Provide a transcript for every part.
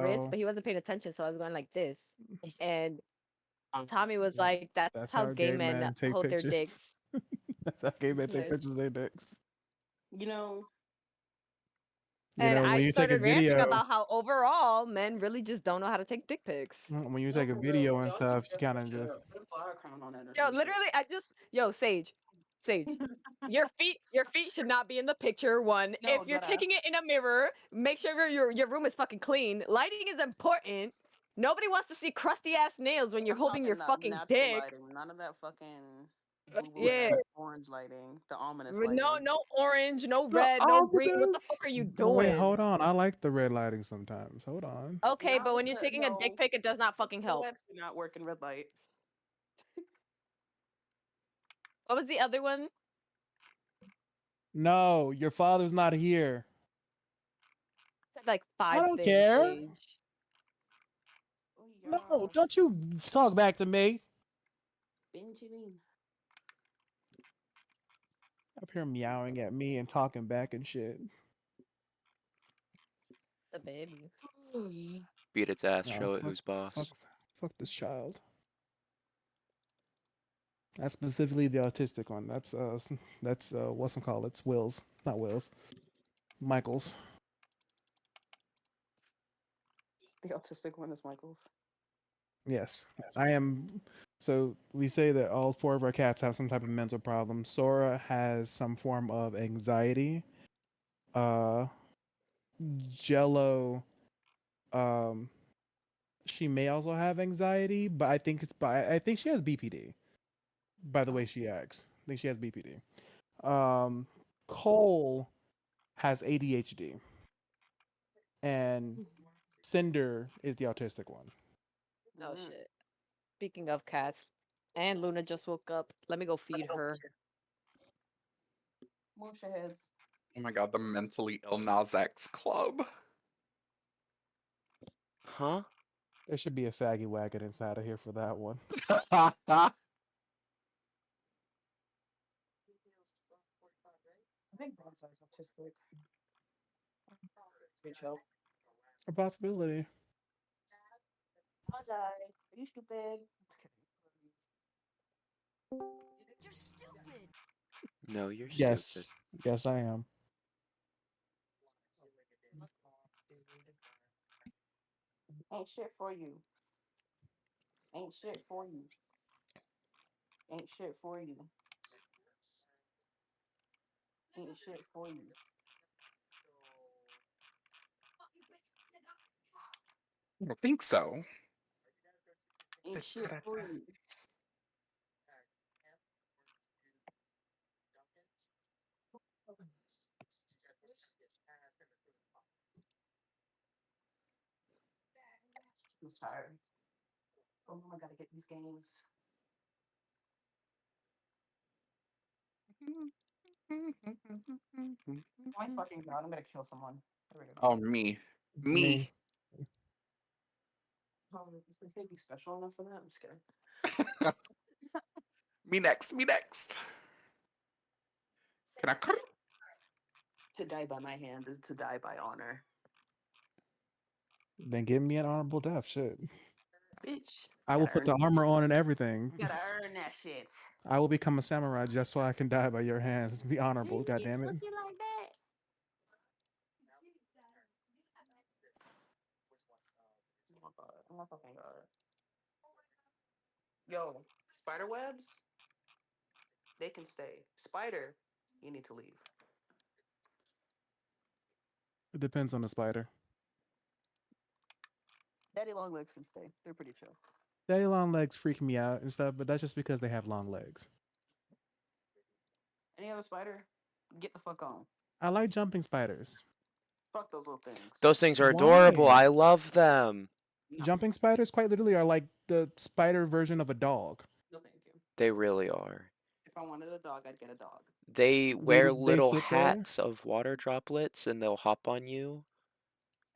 wrist, how but he wasn't paying attention, so I was going like this. And Tommy was that, like, "That's that's how how gay gay men men take hold their pictures. dicks." That's how gay men take Yes. pictures of their dicks. You know, You And know, I when you take a started ranting video, about how overall men really just don't know how to take dick pics. when you no, take a for real. video and Y'all need to stuff, you dress kind that of shit just up. Put a flower crown on that or Yo, some shit. literally, Sage, your feet should not be in the picture. One, No, if you're dead ass. taking it in a mirror, make sure your room is fucking clean. Lighting is important. Nobody wants to see crusty ass nails when you're I'm holding your talking fucking natural dick. lighting, none of that fucking boo boo Yeah, ass orange lighting, the ominous no, lighting. no orange, no the red, no green. What the fuck are ominous. you But wait, doing? hold on. I like the red lighting sometimes. Hold on. Okay, Not but with when you're the taking a dick pic, it does not fucking help. silhouettes do not work in red light. What was the other one? No, your father's not here. I said like I 5 don't things, care. Sage. Oh No, yeah, don't you talk back to me. Benjamin. Up here meowing at me and talking back and shit. The baby. Beat its ass. Oh, Show it fuck, who's boss. fuck this child. That's specifically the autistic one. That's what's it called? It's Will's, not Will's. Michael's. The autistic one is Michael's. Yes, I am. So we say that all four of our cats have some type of mental problem. Sora has some form of anxiety. Uh, Jello, um, she may also have anxiety, but I think she has BPD. By the way Oh, she acts, I think she has BPD. Um, Cole has ADHD, and Cinder is the autistic one. Oh mm. shit. Speaking of cats, and Luna just woke up. Let me go feed her. Motion heads. Oh my god, the mentally ill Nas X club. Huh? There should be a faggy wagon inside of here for that one. I think Bonsai's autistic. Good show. A possibility. Bonsai, are you stupid? Just kidding. You're stupid. No, you're stupid. Yes, yes, I am. Ain't shit for you. Ain't shit for you. Ain't shit for you. Ain't shit for you. I don't think so. Ain't shit for you. I'm tired. Oh, I gotta get these games. Oh my fucking god, I'm gonna kill someone. There we go. Oh, me. Me. Me. Oh, is they be special enough for that? I'm just kidding. Me next. Me next. Can I? To die by my hand is to die by honor. Then give me an honorable death. Shit. Bitch. I will put the armor on and everything. You gotta earn that shit. I will become a samurai just so I can die by your hands. Be honorable. God damn it. Pussy like that. Oh my god. Oh my fucking god. Yo, spider webs, they can stay. Spider, you need to leave. It depends on the spider. Daddy long legs can stay. They're pretty chill. Daddy long legs freak me out and stuff, but that's just because they have long legs. Any other spider? Get the fuck on. I like jumping spiders. Fuck those little things. Those things are adorable. Why? I love them. No, Jumping spiders quite literally are like the spider version of a dog. no thank you. They really are. If I wanted a dog, I'd get a dog. They They wear they little sit there hats of water droplets and they'll hop on you.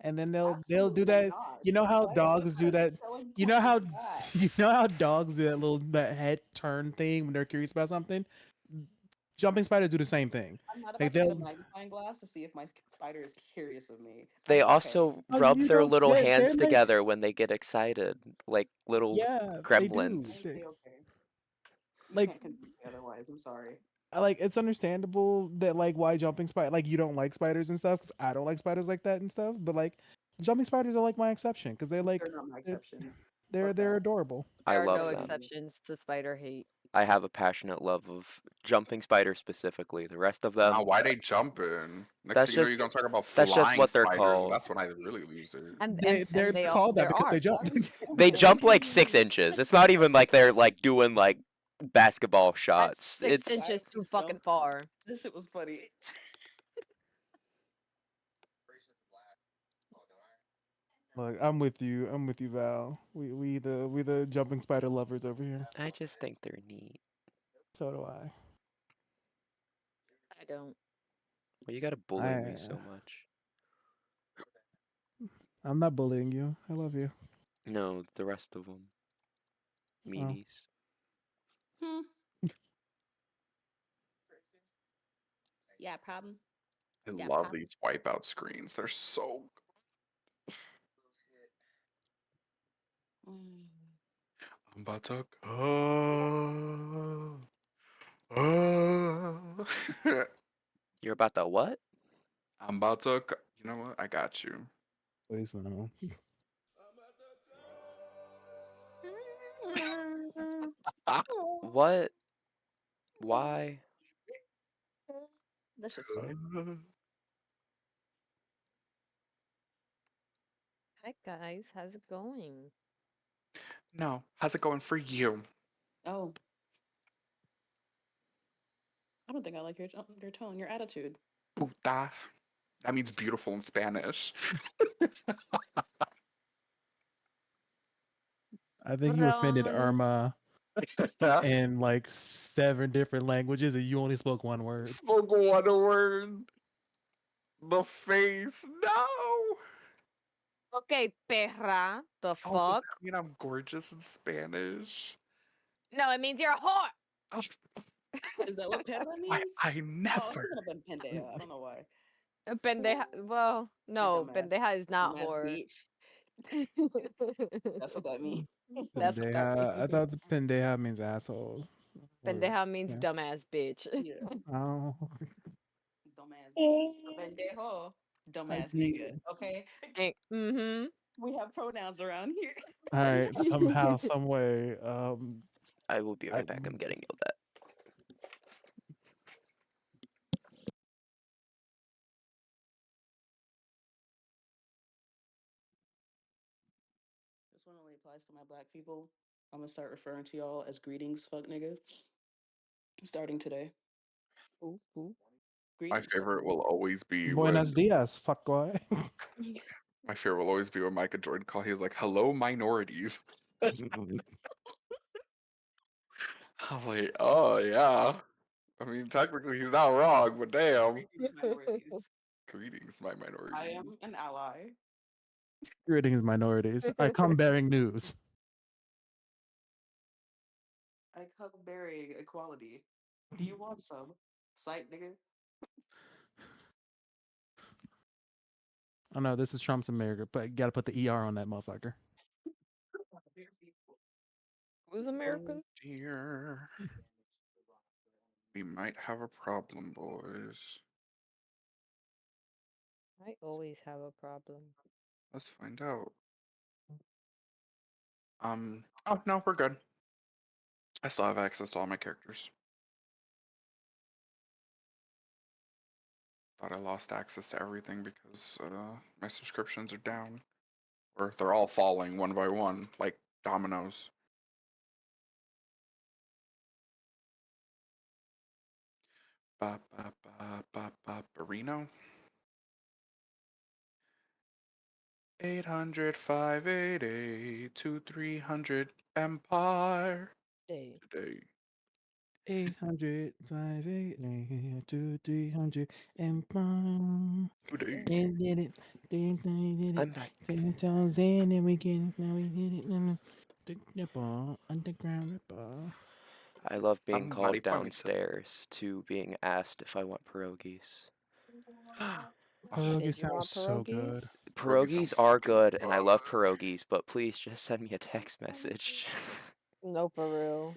and then they'll do Absolutely that. not. You know how Why are you dogs do that. selling You know points how for that? you know how dogs do that little that head turn thing when they're curious about something. jumping spiders do the same thing. I'm not Like about to get a they'll magnifying glass to see if my spider is curious of me. They I'm okay. also oh, rub you their don't little hands they're like together when they get excited, like little yeah they do. gremlins. Okay, okay. You Like can't convince me otherwise. I'm sorry. like it's understandable that like why jumping spider like you don't like spiders and stuff because I don't like spiders like that and stuff. But like jumping spiders are like my exception because they're like They're not my they're exception. they're, Fuck they're that. adorable. I There are love no them. exceptions to spider hate. I have a passionate love of jumping spiders specifically. The rest of Now, them, why they jumping? Next that's thing you know, you're just gonna talk about that's just flying what they're spiders. called. That's when I really lose it. They're And they all called that there because are. they jump. They jump like 6 inches. It's not even like they're like doing like basketball That's shots. 6 inches Spiders too just fucking jump. far. This shit was funny. Look, I'm with you. I'm with you, Val. We the jumping spider lovers over here. I just think they're neat. So do I. I don't. Well, you gotta bully me so much. I'm not bullying you. I love you. No, the rest of them, Oh. meanies. Hmm. Yeah, problem. I Yeah, love pop. these wipeout screens. They're so. Mm. I'm about to go. Oh. You're about to what? I'm about to. You know what? I got you. Please no. What? Why? That's just funny. Hi guys, how's it going? No. How's it going for you? Oh, I don't think I like your tone, your attitude. Puta. That means beautiful in Spanish. I think you offended Wrong. Irma in like 7 different languages, and you only spoke one word. Spoke one word. The face. No. Okay, perra. The Oh, does fuck? that mean I'm gorgeous in Spanish? No, it means you're a whore. Oh, Is that what perra I, means? I Oh, I'm never. thinking of pendeja. I don't know why. Pendeja. Well, You no, dumbass, pendeja is not dumbass whore. bitch. That's what that means. That's what that Pendeja. I means. thought the pendeja means asshole. Or, Pendeja means yeah. dumbass bitch. Yeah, Oh, dumbass bitch. Pendejo. I Dumbass see. nigga. Okay. Mm-hmm. We have pronouns around here. All right. Somehow, some way. I will be I, right back. I'm getting yelled at. This one only applies to my black people. I'm gonna start referring to y'all as greetings, fuck nigga. Starting today. Ooh, ooh. My Greetings, fuck favorite nigga. will always be Buenos when dias, fuck boy. my favorite will always be when Micah Jordan called. He was like, "Hello, minorities." I was like, "Oh yeah." I mean, technically he's not wrong, but damn. Greetings, minorities. Greetings, my minority. I am an ally. Greetings, minorities. I come bearing news. I come bearing equality. Do you want some? Sight, nigga. Oh no, this is Trump's America, but you gotta put the ER on that motherfucker. Who's Oh American? dear. We might have a problem, boys. I always have a problem. Let's find out. Oh no, we're good. I still have access to all my characters. Thought I lost access to everything because my subscriptions are down. Or they're all falling one by one, like dominoes. Ba ba ba ba ba Barino. 800-588-2300 Empire. Day. Today. 800 588 2300 and bomb. Today. They did it. They did it. I'm back. 10,000 and we get it. Now we did it. Took the ball. Underground ripper. I love being Somebody called point me to. downstairs to being asked if I want pierogies. Oh, Pierogi Did you want sounds so good. pierogies? pierogies Pierogies sound are fucking good, and I love pierogies, but please just send me a text message. No, for real.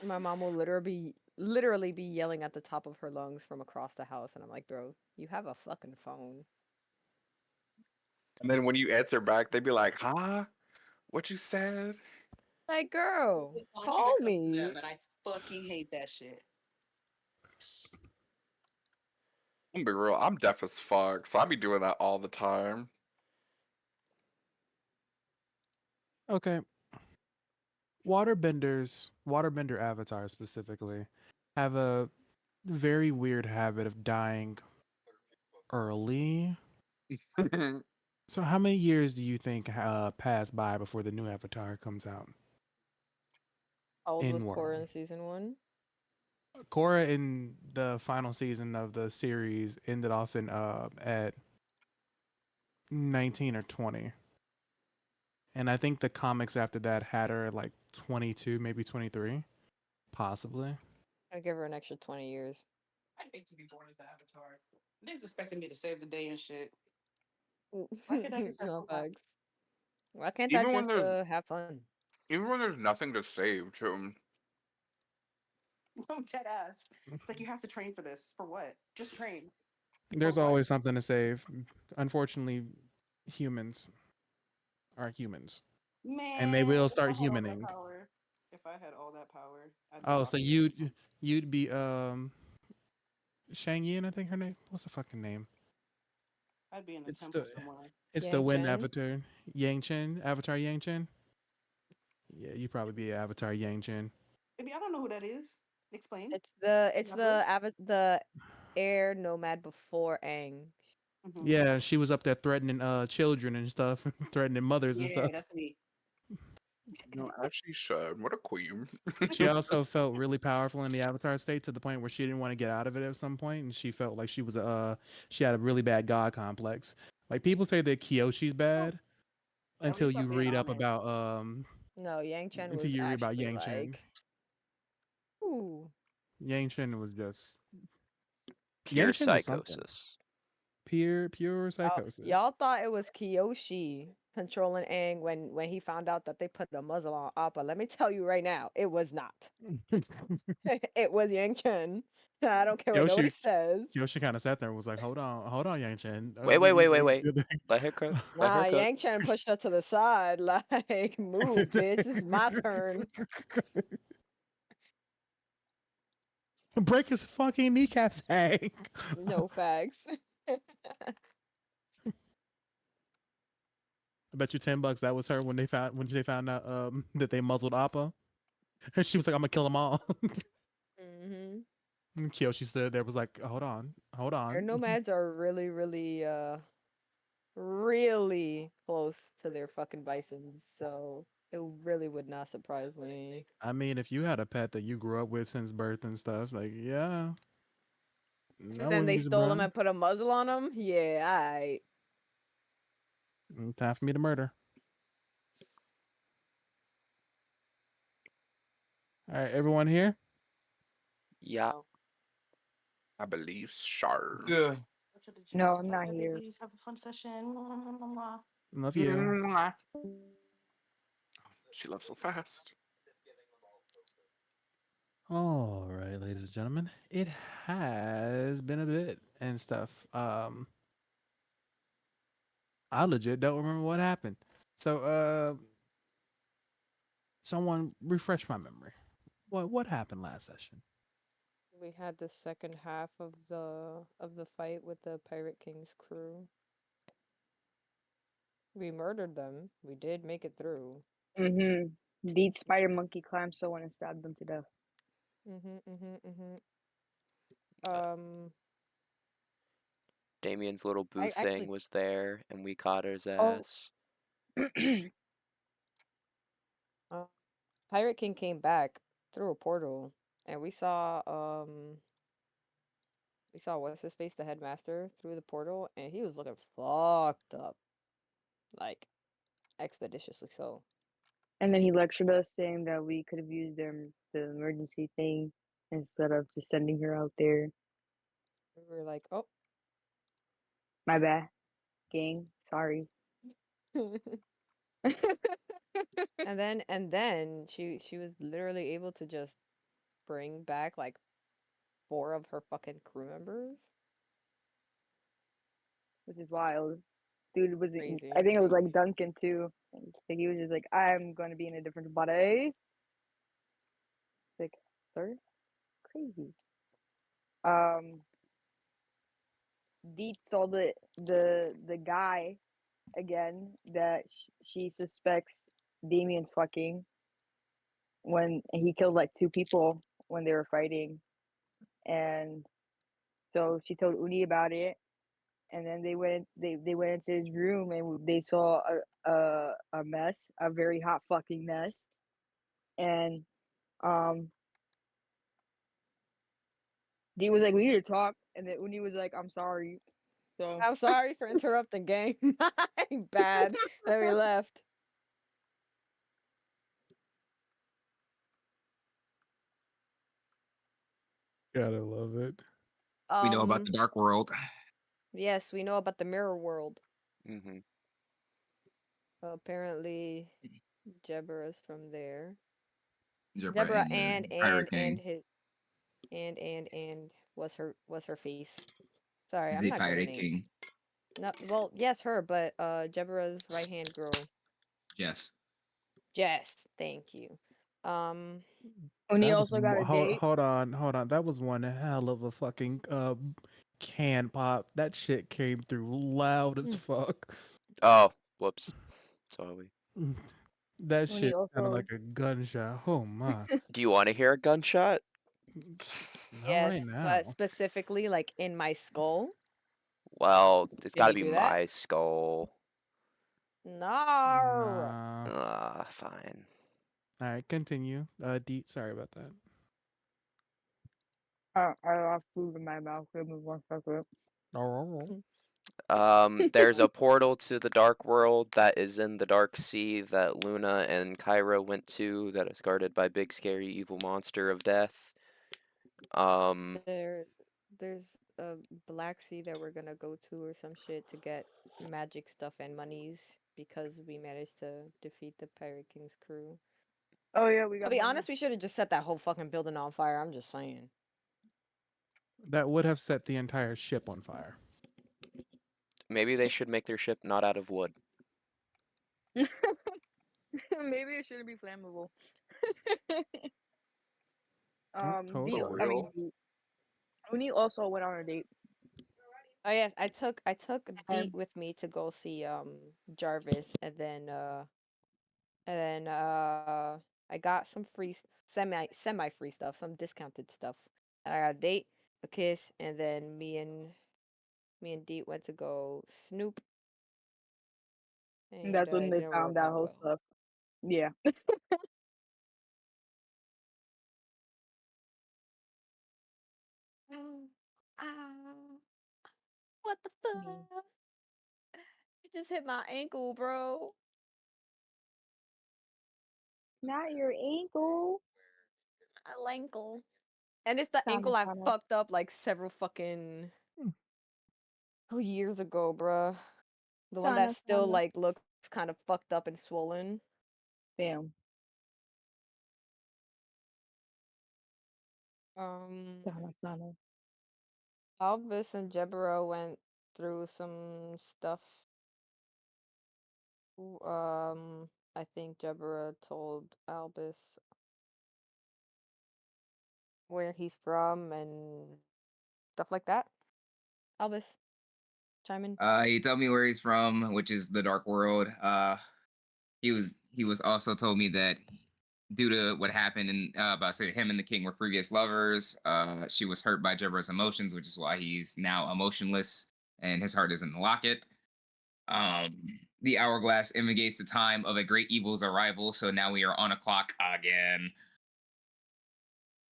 My mom will literally be yelling at the top of her lungs from across the house, and I'm like, bro, you have a fucking phone. And then when you answer back, they'd be like, "Huh? What you said?" Like, girl, I want you to call come to them, me. and I fucking hate that shit. I'm gonna be real. I'm deaf as fuck, so I be doing that all the time. Okay, waterbender avatars specifically, have a very weird habit of dying early. So how many years do you think pass by before the new avatar comes out How old was in Cora world? in season one? Korra in the final season of the series ended off in at 19 or 20. And I think the comics after that had her at like 22, maybe 23, possibly. I give her an extra 20 years. I hate to be born as the Avatar. They's expecting me to save the day and shit. Why can't I just have No fun? facts. Why can't I even when just there's have fun? even when there's nothing to save, too. No, dead ass. It's like you have to train for this. For what? Just train. For There's what? always something to save. Unfortunately, humans are humans, and they Man, will if I start had all that humaning. power, if I had all that power, I'd be Oh, so locked away. you'd be Shang Yin, I think her name. What's the fucking name? I'd be in a It's temple the somewhere. it's the Yang wind Chen? avatar Yang Chen, Avatar Yang Chen. Yeah, you probably be Avatar Yang Chen. Maybe I don't know who that is. Explain. The air nomad before Aang. Mm-hmm. Yeah, she was up there threatening children and stuff, threatening mothers and Yeah, stuff. that's me. No, as she should. What a queen. She also felt really powerful in the Avatar state to the point where she didn't want to get out of it at some point, and she felt like she had a really bad god complex. Like people say that Kyoshi's Well, bad at until least I'm you being read up honest. about No, Yang Chen until was you read about actually Yang Chen. like, ooh. Yang Chen was just Yang Pure Chen was something. psychosis. Pure Y'all psychosis. thought it was Kyoshi controlling Aang when he found out that they put a muzzle on Appa. Let me tell you right now, it was not. It was Yang Chen. I don't care what nobody Yoshi says. Yoshi kind of sat there and was like, hold on, Yang Chen. Wait, wait, wait, wait, wait. Let her cook. Let Nah, her cook. Yang Chen pushed her to the side, like, move, bitch. This is my turn. Break his fucking kneecaps, Hank. No facts. I bet you $10 that was her when they found out that they muzzled Appa. And she was like, I'm gonna kill them all. Hmm. And Kyoshi stood there was like, hold Air on. nomads are really close to their fucking bisons, so it really would not surprise me. I mean, if you had a pet that you grew up with since birth and stuff, like, yeah, And that then wouldn't they be stole him surprised. and put a muzzle on him? Yeah, alright. Time for me to murder. All right, everyone here? Yeah. No. I believe Shard. Go to the No, juice. I'm not Bye, here. babies. Have a fun session. Mwah, mwah, mwah. Love you. Mwah. She loves so fast. All right, ladies and gentlemen, it has been a bit and stuff. I legit don't remember what happened. So, someone refresh my memory. What happened last session? We had the second half of the fight with the Pirate King's crew. We murdered them. We did make it through. Deed spider monkey climbed someone and stabbed them to death. Mm-hmm. Uh, Um, Damien's little boo I thing actually, was there, and we caught his Oh. ass. uh, Pirate King came back through a portal, and we saw what's his face, the headmaster, through the portal, and he was looking fucked up, like expeditiously so. And then he lectured us saying that we could have used the emergency thing instead of just sending her out there. We were like, oh. My bad, gang. Sorry. and then she was literally able to just bring back like 4 of her fucking crew members. Which is wild. Dude was Crazy. I think it was like Duncan too. Like he was just like, I'm gonna be in a different body. Like, sir, crazy. Um, Deet saw the guy again that she suspects Damien's fucking when he killed like 2 people when they were fighting, and so she told Uni about it, and then they went into his room and they saw a mess, a very hot fucking mess, and um Dee was like, we need to talk, and then Uni was like, I'm sorry. So I'm sorry for interrupting, gang. My bad that we left. Gotta love it. We know about the Um, dark world. yes, we know about the mirror world. Mm-hmm. Apparently, Deborah's from there. Jabra Deborah and the and Pirate King. his and was her face. Sorry, I'm The not good with Pirate names. King. No, well, yes, her, but Deborah's right hand girl, Yes. Jess. Thank you. Um, Uni That was also got a date. hold on. That was one hell of a fucking can pop. That shit came through loud as fuck. Oh, whoops. Sorry. That Uni shit sounded also like a gunshot. Oh my. Do you want to hear a gunshot? Not right yes, but now. specifically like in my skull. Well, it's Can got to you be do that? my skull. No. Nah. Fine. All right, continue. Deet, sorry about that. I lost food in my mouth. Give me 1 second. Oh, There's a portal to the dark world that is in the dark sea that Luna and Kyra went to that is guarded by big scary evil monster of death. Um, There's a Black Sea that we're gonna go to or some shit to get magic stuff and monies because we managed to defeat the Pirate King's crew. Oh yeah, we I'll got be money. honest, we should have just set that whole fucking building on fire. I'm just saying. that would have set the entire ship on fire. maybe they should make their ship not out of wood. Maybe it shouldn't be flammable. Oh, Deet, For I totally. mean, real? Uni also went on a date, Oh yes, I took and Deet with me to go see Jarvis, and then I got some free semi free stuff, some discounted stuff. And I got a date, a kiss, and then me and Deet went to go snoop, and that's when it they didn't found work that out whole well. stuff. Yeah. Ah, what the Mm. fuck? It just hit my ankle, bro. Not your ankle. My ankle. And it's the Sana ankle I sana fucked up like several fucking years ago, bruh. The one that sana still sana. like looks kind of fucked up and swollen. Bam. Um, Sana sana. Albus and Jebero went through some stuff. I think Jebera told Albus where he's from and stuff like that. Albus, chime in. He told me where he's from, which is the dark world. He was also told me that due to what happened and about say him and the king were previous lovers, she was hurt by Jabra's emotions, which is why he's now emotionless and his heart is in the locket. Um, the hourglass indicates the time of a great evil's arrival, so now we are on a clock again.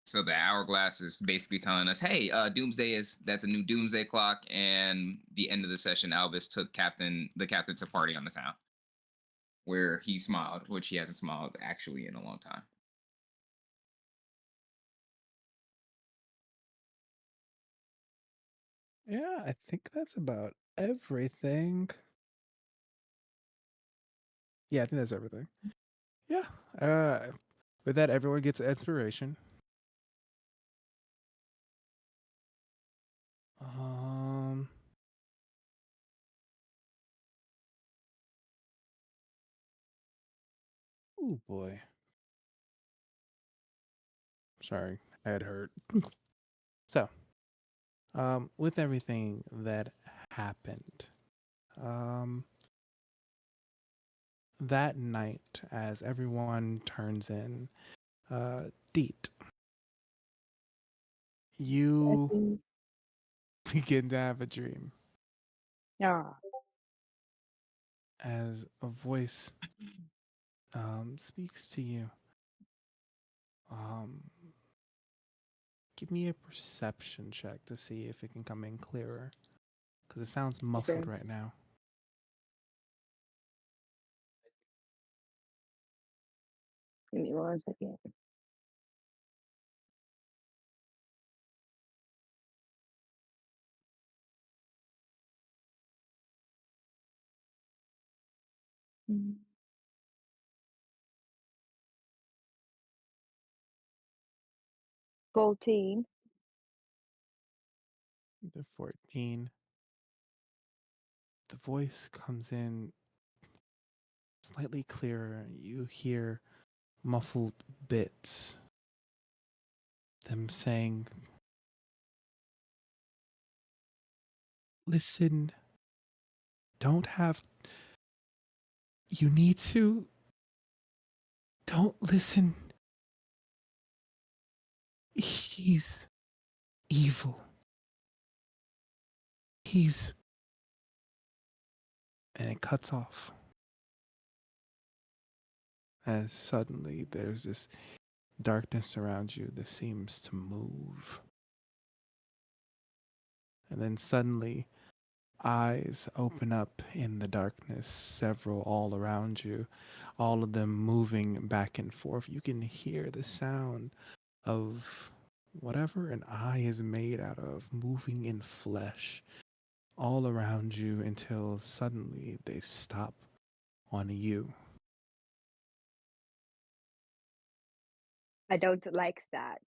So the hourglass is basically telling us, hey, Doomsday that's a new Doomsday clock, and the end of the session, Albus took the captain to party on the town. where he smiled, which he hasn't smiled actually in a long time. Yeah, I think that's about everything. Yeah, I think that's everything. Yeah. With that, everyone gets inspiration. Um. Oh boy. Sorry, head hurt. So, with everything that happened, um, that night, as everyone turns in, Deet, you begin to have a dream Ah, as a voice speaks to you. Um, Give me a perception check to see if it can come in clearer, because it sounds muffled okay. right now. Give me 1 second. Mm. 14. The 14. The voice comes in slightly clearer. You hear muffled bits. Them saying, listen, don't have. You need to. Don't listen. He's evil. He's. And it cuts off. As suddenly there's this darkness around you that seems to move. And then suddenly, eyes open up in the darkness, several all around you, all of them moving back and forth. You can hear the sound of whatever an eye is made out of moving in flesh all around you until suddenly they stop on you. I don't like that.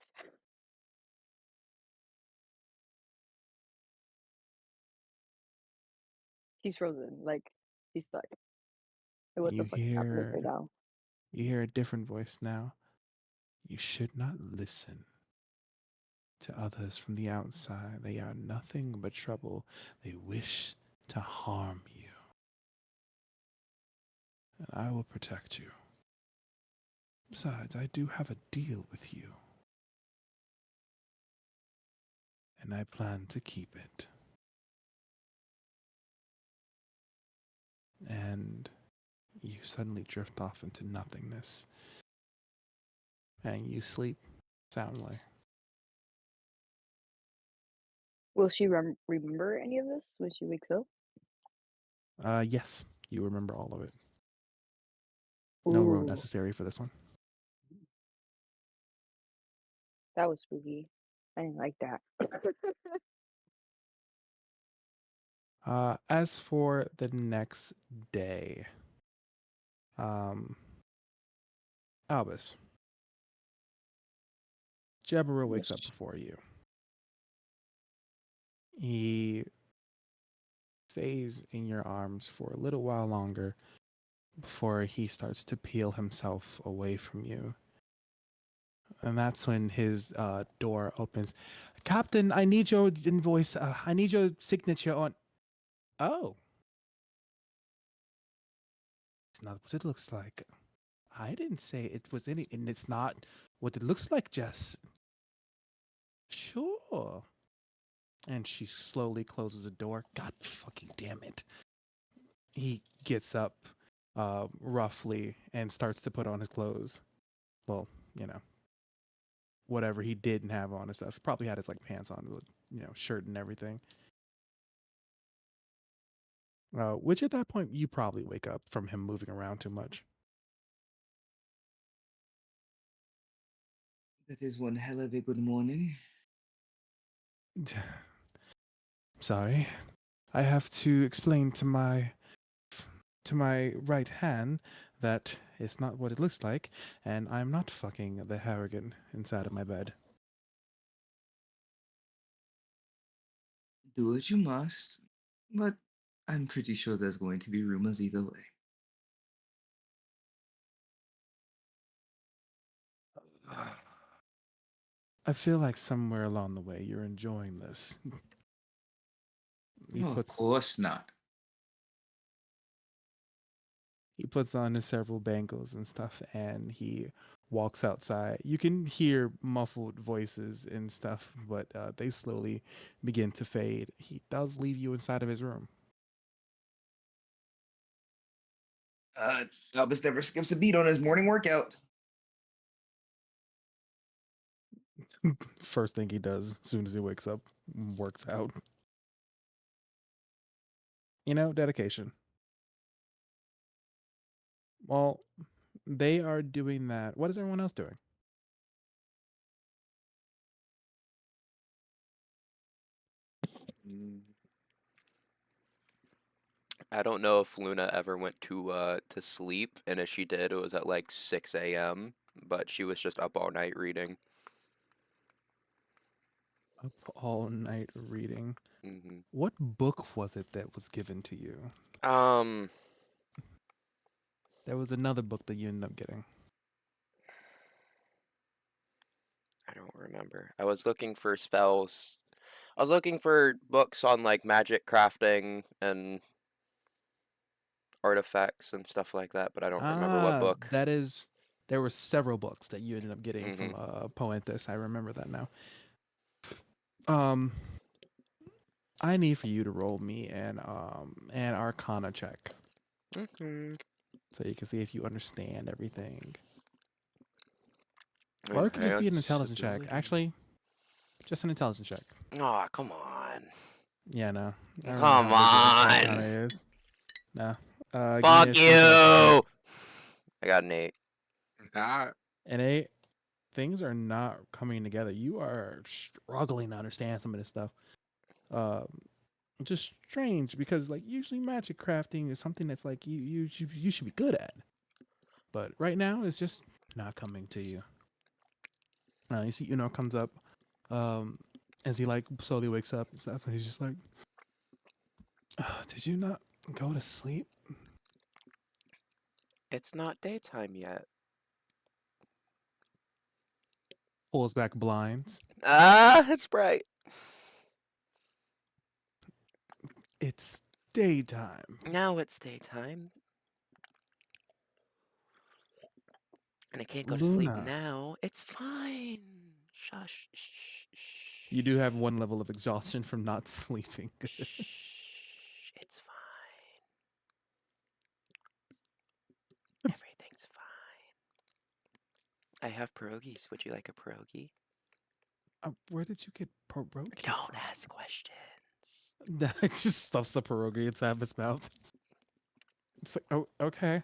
She's frozen. Like, she's stuck. And What the fuck is happening right now? you hear a different voice now. You should not listen to others from the outside. They are nothing but trouble. They wish to harm you. And I will protect you. Besides, I do have a deal with you. And I plan to keep it. And you suddenly drift off into nothingness. And you sleep soundly. Will she remember any of this when she wakes up? Yes, you remember all of it. No roll Ooh, necessary for this one. that was spooky. I didn't like that. As for the next day, um, Albus, Jabberoo wakes up Yes. before you. He stays in your arms for a little while longer before he starts to peel himself away from you. And that's when his door opens. Captain, I need your invoice. I need your signature on. Oh, it's not what it looks like. I didn't say it was any, and it's not what it looks like, Jess. Sure. And she slowly closes the door. God fucking damn it. He gets up roughly and starts to put on his clothes. Well, you know, whatever he didn't have on and stuff. Probably had his like pants on with, shirt and everything. Which at that point you probably wake up from him moving around too much. That is one hell of a good morning. Sorry, I have to explain to my right hand that it's not what it looks like, and I'm not fucking the Harrigan inside of my bed. Do what you must, but I'm pretty sure there's going to be rumors either way. I feel like somewhere along the way you're enjoying this. No, of course not. He puts on his several bangles and stuff, and he walks outside. You can hear muffled voices and stuff, but they slowly begin to fade. He does leave you inside of his room. Albus never skips a beat on his morning workout. First thing he does as soon as he wakes up, works out. Dedication. Well, they are doing that. What is everyone else doing? I don't know if Luna ever went to sleep, and if she did, it was at like 6 a.m. But she was just up all night reading. Up all night reading. Hmm What book was it that was given to you? Um, There was another book that you ended up getting. I don't remember. I was looking for spells. I was looking for books on like magic crafting and artifacts and stuff like that, but I don't remember what book. That is. There were several books that you ended up getting Hmm from Poentis. I remember that now. Um, I need for you to roll me an Arcana check, hmm so you can see if you understand everything. Or it could just be an Enhance intelligence check. ability. Actually, just an intelligence check. Aw, come on. Yeah, no. I remember Come how big the Arcana on. is. No. Give me a Fuck strength check. you. I got an 8. Ah, An 8. Things are not coming together. You are struggling to understand some of this stuff. Um, just strange because like usually magic crafting is something that's like you should be good at, but right now it's just not coming to you. You see, comes up, um, as he like slowly wakes up and stuff, and he's just like, "Did you not go to sleep?" It's not daytime yet. Pulls back blinds. Ah, it's bright. It's daytime. Now it's daytime. And I can't go to sleep Luna, now. It's fine. Shush. Shh. Shh. you do have one level of exhaustion from not sleeping. Shh. It's fine. Everything's fine. I have pierogies. Would you like a pierogi? Where did you get pierogi Don't from? ask questions. That just stuffs the pierogi inside of his mouth. It's like, oh, okay.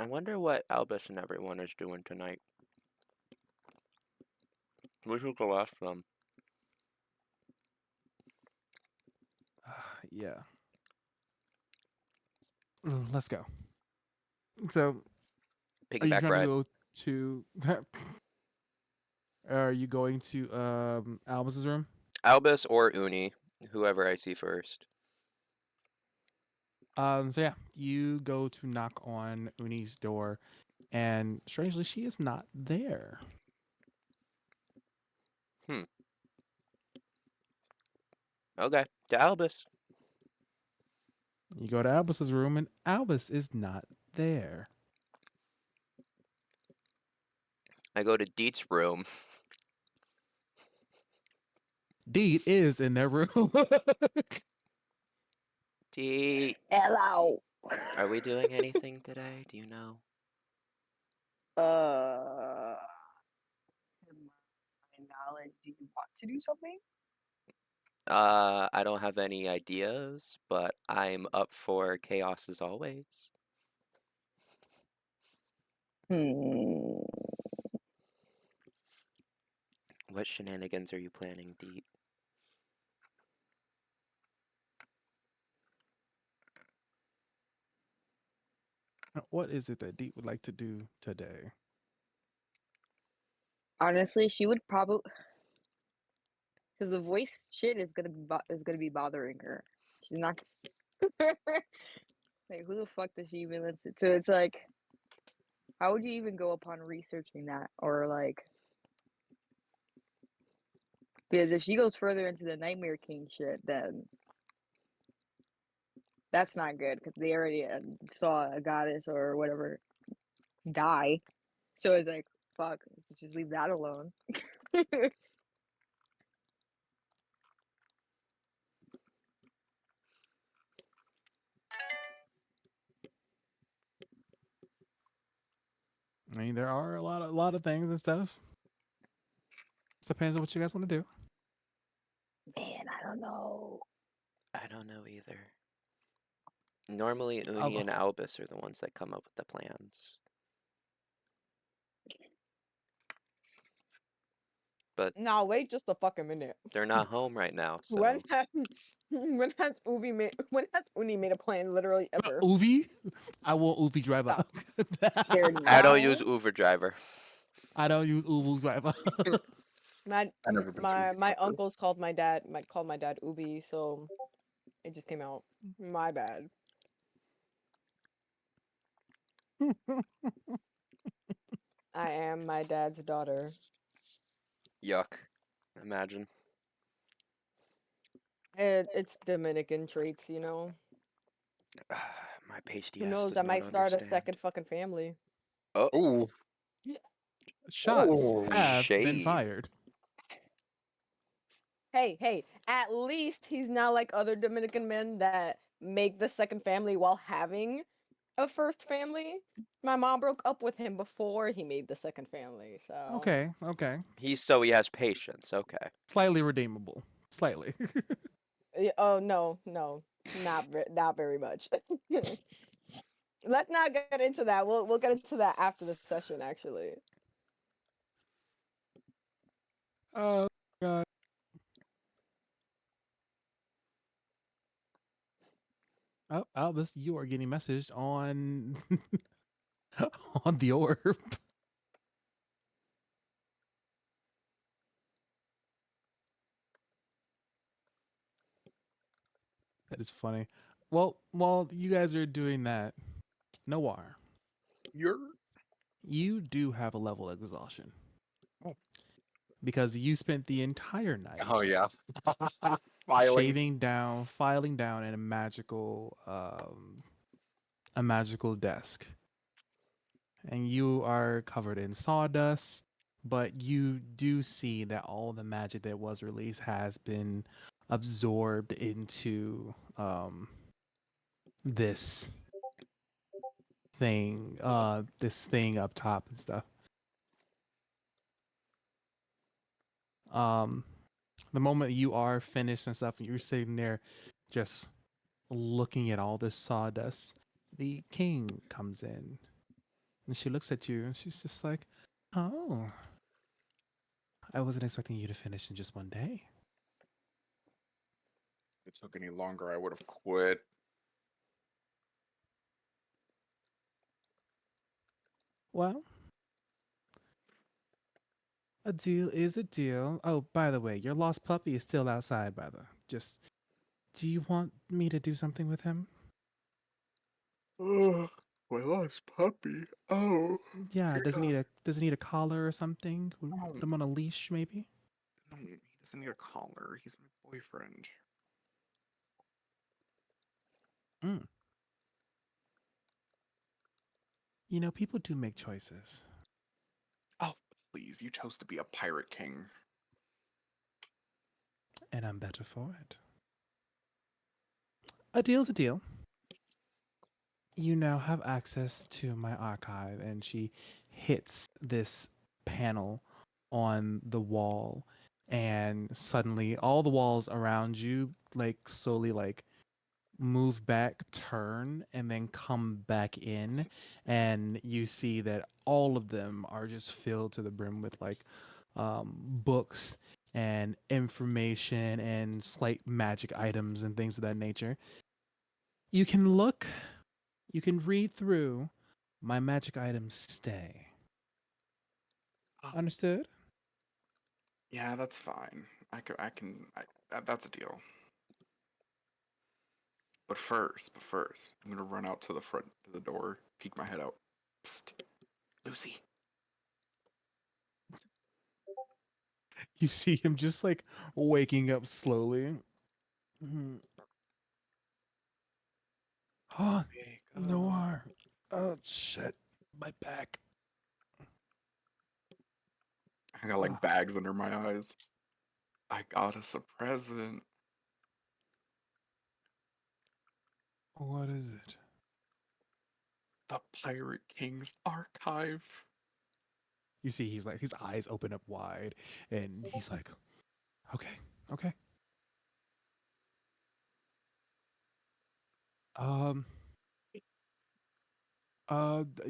I wonder what Albus and everyone is doing tonight. We should go ask them. Yeah. Let's go. So, are you Piggyback trying to ride. go to? Are you going to Albus's room? Albus or Uni, whoever I see first. So yeah, you go to knock on Uni's door, and strangely, she is not there. Okay, to Albus. You go to Albus's room, and Albus is not there. I go to Deet's room. Deed is in their room. Deet, Hello. are we doing anything today? Do you know? To my knowledge, do you want to do something? I don't have any ideas, but I'm up for chaos as always. Hmm. What shenanigans are you planning, Deet? What is it that Deep would like to do today? Honestly, she would probably because the voice shit is gonna be bothering her. She's not like who the fuck does she even listen? So it's like, how would you even go upon researching that or like? Because if she goes further into the Nightmare King shit, then that's not good because they already saw a goddess or whatever die. So it's like, fuck, just leave that alone. I mean, there are a lot of things and stuff. Depends on what you guys want to do. Man, I don't know. I don't know either. Normally, Uni I'll, and Albus are the ones that come up with the plans. But Now wait just a fucking minute. they're not home right now, When so has when has Uni made a plan literally ever? Uvi, I want Uvi driver. Stop. Scared I don't use Now Uber driver. I don't use Uvu driver. my I never been too my clever. uncles called my dad Ubi, so it just came out. My bad. I am my dad's daughter. Yuck. Imagine. It's Dominican traits, you know. My pasty Who ass knows? does I not might start a understand. second fucking family. Oh, Oh, Shots oh, have been shade. fired. Hey, at least he's not like other Dominican men that make the second family while having a first family. My mom broke up with him before he made the second family, so Okay. He has patience. Okay. Slightly redeemable. Slightly. oh no, not very much. Let's not get into that. We'll get into that after the session actually. Oh god. Oh, Albus, you are getting messaged on on the orb. That is funny. Well, while you guys are doing that, Noir, you're. you do have a level of exhaustion Oh, because you spent the entire oh night yeah. Filing. filing down in a magical desk, and you are covered in sawdust. But you do see that all the magic that was released has been absorbed into this this thing up top and stuff. Um, the moment you are finished and stuff, and you're sitting there just looking at all this sawdust, the king comes in and she looks at you and she's just like, "Oh, I wasn't expecting you to finish in just one day." If it took any longer, I would have quit. Well, a deal is a deal. Oh, by the way, your lost puppy is still outside. By the just, do you want me to do something with him? Oh, my lost puppy. Oh, Yeah, you're does he need a collar or something? no, Put him on a leash, maybe. no, he doesn't need a collar. He's my boyfriend. Mm. You know, people do make choices, Oh, please, you chose to be a pirate king. and I'm better for it. A deal's a deal. You now have access to my archive, and she hits this panel on the wall, and suddenly all the walls around you like slowly like move back, turn, and then come back in, and you see that all of them are just filled to the brim with like books and information and slight magic items and things of that nature. You can look, you can read through. My magic items stay. Ah, Understood? yeah, that's fine. That's a deal. But first, I'm gonna run out to the front to the door, peek my head out. Psst, Lucy. You see him just like waking up slowly. Mhm. Huh? Wake up. Noir. Oh shit. My back. I got like Ah, bags under my eyes. I got us a present. what is it? The Pirate King's archive. You see he's like his eyes open up wide and he's like, okay, okay. Um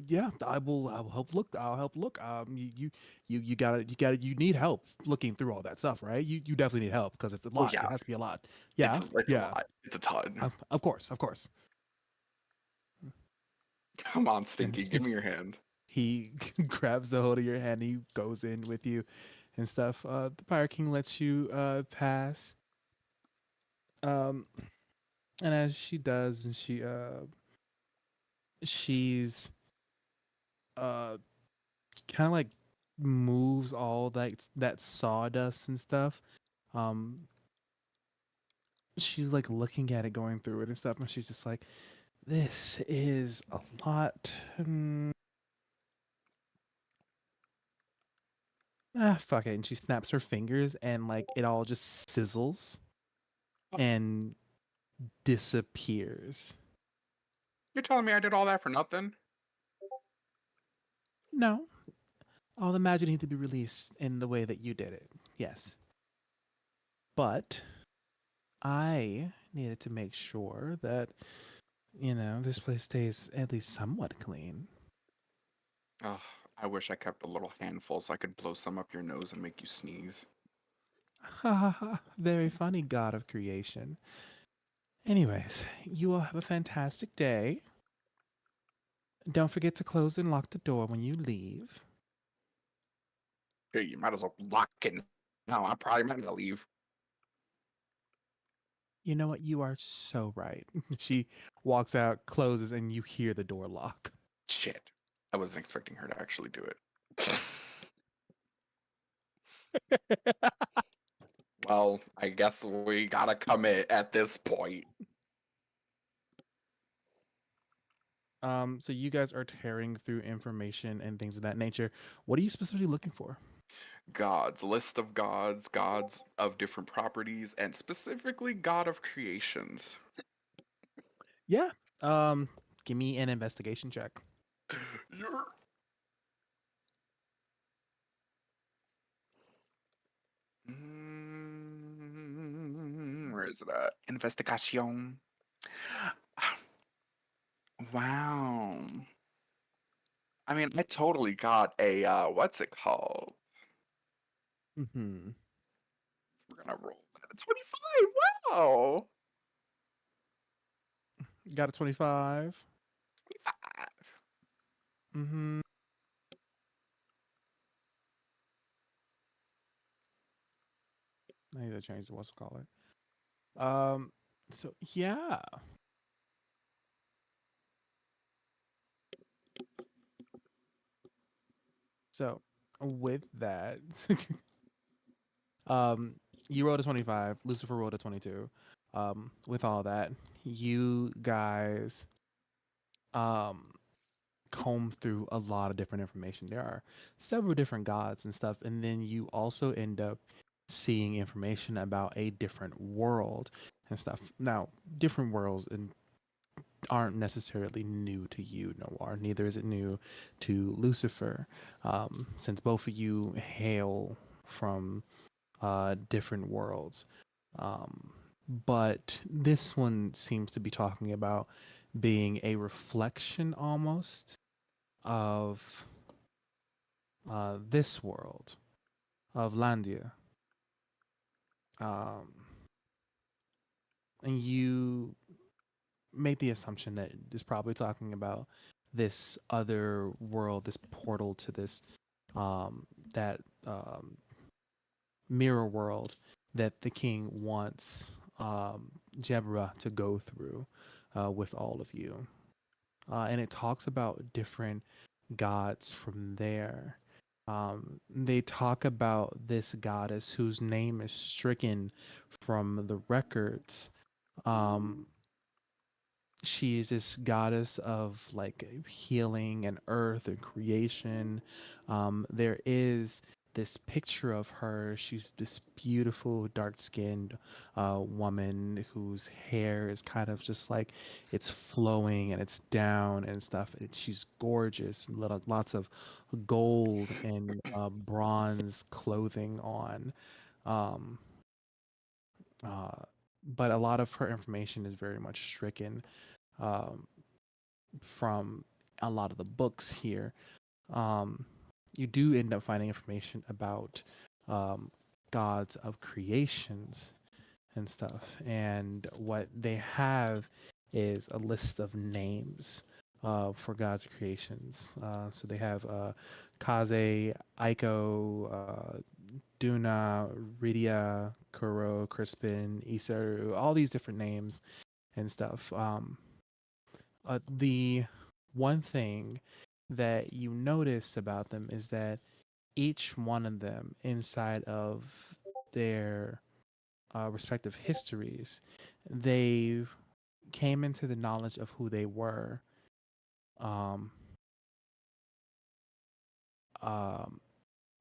yeah, I will help look. I'll help look. You need help looking through all that stuff, right? You definitely need help because it's a Oh lot. yeah, It has to be a lot. it's Yeah. it's a Yeah. lot. It's a ton. Of course, of course. Come on, And Stinky, give me your hand. he grabs the hold of your hand. He goes in with you and stuff. The Pirate King lets you pass. Um, and as she does, and she's uh kind of like moves all that sawdust and stuff. Um, she's like looking at it, going through it and stuff, and she's just like, "This is a lot." Fuck it. And she snaps her fingers, and like it all just sizzles and disappears. You're telling me I did all that for nothing? No, all the magic need to be released in the way that you did it. Yes, but I needed to make sure that this place stays at least somewhat clean. Ugh, I wish I kept a little handful so I could blow some up your nose and make you sneeze. Ha ha ha! Very funny, God of creation. Anyways, you all have a fantastic day. Don't forget to close and lock the door when you leave. Hey, you might as well lock it now. I probably might to leave. You know what? You are so right. She walks out, closes, and you hear the door lock. Shit. I wasn't expecting her to actually do it. Well, I guess we gotta commit at this point. So you guys are tearing through information and things of that nature. What are you specifically looking for? Gods, list of gods, gods of different properties, and specifically God of creations. Yeah. Give me an investigation check. You're... where is it at? Investigation. Wow. I mean, I totally got a what's it called? Mm-hmm. We're gonna roll that at 25. Wow. Got a 25. 25. Mm-hmm. I need to change the what's it called it. So yeah. So with that, um, you rolled a 25. Lucifer rolled a 22. With all that, you guys um comb through a lot of different information. There are several different gods and stuff, and then you also end up seeing information about a different world and stuff. Now, different worlds and aren't necessarily new to you, Noir. Neither is it new to Lucifer, since both of you hail from different worlds. Um, but this one seems to be talking about being a reflection almost of this world, of Landia. Um, and you make the assumption that it's probably talking about this other world, this portal to this um, that mirror world that the king wants Jebra to go through with all of you. And it talks about different gods from there. They talk about this goddess whose name is stricken from the records. Um, she is this goddess of like healing and earth and creation. There is this picture of her. She's this beautiful, dark-skinned woman whose hair is kind of just like it's flowing and it's down and stuff. She's gorgeous. Lots of gold and bronze clothing on. Um, uh, but a lot of her information is very much stricken um, from a lot of the books here. Um, you do end up finding information about um, gods of creations and stuff. And what they have is a list of names for gods of creations. So they have Kaze, Aiko, Duna, Rydia, Kuro, Crispin, Isaru, all these different names and stuff. The one thing that you notice about them is that each one of them, inside of their respective histories, they came into the knowledge of who they were um, um,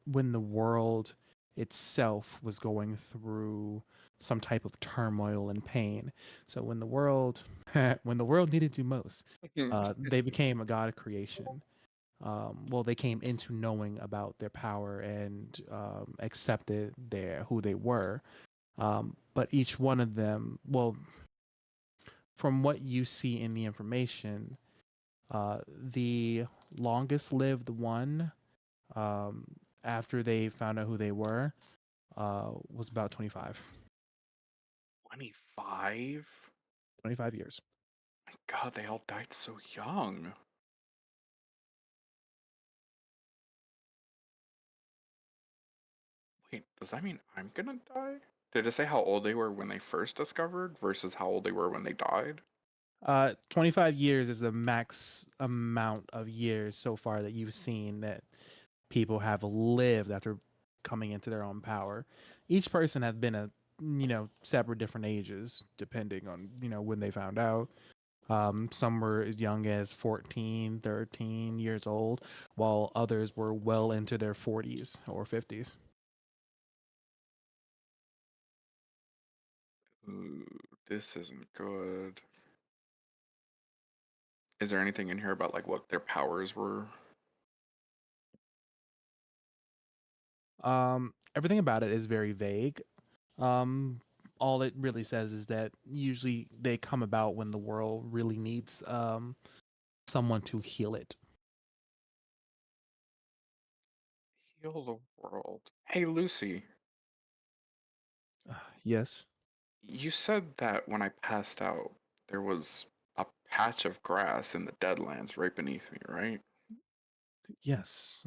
when the world itself was going through some type of turmoil and pain. So when the world, when the world needed you most, they became a god of creation. Well, they came into knowing about their power and accepted their who they were. But each one of them, well, from what you see in the information, the longest lived one um, after they found out who they were was about 25. 25? 25 years. My God, they all died so young. Wait, does that mean I'm gonna die? Did it say how old they were when they first discovered versus how old they were when they died? 25 years is the max amount of years so far that you've seen that people have lived after coming into their own power. Each person has been a separate different ages depending on when they found out. Some were as young as 14, 13 years old, while others were well into their 40s or 50s. Ooh, this isn't good. Is there anything in here about like what their powers were? Everything about it is very vague. Um, all it really says is that usually they come about when the world really needs someone to heal it. Heal the world. Hey, Lucy, Yes, you said that when I passed out, there was a patch of grass in the Deadlands right beneath me, right? yes.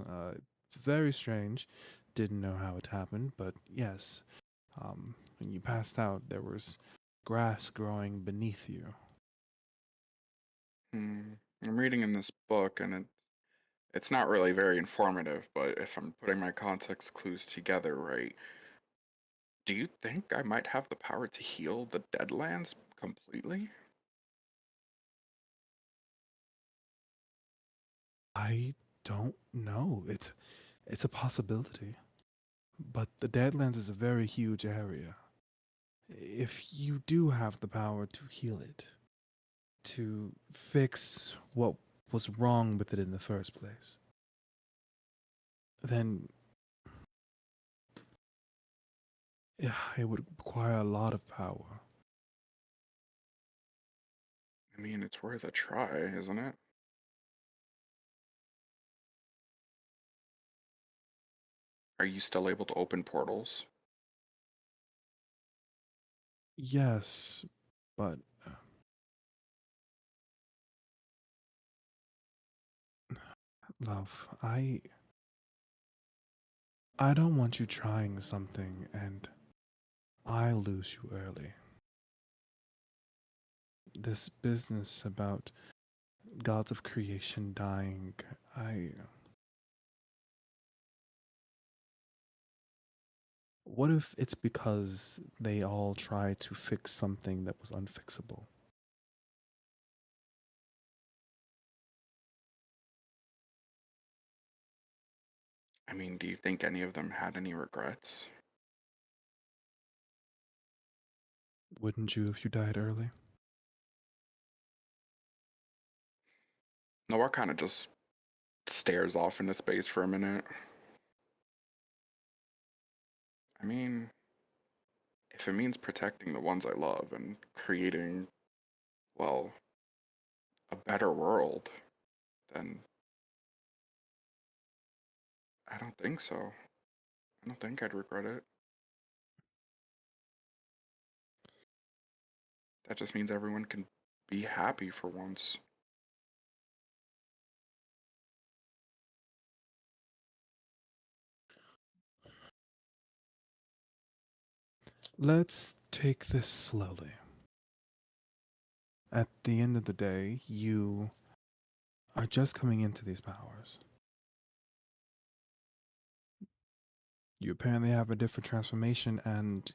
Very strange. Didn't know how it happened, but yes. When you passed out, there was grass growing beneath you. Hmm. I'm reading in this book, and it's not really very informative, but if I'm putting my context clues together right, do you think I might have the power to heal the Deadlands completely? I don't know. It's a possibility. But the Deadlands is a very huge area. If you do have the power to heal it, to fix what was wrong with it in the first place, then Yeah, it would require a lot of power. I mean, it's worth a try, isn't it? Are you still able to open portals? Yes, but love, I don't want you trying something and I lose you early. This business about gods of creation dying, I. What if it's because they all tried to fix something that was unfixable? I mean, do you think any of them had any regrets? Wouldn't you if you died early? Noah kind of just stares off into space for a minute. I mean, if it means protecting the ones I love and creating, well, a better world, then I don't think so. I don't think I'd regret it. That just means everyone can be happy for once. Let's take this slowly. At the end of the day, you are just coming into these powers. You apparently have a different transformation and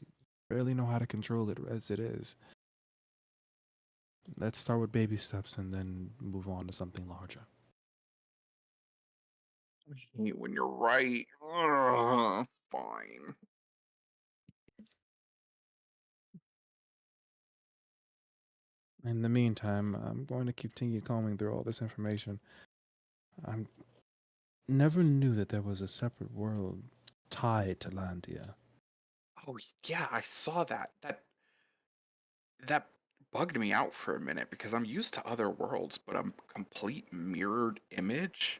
barely know how to control it as it is. Let's start with baby steps and then move on to something larger. I hate when you're right. Ugh, fine. In the meantime, I'm going to continue combing through all this information. I never knew that there was a separate world tied to Landia. Oh yeah, I saw that. That bugged me out for a minute because I'm used to other worlds, but a complete mirrored image.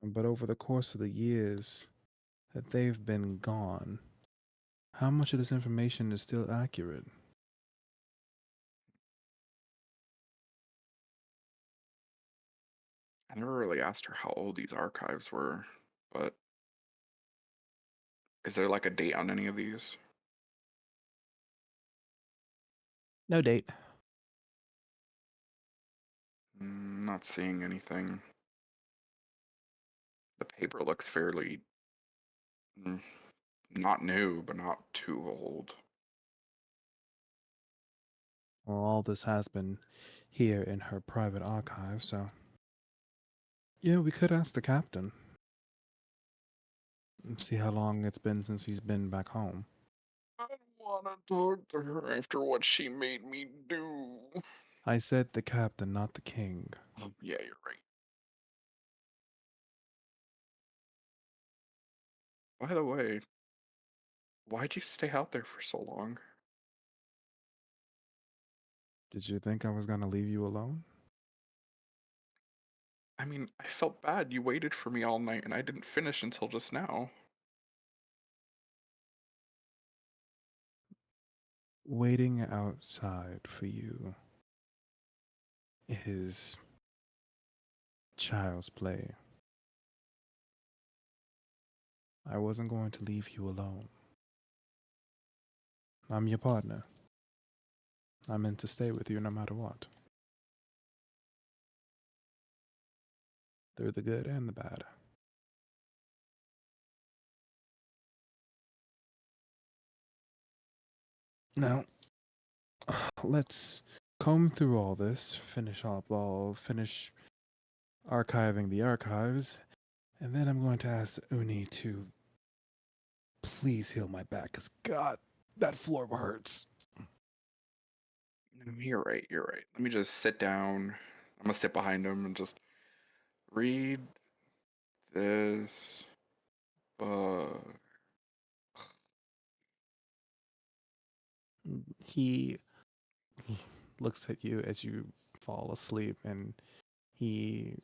But over the course of the years that they've been gone, how much of this information is still accurate? I never really asked her how old these archives were, but is there like a date on any of these? No date. Not seeing anything. The paper looks fairly mm, not new, but not too old. Well, all this has been here in her private archive, so. Yeah, we could ask the captain and see how long it's been since he's been back home. I don't want to talk to her after what she made me do. I said the captain, not the king. Oh, yeah, you're right. By the way, why'd you stay out there for so long? Did you think I was gonna leave you alone? I mean, I felt bad. You waited for me all night and I didn't finish until just now. Waiting outside for you is child's play. I wasn't going to leave you alone. I'm your partner. I meant to stay with you no matter what. Through the good and the bad. Now, let's comb through all this, finish archiving the archives, and then I'm going to ask Uni to please heal my back, because God, that floor hurts. You're right, you're right. Let me just sit down. I'm gonna sit behind him and just read this. Uh, He looks at you as you fall asleep, and he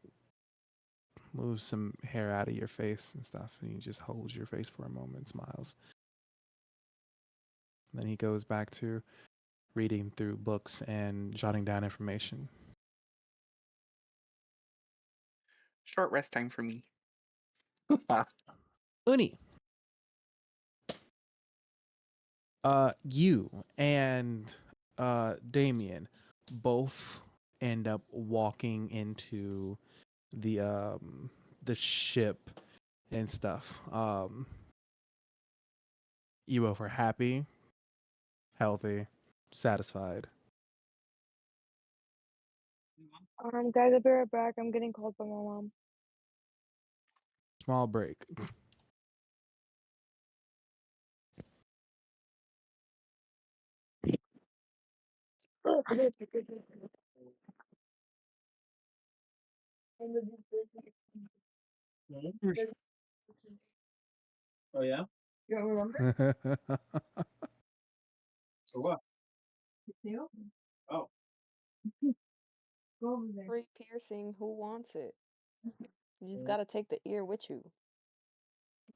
moves some hair out of your face and stuff, and he just holds your face for a moment, smiles. Then he goes back to reading through books and jotting down information. short rest time for me. Uni, you and Damien both end up walking into the ship and stuff. You both are happy, healthy, satisfied. Guys, I'll be right back. I'm getting called by my mom. Small break. Oh yeah? You don't remember? For what? Oh. Go over there. Free piercing. Who wants it? You've got to take the ear with you.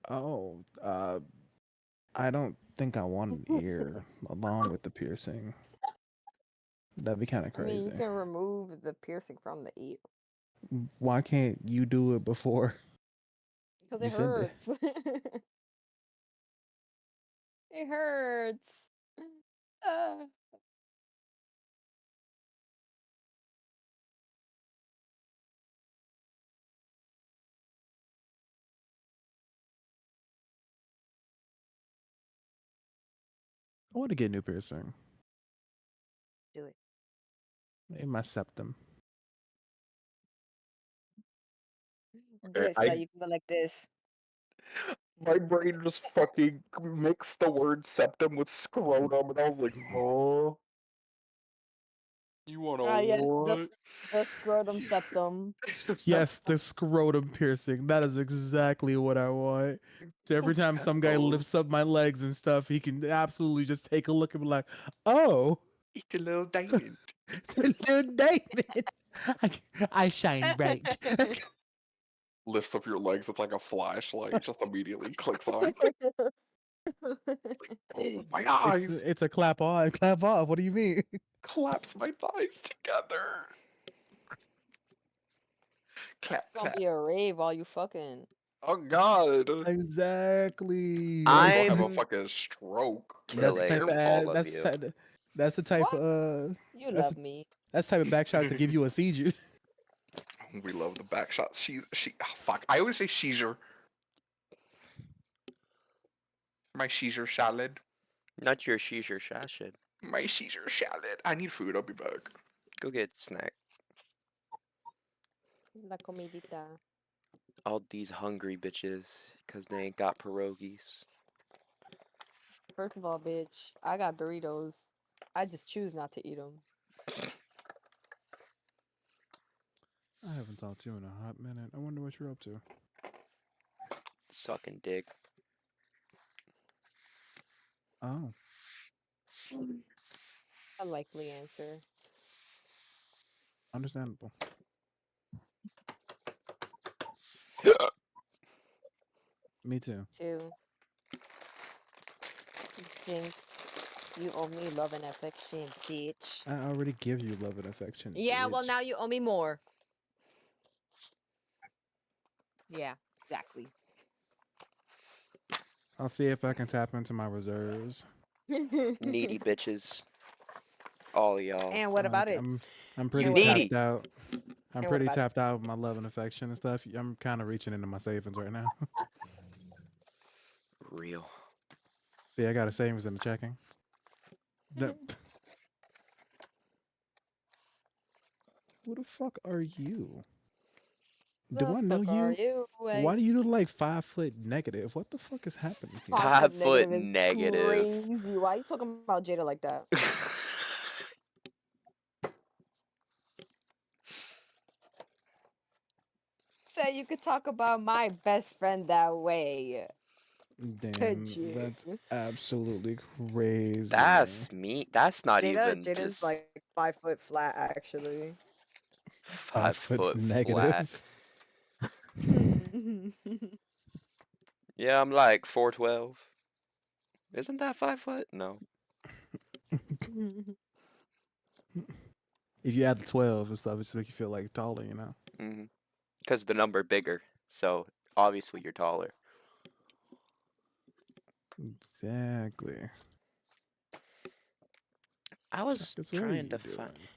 Oh, I don't think I want an ear along with the piercing. That'd be kind of I mean, you crazy. can remove the piercing from the ear Why can't you do it before because you it send it? hurts. It hurts. Uh, I want to get a new piercing do it. in my septum. Do it so that I you can go like this. my brain just fucking mixed the word septum with scrotum, and I was like, "Oh, you wanna Ah, yes, what?" the scrotum septum. Yes, the scrotum piercing. That is exactly what I want. So every time some guy Oh, lifts up my legs and stuff, he can absolutely just take a look and be like, "Oh, it's a little diamond. it's a little diamond. I, I shine bright." Lifts up your legs. It's like a flashlight. Just immediately clicks on. Oh, my eyes! It's a clap on, clap off. What do you mean? Claps my thighs together. Clap, Gonna clap. be a rave while you fucking. Oh God! Exactly. You're gonna have a I'm fucking stroke. That's the Be type killing of careful. all of you. that's the type What? of You that's love the, me. that's the type of back shots that give you a seizure. We love the back shots. Fuck. I always say seizure. My seizure salad. Not your sheesh or shashid. My seizure salad. I need food. I'll be back. Go get snack. La comidita. All these hungry bitches, cause they ain't got pierogies. First of all, bitch, I got Doritos. I just choose not to eat them. I haven't talked to you in a hot minute. I wonder what you're up to. Sucking dick. Oh, A likely answer. understandable. Me too. Two. Jinx. You owe me love and affection, bitch. I already give you love and affection, Yeah, well, bitch. now you owe me more. Yeah, exactly. I'll see if I can tap into my reserves. Needy bitches. All y'all. And what about it? I'm You pretty And what about tapped it? needy. out. I'm And what pretty about it? tapped out with my love and affection and stuff. I'm kind of reaching into my savings right now. Real. See, I got a savings and a checking. The- Who the fuck are you? Do The I know fuck are you? you? Why do you look like 5 foot negative? What the fuck is happening here? 5 foot 5 foot negative is negative. crazy. Why are you talking about Jada like that? Say you could talk about my best friend that way. Damn, Jade. that's absolutely crazy. That's me. That's not even Jada's just like 5 foot flat, actually. 5 five foot foot flat. negative. Yeah, I'm like 4'12". Isn't that 5 foot? No. If you add the 12 and stuff, it just make you feel like taller, you know? Because the number bigger, so obviously you're taller. Exactly. I was Chuckus, what are trying you to find. doing?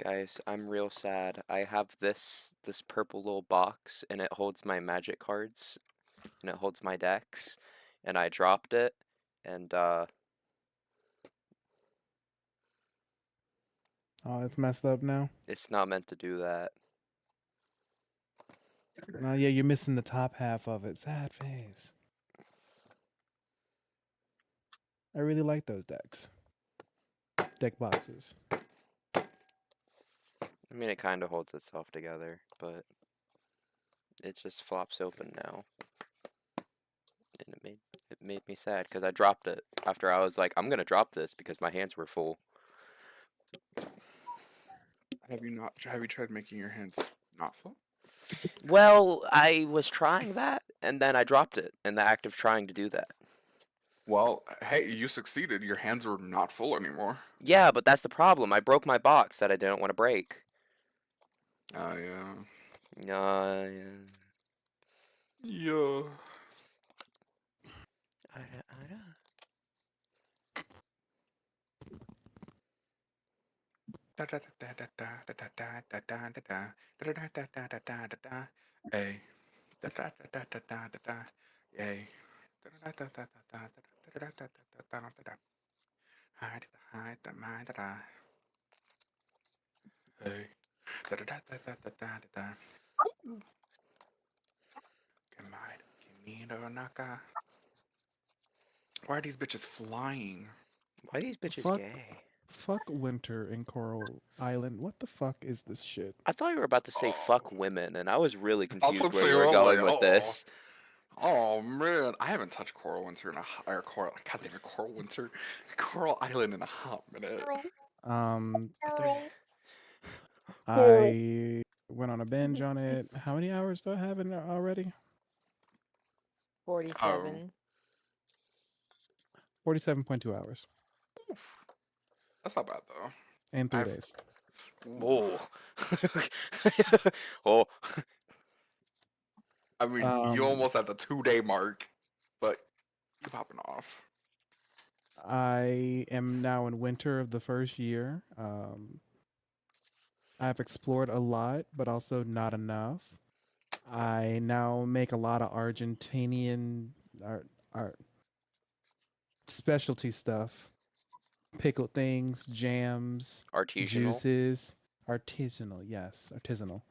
Guys, I'm real sad. I have this purple little box and it holds my magic cards and it holds my decks and I dropped it and Oh, it's messed up now? it's not meant to do that. Oh, yeah, you're missing the top half of it. Sad face. I really like those decks. Deck boxes. I mean, it kind of holds itself together, but it just flops open now. And it made me sad because I dropped it after I was like, I'm gonna drop this because my hands were full. Have you tried making your hands not full? Well, I was trying that and then I dropped it in the act of trying to do that. Well, hey, you succeeded. Your hands were not full anymore. Yeah, but that's the problem. I broke my box that I didn't want to break. Oh, yeah. Yeah. Yeah. Hey. Yay. Hey. Why are these bitches flying? Why are these bitches Fuck, gay? fuck winter in Coral Island. What the fuck is this shit? I thought you were about to say Oh. fuck women, and I was really I was confused about to where say, you I were was like, going with oh. this. Oh man, I haven't touched Coral Winter in or Coral. God damn it, Coral Winter, Coral Island in a hot minute. Um, I thought Girl. I went on a binge on it. How many hours do I have in it already? Oh, 47. 47.2 hours oof. That's not bad though. in 3 I've, days. oof. Oh. Oh. I mean, you Um, almost at the 2 day mark, but you popping off. I am now in winter of the first year. I've explored a lot, but also not enough. I now make a lot of Argentinian art, art specialty stuff, pickled things, jams, Artisanal. juices, artisanal. Yes, artisanal.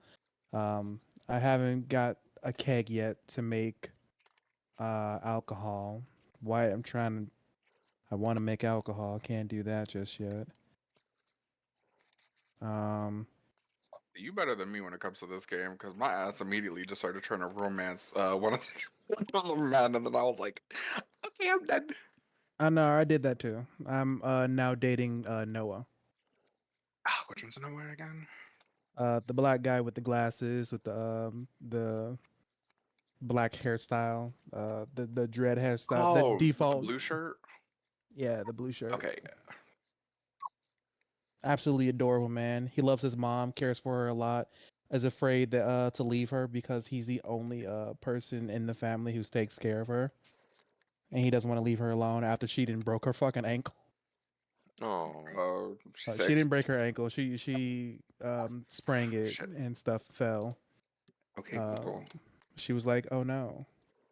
I haven't got a keg yet to make alcohol. Why I'm trying to. I want to make alcohol. Can't do that just yet. Um, You better than me when it comes to this game, because my ass immediately just started trying to romance one of the men, and then I was like, okay, I'm done. I know I did that too. I'm now dating Noah, Ah, which one's nowhere again? the black guy with the glasses with the black hairstyle, the dread hairstyle, the Oh, with the default. blue shirt. Yeah, the blue shirt. Okay, Absolutely adorable man. He loves his mom, cares for her a lot. Is afraid that to leave her because he's the only person in the family who takes care of her, and he doesn't want to leave her alone after she didn't broke her fucking ankle. Oh. she's She 6. didn't break her ankle. She sprang it Shit. and stuff fell. Okay, Uh, Google. she was like, "Oh no."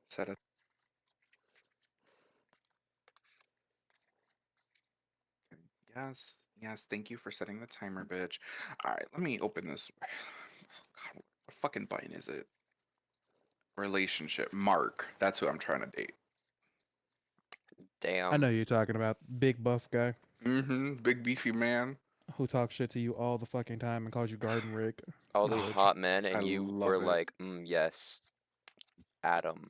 Set it. Yes, yes. Thank you for setting the timer, bitch. All right, let me open this. God, what fucking button is it? Relationship. Mark. That's who I'm trying to date. I Damn. know you're talking about big buff guy. Mm-hmm. Big beefy man. who talks shit to you all the fucking time and calls you Garden Rick, All these bitch. hot men, I and you were love it. like, yes, Adam.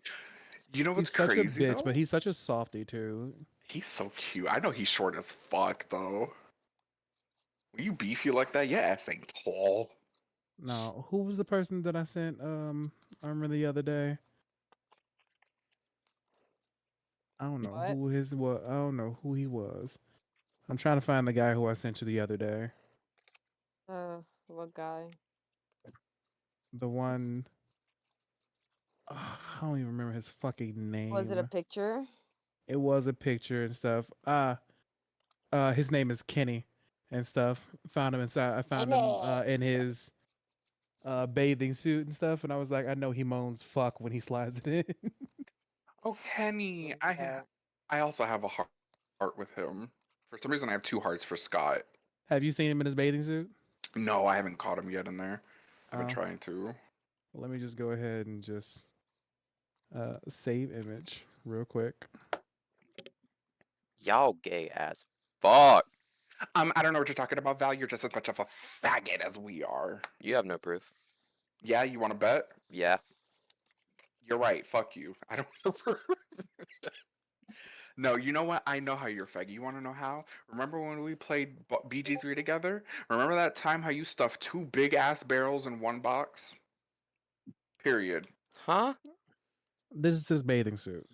You know He's what's such a crazy bitch, but though? he's such a softy too. He's so cute. I know he's short as fuck though. When you beefy like that, your ass ain't tall. No, who was the person that I sent armor the other day? I don't know What? who his what. I don't know who he was. I'm trying to find the guy who I sent you the other day. What guy? The one. I don't even remember his fucking Was it a name. picture? It was a picture and stuff. His name is Kenny and stuff. Found him inside. I found him in his bathing suit and stuff, and I was like, I know he moans fuck when he slides it in. Oh, Kenny, Where's that? I also have a heart with him. For some reason, I have two hearts for Scott. Have you seen him in his bathing suit? No, I haven't caught him yet in there. I've been Oh, trying to. well, let me just go ahead and just save image real quick. Y'all gay as fuck. I don't know what you're talking about, Val. You're just as much of a faggot as we are. You have no proof. Yeah, you want to bet? Yeah. You're right. Fuck you. I don't know. No, you know what? I know how you're faggot. You want to know how? Remember when we played BG3 together? Remember that time how you stuffed two big ass barrels in one box? Period. Huh? This is his bathing suit.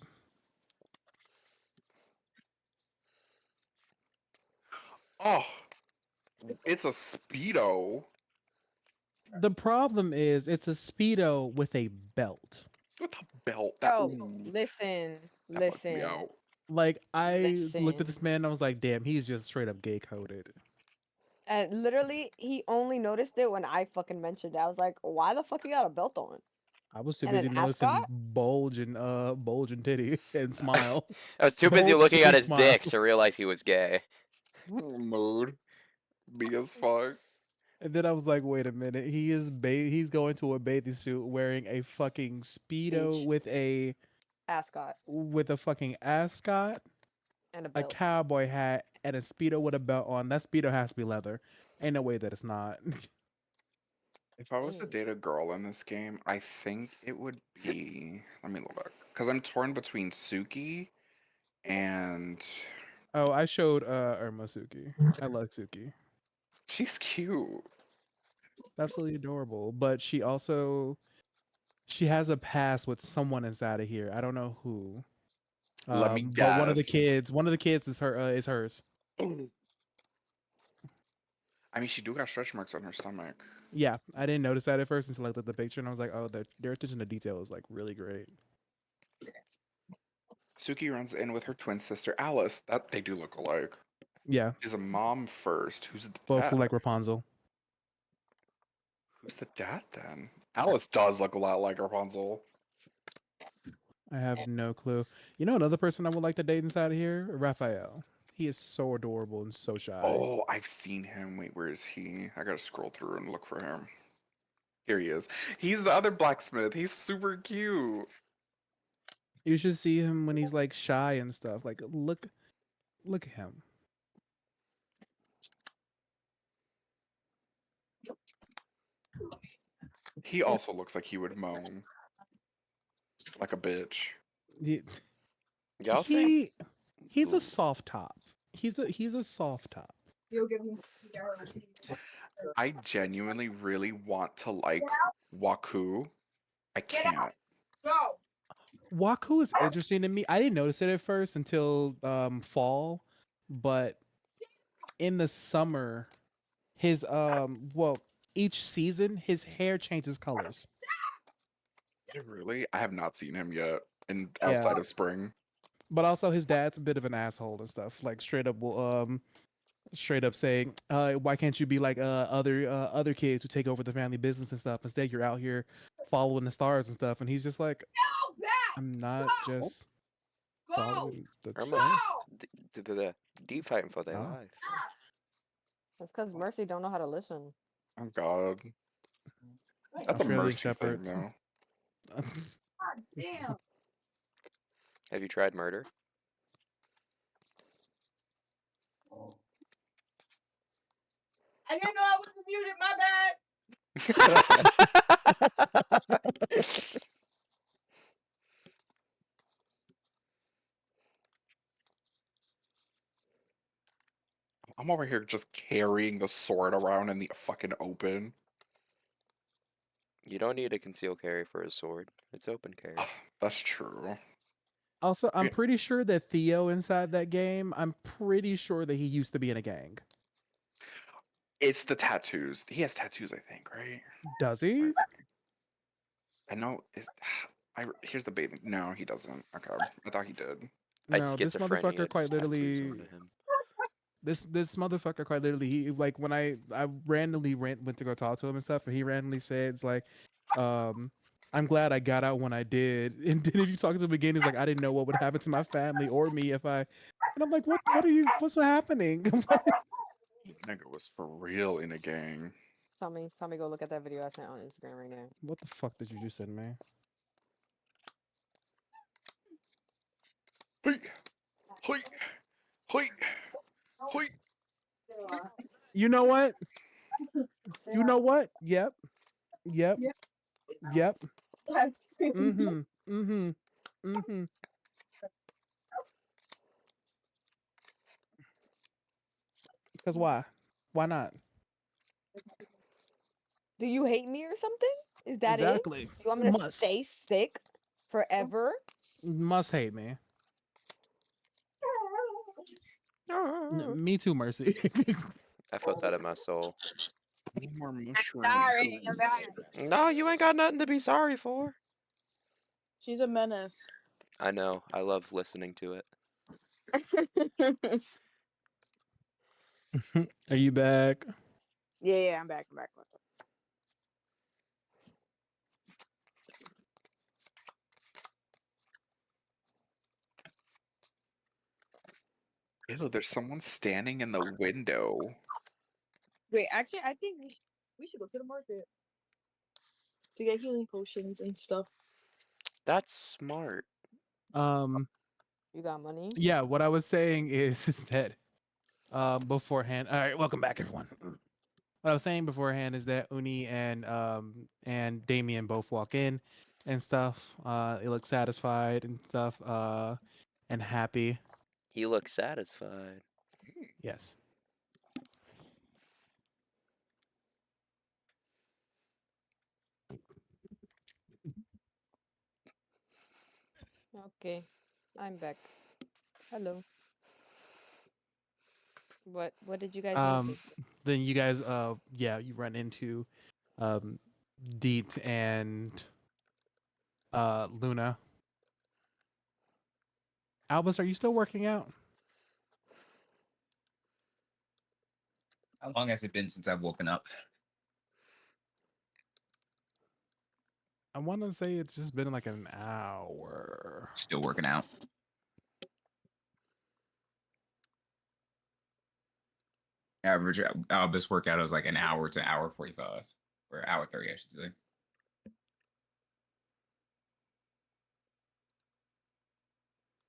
Oh, it's a Speedo The problem is it's a speedo with a belt. with a belt. Oh, listen, That fucked me listen, out. Like I looked at this listen. man and I was like, damn, he's just straight up gay coded. And literally, he only noticed it when I fucking mentioned it. I was like, "Why the fuck you got a belt on I was too and an busy ascot?" noticing bulge and titty and smile. I was too busy Bulge looking at titty his smile. dick to realize he was gay. Mood. Me as fuck. And then I was like, wait a minute. He's going to a bathing suit wearing a fucking speedo Beach ascot with a fucking ascot, and a a belt. cowboy hat, and a speedo with a belt on. That speedo has to be leather. Ain't no way that it's not. If I was to Damn. date a girl in this game, I think it would be. Let me look back. Because I'm torn between Suki and. Oh, I showed Irma Suki. I like Suki. She's cute. Absolutely adorable. But she has a past with someone inside of here. I don't know who. Let me But guess. one of the kids is hers. I mean, she do got stretch marks on her stomach. Yeah, I didn't notice that at first until I looked at the picture and I was like, oh, their attention to detail is like really great. Suki runs in with her twin sister Alice. That they do look alike. Yeah, Is a mom first. Who's the both dad? look like Rapunzel. Who's the dad then? Alice does look a lot like Rapunzel. I have no clue. You know another person I would like to date inside of here? Raphael. He is so adorable and so shy. Oh, I've seen him. Wait, where is he? I gotta scroll through and look for him. Here he is. He's the other blacksmith. He's super cute. You should see him when he's like shy and stuff. Like look at him. He also looks like he would moan like a bitch. He Y'all think? he he's a soft top. He's a soft top. I genuinely really want to like Waku. I can't. Waku is interesting to me. I didn't notice it at first until fall, but in the summer, his each season his hair changes colors. Really? I have not seen him yet in Yeah, outside of spring. but also his dad's a bit of an asshole and stuff. Like straight up saying, why can't you be like other kids who take over the family business and stuff? Instead, you're out here following the stars and stuff. And he's just like, I'm not just following the Irma's stars. deep fighting for their Oh, life. That's because Mercy don't know how to listen. Oh God, that's a Australian mercy thing shepherds. though. Have you tried murder? I didn't know I was muted. My bad. I'm over here just carrying the sword around in the fucking open. You don't need a conceal carry for a sword. It's open carry. That's true. Also, I'm Yeah. pretty sure that Theo inside that game, I'm pretty sure that he used to be in a gang. It's the tattoos. He has tattoos, I think, right? Does he? I know. Here's the bathing. No, he doesn't. Okay, I thought he did. No, this motherfucker Schizophrenia quite just tattoos literally. onto him. This motherfucker quite literally. He like when I randomly went to go talk to him and stuff, and he randomly said, "It's like, I'm glad I got out when I did." And then if you talk to him again, he's like, "I didn't know what would happen to my family or me if I." And I'm like, "What? What are you? What's happening?" Nigga was for real in a gang. Tommy, go look at that video I sent on Instagram right now. What the fuck did you just send me? Hey, hey, hey, hey. You know what? You know what? Yep. Yep. Yep. Mm-hmm. Mm-hmm. Mm-hmm. Because why? Why not? Do you hate me or something? Is that it? Exactly. You want me to Must. stay sick forever? Must hate me. Oh. Me too, Mercy. I felt that in my soul. Any more mushroom? Sorry. No, you ain't got nothing to be sorry for. She's a menace. I know. I love listening to it. Are you back? Yeah, I'm back. Ew, there's someone standing in the window. Wait, actually, I think we should go to the market to get healing potions and stuff. That's smart. You got money? Yeah, what I was saying is that beforehand. All right, welcome back, everyone. What I was saying beforehand is that Uni and Damien both walk in and stuff. They look satisfied and stuff. And happy. He looks satisfied. Yes. Okay, I'm back. Hello. What did you guys need me for? Then you guys yeah, you run into um Deet and Luna. Albus, are you still working out? How long has it been since I've woken up? I want to say it's just been like an hour. Still working out. Average Albus workout is like an hour to hour 45 or hour 30, I should say.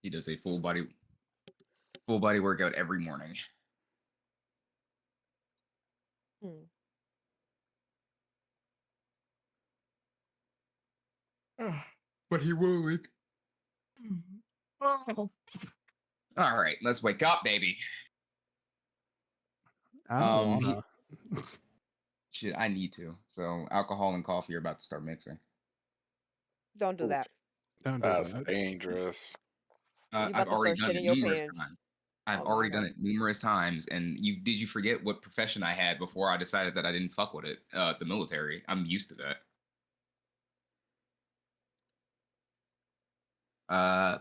He does a full body workout every morning. Hmm. But he will wake. Oh. All right, let's wake up, baby. I don't Um, wanna. Shit, I need to. So alcohol and coffee are about to start mixing. Don't do Ooh, that. Don't do that's that. dangerous. You I've about to already start done it shitting your numerous pants. times. I've Oh my already done god. it numerous times, and did you forget what profession I had before I decided that I didn't fuck with it? The military. I'm used to that.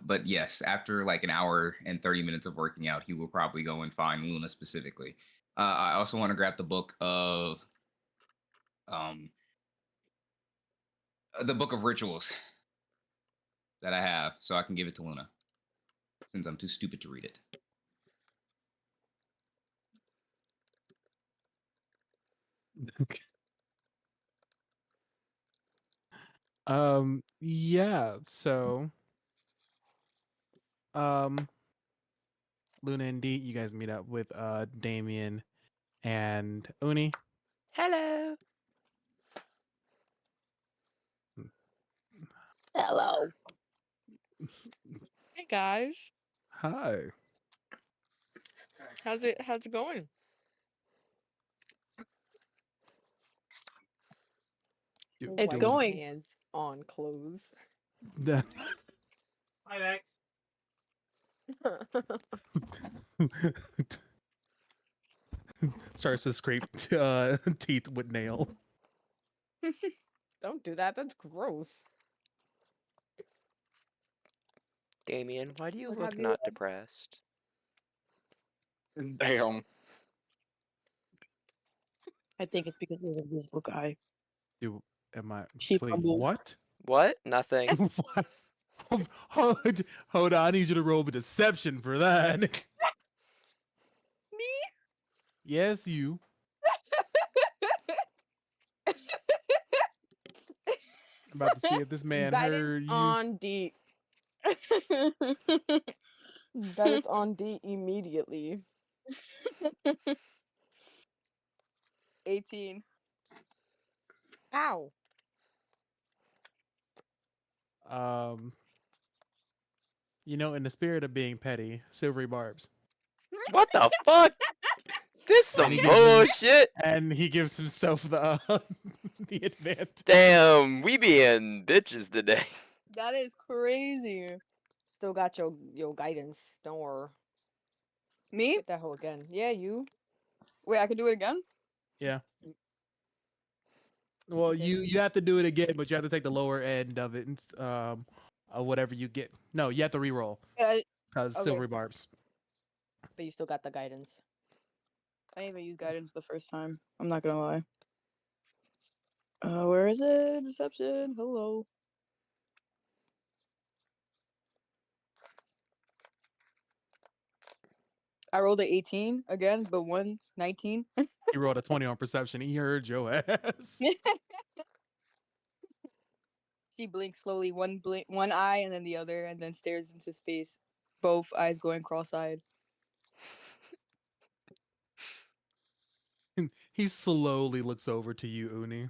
But yes, after like an hour and 30 minutes of working out, he will probably go and find Luna specifically. I also want to grab um, the book of rituals that I have, so I can give it to Luna, since I'm too stupid to read it. Yeah, so Luna and Deet, you guys meet up with Damien And Uni. Hello. Hello. Hey guys, Hi. how's it going? It's It was going. Hands on clothes. the starts to scrape teeth with nail. Don't do that. That's gross. Damien, why do you What look have you not depressed? Damn. I think it's because of the invisible guy. Do am I? She Wait, fumbled. what? What? Nothing. What? Hold on, I need you to roll a deception for that. Me? Yes, you. I'm about to see if this man Guidance heard you. on D. Guidance on D immediately. 18. Ow. Um, in the spirit of being petty, silvery barbs, What the fuck? This and he some gives him, bullshit. and he gives himself the the advantage. Damn, we being bitches today. That is crazy. Still got your guidance. Don't worry. Me? Get that hoe again. Yeah, you. Wait, I can do it again? Yeah. Well, Okay. you have to do it again, but you have to take the lower end of it, whatever you get. No, you have to re-roll because Okay. silvery barbs. But you still got the guidance. I didn't even use guidance the first time. I'm not gonna lie. Where is it? Deception. Hello. I rolled an 18 again, but 19. He rolled a 20 on perception. He heard your ass. She blinks slowly, one eye and then the other, and then stares into space. Both eyes going cross-eyed. He slowly looks over to you, Uni.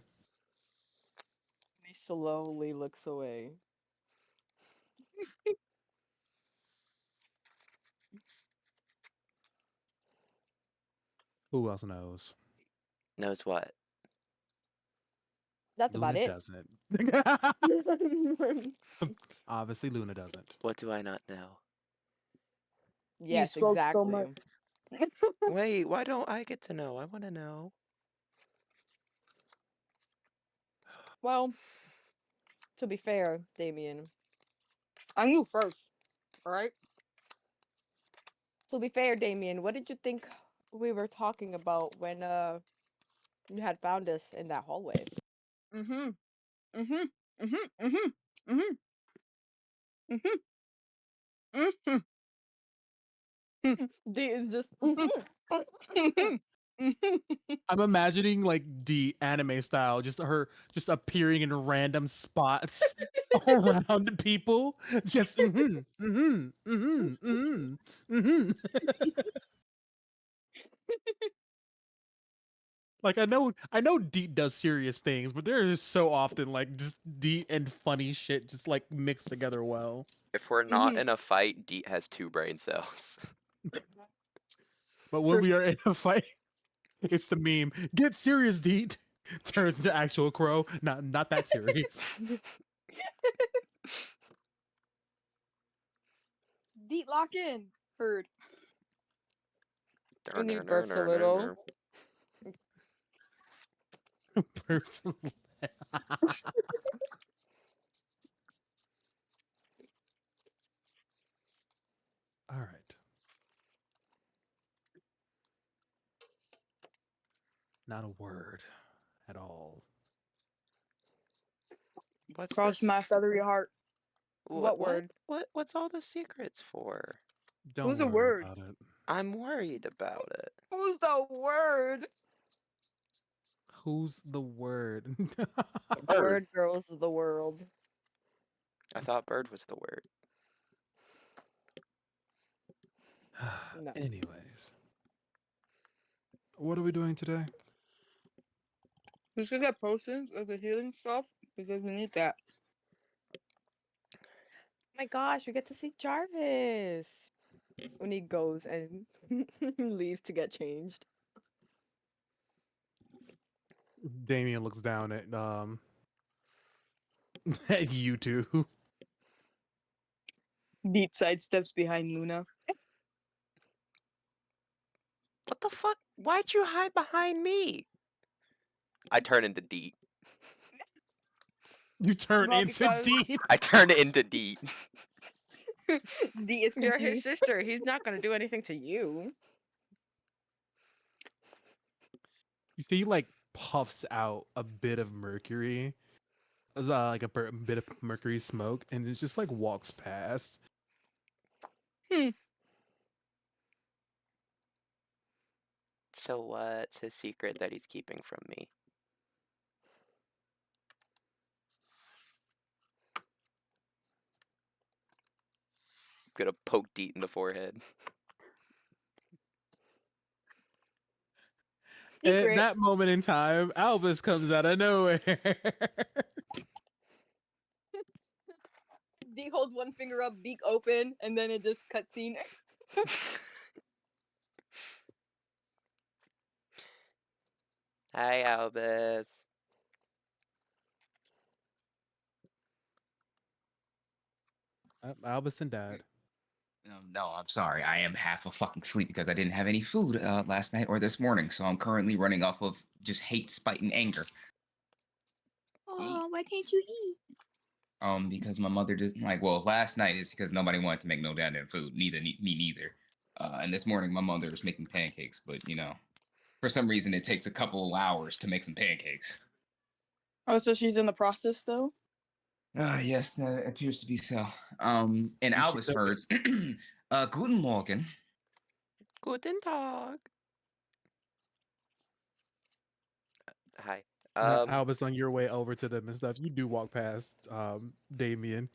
He slowly looks away. Who else knows? Knows what? That's Luna about it. doesn't. Obviously, Luna doesn't. What do I not know? Yes, spoke so exactly. much. Wait, why don't I get to know? I want to know. Well, to be fair, Damien. I knew first, alright? To be fair, Damien, what did you think we were talking about when you had found us in that hallway? Mm-hmm. Mm-hmm. Mm-hmm. Mm-hmm. Mm-hmm. Mm-hmm. Mm-hmm. D is just I'm imagining like the anime style, just her just appearing in random spots around people. Just mm-hmm. Like I know Deet does serious things, but there is so often like just Deet and funny shit just like mixed together well. If we're not in a fight, Deet has 2 brain cells. But when we are in a fight, it's the meme. Get serious, Deet. Turns into actual crow. Not that serious. Deet lock in. Heard. Uni burps a little. Personally. All right. Not a word at all. What's Cross my this? feathery heart. What word? What's all the secrets for? Don't Who's a worry word? about it. I'm worried about it. Who's the word? Who's the word? Word girls of the world. I thought bird was the word. No. Anyways. What are we doing today? We should get potions of the healing stuff because we need that. My gosh, we get to see Jarvis when he goes and leaves to get changed. Damien looks down at at you two. Beat sidesteps behind Luna. What the fuck? Why'd you hide behind me? I turn into Deet. You turn Well, into because Dean. I turn into Deet. D is You're his confused. sister. He's not gonna do anything to you. You see, like puffs out a bit of mercury, like a bit of mercury smoke, and it just like walks past. So what's his secret that he's keeping from me? Gonna poke Deet in the forehead. At Secret. that moment in time, Albus comes out of nowhere. D holds one finger up, beak open, and then it just cutscene. Hi, Albus. Albus and Dad. No, I'm sorry. I am half a fucking sleep because I didn't have any food last night or this morning, so I'm currently running off of just hate, spite, and anger. Oh, why can't you eat? Because my mother didn't like. Well, last night is because nobody wanted to make no goddamn food. Me neither. And this morning my mother was making pancakes, but for some reason it takes a couple of hours to make some pancakes. Oh, so she's in the process though. Yes, that appears to be so. And She Albus took it. words, Guten Morgen. Guten Tag. Hi. Albus, on your way over to them and stuff, you do walk past Damien,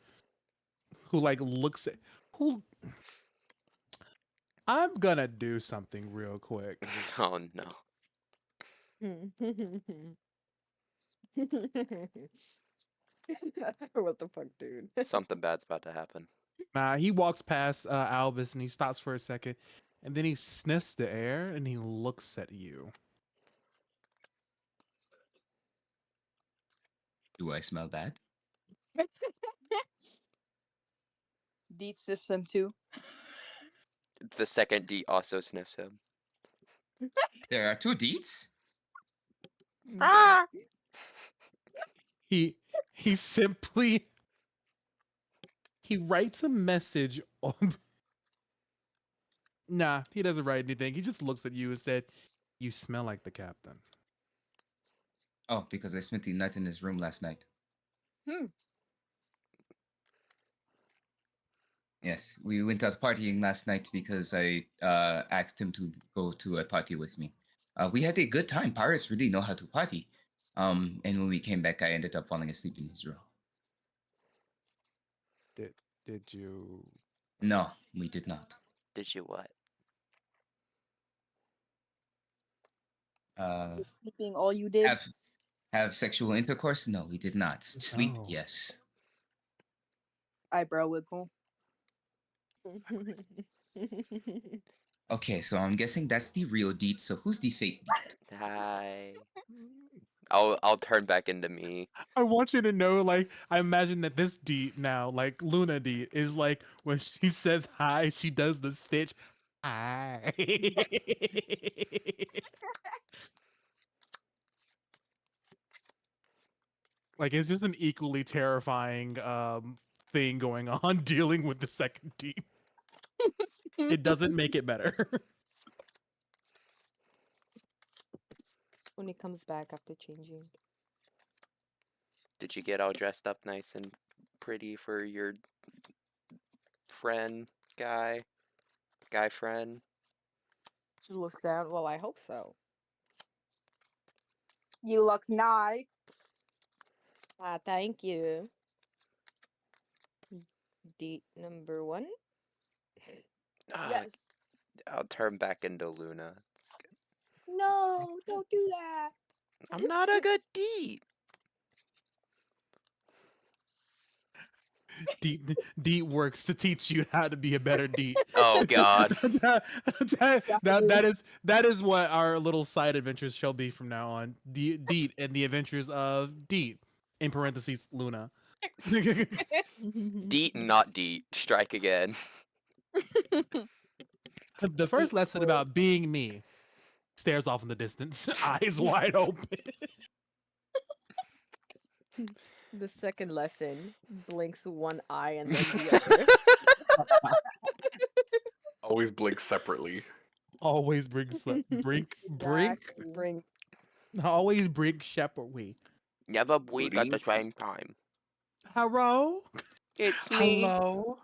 who like looks at who. I'm gonna do something real quick. Oh no. What the fuck, dude? Something bad's about to happen. Nah, he walks past Albus and he stops for a second, and then he sniffs the air and he looks at you. Do I smell bad? D sips them too. The second Deet also sniffs him. There are two deets? Ah! He simply he writes a message on. Nah, he doesn't write anything. He just looks at you and said, "You smell like the captain." Oh, because I spent the night in his room last night. Yes, we went out partying last night because I asked him to go to a party with me. We had a good time. Pirates really know how to party. And when we came back, I ended up falling asleep in his room. Did you? No, we did not. Did you what? Sleeping all you did. Have sexual intercourse? No, we did not. Sleep? Oh. Yes. Eyebrow wiggle. Okay, so I'm guessing that's the real deed. So who's the fake deed? Hi. I'll turn back into me. I want you to know, like, I imagine that this Deet now, like Luna Deet, is like when she says hi, she does the stitch. Hi. Like it's just an equally terrifying thing going on dealing with the second Deet. It doesn't make it better. When he comes back after changing. Did you get all dressed up nice and pretty for your friend, guy friend? She looks down. Well, I hope so. You look nice. Thank you. Date number 1. Ah, Yes. I'll turn back into Luna. No. No, don't do that. I'm not a good deed. Deet works to teach you how to be a better Deet. Oh God. That is what our little side adventures shall be from now on. Deet and the adventures of Deet, in parentheses Luna. Deet, not deet. Strike again. The first lesson about being me stares off in the distance, eyes wide open. The second lesson blinks one eye and then the other. Always blink separately. Always brink. Exactly. Bring Always brink shepherd we. Never blink at the Blink. same time. Hello. It's me. Hello.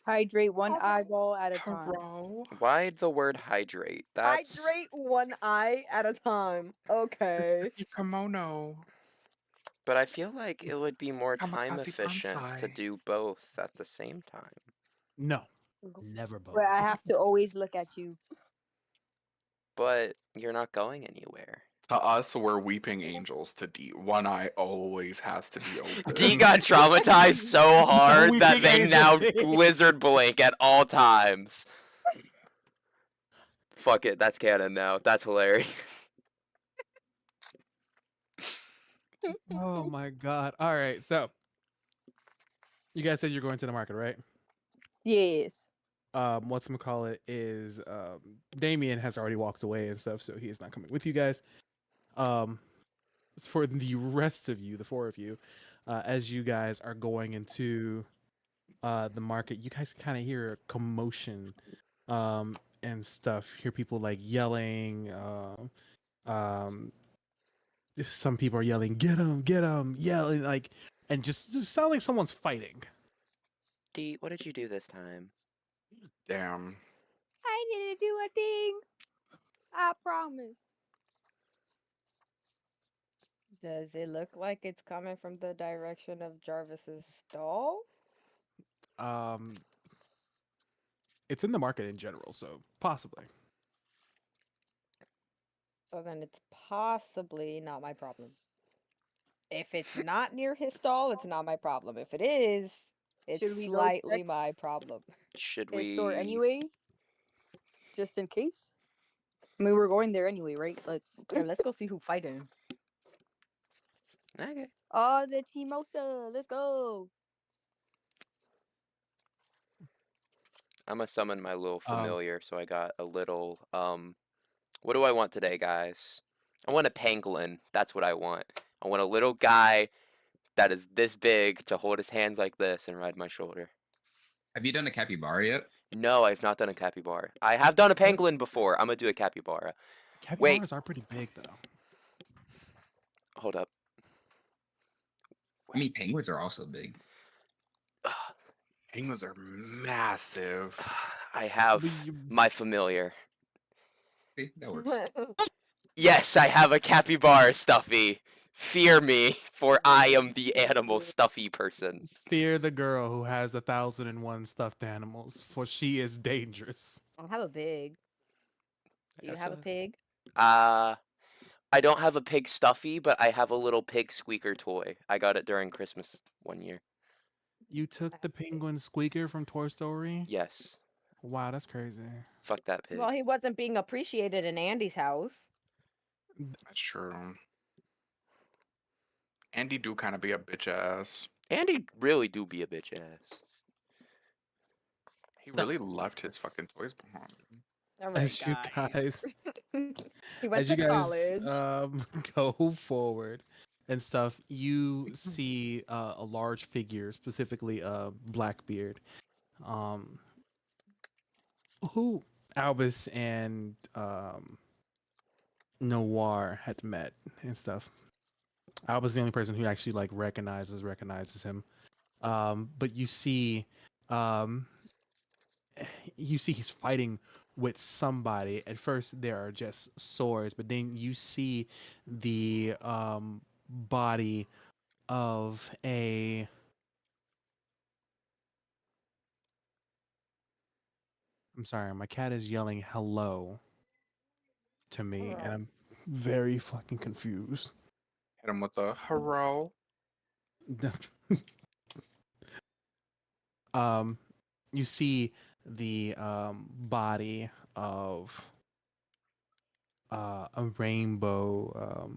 Hydrate one eyeball at a time. Hello. Why the word hydrate? That's hydrate one eye at a time. Okay. Your kimono. but I feel like it would be more time Kamikaze efficient to bonsai. do both at the same time. No, never both. But I have to always look at you. But you're not going anywhere. To us, we're weeping angels. To D, one eye always has to be open. D got traumatized so hard We that think they Angel now did. lizard blink at all times. Fuck it, that's canon now. That's hilarious. Oh my god. All right, so you guys said you're going to the market, right? Yes. What's call it is Damien has already walked away and stuff, so he is not coming with you guys. As for the rest of you, the four of you, as you guys are going into the market, you guys kind of hear a commotion and stuff. Hear people like yelling. Um, some people are yelling, get him!" Yelling like, and just sound like someone's fighting. D, what did you do this time? Damn. I didn't do a thing. I promise. Does it look like it's coming from the direction of Jarvis's stall? Um, it's in the market in general, so possibly. So then it's possibly not my problem. If it's not near his stall, it's not my problem. If it is, it's Should we go slightly check my problem. Should his store we anyway? Just in case? I mean, we're going there anyway, right? Like, Yeah, let's go see who fighting. Okay. oh, the Chimosa. Let's go. I'm gonna summon my little Um, familiar, so I got a little what do I want today, guys? I want a pangolin. That's what I want. I want a little guy that is this big to hold his hands like this and ride my shoulder. Have you done a capybara yet? No, I've not done a capybara. I have done a pangolin before. I'm gonna do a capybara. Wait, capybaras are pretty big though. hold up. I mean, penguins are also big. Penguins are massive. I have But you- my familiar. See, that works. Yes, I have a capybara, Stuffy. Fear me, for I am the animal Stuffy person. Fear the girl who has 1,001 stuffed animals, for she is dangerous. I have a pig. Do you Yes, have a pig? Uh, I don't have a pig Stuffy, but I have a little pig squeaker toy. I got it during Christmas one year. You took the penguin squeaker from Toy Story? Yes. Wow, that's crazy. Fuck that pig. Well, he wasn't being appreciated in Andy's house. That's true. Andy do kind of be a bitch ass. Andy really do be a bitch ass. He really left his fucking toys behind. All right, As you guys, he went as you to guys college. go forward and stuff, you see a large figure, specifically Blackbeard, um, who Albus and Noir had met and stuff. Albus is the only person who actually like recognizes him. But um, you see he's fighting with somebody. At first, there are just swords, but then you see the body of a. I'm sorry, my cat is yelling hello to me, and Alright. I'm very fucking confused. Hit him with a hurrah. um, you see the body of a rainbow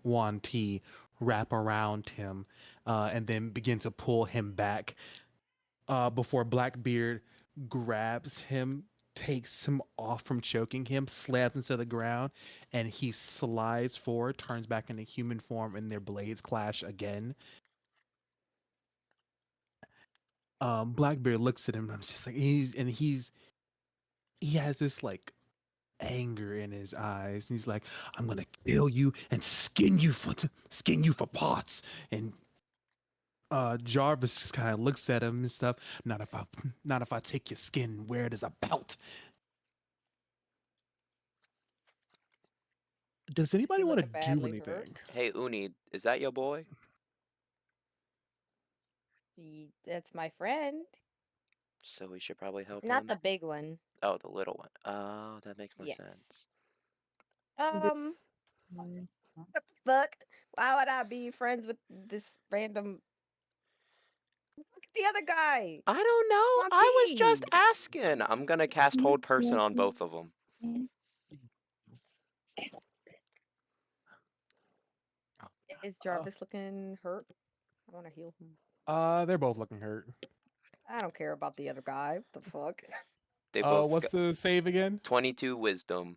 Wan Ti wrap around him, and then begin to pull him back. Before Blackbeard grabs him, takes him off from choking him, slams him to the ground, and he slides forward, turns back into human form, and their blades clash again. Blackbeard looks at him, and I'm just like, he has this like anger in his eyes, and he's like, "I'm gonna kill you and skin you for parts." And Jarvis just kind of looks at him and stuff. Not if I take your skin and wear it as a belt. Does Does he anybody want look to do badly hurt? anything? Hey, Uni, is that your boy? That's my friend. So we should probably help Not him. the big one. Oh, the little one. Oh, that makes more Yes. sense. What the fuck? Why would I be friends with this random? Look at the other guy. I don't know. I was just Monty. asking. I'm gonna cast Hold Person on both of them. Is Uh, Jarvis looking hurt? I want to heal him. they're both looking hurt. I don't care about the other guy. What the fuck? They both What's got the save again? 22 wisdom.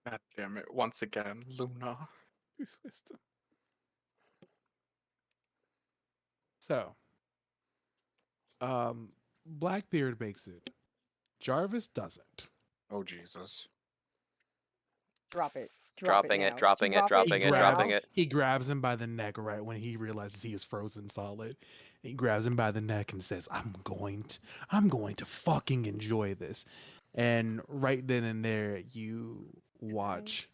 God damn it! Once again, Luna. Use wisdom. So, Blackbeard makes it. Jarvis doesn't. Oh Jesus. Drop it. Drop it Dropping it, now. dropping it, Drop it dropping it, dropping now. it. He grabs him by the neck right when he realizes he is frozen solid. He grabs him by the neck and says, I'm going to fucking enjoy this." And right then and there watch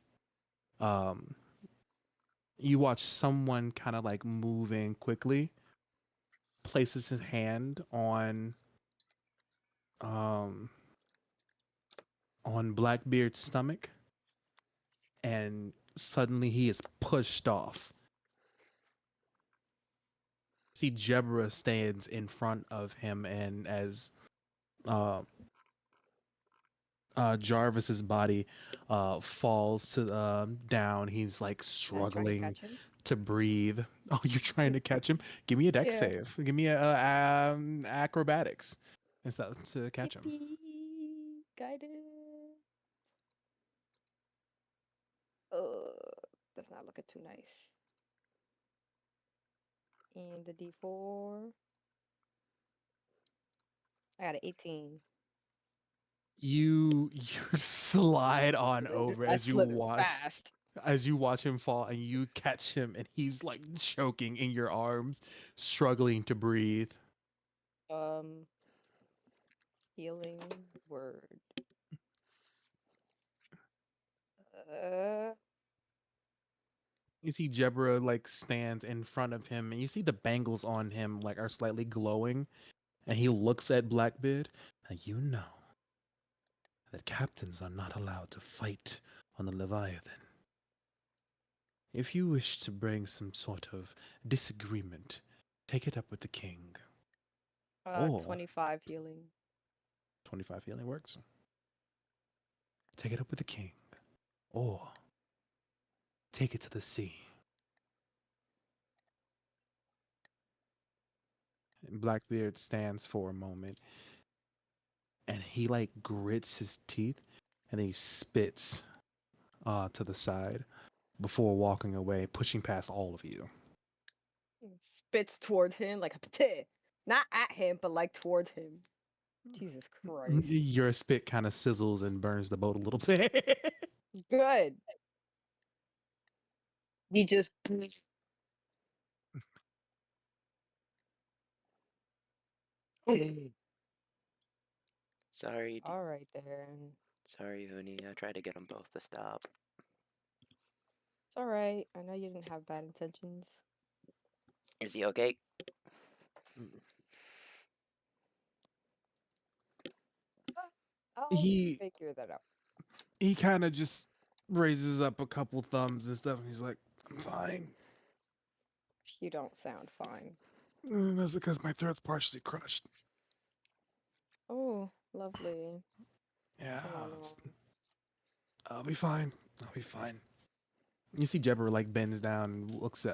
um you watch someone kind of like moving quickly, places his hand um on Blackbeard's stomach, and suddenly he is pushed off. See, Jebra stands in front of him, and as uh, Jarvis's body falls to down, he's like I'm trying to struggling catch him. to breathe. Oh, you're trying to catch him? Give me a deck Yeah. save. Give me a acrobatics. Is that to catch him? Yippee! Guided. That's not looking too nice. And the D4. I got an 18. You slide on over I slithered fast. as you watch him fall, and you catch him, and he's like choking in your arms, struggling to breathe. Um, Healing word. Uh, You see Jebra like stands in front of him, and you see the bangles on him like are slightly glowing, and he looks at Blackbeard. "Now you know that captains are not allowed to fight on the Leviathan. If you wish to bring some sort of disagreement, take it up with the king. Or 25 healing. 25 healing works. Take it up with the king. Or take it to the sea." And Blackbeard stands for a moment, and he like grits his teeth, and then he spits to the side before walking away, pushing past all of you. Spits towards him like a pate. Not at him, but like towards him. Jesus Christ. Your spit kind of sizzles and burns the boat a little bit. Good. He just Sorry, All right then. sorry, Uni. I tried to get them both to stop. It's all right. I know you didn't have bad intentions. Is he okay? I'll he figure that out. he kind of just raises up a couple thumbs and stuff, and he's like, "I'm fine." You don't sound fine. That's because my throat's partially crushed. Oh, lovely. Yeah, Come on along. I'll be fine. I'll be fine. You see Jebber like bends down and looks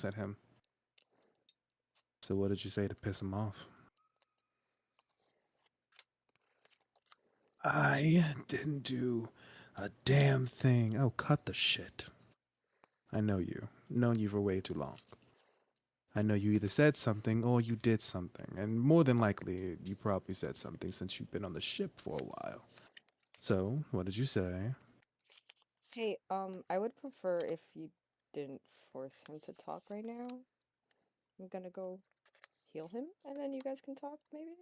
at him. So what did you say to piss him off? I didn't do a damn thing. Oh, cut the shit. I know you. Known you for way too long. I know you either said something or you did something, and more than likely, you probably said something since you've been on the ship for a while. So, what did you say? Hey, I would prefer if you didn't force him to talk right now. I'm gonna go heal him, and then you guys can talk, maybe?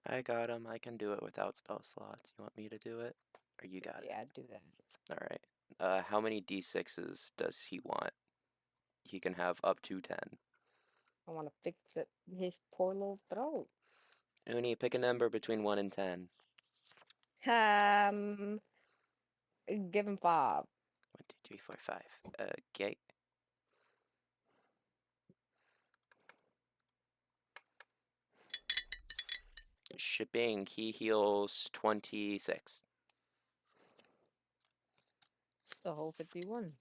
I got him. I can do it without spell slots. You want me to do it? Or you got it? Yeah, do that. Alright. How many d6s does he want? He can have up to 10. I want to fix it, his poor little throat. Uni, pick a number between 1 and 10. Um, give him 5. 1, 2, 3, 4, 5. Okay. Shipping, he heals 26. The whole 51.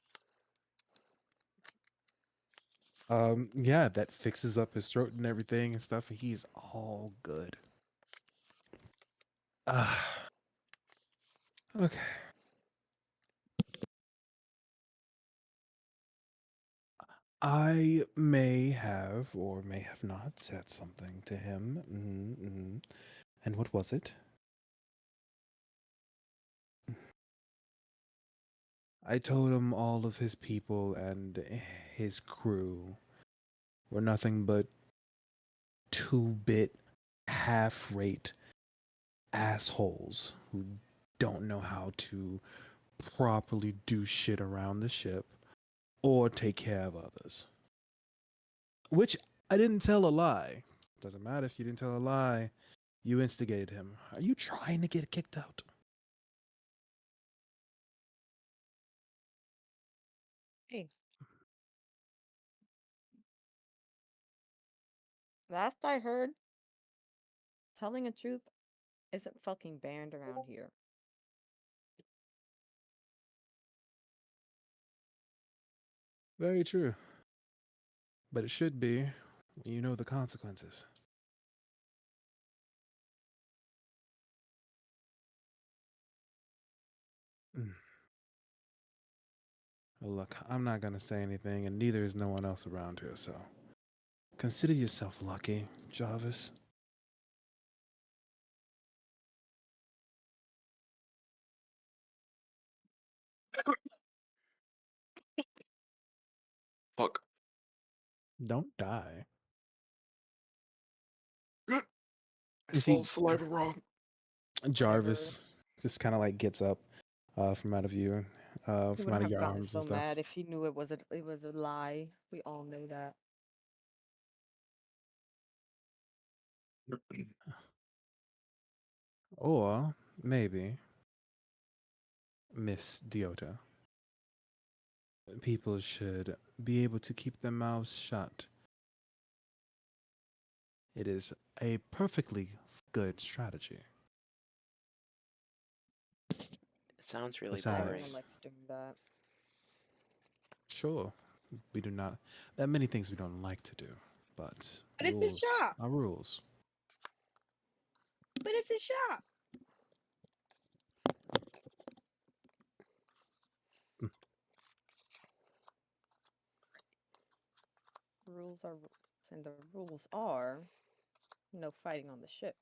Yeah, that fixes up his throat and everything and stuff, and he's all good. Ah, okay. I may have or may have not said something to him. And what was it? I told him all of his people and his crew were nothing but two-bit, half-rate assholes who don't know how to properly do shit around the ship or take care of others. Which I didn't tell a lie. Doesn't matter if you didn't tell a lie. You instigated him. Are you trying to get kicked out? Hey, last I heard, telling the truth isn't fucking banned around here. Very true. But it should be when you know the consequences. Mm. Well, look, I'm not gonna say anything, and neither is no one else around here, so consider yourself lucky, Jarvis. Fuck. Don't die. I You see, swallowed saliva wrong. Whatever. Jarvis just kind of like gets up from out of you, He from wouldn't out of have your gotten arms and so stuff. mad if he knew it was a lie. We all know that. Or maybe, Miss Diota, people should be able to keep their mouths shut. It is a perfectly good strategy. It sounds really Everyone boring. Besides, likes doing that. sure, we do not. There are many things we don't like to do, but But it's a rules shop. are rules. But it's a shop. Mm. Rules are rules, and the rules are no fighting on the ship.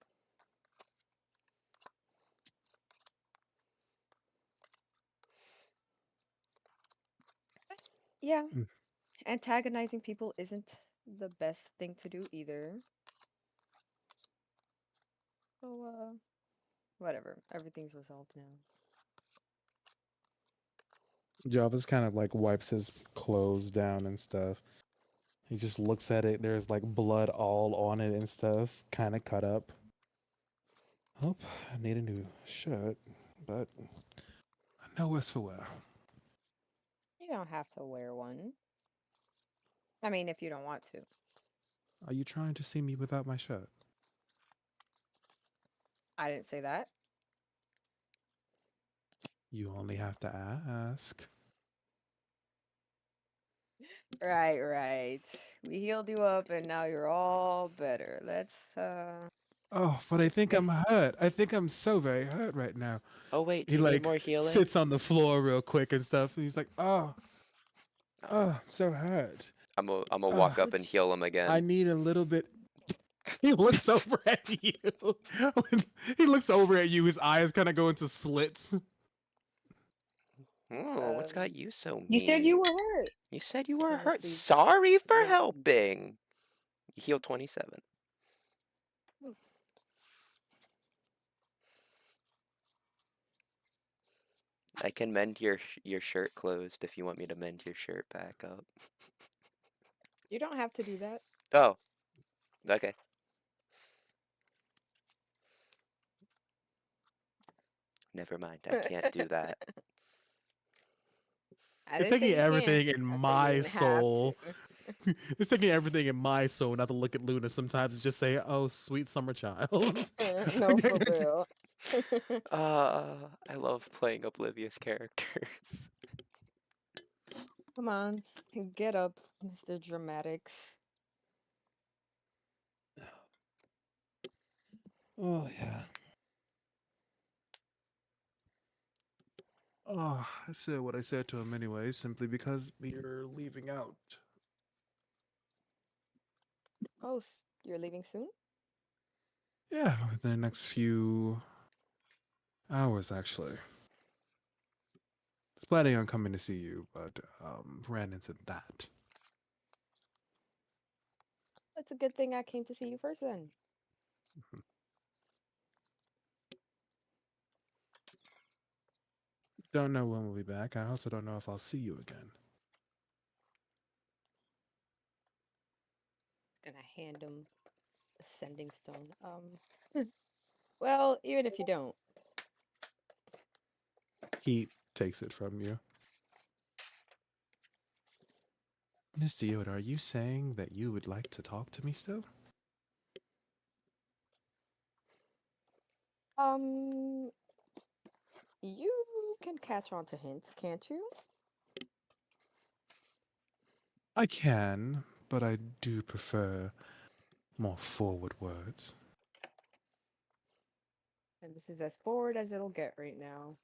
Yeah, Mm. antagonizing people isn't the best thing to do either. So, whatever. Everything's resolved now. Jarvis kind of like wipes his clothes down and stuff. He just looks at it. There's like blood all on it and stuff, kind of cut up. Oh, I need a new shirt, but no worse for wear. You don't have to wear one. I mean, if you don't want to. Are you trying to see me without my shirt? I didn't say that. You only have to ask. Right, right. We healed you up and now you're all better. Let's Oh, but I think I'm hurt. I think I'm so very hurt right now. Oh wait, do He you need like more healing? sits on the floor real quick and stuff. And he's like, "Oh, Oh, oh, I'm so hurt. I'm gonna walk Oh, up and switch. heal him I again. need a little bit." He looks over at you. He looks over at you. His eyes kind of go into slits. Oh, what's got Um you so You said you mean? were hurt. You said you were can you hurt. please Sorry for yeah. helping. You heal 27. I can mend your shirt closed if you want me to mend your shirt back up. You don't have to do that. Oh, okay. Never mind. I can't do that. I It's didn't say taking you can't. everything in I said you my didn't have to. soul. It's taking everything in my soul not to look at Luna sometimes and just say, "Oh, sweet summer child." No, for real. I love playing oblivious characters. Come on, get up, Mr. Dramatics. Oh yeah. Oh, I said what I said to him anyway, simply because we are leaving out. Oh, you're leaving soon? Yeah, within the next few hours, actually. Was planning on coming to see you, but ran into that. That's a good thing I came to see you first then. Don't know when we'll be back. I also don't know if I'll see you again. Gonna hand him a sending stone. Well, even if you don't, He takes it from you. Miss Yoda, are you saying that you would like to talk to me still? um, you can catch on to hints, can't you? I can, but I do prefer more forward words. And this is as forward as it'll get right now.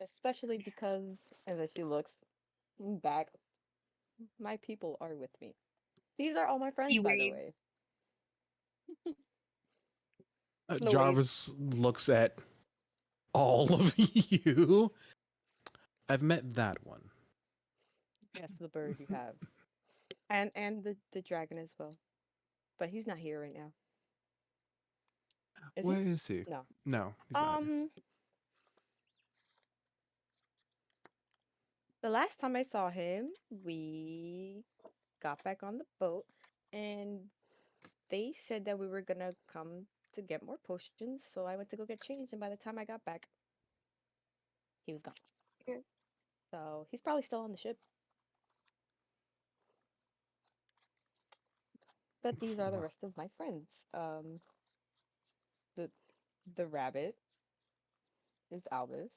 Especially because, and then she looks back, my people are with me. These are all my friends, He by the waved. way. Slow wave. Jarvis looks at all of you. I've met that one. Yes, the bird you have. And the dragon as well. But he's not here right now. Is he? Where is he? No. No, he's not. Um, the last time I saw him, we got back on the boat and they said that we were gonna come to get more potions, so I went to go get changed, and by the time I got back, he was gone. Yeah. So he's probably still on the ship. But these are the Well, rest of my friends. The the rabbit is Albus.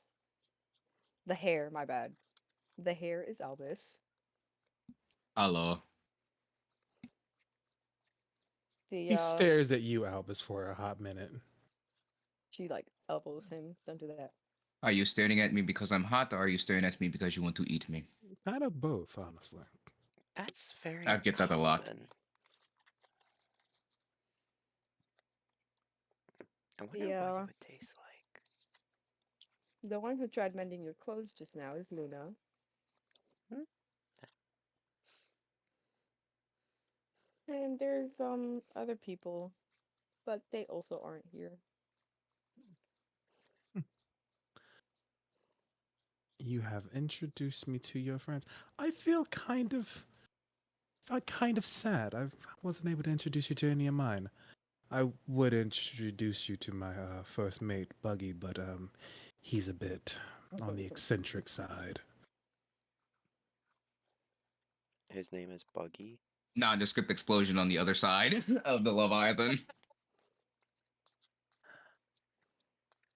The hare, my bad. The hare is Albus. Hello. The he stares at you, Albus, for a hot minute. she like elbows him. Don't do that. Are you staring at me because I'm hot, or are you staring at me because you want to eat me? Kind of both, honestly. That's very I get that a lot. common. I wonder The what it would taste like. the one who tried mending your clothes just now is Luna. Hmm? And there's other people, but they also aren't here. You have introduced me to your friends. I feel kind of sad. I wasn't able to introduce you to any of mine. I would introduce you to my first mate, Buggy, but he's a bit on the eccentric side. His name is Buggy. Nondescript explosion on the other side of the Leviathan.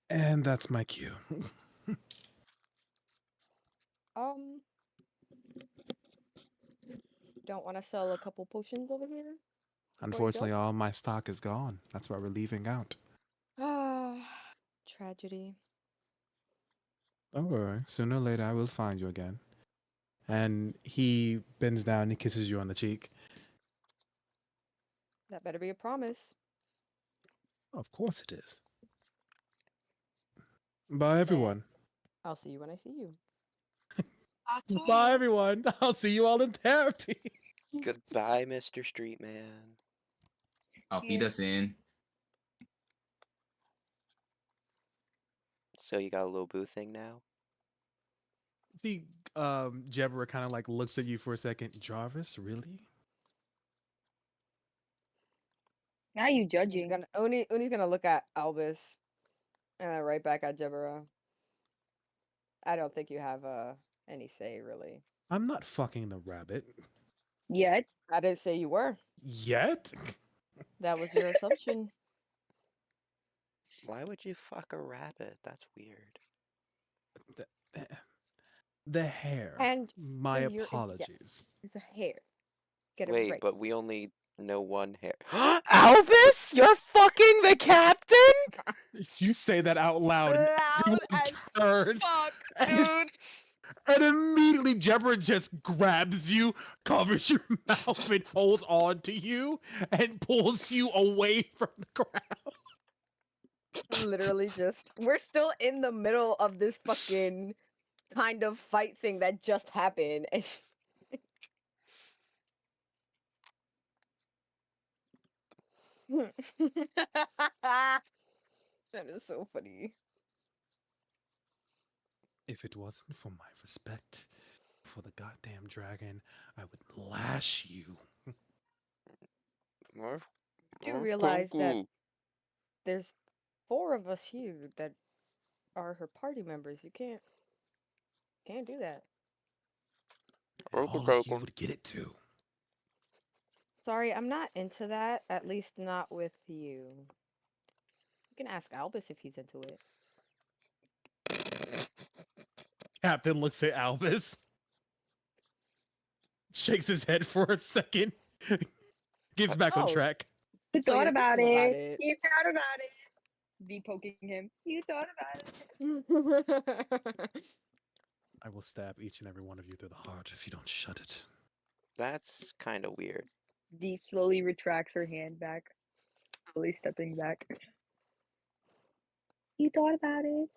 And that's my cue. Um, don't want to sell a couple potions over here before you Unfortunately, go? all my stock is gone. That's why we're leaving out. Ah, tragedy. Don't worry. Sooner or later, I will find you again. And he bends down and he kisses you on the cheek. That better be a promise. Of course it is. Bye, Then everyone. I'll see you when I see you. Bye, everyone. I'll see you all in therapy. Goodbye, Mr. Street Man. I'll feed us in. So you got a little boo thing now? See, Jebra kind of like looks at you for a second. Jarvis, really? Now you He's judging. gonna Uni's gonna look at Albus and then right back at Jebera. I don't think you have any say really. I'm not fucking the rabbit. Yet. I didn't say you were. Yet? That was your assumption. Why would you fuck a rabbit? That's weird. The, the hair. And My with your yes, apologies. it's a hair. Get it Wait, right. but we only know one hair. Albus, you're fucking the captain? You say that out loud. And Loud everyone as turns, fuck, and, dude. and immediately Jebra just grabs you, covers your mouth, and holds on to you, and pulls you away from the ground. Literally just we're still in the middle of this fucking kind of fight thing that just happened. And that is so funny. If it wasn't for my respect for the goddamn dragon, I would lash you. Morph, Do morph, realize that Kunku. there's four of us here that are her party members. You can't do that. And all of you would get it too. Sorry, I'm not into that. At least not with you. You can ask Albus if he's into it. Captain looks at Albus, shakes his head for a second, gets back on Oh, track. You so thought you're about thinking about it. it. You thought about it. V poking him. You thought about it. I will stab each and every one of you through the heart if you don't shut it. That's kind of weird. V slowly retracts her hand back, slowly stepping back. You thought about it.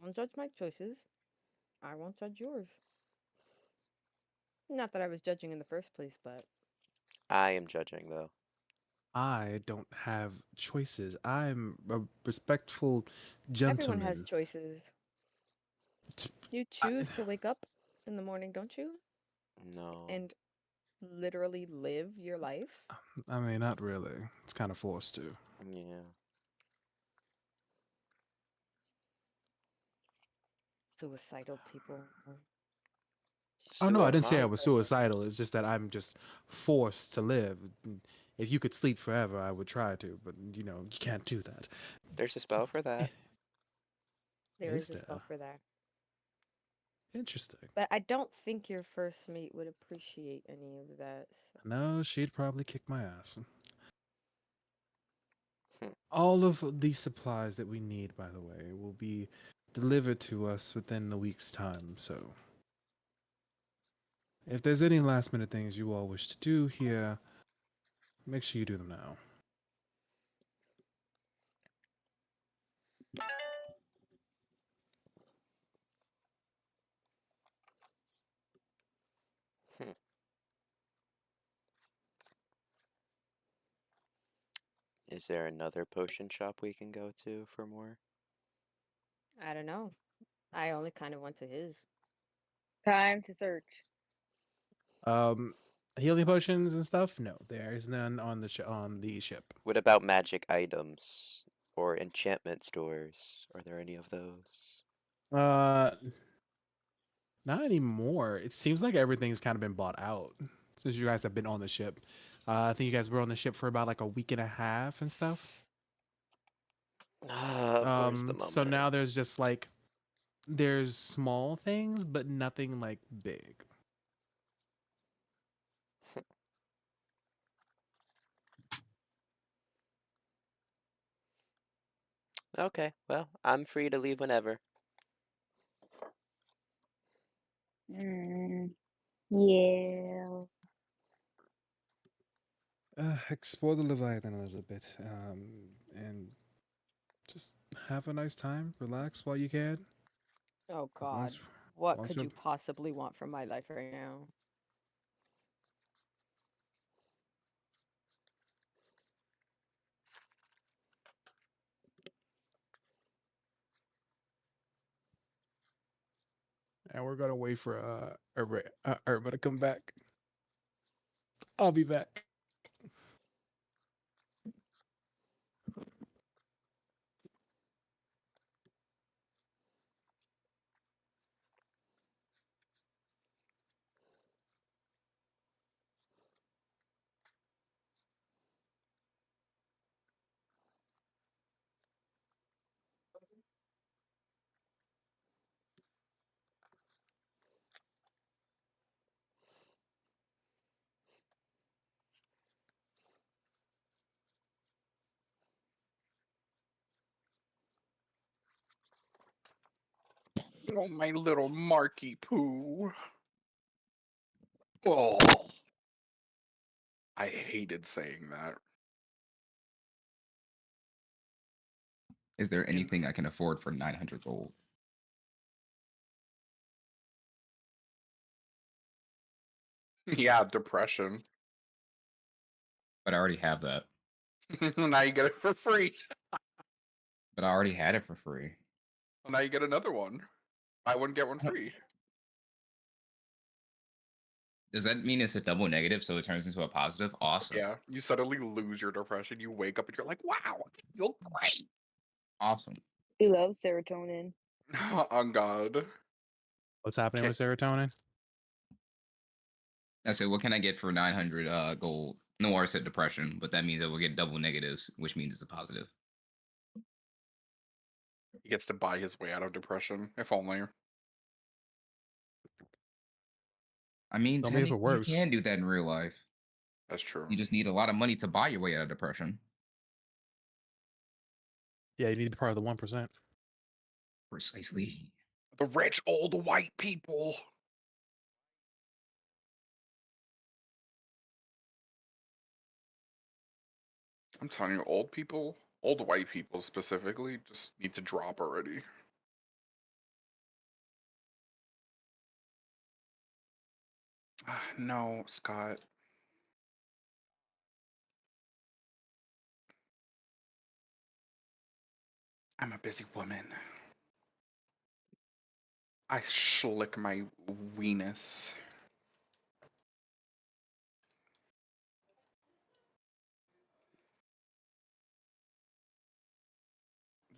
Don't judge my choices. I won't judge yours. Not that I was judging in the first place, but I am judging, though. I don't have choices. I'm a respectful everyone has gentleman. choices. T- You I, choose to wake up in the morning, don't you? No. And literally live your life. I mean, not really. It's kind of forced to. Yeah. Suicidal people. Oh no, I didn't say I Suicidal. was suicidal. It's just that I'm just forced to live. If you could sleep forever, I would try to, but you can't do that. There's a spell for that. There Is is a spell there? for that. Interesting. But I don't think your first mate would appreciate any of that. So. No, she'd probably kick my ass. Hmm. All of the supplies that we need, by the way, will be delivered to us within the week's time, so if there's any last minute things you all wish to do here, make sure you do them now. Hmm. Is there another potion shop we can go to for more? I don't know. I only kind of went to his. Time to search. Um, Healing potions and stuff? No, there is none on on the ship. What about magic items or enchantment stores? Are there any of those? Uh, Not anymore. It seems like everything's kind of been bought out since you guys have been on the ship. I think you guys were on the ship for about like a week and a half and stuff. Where's the So moment? now there's just like there's small things, but nothing like big. Okay, well, I'm free to leave whenever. Mm, yeah. Explore the Leviathan a little bit, and just have a nice time. Relax while you can. Oh But God, what once could we're you possibly want from my life right now? and we're gonna wait for Irma to come back. I'll be back. Oh, my little Marky Poo. Oh, I hated saying that. Is there In anything I can afford for 900 gold? yeah, depression. But I already have that. Now you get it for free. But I already had it for free. Well, now you get another one. Buy one get one I don't- free. Does that mean it's a double negative, so it turns into a positive? Awesome. Yeah, you suddenly lose your depression. You wake up and you're like, "Wow, I feel great." Awesome. We love serotonin. On God. What's happening Can with serotonin? I said, what can I get for 900 gold? No, I said depression, but that means that we'll get double negatives, which means it's a positive. he gets to buy his way out of depression, if only. I mean, Tell me if it technically, you works. can do that in real life. That's true. You just need a lot of money to buy your way out of depression. Yeah, you need to be part of the 1%. Precisely. The rich old white people. I'm telling you, old white people specifically, just need to drop already. No, Scott. I'm a busy woman. I schlick my weenus.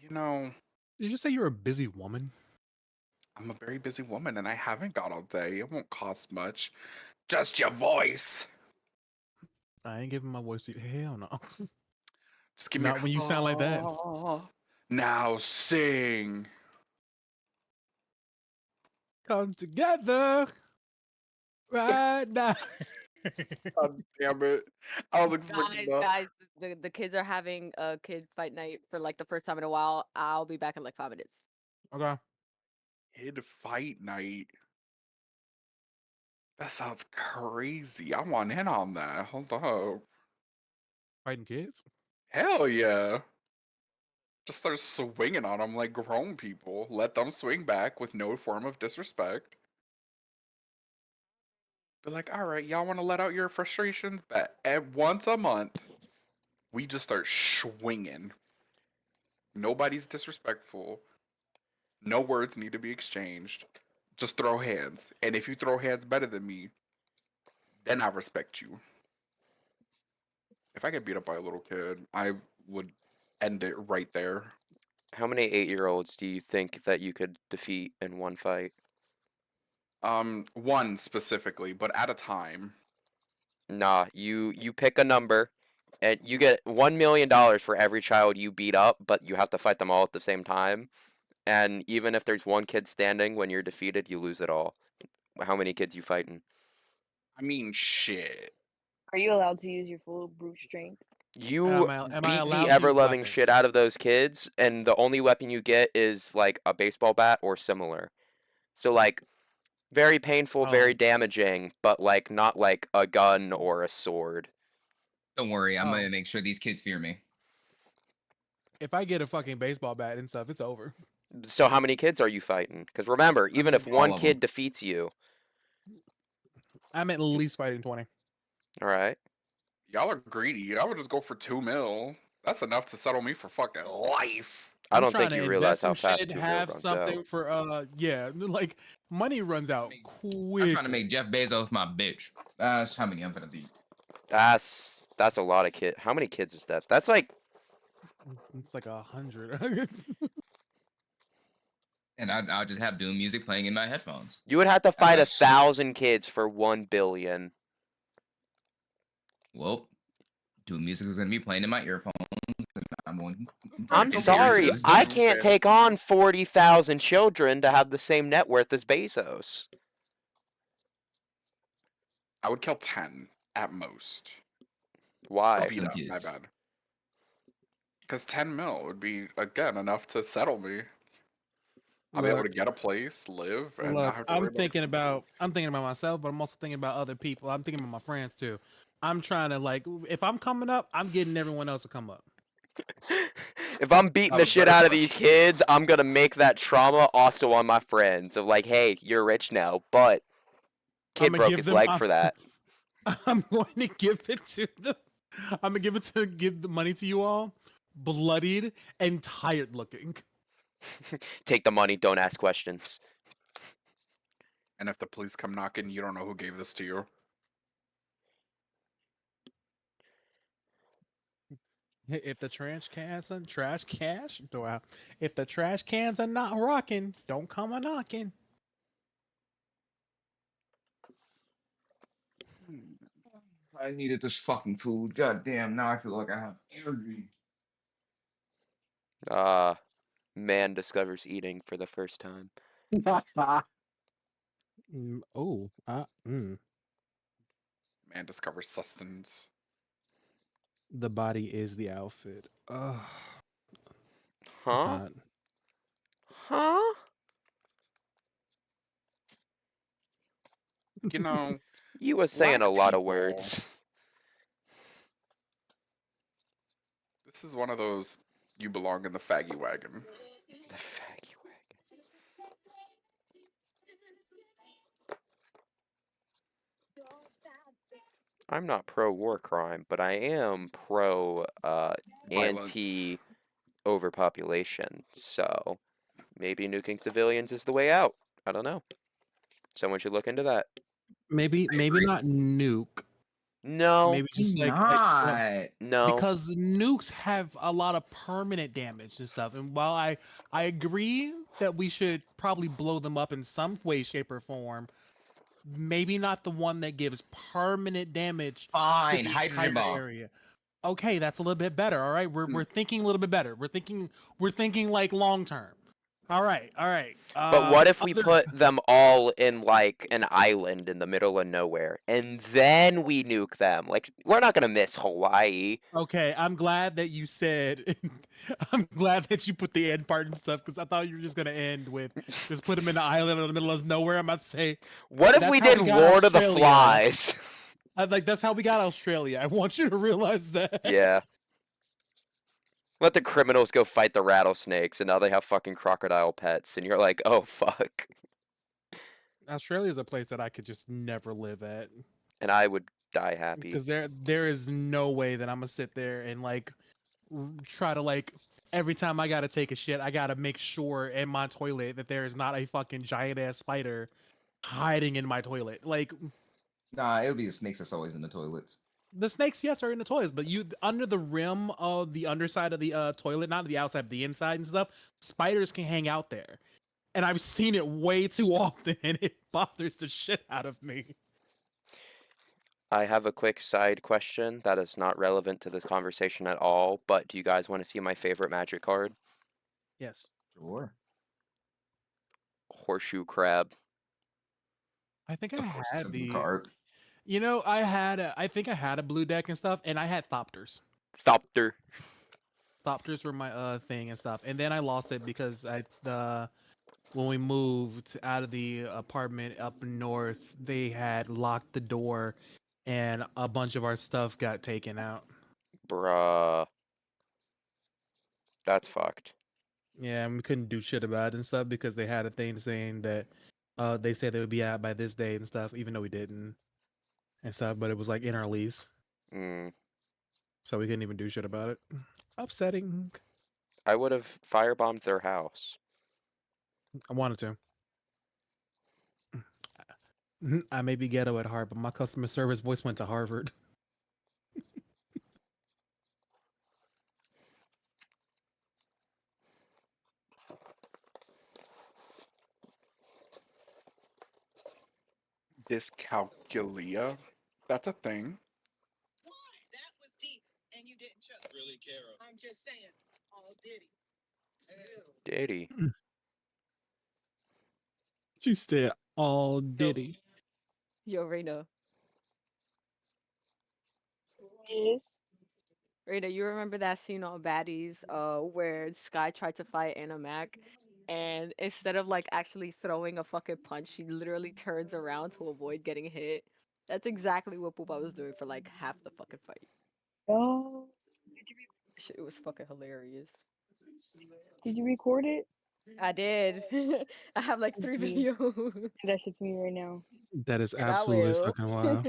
You know, Did you just say you're a busy woman? I'm a very busy woman and I haven't got all day. It won't cost much. Just your voice. I ain't giving my voice to you. Hell no. Just give me Not when you sound like that. now sing. Come together right now. God damn it. I was expecting Guys, that. guys, the kids are having a kid fight night for like the first time in a while. I'll be back in like 5 minutes. Okay. Kid fight night. That sounds crazy. I want in on that. Hold up. Fighting kids? Hell yeah. Just start swinging on them like grown people. Let them swing back with no form of disrespect. Be like, all right, y'all want to let out your frustrations? But once a month, we just start swinging. Nobody's disrespectful. No words need to be exchanged. Just throw hands. And if you throw hands better than me, then I respect you. If I get beat up by a little kid, I would end it right there. How many 8-year-olds do you think that you could defeat in one fight? One specifically, but at a time. Nah, you pick a number, and you get $1 million for every child you beat up, but you have to fight them all at the same time. And even if there's one kid standing when you're defeated, you lose it all. How many kids you fighting? I mean, shit. Are you allowed to use your full brute strength? You Am I beat the allowed to use ever-loving shit weapons? out of those kids, and the only weapon you get is like a baseball bat or similar. So like very painful, very Oh, damaging, but like not like a gun or a sword. Don't worry, I'm oh. gonna make sure these kids fear me. If I get a fucking baseball bat and stuff, it's over. So how many kids are you fighting? Because remember, even if All one of kid them. defeats you, I'm at least fighting 20. all right. Y'all are greedy. I would just go for 2 mil. That's enough to settle me for fucking life. I I'm don't trying think to you realize invest how some fast shit, 2 mil have runs out. something for yeah, like money runs out I'm trying to make quickly. Jeff Bezos my bitch. That's how many I'm gonna beat. That's a lot of kids. How many kids is that? That's like It's like 100. And I'll just have Doom music playing in my headphones. you would have to As fight I 1,000 kids for 1 billion. Well, Doom music is gonna be playing in my earphones. And I'm going I'm to adhere to sorry, this I schedule. can't take on 40,000 children to have the same net worth as Bezos. I would kill 10 at most. Or Why? beat Them up, my kids. bad. Because 10 mil would be, again, enough to settle me. I'll be able to Look, get a place, live, and not look, have to worry about expenses. I'm thinking about myself, but I'm also thinking about other people. I'm thinking about my friends too. I'm trying to like if I'm coming up, I'm getting everyone else to come up. If I'm beating That the was shit very out of these much. kids, I'm gonna make that trauma also on my friends of like, hey, you're rich now, but I'm kid gonna broke give his them leg for that. I'm going to give it to them. I'm gonna give the money to you all, bloodied and tired looking. Take the money, don't ask questions. And if the police come knocking, you don't know who gave this to you. If the wow. If the trash cans are not rocking, don't come a knocking. I needed this fucking food. God damn, now I feel like I have energy. Man discovers eating for the first time. Oh, Man discovers sustenance. the body is the outfit. Ugh, it's Huh? hot. Huh? You know, You was saying black a lot of people. words. This is one of those you belong in the faggy wagon. The faggy wagon. I'm not pro war crime, but I am pro Violence. anti overpopulation. So maybe nuking civilians is the way out. I don't know. Someone should look into that. Maybe I maybe agree. not nuke. No, Maybe just like Not. no. because nukes have a lot of permanent damage and stuff. And while I agree that we should probably blow them up in some way, shape, or form, maybe not the one that gives permanent damage to Fine. the Hydrogen entire bomb. area. Okay, that's a little bit better. All right, we're Mm. thinking a little bit better. We're thinking like long term. All right, all right. But what if we Other put them all in like an island in the middle of nowhere and then we nuke them? Like we're not gonna miss Hawaii. Okay, I'm glad that you said. I'm glad that you put the end part and stuff because I thought you were just gonna end with just put them in an island in the middle of nowhere. I'm about to say What if that's we how did we got Lord of the Australia. Flies? Like that's how we got Australia. I want you to realize that. Yeah. Let the criminals go fight the rattlesnakes and now they have fucking crocodile pets and you're like, oh fuck. Australia is a place that I could just never live at And I would die happy. because there is no way that I'm gonna sit there and like try to like every time I gotta take a shit, I gotta make sure in my toilet that there is not a fucking giant ass spider hiding in my toilet. Like Nah, it would be the snakes that's always in the toilets. the snakes, yes, are in the toilets, but you under the rim of the underside of the toilet, not the outside, the inside and stuff, spiders can hang out there. And I've seen it way too often, and it bothers the shit out of me. I have a quick side question that is not relevant to this conversation at all, but do you guys want to see my favorite magic card? Yes, Sure. Horseshoe crab. I think I Of course, it's a had blue the. card. You know, I think I had a blue deck and stuff, and I had Thopters. Thopter. Thopters were my thing and stuff, and then I lost it because I when we moved out of the apartment up north, they had locked the door, and a bunch of our stuff got taken out. Bruh. That's fucked. Yeah, and we couldn't do shit about it and stuff because they had a thing saying that they said they would be out by this date and stuff, even though we didn't and stuff. But it was like in our lease, Mm. so we couldn't even do shit about it. Upsetting. I would have firebombed their house. I wanted to. I may be ghetto at heart, but my customer service voice went to Harvard. Dyscalculia. That's a thing. Diddy. She said all Diddy. Yo, Reina. Yes. Rita, you remember that scene on Baddies, where Sky tried to fight Anna Mac, and instead of like actually throwing a fucking punch, she literally turns around to avoid getting hit. That's exactly what Poopa was doing for like half the fucking fight. Oh, It was fucking hilarious. did you record it? I did. I have like Send 3 me. videos. Send that shit to me right now. That is And I absolutely will. fucking wild.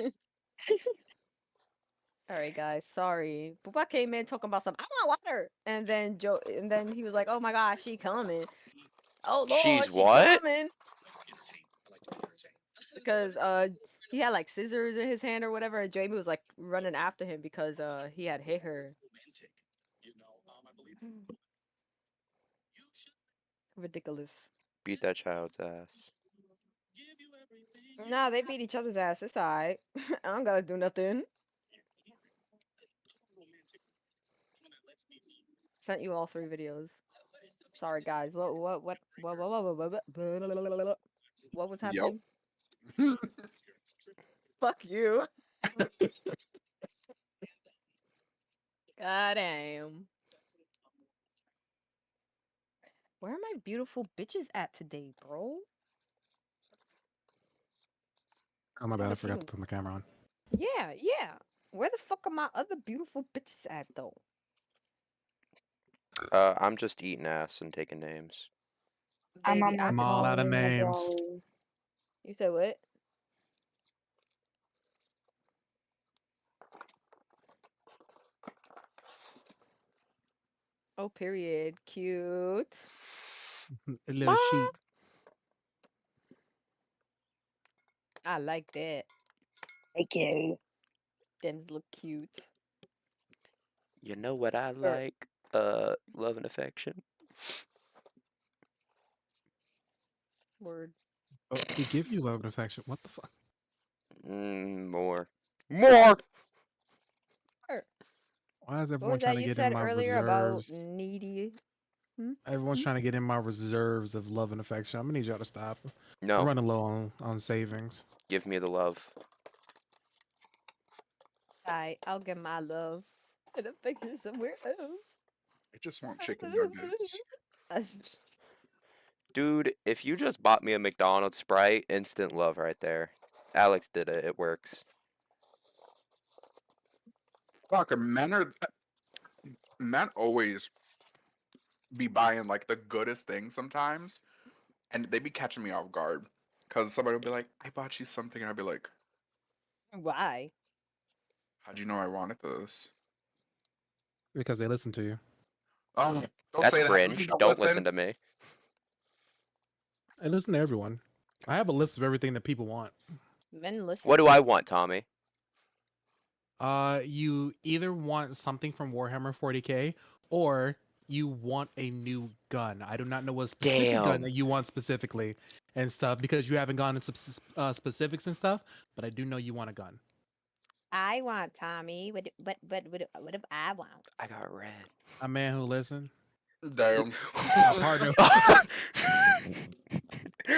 All right, guys. Sorry. Poopa came in talking about some. I want water, and then Joe, and then he was like, "Oh my gosh, she coming! Oh She's Lord, she what? coming!" Because he had like scissors in his hand or whatever, and Jamie was like running after him because he had hit her. Ridiculous. Beat that child's ass. Nah, they beat each other's ass. It's alright. I don't gotta do nothing. Sent you all 3 videos. Sorry, guys. What was Yep. happening? Fuck you. God damn. Where are my beautiful bitches at today, bro? Oh my bad, I Haven't forgot to seen. put my camera on. Yeah, yeah. Where the fuck are my other beautiful bitches at though? I'm just eating ass and taking names. I'm Baby, on I my I'm could. all out of phone as names. always. You said what? Oh, period. Cute. A little Mom, sheep. I like that. Thank you. Them look cute. You know what I Er, like? Love and affection. word. Oh, he gives you love and affection. What the fuck? More. More! Er, Why is what everyone was trying that to you get in said my earlier about reserves? needy? Hmm? Everyone's Hmm? trying to get in my reserves of love and affection. I'm gonna need y'all to stop. I'm No, running low on savings. give me the love. I'll get my love and affection somewhere else. I just want chicken nuggets. Dude, if you just bought me a McDonald's Sprite, instant love right there. Alex did it. It works. Fucking men always be buying like the goodest things sometimes, and they be catching me off guard. Cause somebody will be like, "I bought you something," and I'd be like, Why? "How'd you know I wanted this?" Because they listen to you. Oh, Don't That's say that. cringe. Don't listen to me. I listen to everyone. I have a list of everything that people want. Men listen. What do I want, Tommy? You either want something from Warhammer 40K or you want a new gun. I do not know what specific gun Damn. that you want specifically and stuff because you haven't gone into specifics and stuff. But I do know you want a gun. I want Tommy. What if I want? I got red. A man who listens. Damn. A partner.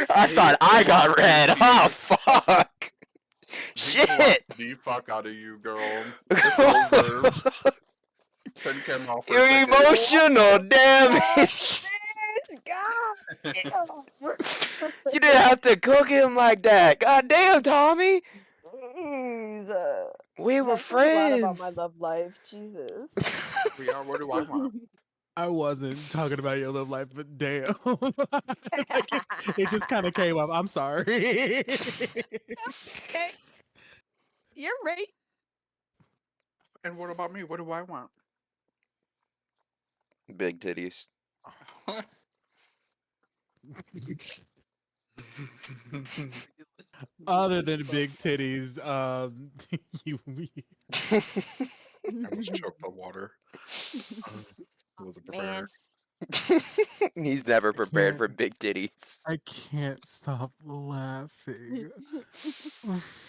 I thought I got red. Oh fuck! Shit! The fuck out of you, girl. It's over. Turn camera off for a You second. emotional damage. God. You didn't have to cook him like that. God damn, Tommy. Jeez. We were That says a lot about my friends. love life. Jesus. We are. What do I want? I wasn't talking about your love life, but damn. Like, it just kind of came up. I'm sorry. Okay. You're right. And what about me? What do I want? Big titties. Other than big titties, you. I almost choked the water. I wasn't Man. prepared. He's never prepared for can't- big titties. I can't stop laughing.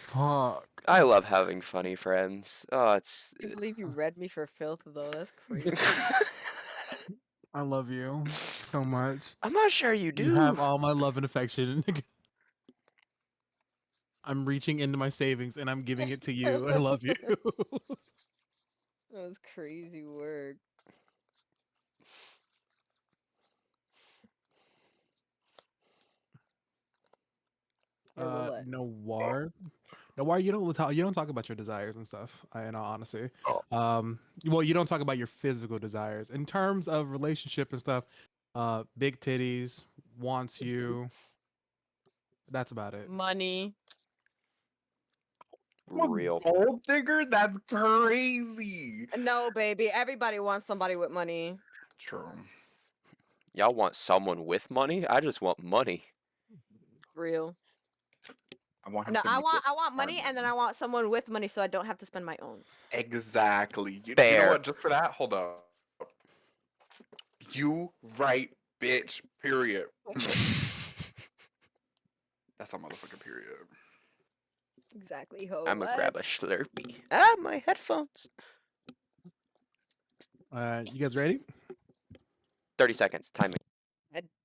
Fuck. I love having funny friends. Oh, it's. I can't believe you read me for filth though. That's crazy. I love you so much. I'm not sure you do. You have all my love and affection. I'm reaching into my savings and I'm giving it to you. I love you. That was crazy work. Or will it? Noir. Noir, you don't talk about your desires and stuff. In all honesty, Oh. well, you don't talk about your physical desires in terms of relationship and stuff. Big titties, wants you. That's about it. Money. Real. Gold digger? That's crazy. No, baby. Everybody wants somebody with money. True. Y'all want someone with money? I just want money. Real. I want him No, to I make want it I want money fun. and then I want someone with money so I don't have to spend my own. Exactly. You know Fair. what? Just for that, hold up. You right, bitch. Period. That's a motherfucking period. Exactly, ho. I'm gonna grab a What? Slurpee. Ah, my headphones. You guys ready? 30 seconds. Timing.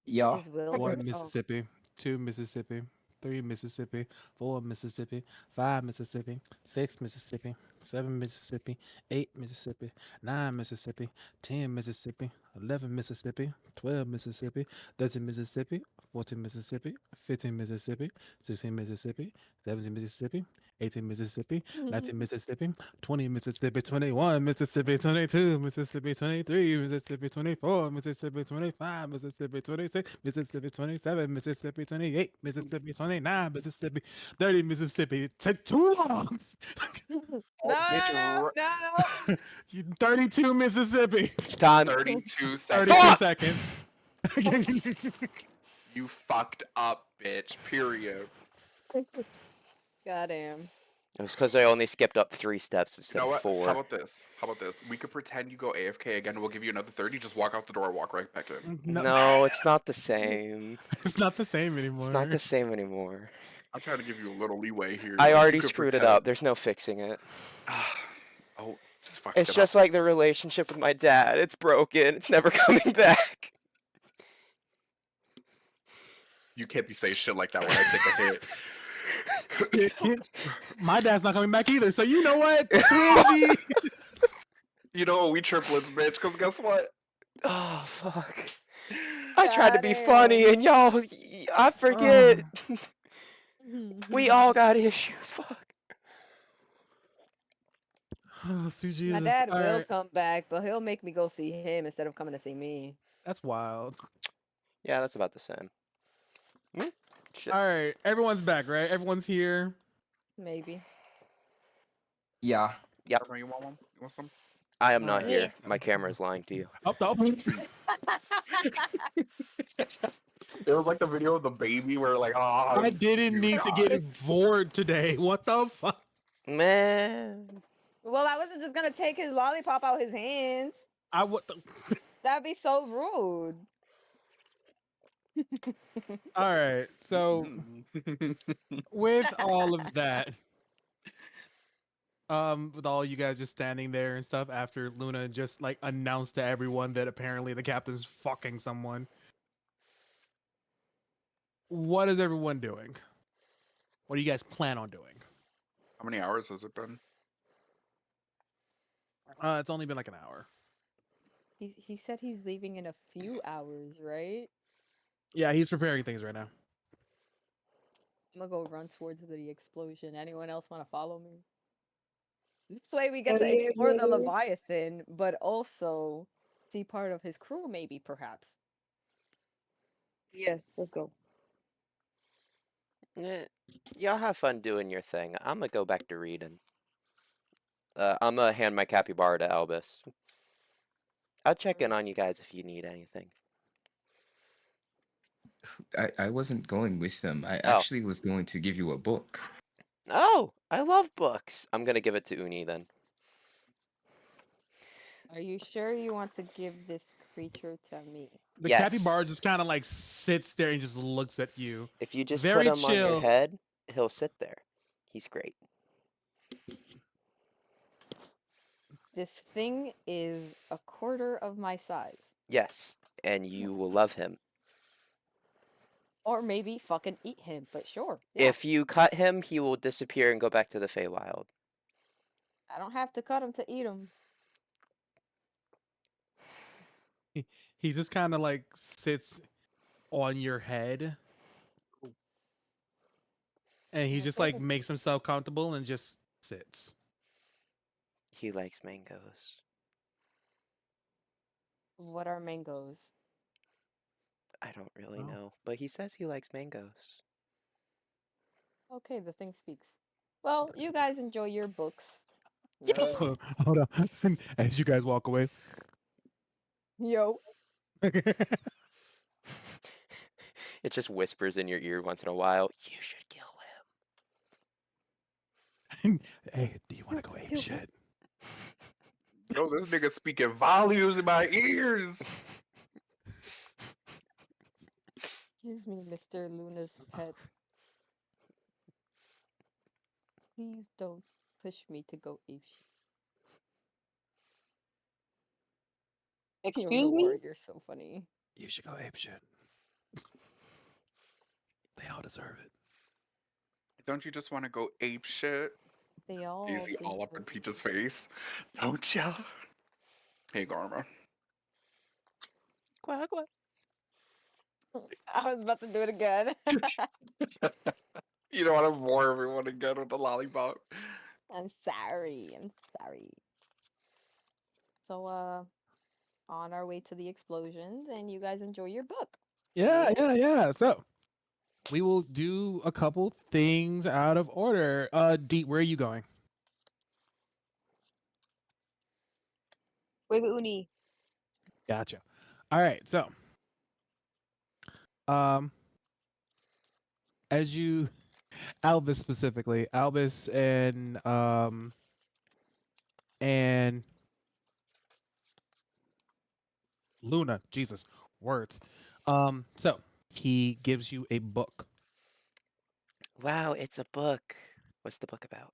Yeah. Is Will One, here? Oh. Mississippi. Two, Mississippi. Three, Mississippi. Four, Mississippi. Five, Mississippi. Six, Mississippi. Seven, Mississippi. Eight, Mississippi. Nine, Mississippi. 10, Mississippi. 11, Mississippi. 12, Mississippi. 13, Mississippi. 14, Mississippi. 15, Mississippi. 16, Mississippi. 17, Mississippi. 18, Mississippi. 19, Mississippi. 20, Mississippi. 21, Mississippi. 22, Mississippi. 23, Mississippi. 24, Mississippi. 25, Mississippi. 26, Mississippi. 27, Mississippi. 28, Mississippi. 29, Mississippi. 30, Mississippi. Take too long. No. 32, Mississippi. Time. 32 seconds. 32 Fuck! seconds. You fucked up, bitch. Period. Goddamn. It was because I only skipped up 3 steps You instead know of what? 4. How about this? How about this? We could pretend you go AFK again. We'll give you another 30. Just walk out the door, walk right back in. No, it's not the same. It's not the same anymore. It's not the same anymore. I'm trying to give you a little leeway here. I You already could screwed it pretend- up. There's no fixing it. Oh, just fucked It's it just up. like the relationship with my dad. It's broken. It's never coming back. You can't be saying shit like that when I take a hit. My dad's not coming back either. So you know what? Twinsie. You know, we triplets, bitch. Because guess what? Oh, fuck. I tried to be funny and y'all, I forget. We all got issues. Fuck. Oh, sweet Jesus. My dad All will right. come back, but he'll make me go see him instead of coming to see me. That's wild. Yeah, that's about the same. Shit. All right. Everyone's back, right? Everyone's here. Maybe. Yeah. You want one? You want some? I am not Alright. here. Yes. My camera is lying to you. Up, up. It was like the video of the baby where like, ah, I didn't need to get bored today. What the fuck? Man. Well, I wasn't just gonna take his lollipop out his hands. I what the. That'd be so rude. All right. So with all of that, with all you guys just standing there and stuff after Luna just like announced to everyone that apparently the captain's fucking someone. What is everyone doing? What do you guys plan on doing? How many hours has it been? It's only been like an hour. He said he's leaving in a few hours, right? Yeah, he's preparing things right now. I'm gonna go run towards the explosion. Anyone else want to follow me? This way we get to yeah, explore the Leviathan, but also see part of his crew, maybe, perhaps. Yes, let's go. Eh, y'all have fun doing your thing. I'm gonna go back to reading. I'm gonna hand my capybara to Albus. I'll check in on you guys if you need anything. I wasn't going with them. I Oh. actually was going to give you a book. Oh, I love books. I'm gonna give it to Uni then. Are you sure you want to give this creature to me? The Yes. capybara just kind of like sits there and just looks at you. If you just Very put him on your chill. head, he'll sit there. He's great. This thing is a quarter of my size. Yes, and you will love him. Or maybe fucking eat him, but sure. Yeah. If you cut him, he will disappear and go back to the Feywild. I don't have to cut him to eat him. He just kind of like sits on your head. And he just like Okay. makes himself comfortable and just sits. He likes mangoes. What are mangoes? I don't really Oh. know, but he says he likes mangoes. Okay, the thing speaks. Well, you guys enjoy your books. Yippee! Your- Hold on. As you guys walk away. Yo. It just whispers in your ear once in a while. You should kill Hey, do you want to go ape shit? Yo, this nigga speaking volumes in my ears. Excuse me, Mr. Luna's pet. Please don't push me to go apeshit. Yo, Excuse me? Noir, you're so funny. You should go ape shit. They all deserve it. Don't you just want to go ape shit? They all Easy all up in deserve Peach's face. Don't ya? Hey, Garma. Quack, quack. I was about to do it again. You don't want to bore everyone again with the lollipop. I'm sorry. I'm sorry. So, on our way to the explosions, and you guys enjoy your book. Yeah. So we will do a couple things out of order. Deep, where are you going? With Uni. Gotcha. All right, so um as you Albus specifically, Albus and Luna, Jesus, words. So he gives you a book. Wow, it's a book. What's the book about?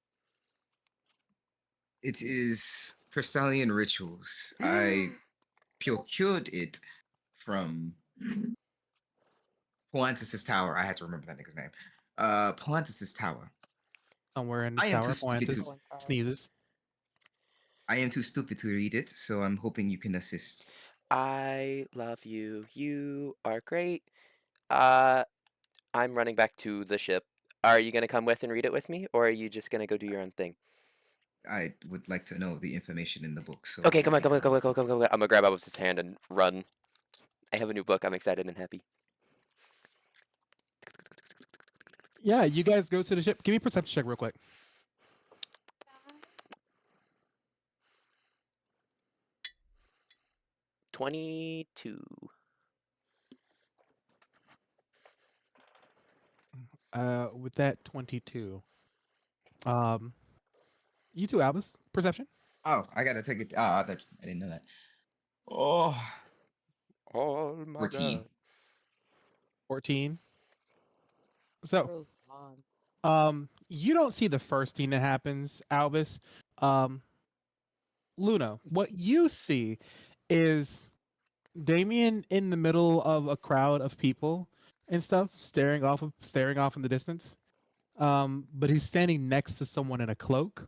It is Crystallian Rituals. I procured it from Polantis' Tower. I had to remember that nigga's name. Polantis' Tower. Somewhere in the I am tower, too stupid Pointus to. sneezes. I am too stupid to read it, so I'm hoping you can assist. I love you. You are great. I'm running back to the ship. Are you gonna come with and read it with me, or are you just gonna go do your own thing? I would like to know the information in the book. So Okay, come I on, come on, can- come on, come on, come on. I'm gonna grab Albus's hand and run. I have a new book. I'm excited and happy. Yeah, you guys go to the ship. Give me a perception check real quick. 22. With that 22. Um, you two, Albus, perception. Oh, I gotta take it. I didn't know that. Oh, Oh my 14. god. 14. So, Bro, on. you don't see the first thing that happens, Albus. Um, Luna, what you see is Damien in the middle of a crowd of people and stuff, staring off in the distance. But he's standing next to someone in a cloak,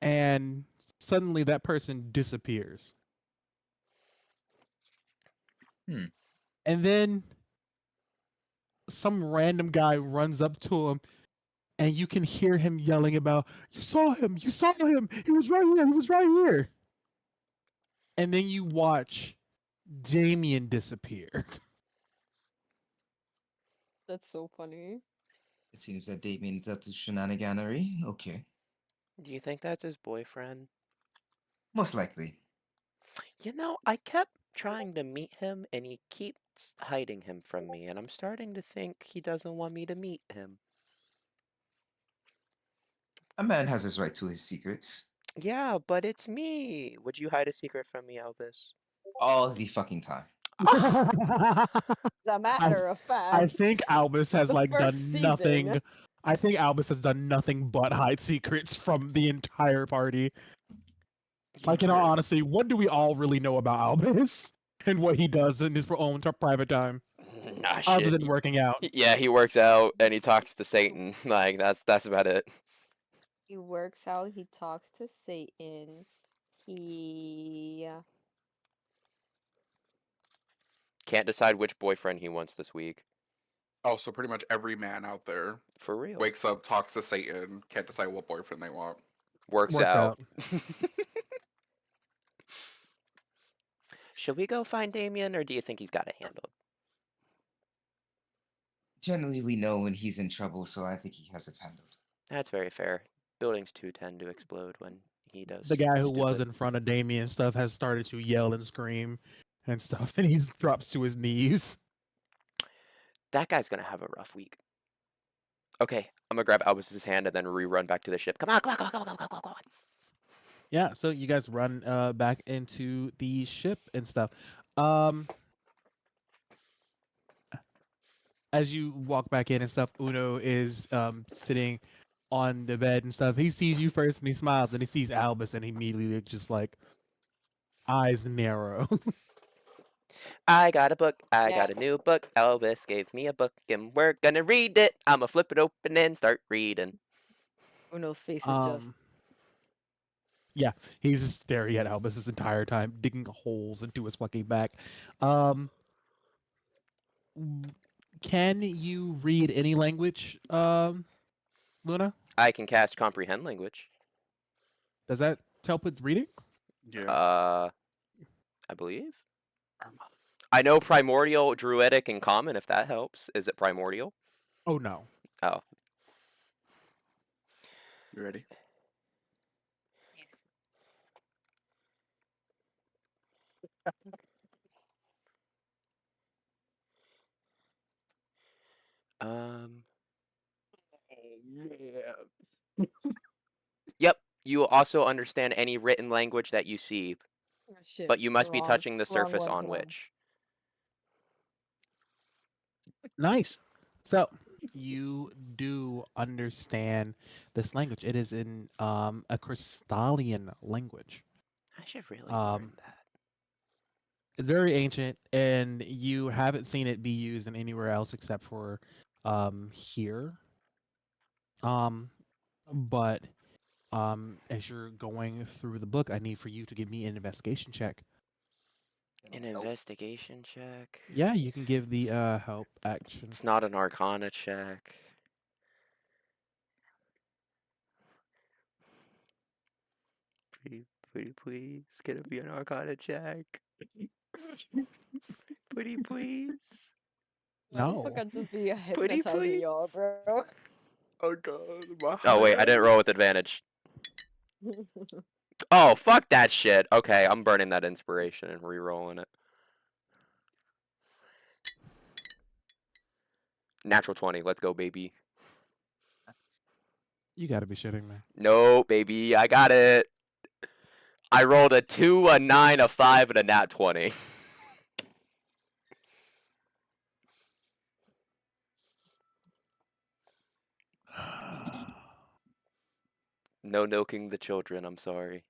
and suddenly that person disappears. Hmm. And then some random guy runs up to him, and you can hear him yelling about, you saw him, he was right here, he was right here." And then you watch Damien disappear. That's so funny. It seems that Damien's up to shenaniganery. Okay, Do you think that's his boyfriend? most likely. You know, I kept trying to meet him and he keeps hiding him from me, and I'm starting to think he doesn't want me to meet him. A man has his right to his secrets Yeah, but it's me. Would you hide a secret from me, Elvis? all the fucking time. Ah, As a I matter of I fact, think Albus has the like first done season, nothing. I think Albus has done nothing but hide secrets from the entire party. you Like in all heard. honesty, what do we all really know about Albus and what he does in his own private time, Nah, other shit. than working out? Yeah, he works out and he talks to Satan. Like that's about it. he works out, he talks to Satan, he Can't decide which boyfriend he wants this week. Oh, so pretty much every man out there For real. wakes up, talks to Satan, can't decide what boyfriend they want. Works Works out. out. Should we go find Damien, or do you think he's got it handled? Generally, we know when he's in trouble, so I think he has it handled. That's very fair. Buildings too tend to explode when he does The guy something who was stupid. in front of Damien and stuff has started to yell and scream and stuff, and he drops to his knees. That guy's gonna have a rough week. Okay, I'm gonna grab Albus's hand and then rerun back to the ship. Come on, come on, come on, come on, come on, come on, come on. Yeah, so you guys run back into the ship and stuff. Um, as you walk back in and stuff, Uno is sitting on the bed and stuff. He sees you first and he smiles, and he sees Albus and he immediately just like eyes narrow. I got a book. I Yeah. got a new book. Elvis gave me a book, and we're gonna read it. I'ma flip it open and start reading. Uno's face is just um, yeah, he's just staring at Albus this entire time, digging holes into his fucking back. Um, w- can you read any language, Luna? I can cast comprehend language. Does that help with reading? Yeah. I believe. I know primordial, druidic, and common. If that helps, is it primordial? Oh no. Oh, You ready? um, Yeah. yep. You will also understand any written language that you see, oh, shit. but you must be Wrong. touching the Wrong surface one. on Hold on. which. Nice. So you do understand this language. It is in a crystalline language. I should really learn Um, that. it's very ancient, and you haven't seen it be used in anywhere else except for here. Um, but as you're going through the book, I need for you to give me an investigation check. An Nope. investigation check. Yeah, you can give the help action. It's not an arcana check. Pretty please. Can it be an arcana check? Pretty please. Why the fuck No. I just be Pretty hypnotizing y'all, please. bro? Oh god, my Oh wait, I didn't hand. roll with advantage. Oh, fuck that shit. Okay, I'm burning that inspiration and re-rolling it. Natural 20. Let's go, baby. You got to be shitting me. No, baby. I got it. I rolled a 2, a 9, a 5, and a nat 20. No milking the children. I'm sorry.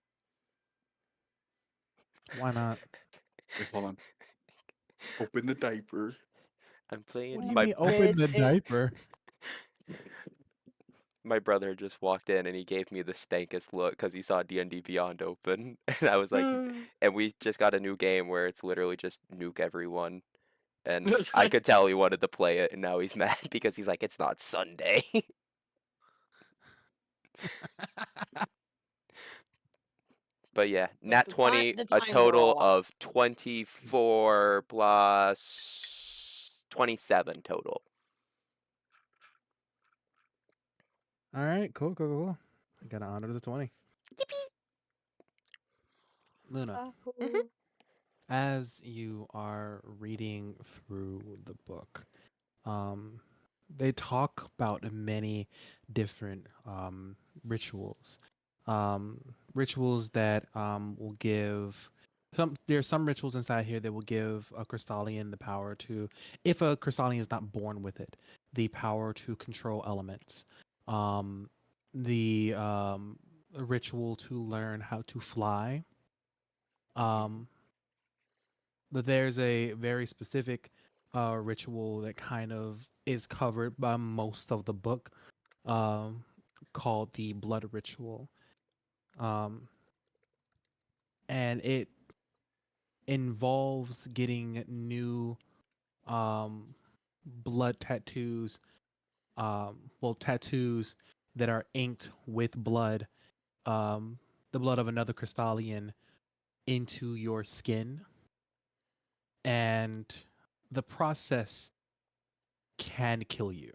Why not? Wait, hold on. Open the diaper. I'm What playing do you my mean open the It diaper? my brother just walked in and he gave me the stankest look because he saw D&D Beyond open, and I was like, and we just got a new game where it's literally just nuke everyone, and I could tell he wanted to play it, and now he's mad because he's like, it's not Sunday. But yeah, nat the 20, a time total roll. of 24 plus 27 total. All right, cool, cool, cool. I got to honor the 20. Luna, Yahoo. as you are reading through the book, um, they talk about many different rituals. Rituals that will give some. There's some rituals inside here that will give a Crystallian the power to, if a Crystallian is not born with it, the power to control elements. Um, the ritual to learn how to fly. Um, but there's a very specific ritual that kind of is covered by most of the book, um, called the blood ritual. Um, and it involves getting new um, blood tattoos, well, tattoos that are inked with blood, the blood of another Crystallian, into your skin. And the process can kill you.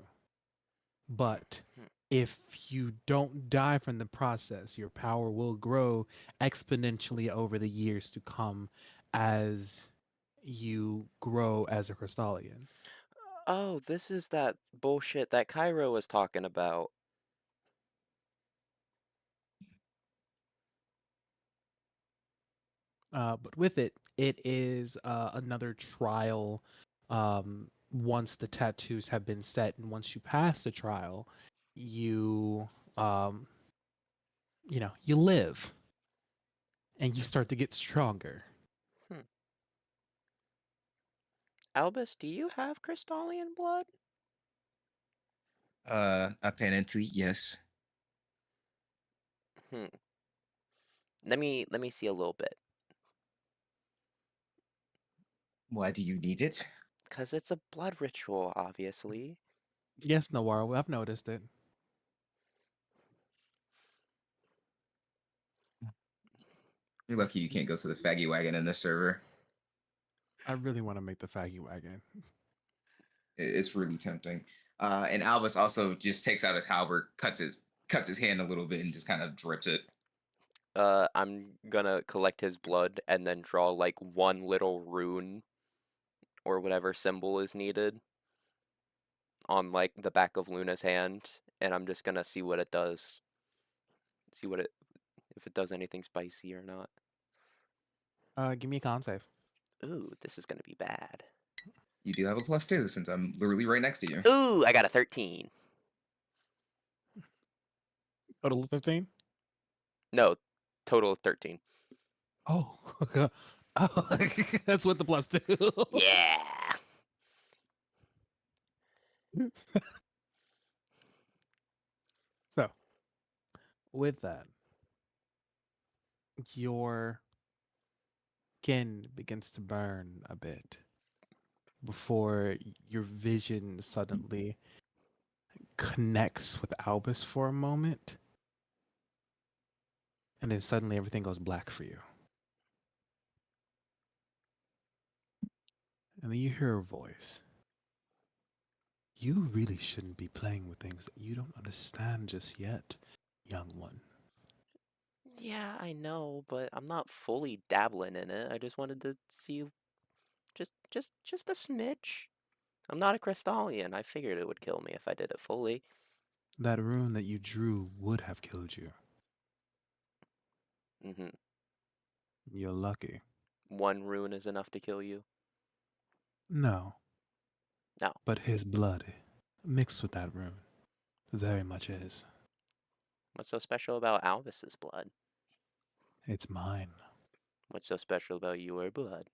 But if you don't die from the process, your power will grow exponentially over the years to come as you grow as a Crystallian. Oh, this is that bullshit that Cairo was talking about. But with it, it is another trial. Once the tattoos have been set, and once you pass the trial, you um, you live and you start to get stronger. Hmm. Albus, do you have Crystallian blood? Apparently, yes. Hmm. Let me see a little bit. Why do you need it? Cause it's a blood ritual, obviously. Yes, Noir, I've noticed it. You're lucky you can't go to the faggy wagon in this server. I really want to make the faggy wagon. It's really tempting. And Albus also just takes out his halberd, cuts his hand a little bit, and just kind of drips it. I'm gonna collect his blood and then draw like one little rune or whatever symbol is needed on like the back of Luna's hand, and I'm just gonna see what it does. See what it if it does anything spicy or not. Give me a con save. Ooh, this is gonna be bad. You do have a +2 since I'm literally right next to you. Ooh, I got a 13. Total of 15? No, total of 13. Oh, oh, that's with the +2. Yeah. So, with that, your skin begins to burn a bit before your vision suddenly connects with Albus for a moment, and then suddenly everything goes black for you. And then you hear a voice. You really shouldn't be playing with things that you don't understand just yet, young one. Yeah, I know, but I'm not fully dabbling in it. I just wanted to see just a smidge. I'm not a Crystallian. I figured it would kill me if I did it fully. That rune that you drew would have killed you. Hmm. You're lucky. One rune is enough to kill you. No, No. but his blood mixed with that rune very much is. What's so special about Alvis's blood? It's mine. What's so special about your blood?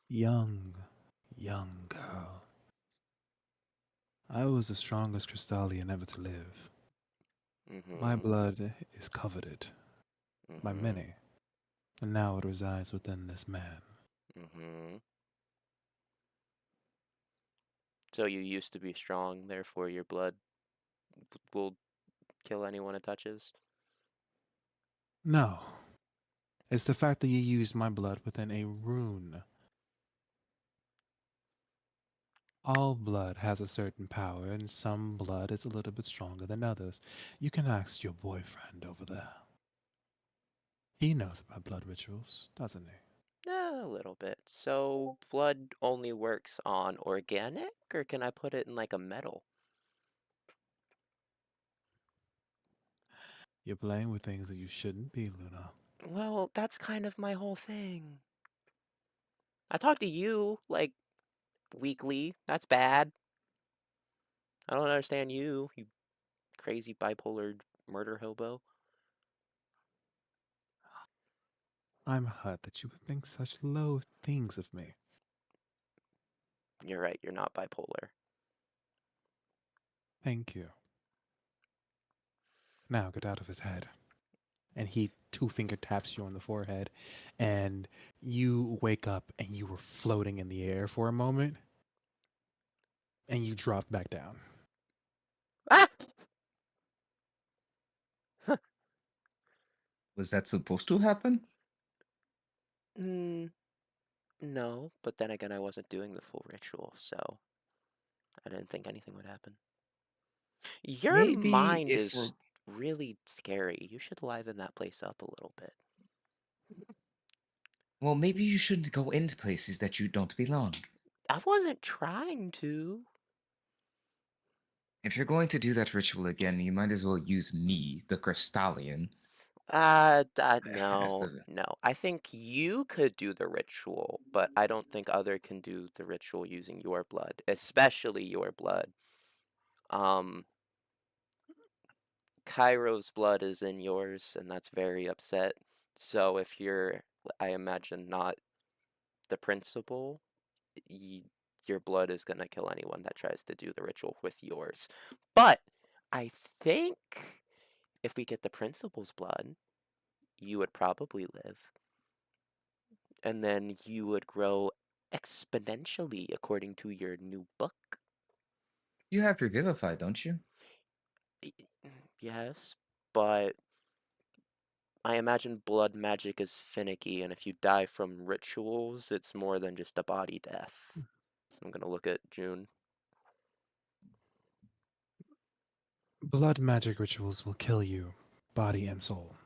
Young, young girl. I was the strongest Crystallian ever to live. My Mm-hmm. blood is coveted by Mm-hmm. many, and now it resides within this man. Mm-hmm. So you used to be strong, therefore your blood will kill anyone it touches? No, it's the fact that you used my blood within a rune. All blood has a certain power, and some blood is a little bit stronger than others. You can ask your boyfriend over there. He knows about blood rituals, doesn't he? A little bit. So blood only works on organic, or can I put it in like a metal? You're playing with things that you shouldn't be, Luna. Well, that's kind of my whole thing. I talk to you like weekly. That's bad. I don't understand you, you crazy bipolar murder hobo. I'm hurt that you would think such low things of me. You're right, you're not bipolar. Thank you. Now get out of his head. And he two finger taps you on the forehead, and you wake up and you were floating in the air for a moment, and you drop back down. Ah! Was that supposed to happen? Mm, no, but then again, I wasn't doing the full ritual, so I didn't think anything would happen. Your Maybe mind if we're is really scary. You should liven that place up a little bit. well, maybe you shouldn't go into places that you don't belong. I wasn't trying to. If you're going to do that ritual again, you might as well use me, the Crystallian, as No, the. no. I think you could do the ritual, but I don't think other can do the ritual using your blood, especially your blood. Um, Cairo's blood is in yours, and that's very upset. So if you're, I imagine, not the principal, y your blood is gonna kill anyone that tries to do the ritual with yours. But I think if we get the principal's blood, you would probably live, and then you would grow exponentially according to your new book. You have Revivify, don't you? Y- Yes, but I imagine blood magic is finicky, and if you die from rituals, it's more than just a body death. I'm gonna look at June. Blood magic rituals will kill you, body and soul.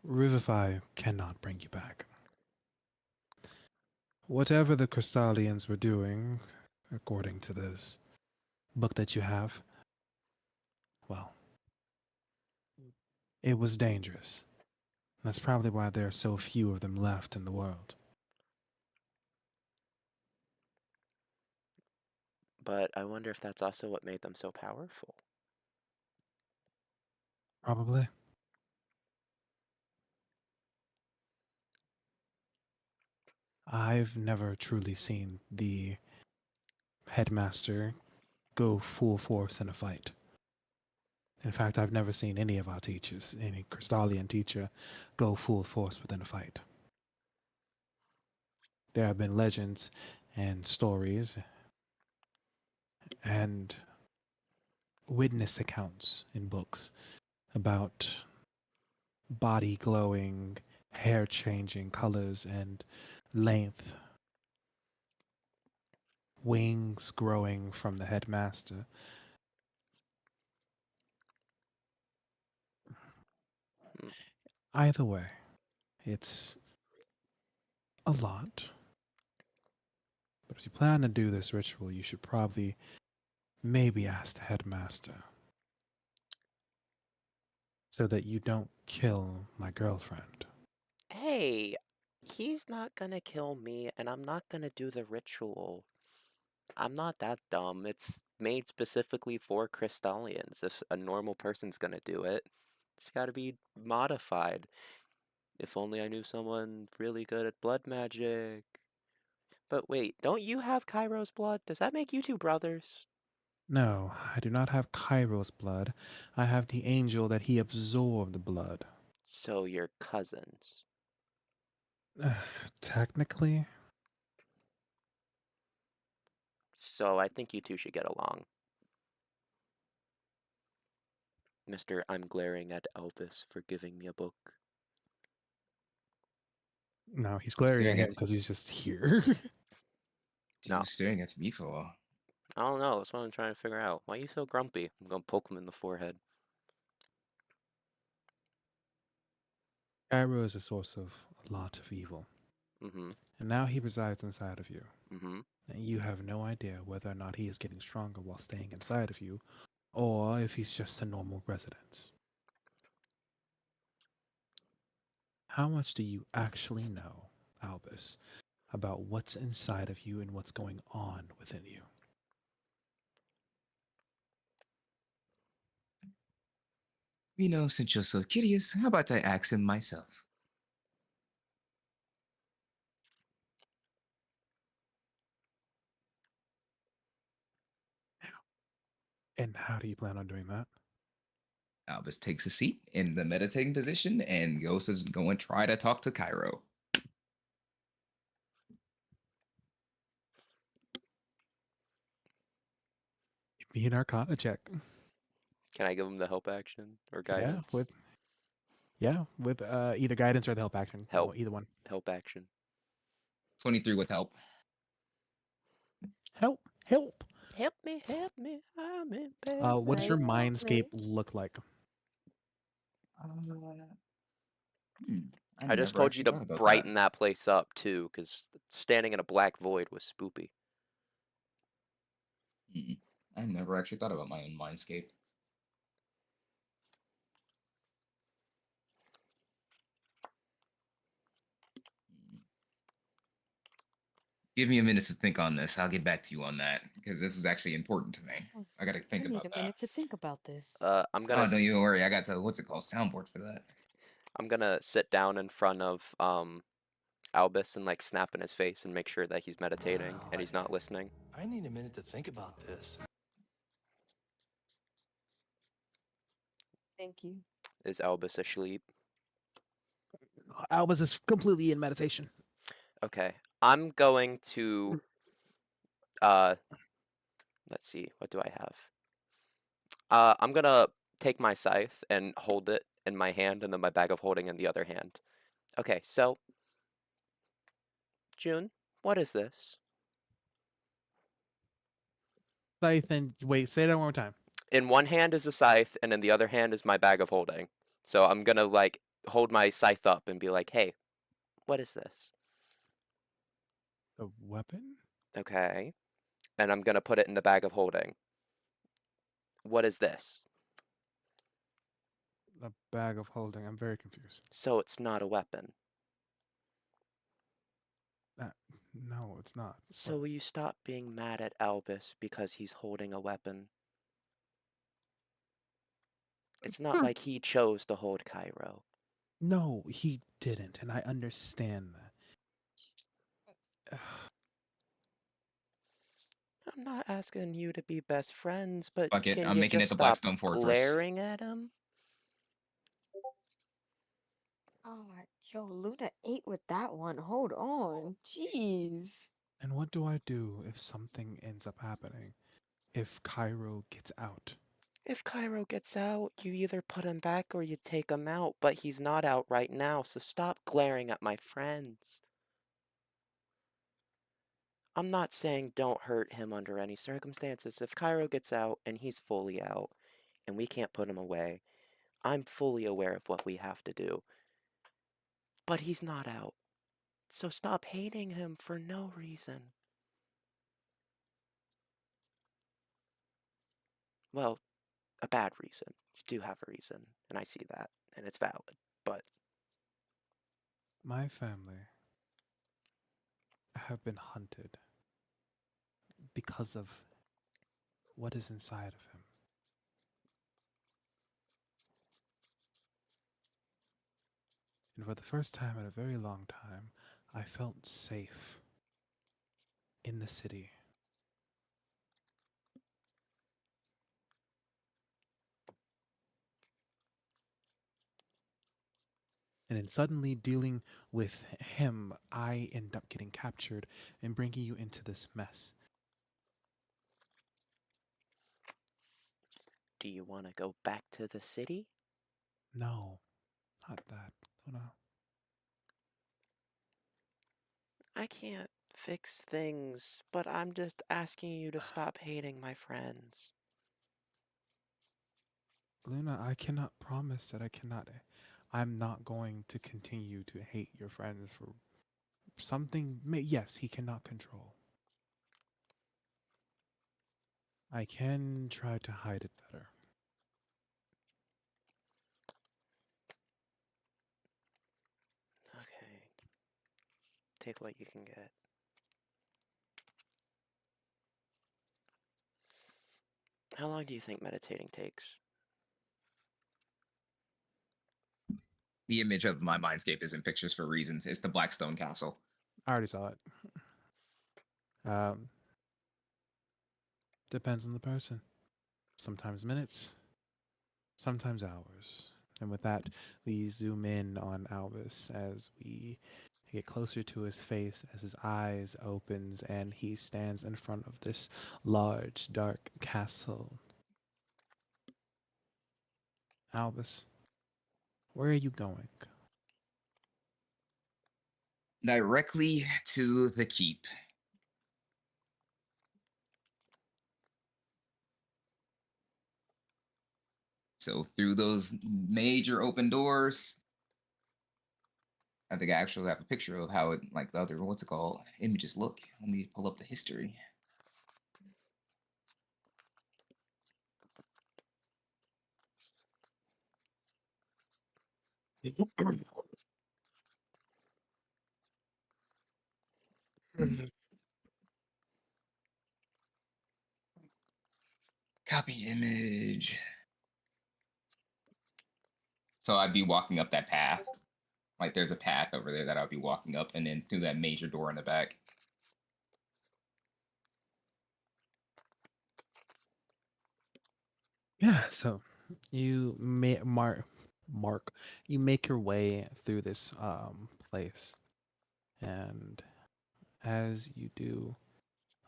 Revivify cannot bring you back. Whatever the Crystallians were doing, according to this book that you have, well, it was dangerous. That's probably why there are so few of them left in the world. But I wonder if that's also what made them so powerful. Probably. I've never truly seen the headmaster go full force in a fight. In fact, I've never seen any of our teachers, any Crystallian teacher, go full force within a fight. There have been legends and stories and witness accounts in books about body glowing, hair changing colors and length, wings growing from the headmaster. Hmm. Either way, it's a lot. But if you plan to do this ritual, you should probably maybe ask the headmaster so that you don't kill my girlfriend. Hey, he's not gonna kill me, and I'm not gonna do the ritual. I'm not that dumb. It's made specifically for Crystallians. If a normal person's gonna do it, it's gotta be modified. If only I knew someone really good at blood magic. But wait, don't you have Cairo's blood? Does that make you two brothers? No, I do not have Cairo's blood. I have the angel that he absorbed blood. So you're cousins. Technically, So I think you two should get along. Mister, I'm glaring at Elvis for giving me a book. no, he's You glaring at staring him at because he's just here. No, you staring at me for? I don't know. That's what I'm trying to figure out. Why are you so grumpy? I'm gonna poke him in the forehead. Cairo is a source of a lot of evil, Mm-hmm. and now he resides inside of you. Mm-hmm. And you have no idea whether or not he is getting stronger while staying inside of you, or if he's just a normal resident. How much do you actually know, Albus, about what's inside of you and what's going on within you? Since you're so curious, how about I ask him myself? And how do you plan on doing that? Albus takes a seat in the meditating position and goes to go and try to talk to Cairo. Give me an Arcana check. Can I give him the help action or Yeah, guidance? with either guidance or the help action. Help. Either one. Help action. 23 with help. Help! Help! Help me, help me. I'm in bed. What does your Help mindscape me. look like? Uh, hmm, I I just never told you actually to thought about that. brighten that place up too, because standing in a black void was spoopy. Hmm, I never actually thought about my own mindscape. Hmm. Give me a minute to think on this. I'll get back to you on that because this is actually important to me. Oh, I got to think I need about a that. minute to think about this. I'm Oh, don't you worry. I got the what's it called soundboard for that. I'm gonna sit down in front of Albus and like snap in his face and make sure that he's meditating Wow, and he's not listening. I need a minute to think about this. Thank you. Is Albus asleep? Albus is completely in meditation. Okay. I'm going to uh let's see, what do I have? I'm gonna take my scythe and hold it in my hand and then my bag of holding in the other hand. Okay, so June, what is this? Scythe and wait, say that one more time. In one hand is a scythe and in the other hand is my bag of holding. So I'm gonna like hold my scythe up and be like, hey, what is this? A weapon? Okay. And I'm gonna put it in the bag of holding. What is this? A bag of holding. I'm very confused. So it's not a weapon. Uh, no, it's not. So will you stop being mad at Albus because he's holding a weapon? It's not like he chose to hold Cairo. No, he didn't, and I understand that. I'm not asking you to be best friends, but Fuck it. can I'm you making just it the stop Blackstone Fortress. glaring at him? God, yo, Luna ate with that one. Hold on. Jeez. And what do I do if something ends up happening? If Cairo gets out? If Cairo gets out, you either put him back or you take him out, but he's not out right now, so stop glaring at my friends. I'm not saying don't hurt him under any circumstances. If Cairo gets out and he's fully out and we can't put him away, I'm fully aware of what we have to do. But he's not out. So stop hating him for no reason. Well, a bad reason. You do have a reason, and I see that, and it's valid. But My family have been hunted because of what is inside of him. And for the first time in a very long time, I felt safe in the city. And then suddenly dealing with him, I end up getting captured and bringing you into this mess. do you want to go back to the city? No, not that. Oh, no. I can't fix things, but I'm just asking you to stop hating my friends. Luna, I cannot promise that I cannot. I'm not going to continue to hate your friends for something. Yes, he cannot control. I can try to hide it better. Okay, take what you can get. How long do you think meditating takes? The image of my mindscape is in pictures for reasons. It's the Blackstone Castle. I already saw it. Um, Depends on the person. Sometimes minutes, sometimes hours. And with that, we zoom in on Albus as we get closer to his face as his eyes opens and he stands in front of this large, dark castle. Albus, where are you going? Directly to the keep. So through those major open doors, I think I actually have a picture of how it, like the other, what's it called, images look. Let me pull up the history. Copy image. So I'd be walking up that path. Like there's a path over there that I'll be walking up, and then through that major door in the back. Yeah, so you mark you make your way through this place, and as you do,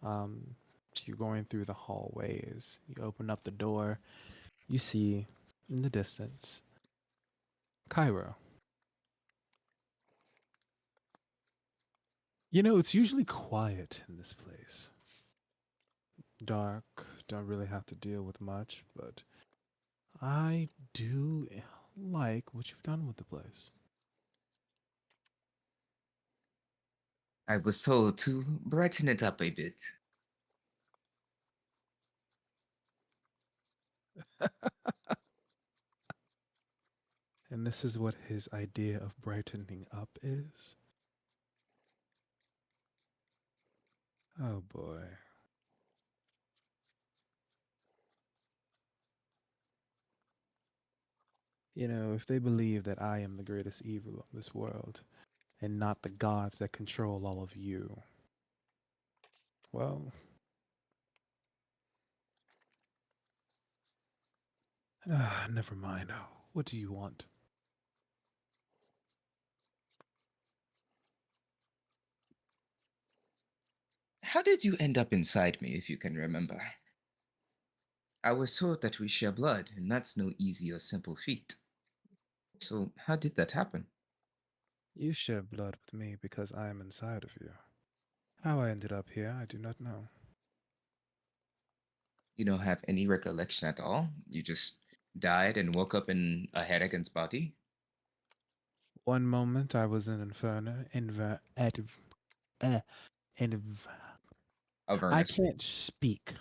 um you're going through the hallways. You open up the door. You see in the distance Cairo. You know, it's usually quiet in this place. Dark, don't really have to deal with much, but I do like what you've done with the place. I was told to brighten it up a bit. And this is what his idea of brightening up is? Oh boy. You know, if they believe that I am the greatest evil of this world and not the gods that control all of you, well, never mind. What do you want? How did you end up inside me, if you can remember? I was told that we share blood, and that's no easy or simple feat. So, how did that happen? You share blood with me because I am inside of you. How I ended up here, I do not know. You don't have any recollection at all? You just died and woke up in a head against body? One moment I was in Inferno, uh, inv- I Avernus. can't speak.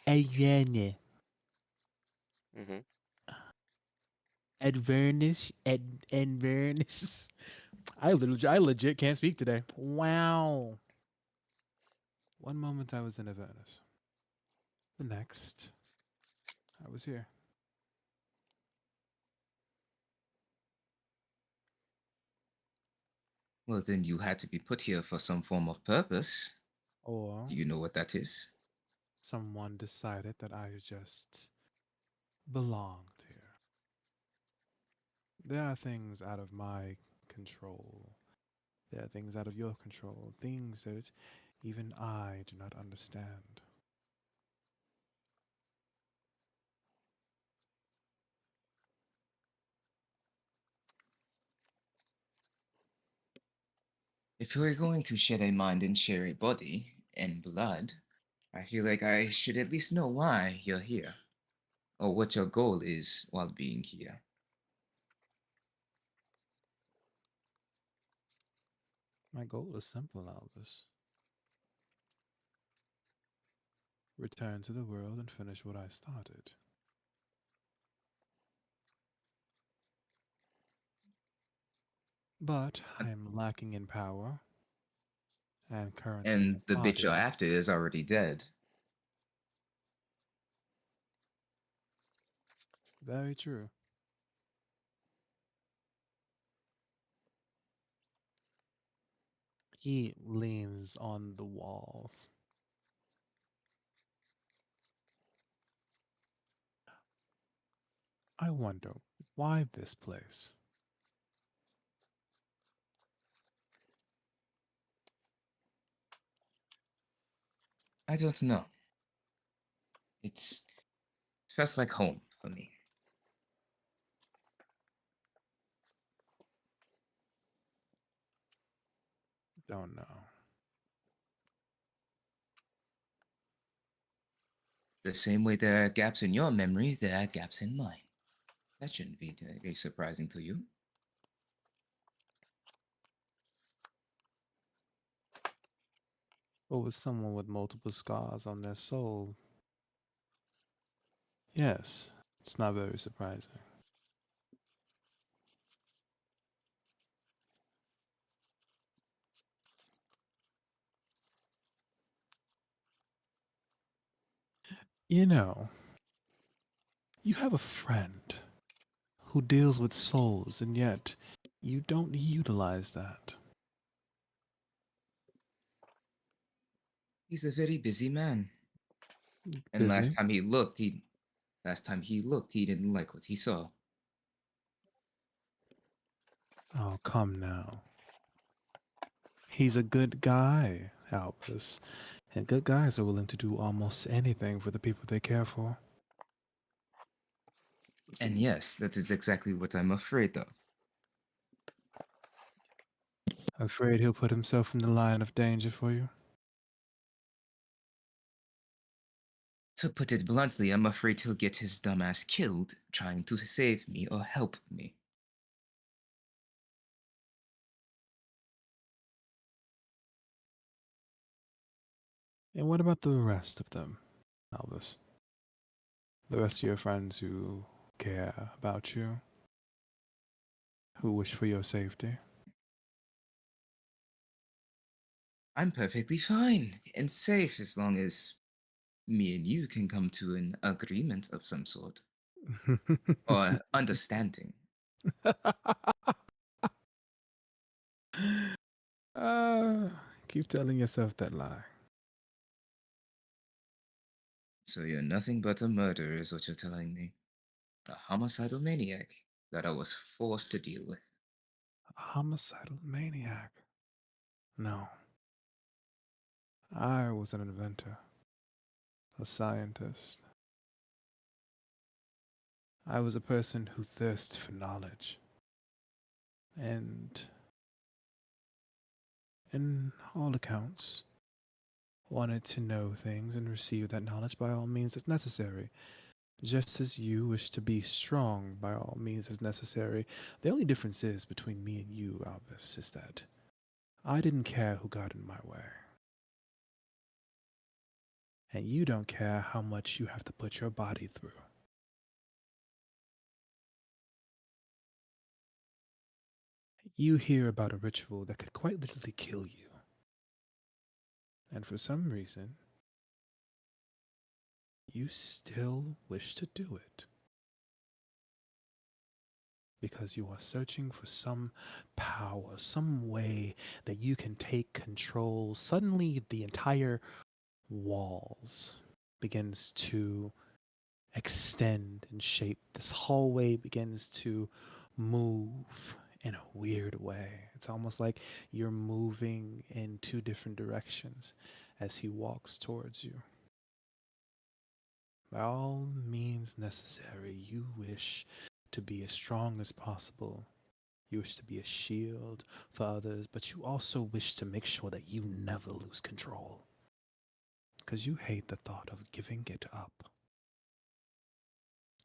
Avernus, Mm-hmm. Advernus. I legit can't speak today. Wow. One moment I was in Avernus. The next, I was here. Well, then you had to be put here for some form of purpose. Or Do you know what that is? someone decided that I just belonged here. There are things out of my control. There are things out of your control. Things that even I do not understand. If we're going to shed a mind and share a body and blood, I feel like I should at least know why you're here, or what your goal is while being here. My goal is simple, Albus. Return to the world and finish what I started. But I am lacking in power and currently And in the bitch you're body. after is already dead. Very true. He leans on the walls. I wonder why this place? I don't know. It's feels like home for me. Don't know. The same way there are gaps in your memory, there are gaps in mine. That shouldn't be very surprising to you. But with someone with multiple scars on their soul, yes, it's not very surprising. You know, you have a friend who deals with souls, and yet you don't utilize that. He's a very busy man. And Busy? last time he looked, he didn't like what he saw. Oh, come now. He's a good guy, Albus. And good guys are willing to do almost anything for the people they care for. And yes, that is exactly what I'm afraid of. Afraid he'll put himself in the line of danger for you? To put it bluntly, I'm afraid he'll get his dumbass killed trying to save me or help me. And what about the rest of them, Albus? The rest of your friends who care about you, who wish for your safety? I'm perfectly fine and safe as long as me and you can come to an agreement of some sort or understanding. uh, keep telling yourself that lie. So you're nothing but a murderer, is what you're telling me. A homicidal maniac that I was forced to deal with. A homicidal maniac. No, I was an inventor, a scientist. I was a person who thirsts for knowledge. And, in all accounts, wanted to know things and receive that knowledge by all means that's necessary. Just as you wish to be strong by all means as necessary, the only difference is between me and you, Albus, is that I didn't care who got in my way. And you don't care how much you have to put your body through. You hear about a ritual that could quite literally kill you. And for some reason, you still wish to do it. Because you are searching for some power, some way that you can take control. Suddenly, the entire walls begins to extend and shape. This hallway begins to move in a weird way. It's almost like you're moving in two different directions as he walks towards you. By all means necessary, you wish to be as strong as possible. You wish to be a shield for others, but you also wish to make sure that you never lose control. Because you hate the thought of giving it up.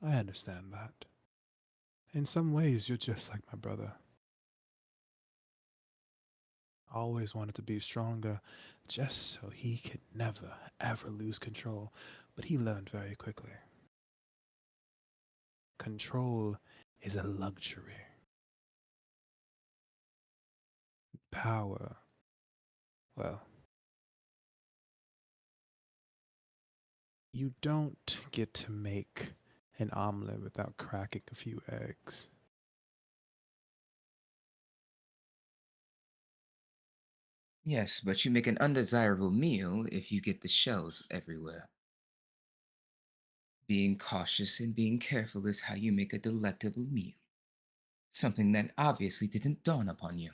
I understand that. In some ways, you're just like my brother. Always wanted to be stronger, just so he could never, ever lose control. But he learned very quickly. Control is a luxury. Power, well, you don't get to make an omelet without cracking a few eggs. Yes, but you make an undesirable meal if you get the shells everywhere. Being cautious and being careful is how you make a delectable meal. Something that obviously didn't dawn upon you.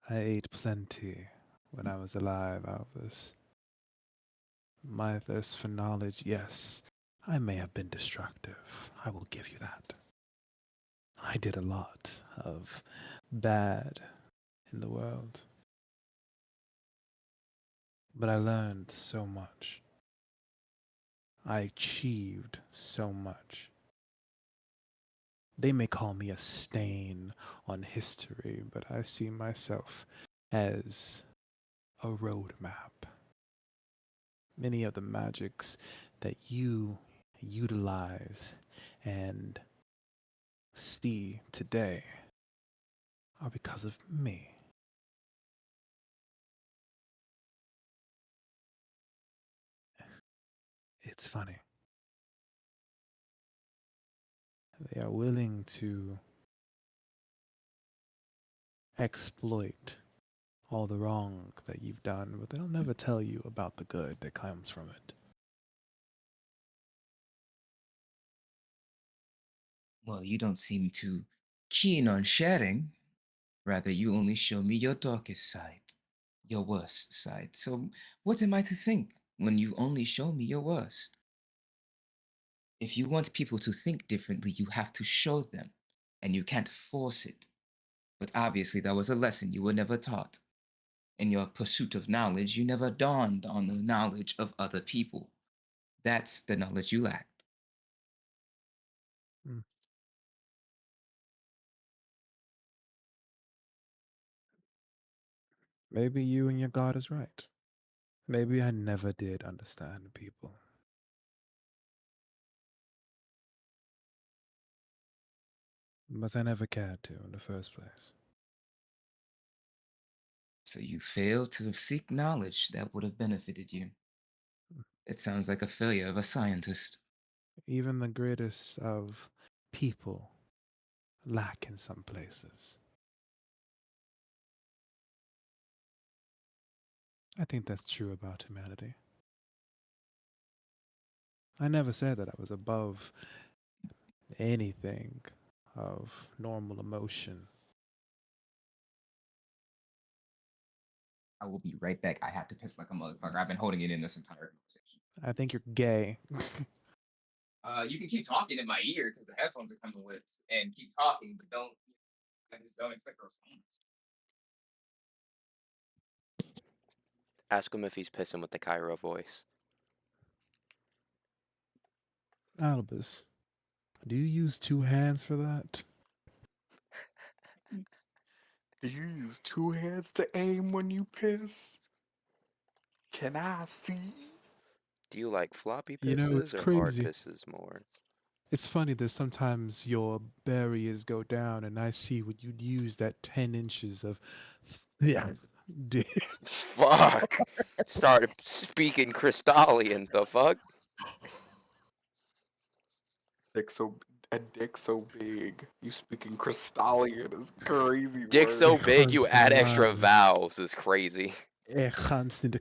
I ate plenty when I was alive, Alvis. My thirst for knowledge, yes, I may have been destructive. I will give you that. I did a lot of bad in the world. But I learned so much. I achieved so much. They may call me a stain on history, but I see myself as a roadmap. Many of the magics that you utilize and see today are because of me. It's funny. They are willing to exploit all the wrong that you've done, but they'll never tell you about the good that comes from it. Well, you don't seem too keen on sharing. Rather, you only show me your darkest side, your worst side. So, what am I to think when you only show me your worst? If you want people to think differently, you have to show them, and you can't force it. But obviously, that was a lesson you were never taught. In your pursuit of knowledge, you never dawned on the knowledge of other people. That's the knowledge you lacked. Mm. Maybe you and your God is right. Maybe I never did understand people. But I never cared to in the first place. So you failed to seek knowledge that would have benefited you. It sounds like a failure of a scientist. Even the greatest of people lack in some places. I think that's true about humanity. I never said that I was above anything of normal emotion. I will be right back. I have to piss like a motherfucker. I've been holding it in this entire conversation. I think you're gay. You can keep talking in my ear because the headphones are coming with, and keep talking, but don't. I just don't expect a response. Ask him if he's pissing with the Cairo voice. Albus, do you use two hands for that? Do you use two hands to aim when you piss? Can I see? Do you like floppy You know, it's pisses or hard crazy. pisses more? It's funny that sometimes your barriers go down, and I see what you'd use that 10 inches of. Yeah. Dick. Fuck! Started speaking Crystallian. The fuck? Dick so a dick so big. You speaking Crystallian is crazy Dick word. so big you add extra Constantly. vowels is crazy. Constant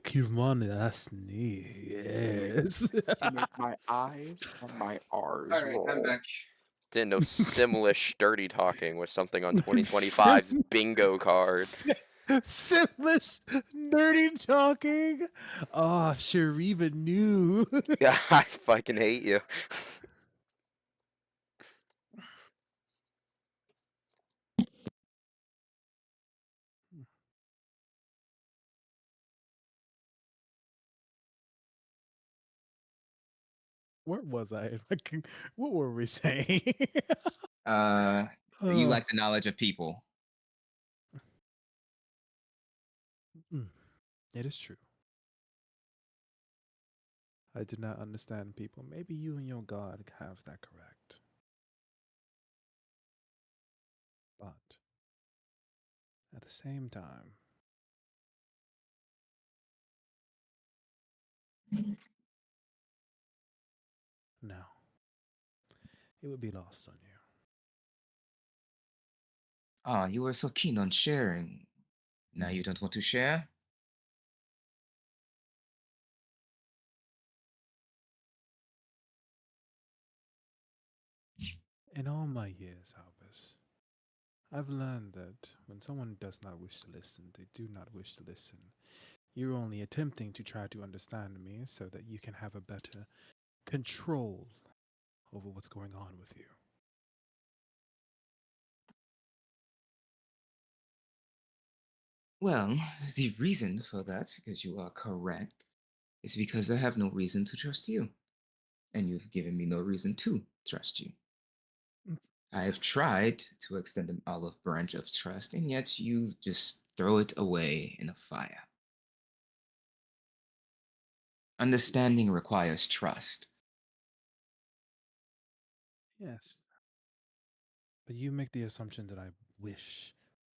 yes. You make my I's and my R's All right, I'm roll. back. Didn't know Simlish dirty talking was something on 2025's Sim- bingo card. Simlish nerdy talking. Oh, Shariva knew. Yeah, I fucking hate you. Where was I? What were we saying? Uh, you Oh, like the knowledge of people. mm, it is true. I do not understand people. Maybe you and your God have that correct. But at the same time, no, it would be lost on you. Ah, you were so keen on sharing. Now you don't want to share? In all my years, Albus, I've learned that when someone does not wish to listen, they do not wish to listen. You're only attempting to try to understand me so that you can have a better control over what's going on with you. Well, the reason for that, because you are correct, is because I have no reason to trust you. And you've given me no reason to trust you. Mm. I have tried to extend an olive branch of trust, and yet you just throw it away in a fire. Understanding requires trust. Yes, but you make the assumption that I wish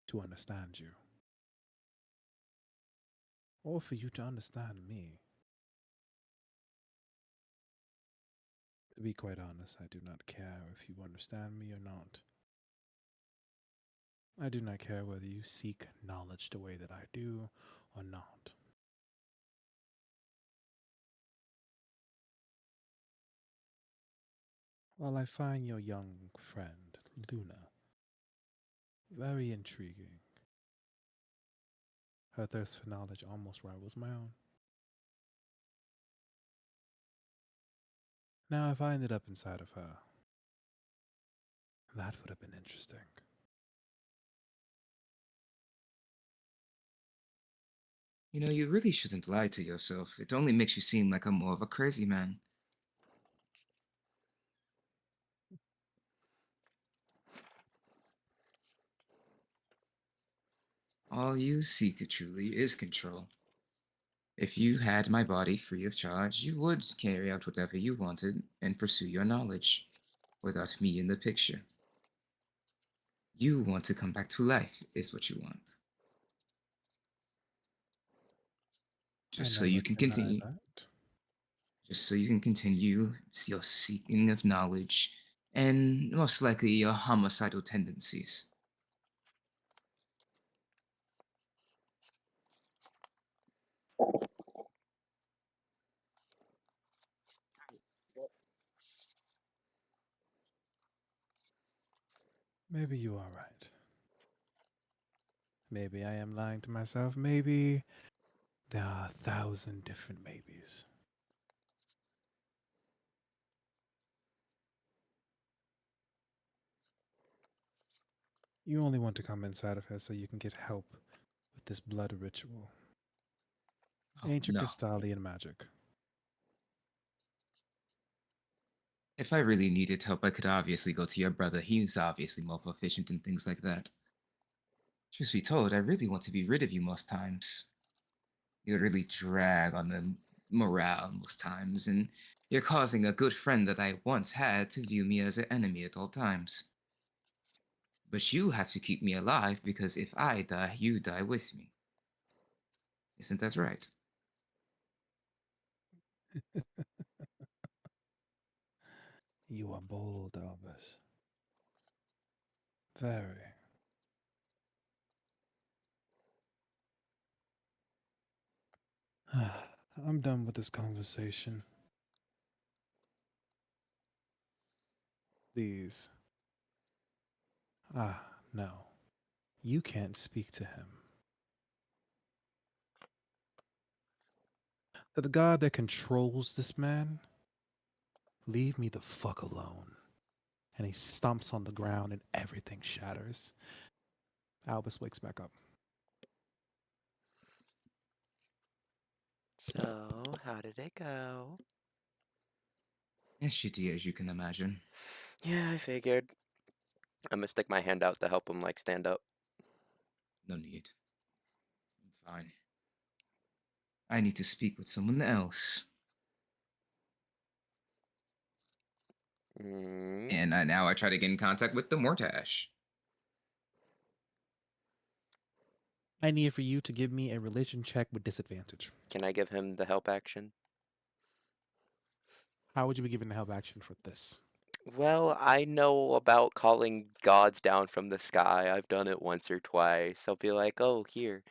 to understand you, or for you to understand me. To be quite honest, I do not care if you understand me or not. I do not care whether you seek knowledge the way that I do or not. While I find your young friend, Luna, very intriguing, her thirst for knowledge almost rivals my own. Now, if I ended up inside of her, that would have been interesting. You know, you really shouldn't lie to yourself. It only makes you seem like I'm more of a crazy man. All you seek truly is control. If you had my body free of charge, you would carry out whatever you wanted and pursue your knowledge without me in the picture. You want to come back to life, is what you want. I Just so never you can denied continue, that. just so you can continue your seeking of knowledge and most likely your homicidal tendencies. Maybe you are right. Maybe I am lying to myself. Maybe there are 1,000 different maybes. You only want to come inside of her so you can get help with this blood ritual. Oh, Ancient no. Crystallian magic. If I really needed help, I could obviously go to your brother. He's obviously more proficient in things like that. Truth be told, I really want to be rid of you most times. You really drag on the morale most times, and you're causing a good friend that I once had to view me as an enemy at all times. But you have to keep me alive because if I die, you die with me. Isn't that right? You are bold, Albus. Very. I'm done with this conversation. Please. No. You can't speak to him. To the god that controls this man, leave me the fuck alone. And he stomps on the ground and everything shatters. Albus wakes back up. So, how did it go? As shitty as you can imagine. Yeah, I figured. I'm gonna stick my hand out to help him, like, stand up. No need. I'm fine. I need to speak with someone else. Mm, And now I try to get in contact with the Mortash. I need for you to give me a religion check with disadvantage. can I give him the help action? How would you be given the help action for this? Well, I know about calling gods down from the sky. I've done it once or twice. I'll be like, oh, here.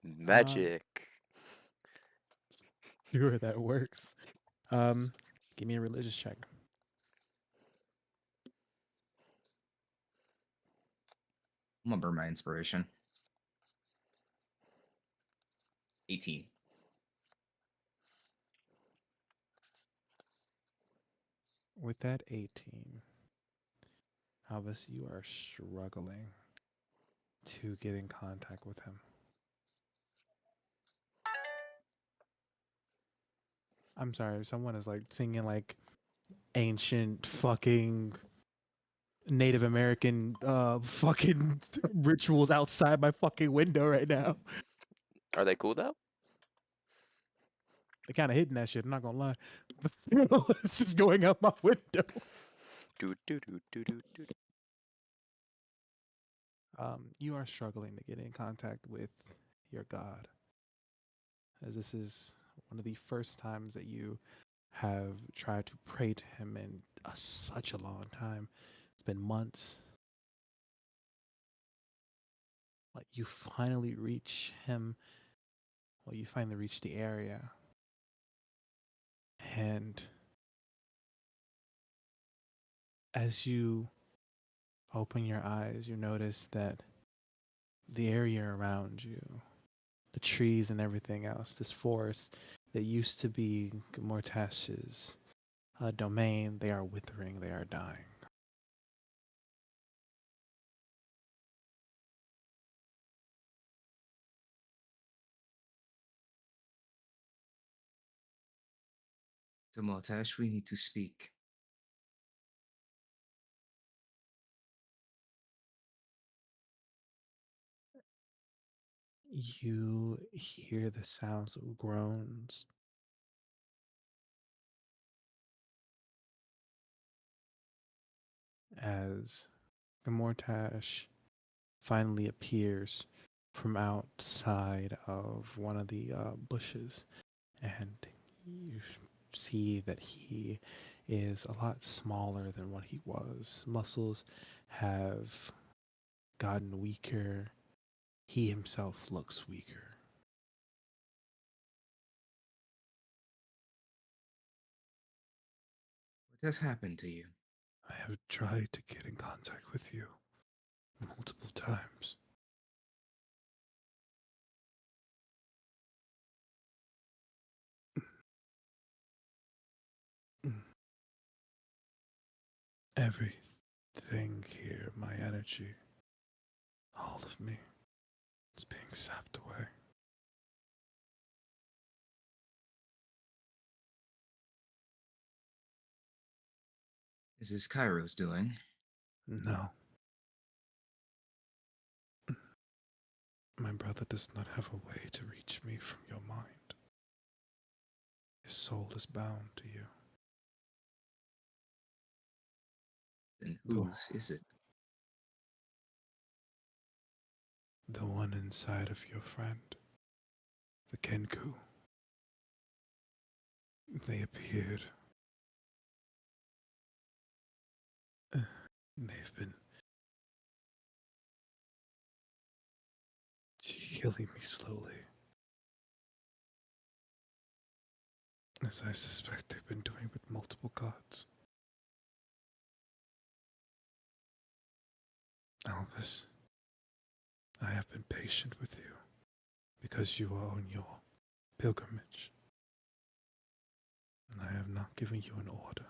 Um, Magic. sure, that works. Um, Give me a religious check. I'm gonna burn my inspiration. 18. With that 18, Albus, you are struggling to get in contact with him. I'm sorry, someone is like singing like ancient fucking Native American fucking rituals outside my fucking window right now. Are they cool though? They kind of hitting that shit, I'm not gonna lie. But still, it's just going out my window. Do do do do do do. You are struggling to get in contact with your god, as this is one of the first times that you have tried to pray to him in such a long time. It's been months. Like you finally reach him. Well, you finally reach the area, and as you open your eyes, you notice that the area around you, the trees and everything else, this forest that used to be Mortash's domain, they are withering, they are dying. So, Mortash, we need to speak. You hear the sounds of groans as the Mortash finally appears from outside of one of the bushes, and you see that he is a lot smaller than what he was. Muscles have gotten weaker. He himself looks weaker. What has happened to you? I have tried to get in contact with you multiple times. Everything here, my energy, all of me, is being sapped away. Is this Cairo's doing? No. My brother does not have a way to reach me from your mind. His soul is bound to you. Then The, whose is it? the one inside of your friend, the Kenku. They appeared. They've been killing me slowly, as I suspect they've been doing with multiple gods. Albus, I have been patient with you because you are on your pilgrimage, and I have not given you an order.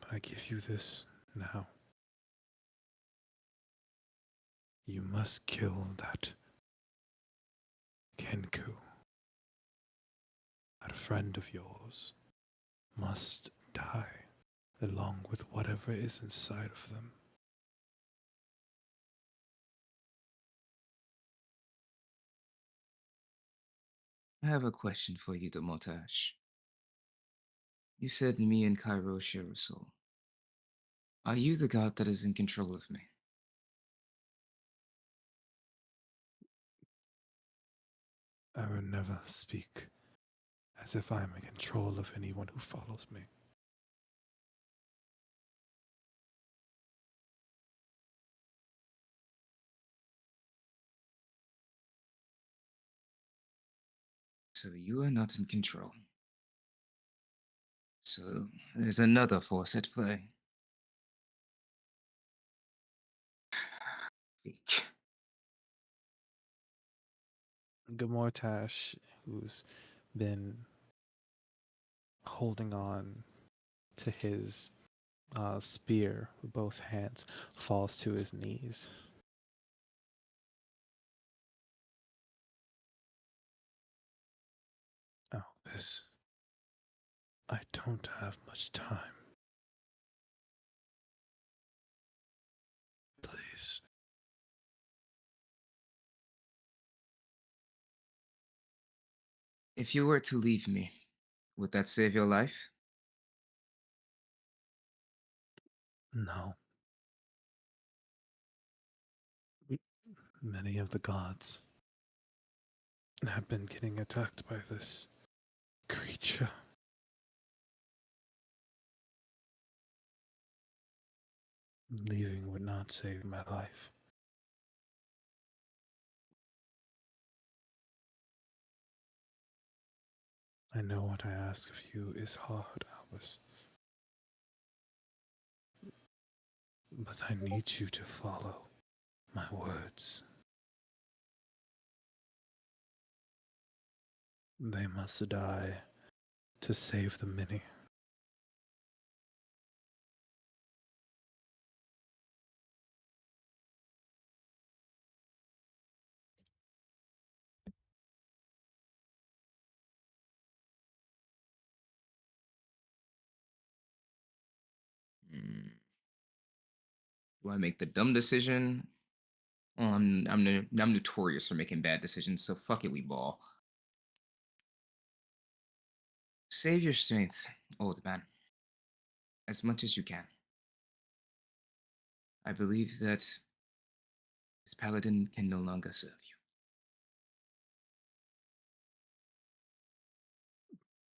But I give you this now. You must kill that Kenku. That friend of yours must die along with whatever is inside of them. I have a question for you, Demontage. You said me and Cairo share a soul. Are you the god that is in control of me? I will never speak as if I am in control of anyone who follows me. So you are not in control. So there's another force at play. Eek. Gamortash, who's been holding on to his spear with both hands, falls to his knees. Albus, I don't have much time. Please. If you were to leave me, would that save your life? No. Many of the gods have been getting attacked by this creature. Leaving would not save my life. I know what I ask of you is hard, Albus. But I need you to follow my words. They must die to save the many. Mm, do I make the dumb decision? Well, I'm notorious for making bad decisions, so fuck it, we ball. Save your strength, old man, as much as you can. I believe that this paladin can no longer serve you.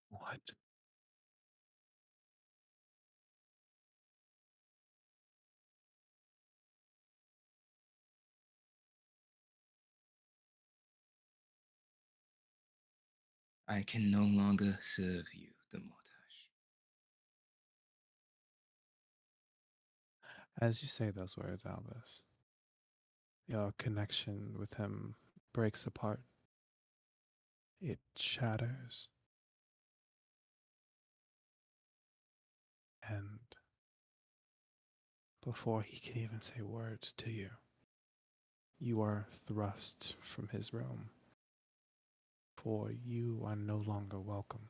What? I can no longer serve you, the Mortash. As you say those words, Albus, your connection with him breaks apart. It shatters. And before he can even say words to you, you are thrust from his realm. For you are no longer welcome.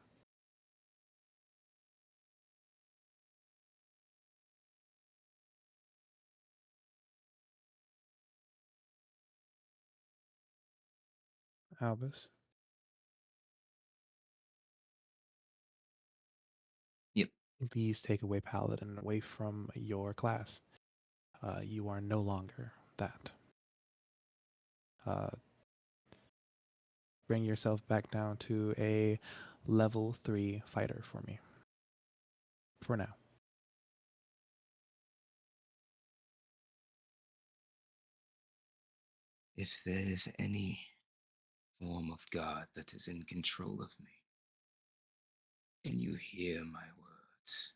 Albus. Yep. Please take away Paladin away from your class. You are no longer that. Uh, bring yourself back down to a level 3 fighter for me. For now. If there is any form of God that is in control of me, and you hear my words,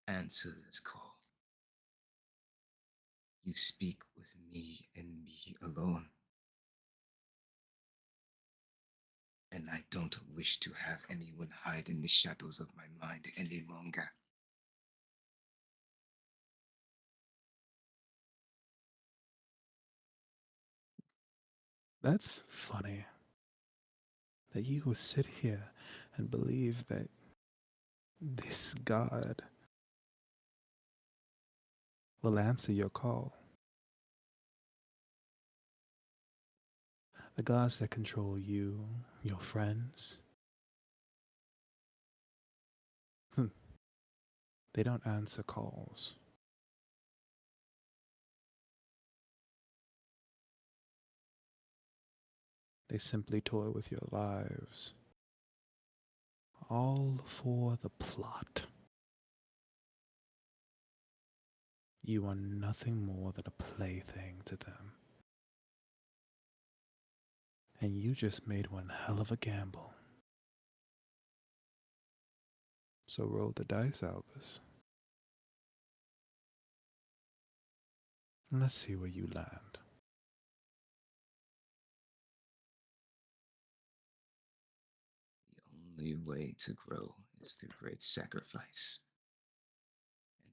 answer this call. You speak with me and me alone. And I don't wish to have anyone hide in the shadows of my mind any longer. That's funny. That you would sit here and believe that this God will answer your call. The gods that control you, your friends, they don't answer calls. They simply toy with your lives. All for the plot. You are nothing more than a plaything to them. And you just made one hell of a gamble. So roll the dice, Albus. And let's see where you land. The only way to grow is through great sacrifice.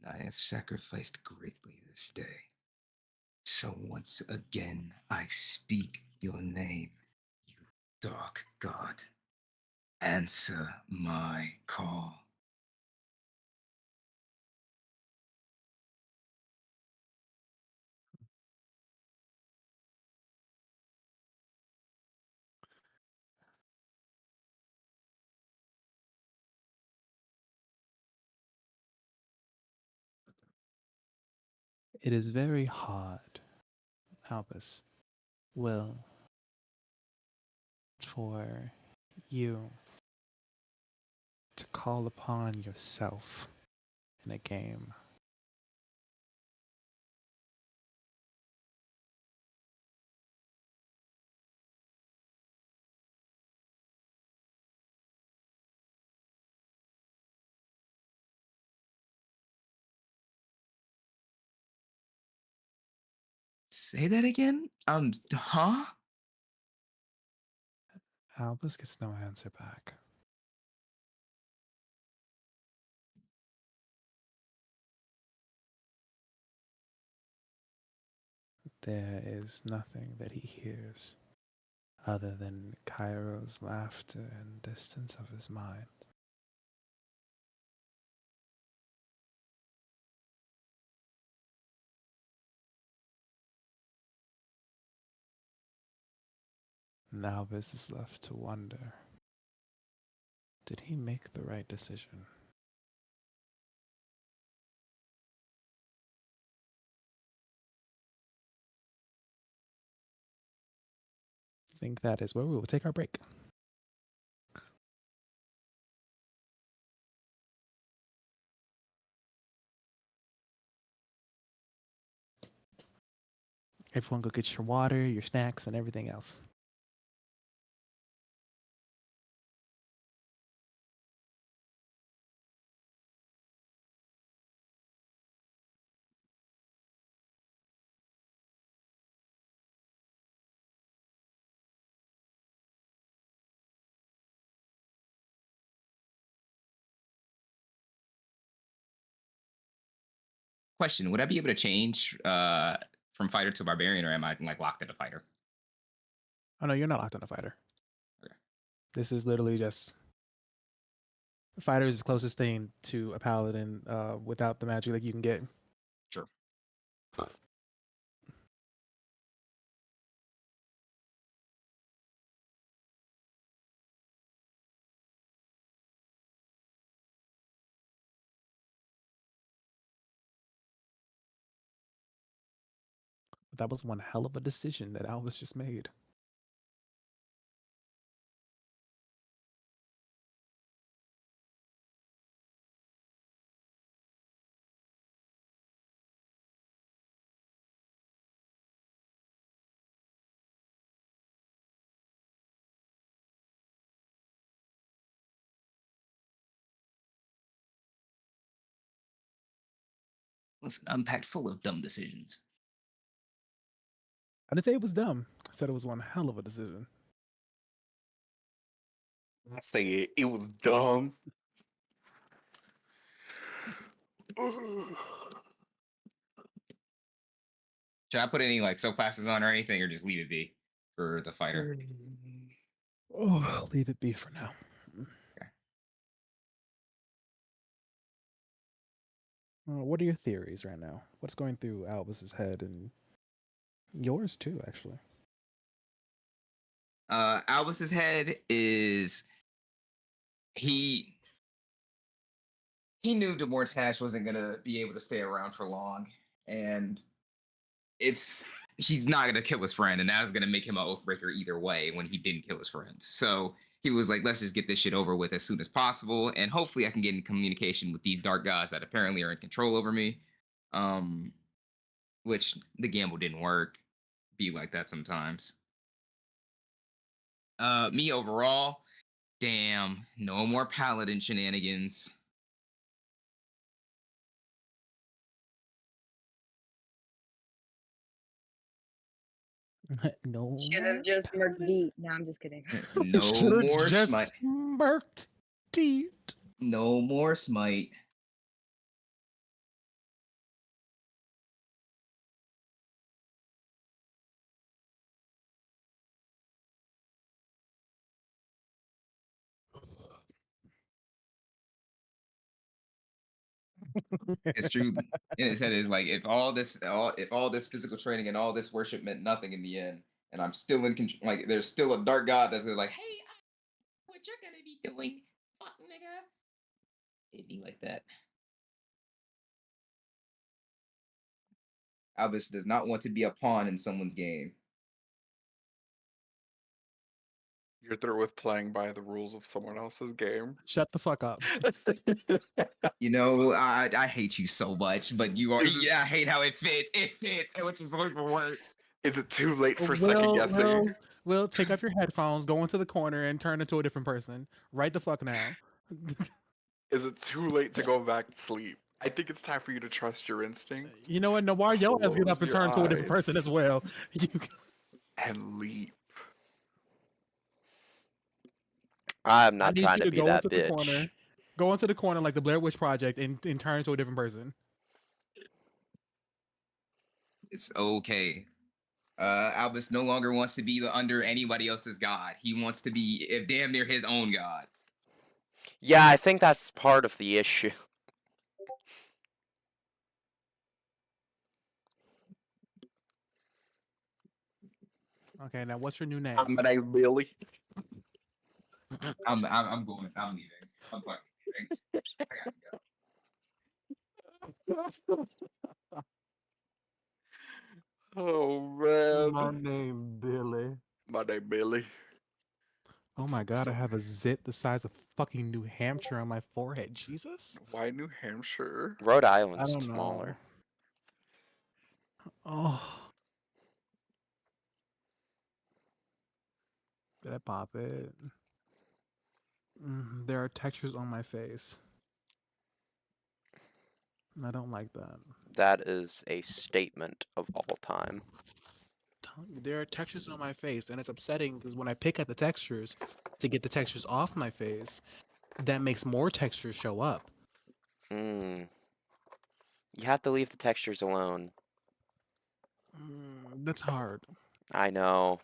And I have sacrificed greatly this day. So once again, I speak your name, you dark god. Answer my call. It is very hard, Albus. Well, for you to call upon yourself in a game. Say that again? Huh? Albus gets no answer back. There is nothing that he hears other than Cairo's laughter and distance of his mind. And Albus is left to wonder, did he make the right decision? I think that is where we will take our break. Everyone go get your water, your snacks, and everything else. Question: would I be able to change from fighter to barbarian, or am I like locked into fighter? Oh no, you're not locked on a fighter. Okay. This is literally just fighter is the closest thing to a paladin without the magic that you can get. Sure. That was one hell of a decision that Albus just made. Listen, unpacked full of dumb decisions. I didn't say it was dumb. I said it was one hell of a decision. I say it was dumb. Should I put any like soap classes on or anything, or just leave it be for the fighter? Oh, I'll leave it be for now. Okay. What are your theories right now? What's going through Albus's head and yours too, actually? Albus's head is he knew Demortash wasn't gonna be able to stay around for long, and he's not gonna kill his friend, and that's gonna make him an oathbreaker either way when he didn't kill his friend. So he was like, let's just get this shit over with as soon as possible, and hopefully I can get in communication with these dark gods that apparently are in control over me. Which the gamble didn't work. Be like that sometimes. Me overall, damn, no more paladin shenanigans. No Should more have just murked paladin. deep. No, I'm just kidding. No Should've more just smite. murked deep. No more smite. It's true. In his head is like if all this physical training and all this worship meant nothing in the end, and I'm still in control. Like there's still a dark god that's like, hey, I know what you're gonna be doing, fuck nigga. It'd be like that. Albus does not want to be a pawn in someone's game. You're through with playing by the rules of someone else's game. Shut the fuck up. You know, I hate you so much, but you are. Is it- Yeah, I hate how it fits. It fits, which is even worse. Is it too late for second guessing? Will, take off your headphones, go into the corner, and turn into a different person. Right the fuck now. Is it too late to go back to sleep? I think it's time for you to trust your instincts. You know what? Nawar, your ass get Close up and your turn to a different person eyes as well. and leap. I'm I not need trying you to to be go that into the bitch. corner. Go into the corner like the Blair Witch Project and turn into a different person. It's okay. Albus no longer wants to be under anybody else's god. He wants to be, if damn near, his own god. Yeah, I think that's part of the issue. Okay, now what's your new name? I'm gonna really. I'm going. I'm leaving. I'm fucking leaving. I gotta go. Oh My man. name Billy. My name Billy. Oh my god, I So have a zit the size of fucking New Hampshire on my forehead. Jesus. why New Hampshire? Rhode I Island's don't know. smaller. Oh. Did I pop it? There are textures on my face. I don't like that. That is a statement of all time. There are textures on my face, and it's upsetting because when I pick at the textures to get the textures off my face, that makes more textures show up. You have to leave the textures alone. That's hard. I know.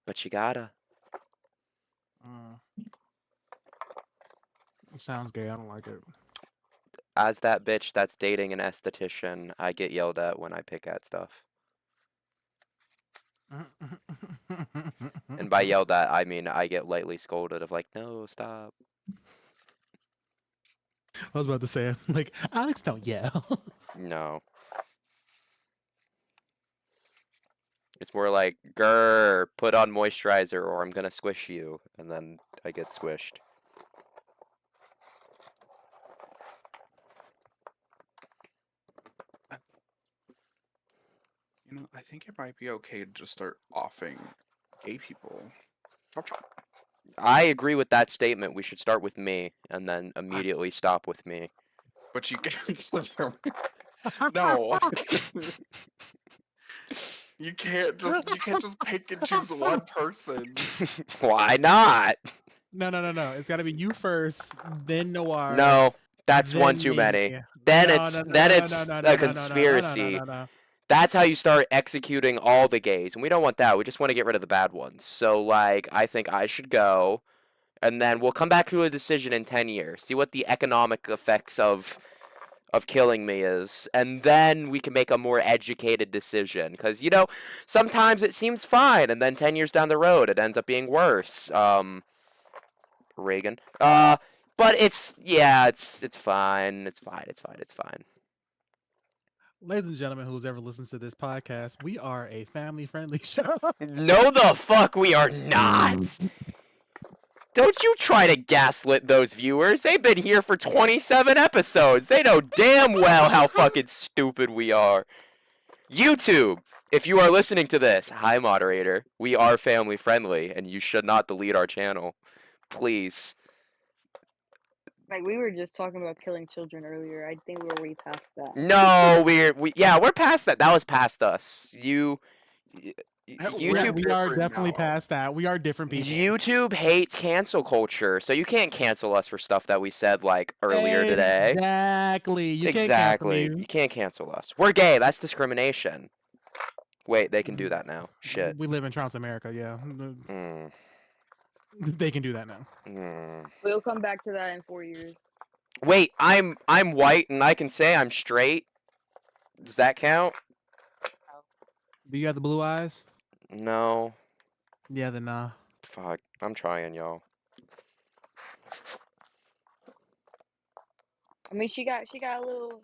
But you gotta. It sounds gay. I don't like it. As that bitch that's dating an esthetician, I get yelled at when I pick at stuff. And by yelled at, I mean I get lightly scolded of like, no, stop. I was about to say, like, Alex, don't yell. No. It's more like, grr, put on moisturizer or I'm gonna squish you. And then I get squished. I think it might be okay to just start offing gay people. Chop chop. I agree with that statement. We should start with me and then I, immediately stop with me. but you can't. No, you can't just pick and choose one person. Why not? No. It's got to be you first, then Noir, No, that's one then too me. many. Then No, it's no, no, then no, no, it's no, a no, no, no, no, no, no, conspiracy. no, no. That's how you start executing all the gays, and we don't want that. We just want to get rid of the bad ones. So like, I think I should go, and then we'll come back to a decision in 10 years. See what the economic effects of killing me is, and then we can make a more educated decision. Because sometimes it seems fine, and then 10 years down the road, it ends up being worse. Reagan. But it's fine. It's fine. It's fine. It's fine. Ladies and gentlemen, who's ever listens to this podcast, we are a family-friendly show. No, the fuck we are not. Don't you try to gaslit those viewers. They've been here for 27 episodes. They know damn well how fucking stupid we are. YouTube, if you are listening to this, hi moderator. We are family friendly and you should not delete our channel. Please. Like we were just talking about killing children earlier. I think we're way past that. No, we're past that. That was past us. We're YouTube We are different definitely now. past that. We are different people. YouTube hates cancel culture, so you can't cancel us for stuff that we said like earlier today. Exactly. You can't cancel Exactly. me. You can't cancel us. We're gay. That's discrimination. Wait, they can do that now. Shit. We live in Trans America, yeah. Mm, They can do that now. mm. We'll come back to that in 4 years. Wait, I'm white and I can say I'm straight. Does that count? Do you have the blue eyes? No. Yeah, then nah. Fuck. I'm trying, y'all. I mean, she got a little.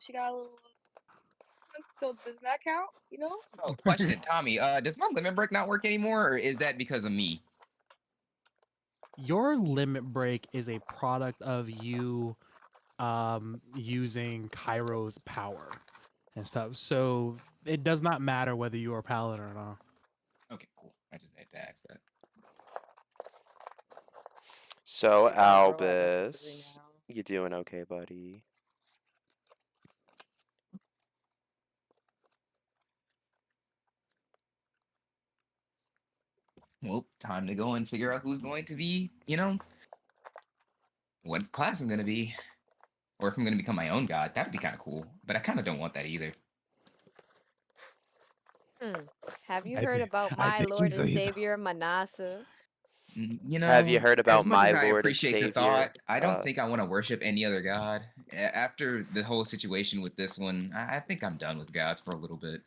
So does that count? Oh, question, Tommy. Does my limit break not work anymore, or is that because of me? Your limit break is a product of you using Cairo's power and stuff. So it does not matter whether you are paladin or not. Okay, cool. I just had to ask that. So, Bro, I got hungry Albus, now. you doing okay, buddy? Well, time to go and figure out who's going to be, what class I'm going to be. Or if I'm going to become my own god. That would be kind of cool. But I kind of don't want that either. Have you I heard think about I my think Lord he's and he's Savior Manasseh? Have you heard As about much my as I Lord and appreciate the Savior? thought, I don't think I want to worship any other god. After the whole situation with this one, I think I'm done with gods for a little bit.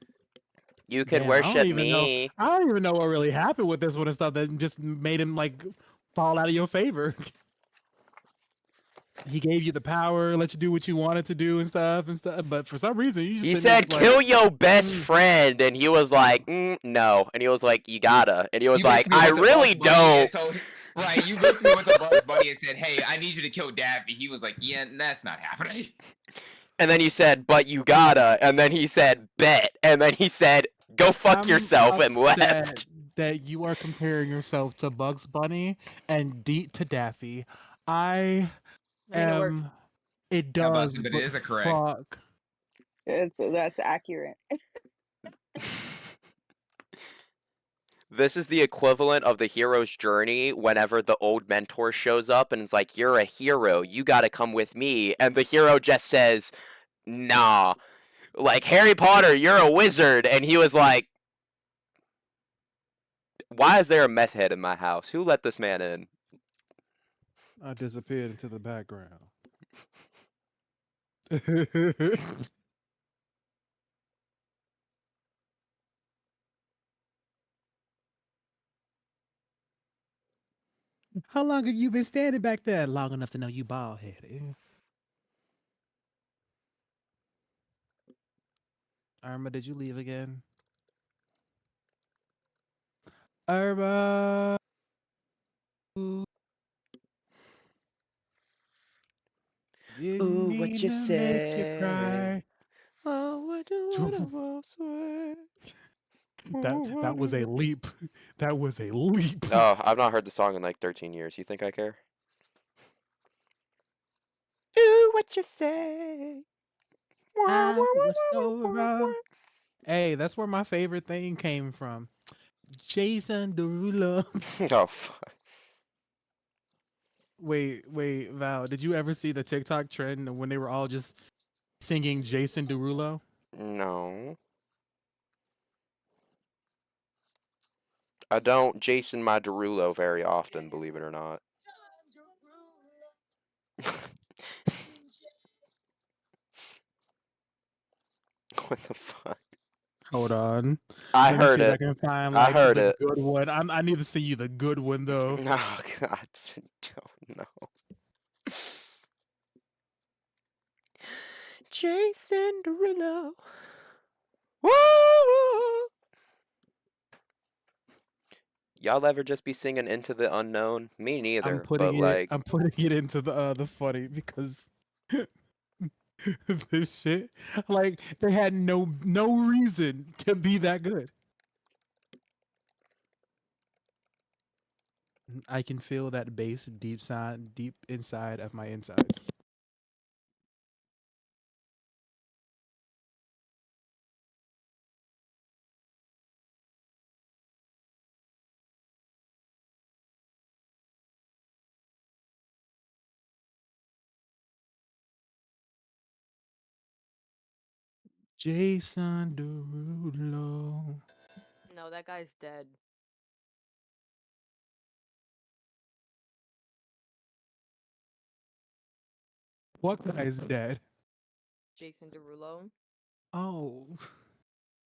You could damn, worship me. I don't even know what really happened with this one and stuff that just made him like fall out of your favor. He gave you the power, let you do what you wanted to do and stuff, but for some reason you just He sitting there said, just like, kill your best "Mm, friend. And he was like, no. And he was like, you gotta. And he was You like, basically I went to Bugs really Bunny and don't. told right. You basically went to Bugs Bunny and said, "Hey, I need you to kill Daffy." He was like, "Yeah, that's not happening." And then he said, but you gotta. And then he said, bet. And then he said, go fuck I'm yourself and upset left. that you are comparing yourself to Bugs Bunny and Deet to Daffy. I I mean, it works. am. It How about does, but it but is a correct. fuck. That's accurate. This is the equivalent of the hero's journey whenever the old mentor shows up and is like, you're a hero. You gotta come with me. And the hero just says, nah. Like, Harry Potter, you're a wizard. And he was like, why is there a meth head in my house? Who let this man in? I disappeared into the background. How long have you been standing back there? Long enough to know you bald headed. Irma, did you leave again? Urban. Didn't Ooh, mean what you to make you say? cry. Oh, what do I will say? That was a leap. That was a leap. Oh, I've not heard the song in like 13 years. You think I care? Ooh, what you say? I was so wrong. Hey, that's where my favorite thing came from. Jason Derulo. Oh, fuck. Wait, Val. Did you ever see the TikTok trend when they were all just singing Jason Derulo? No. I don't Jason my Derulo very often, believe it or not. What the fuck? Hold on. I Let me heard see if I it. can find I like heard the it. good one. I need to see you the good one though. Oh, God. Don't know. Jason Derulo. Woo! Y'all ever just be singing Into the Unknown? Me neither, but like, I'm putting it into the funny because this shit like they had no reason to be that good. I can feel that bass deep inside of my insides. Jason Derulo. No, that guy's dead. What guy is dead? Jason Derulo. Oh,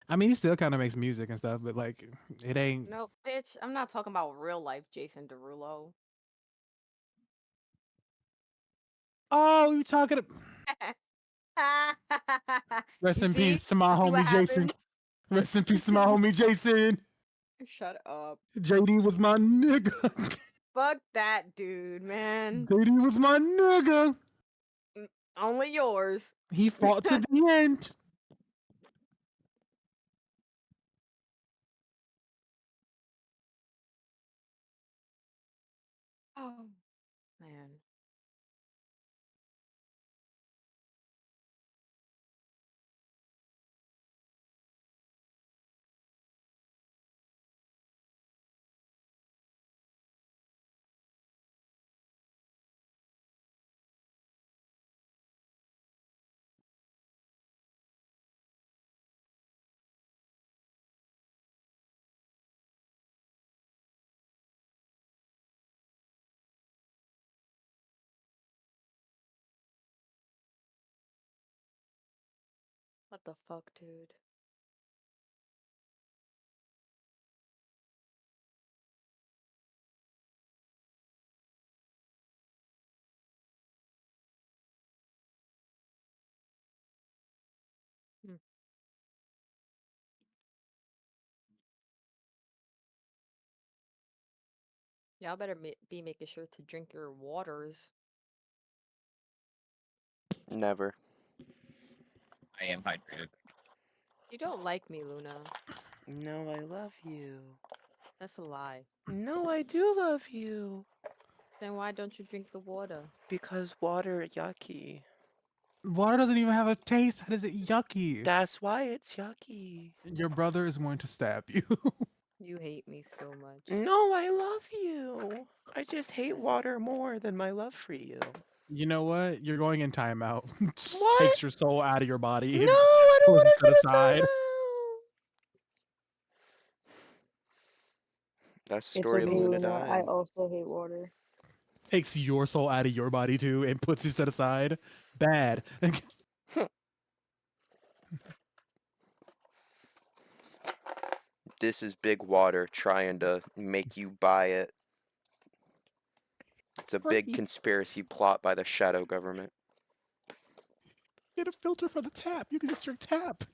I mean, he still kind of makes music and stuff, but like, it ain't. No, bitch, I'm not talking about real life Jason Derulo. Oh, you talking? Rest You in see? peace to my You see what homie Jason. happens? Rest in peace to my homie Jason. Shut up. JD was my nigga. Fuck that dude, man. JD was my nigga. Only yours. He fought to the end. Oh, man. What the fuck, dude? Hmm. Y'all better be making sure to drink your waters. never. I am hydrated. You don't like me, Luna. No, I love you. That's a lie. No, I do love you. Then why don't you drink the water? Because water yucky. Water doesn't even have a taste. How is it yucky? That's why it's yucky. Your brother is going to stab you. You hate me so much. No, I love you. I just hate Yes. water more than my love for you. You know what? You're going in timeout. What? Takes your soul out of your No, body and I don't pulls want it to to go the to side. timeout. That's the It's story of okay, Luna Luna. I dying. also hate water. Takes your soul out of your body too and puts it to the side. Bad. This is big water trying to make you buy it. It's a big Right. conspiracy plot by the shadow government. Get a filter for the tap. You can just drink tap.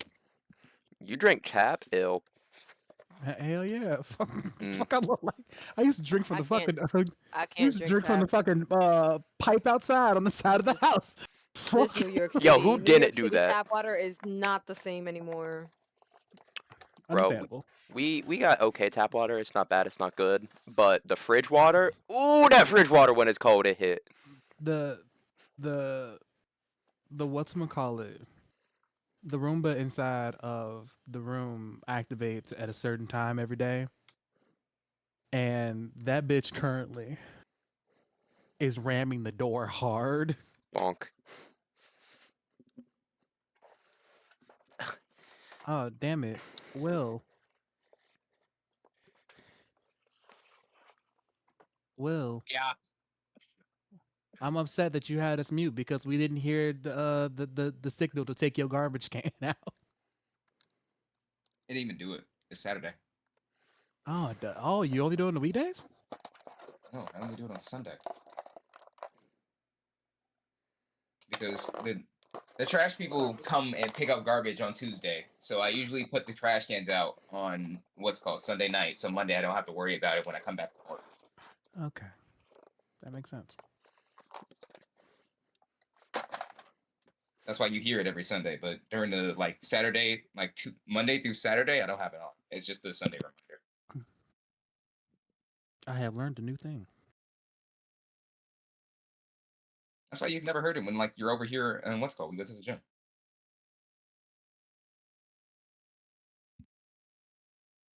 You drink tap? Ill. Hell yeah. Mm. Fuck, I look like I used to drink from I the can't. fucking. I We can't used to drink drink from the tap. fucking pipe outside on the side of the This house. this Fuck. New York Yo, who City. New York didn't do City that? tap water is not the same anymore. Bro, Understandable. we got okay tap water. It's not bad. It's not good. But the fridge water, ooh, that fridge water when it's cold, it hit. The the the whatchamacallit, the Roomba inside of the room activates at a certain time every day, and that bitch currently is ramming the door hard. Bonk. Oh damn it, Will. Will, Yeah. I'm upset that you had us mute because we didn't hear the signal to take your garbage can out. I didn't even do it. It's Saturday. Oh, oh, you only do it on the weekdays? No, I only do it on Sunday because the trash people come and pick up garbage on Tuesday. So I usually put the trash cans out on what's called Sunday night. So Monday I don't have to worry about it when I come back from work. Okay, that makes sense. That's why you hear it every Sunday. But during the like Saturday, like Monday through Saturday, I don't have it on. It's just the Sunday reminder. I have learned a new thing. That's why you've never heard it when like you're over here and what's called we go to the gym.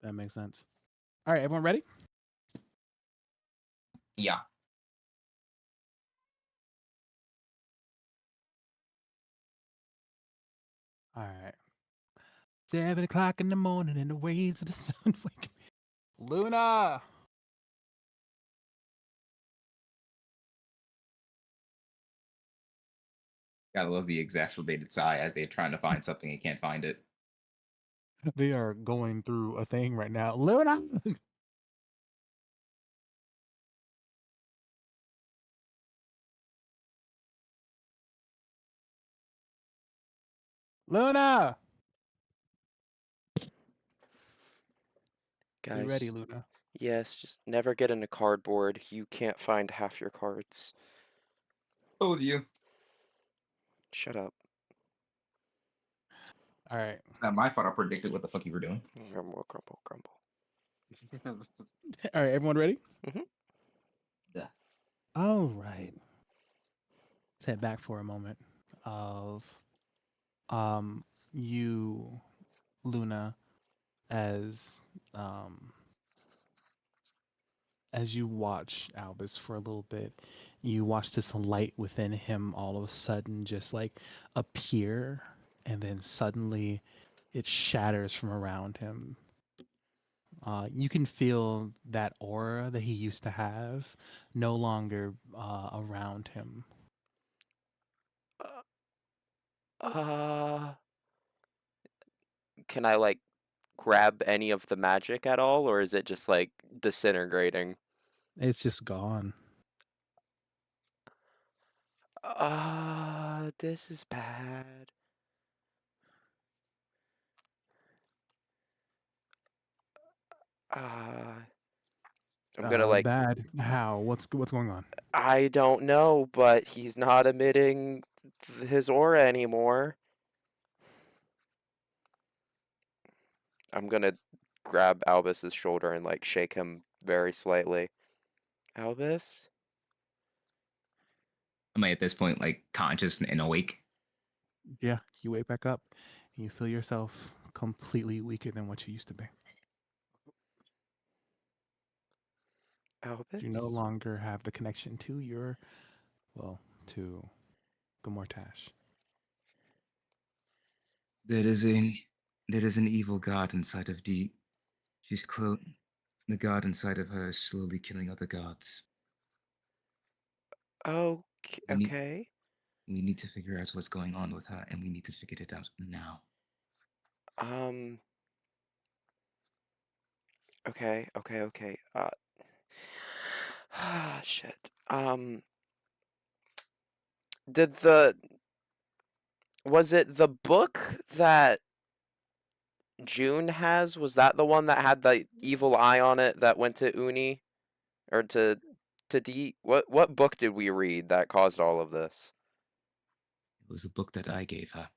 That makes sense. All right, everyone ready? Yeah. All right. 7 o'clock in the morning and the waves of the sun wake me. Luna! Gotta love the exacerbated sigh as they're trying to find something and can't find it. They are going through a thing right now. Luna! Luna! You ready, Guys, Luna? yes, just never get into cardboard. You can't find half your cards. Told you. Shut up. All right. It's not my fault I predicted what the fuck you were doing. Grumble, grumble, grumble. All right, everyone ready? Yeah. All right. Let's head back for a moment of you, Luna, as um as you watch Albus for a little bit, you watch this light within him all of a sudden just like appear, and then suddenly it shatters from around him. You can feel that aura that he used to have no longer around him. Uh, can I like grab any of the magic at all, or is it just like disintegrating? It's just gone. This is bad. Uh, I'm gonna like, Bad. How? What's going on? I don't know, but he's not emitting his aura anymore. I'm gonna grab Albus's shoulder and like shake him very slightly. Albus? Am I at this point like conscious and awake? Yeah, you wake back up and you feel yourself completely weaker than what you used to be. You no Albus? longer have the connection to your, well, to Gomortash. There is a there is an evil god inside of Deep. She's the god inside of her is slowly killing other gods. Okay, We need okay. we need to figure out what's going on with her, and we need to figure it out now. Um, okay. Shit. Did was it the book that June has? Was that the one that had the evil eye on it that went to Uni or to D? What book did we read that caused all of this? It was a book that I gave her, the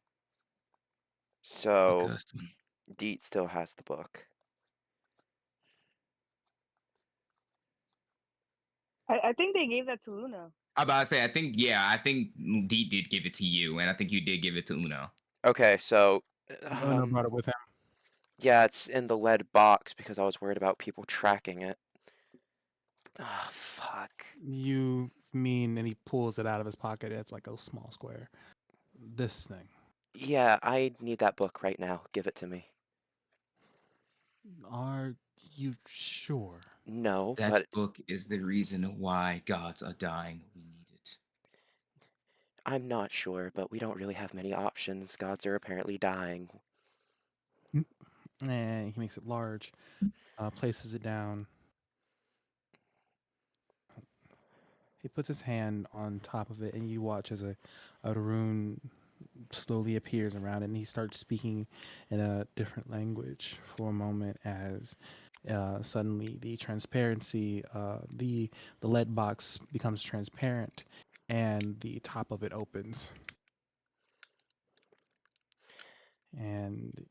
So cursed one. Deet still has the book. I think they gave that to Luna. I'm about to say, I think Dee did give it to you, and I think you did give it to Uno. Okay, so No, brought it with him. yeah, it's in the lead box because I was worried about people tracking it. Oh, fuck. You mean, and he pulls it out of his pocket. It's like a small square. This thing. Yeah, I need that book right now. Give it to me. Are you sure? No, That but book is the reason why gods are dying. We need it. I'm not sure, but we don't really have many options. Gods are apparently dying. And he makes it large, places it down. He puts his hand on top of it, and you watch as a rune slowly appears around it, and he starts speaking in a different language for a moment as suddenly the transparency, the lead box becomes transparent, and the top of it opens. And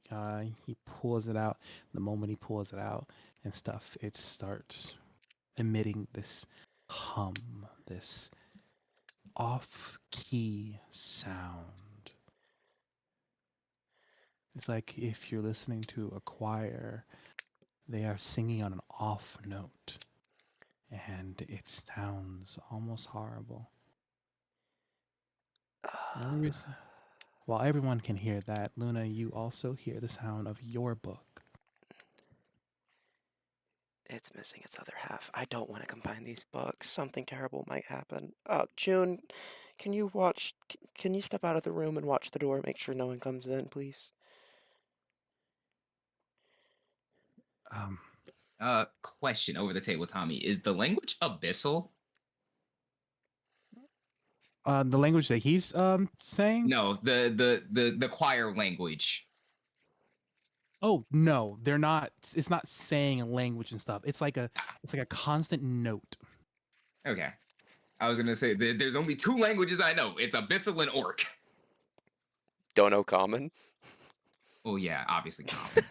he pulls it out. The moment he pulls it out and stuff, it starts emitting this hum, this off-key sound. It's like if you're listening to a choir, they are singing on an off note, and it sounds almost horrible. The only reason, while everyone can hear that, Luna, you also hear the sound of your book. It's missing its other half. I don't want to combine these books. Something terrible might happen. June, can you watch? Can you step out of the room and watch the door? Make sure no one comes in, please. Um, Question over the table, Tommy. Is the language abyssal? the language that he's saying? No, the choir language. Oh no, they're not. It's not saying a language and stuff. It's like a constant note. Okay. I was gonna say there's only two languages I know. It's abyssal and orc. Don't know common. Oh yeah, obviously common.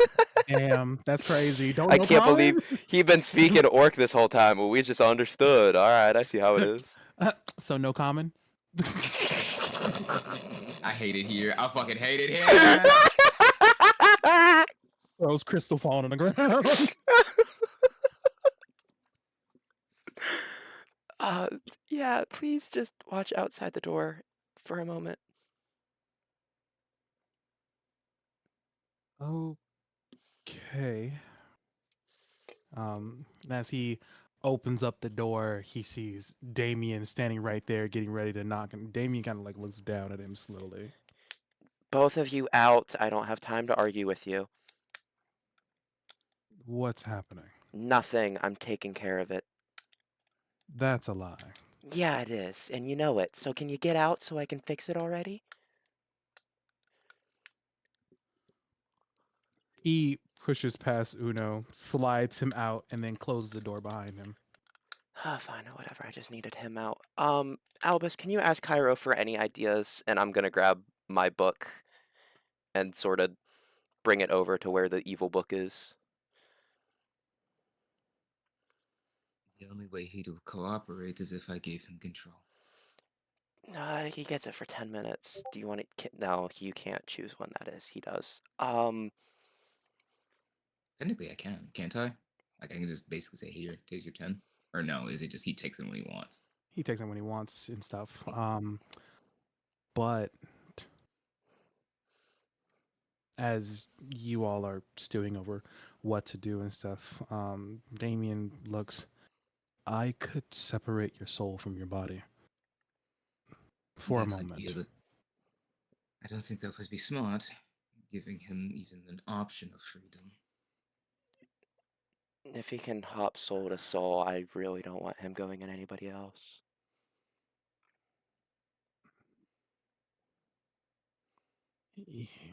Damn, that's crazy. Don't I know can't believe common? he been speaking orc this whole time, but we just understood. All right, I see how it is. So no common. I hate it here. I fucking hate it here. Rose crystal falling on the ground. uh, yeah, please just watch outside the door for a moment. Okay. As he opens up the door, he sees Damien standing right there, getting ready to knock, and Damien kind of like looks down at him slowly. Both of you out. I don't have time to argue with you. What's happening? Nothing. I'm taking care of it. That's a lie. Yeah, it is, and you know it. So can you get out so I can fix it already? He pushes past Uno, slides him out, and then closes the door behind him. Fine, whatever. I just needed him out. Albus, can you ask Cairo for any ideas? And I'm gonna grab my book and sort of bring it over to where the evil book is. The only way he'd cooperate is if I gave him control. He gets it for 10 minutes. Do you want to? No, you can't choose when that is. He does. Technically, I can, can't I? Like, I can just basically say, "Here, take your 10." Or no, is it just he takes it when he wants? He takes it when he wants and stuff. But as you all are stewing over what to do and stuff, Damien looks. I could separate your soul from your body for a That would moment. be I don't think that would be smart, giving him even an option of freedom. If he can hop soul to soul, I really don't want him going in anybody else.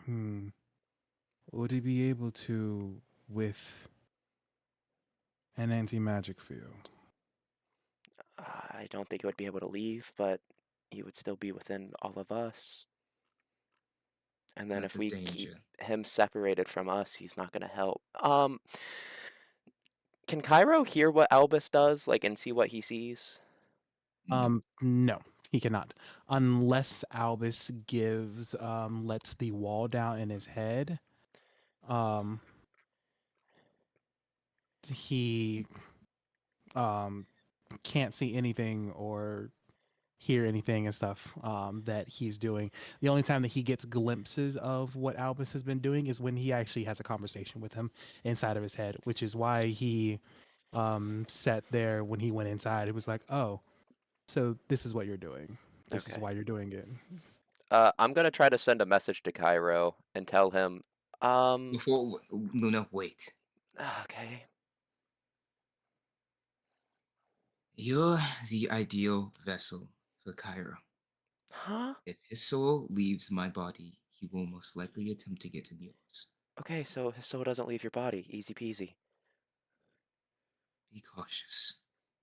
Hmm. would he be able to with an anti-magic field? I don't think he would be able to leave, but he would still be within all of us. And then That's if a we keep danger. him separated from us, he's not gonna help. Can Cairo hear what Albus does, like, and see what he sees? Nope. No, he cannot, unless Albus gives lets the wall down in his head. Um, he can't see anything or hear anything and stuff that he's doing. The only time that he gets glimpses of what Albus has been doing is when he actually has a conversation with him inside of his head, which is why he sat there when he went inside. It was like, oh, so this is what you're doing. This is Okay. why you're doing it. I'm gonna try to send a message to Cairo and tell him, Before Luna, wait. okay. You're the ideal vessel for Cairo. Huh? If his soul leaves my body, he will most likely attempt to get in yours. Okay, so his soul doesn't leave your body. Easy peasy. Be cautious.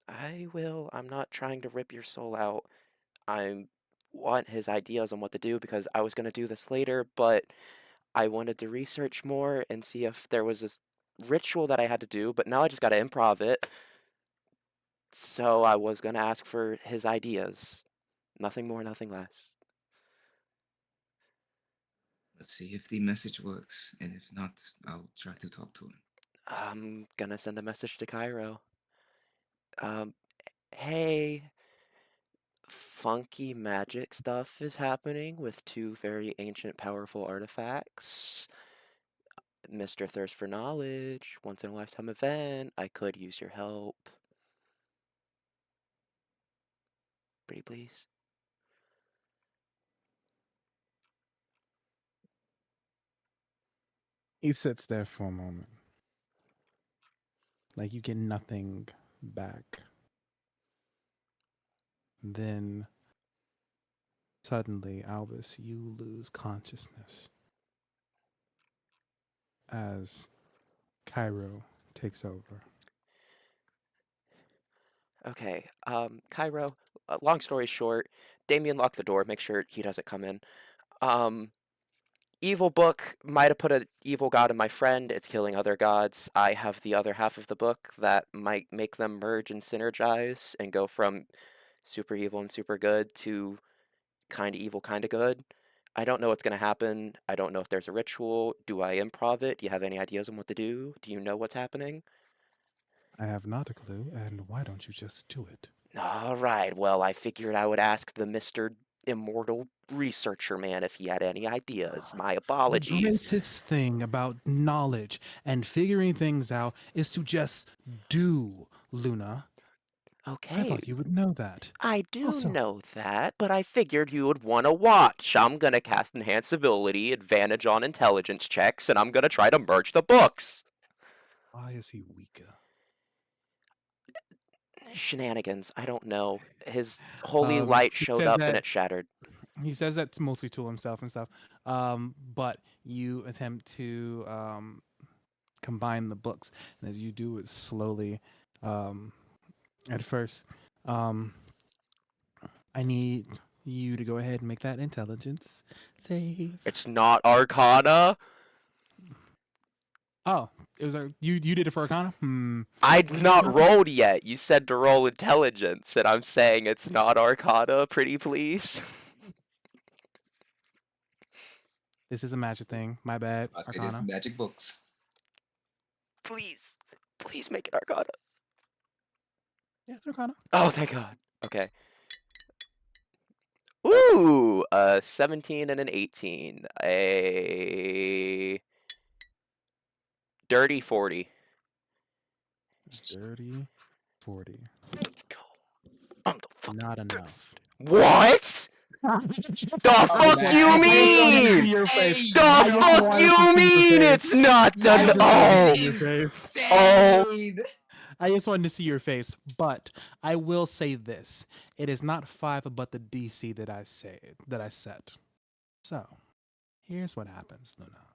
I will. I'm not trying to rip your soul out. I want his ideas on what to do because I was gonna do this later, but I wanted to research more and see if there was this ritual that I had to do, but now I just gotta improv it. So I was gonna ask for his ideas. Nothing more, nothing less. Let's see if the message works, and if not, I'll try to talk to him. I'm gonna send a message to Cairo. Um, hey, funky magic stuff is happening with two very ancient, powerful artifacts. Mr. Thirst for Knowledge, once in a lifetime event. I could use your help. Pretty please. He sits there for a moment, like you get nothing back. Then suddenly, Albus, you lose consciousness as Cairo takes over. Okay, Cairo, long story short, Damien locked the door, make sure he doesn't come in. Um, Evil book might have put an evil god in my friend. It's killing other gods. I have the other half of the book that might make them merge and synergize and go from super evil and super good to kind of evil, kind of good. I don't know what's going to happen. I don't know if there's a ritual. Do I improv it? Do you have any ideas on what to do? Do you know what's happening? I have not a clue, and why don't you just do it? All right. Well, I figured I would ask the Mr. Immortal Researcher Man if he had any ideas. My The apologies. greatest thing about knowledge and figuring things out is to just do, Luna. I Okay, thought you would know that. I do Also, know that, but I figured you would want to watch. I'm gonna cast Enhance Ability, advantage on intelligence checks, and I'm gonna try to merge the books. why is he weaker? Shenanigans, I don't know. His holy light He showed says up and that it shattered. that's mostly to himself and stuff. But you attempt to combine the books, and as you do it slowly, um, at first, um, I need you to go ahead and make that intelligence save. It's not Arcana. Oh, it was you did it for Arcana. I've What is not Arcana? rolled yet. You said to roll intelligence, and I'm saying it's not Arcana, pretty please. This is a magic thing. My bad. I said it's Arcana. magic books. Please. Please make it Arcana. Yeah, it's Arcana. Oh, thank God. Okay. Ooh, 17 and an 18. A dirty 40. Dirty 40. Let's go. I'm the fucking Not best. enough. What? The Oh fuck you man. I just wanted to see mean? your face. Hey, The I just fuck wanted to you see your mean? face. It's not I the. just wanted to that see Oh. your is face. Oh. insane. I just wanted to see your face. But I will say this: it is not 5, but the DC that I set. So here's what happens, Luna.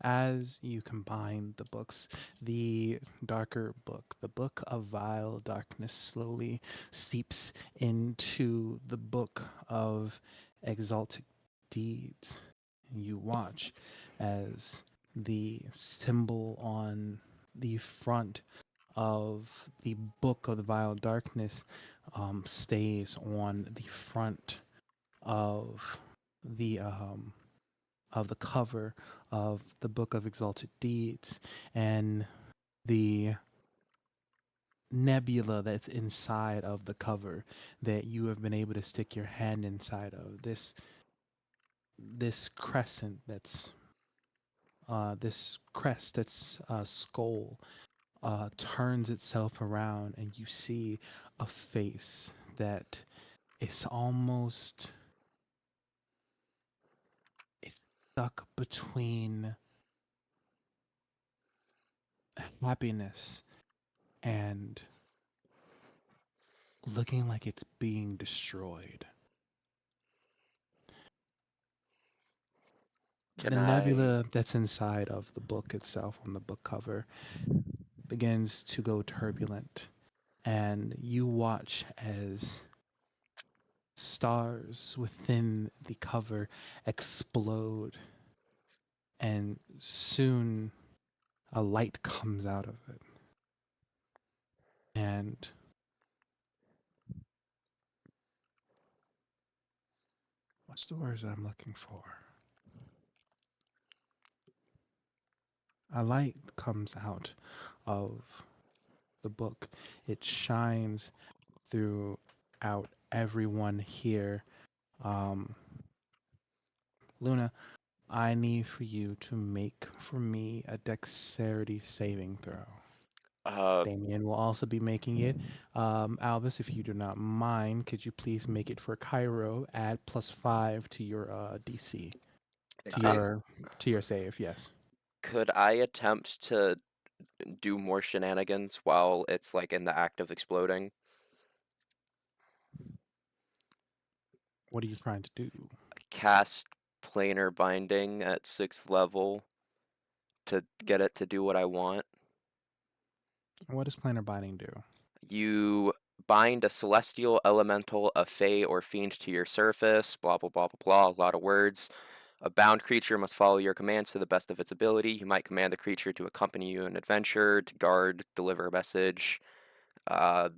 As you combine the books, the darker book, the book of vile darkness, slowly seeps into the book of exalted deeds. You watch as the symbol on the front of the book of the vile darkness stays on the front of the cover of the Book of Exalted Deeds, and the nebula that's inside of the cover that you have been able to stick your hand inside of. This crescent that's this crest that's a skull turns itself around, and you see a face that is almost it's stuck between happiness and looking like it's being destroyed. Can The I? nebula that's inside of the book itself on the book cover begins to go turbulent, and you watch as stars within the cover explode, and soon a light comes out of it. And what's the words I'm looking for? A light comes out of the book. It shines throughout everyone here. Um, Luna, I need for you to make for me a dexterity saving throw. Uh, Damien will also be making it. Albus, if you do not mind, could you please make it for Cairo? Add +5 to your DC Deck to save. your save. Yes. could I attempt to do more shenanigans while it's like in the act of exploding? What are you trying to do? Cast planar binding at 6th level to get it to do what I want. What does planar binding do? You bind a celestial, elemental, a fey, or fiend to your surface, blah, blah, blah, blah, blah, a lot of words. A bound creature must follow your commands to the best of its ability. You might command the creature to accompany you in adventure, to guard, deliver a message, a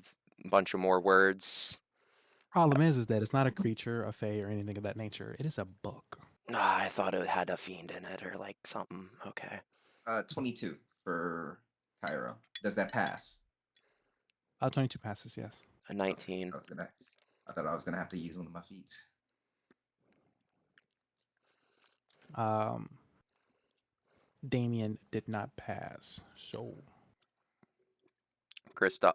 bunch of more words. Problem is that it's not a creature, a fae, or anything of that nature. It is a book. I thought it had a fiend in it or like something. Okay. 22 for Cairo. Does that pass? 22 passes, yes. A 19. I thought I was gonna have to use one of my feats. Damien did not pass, so Krista,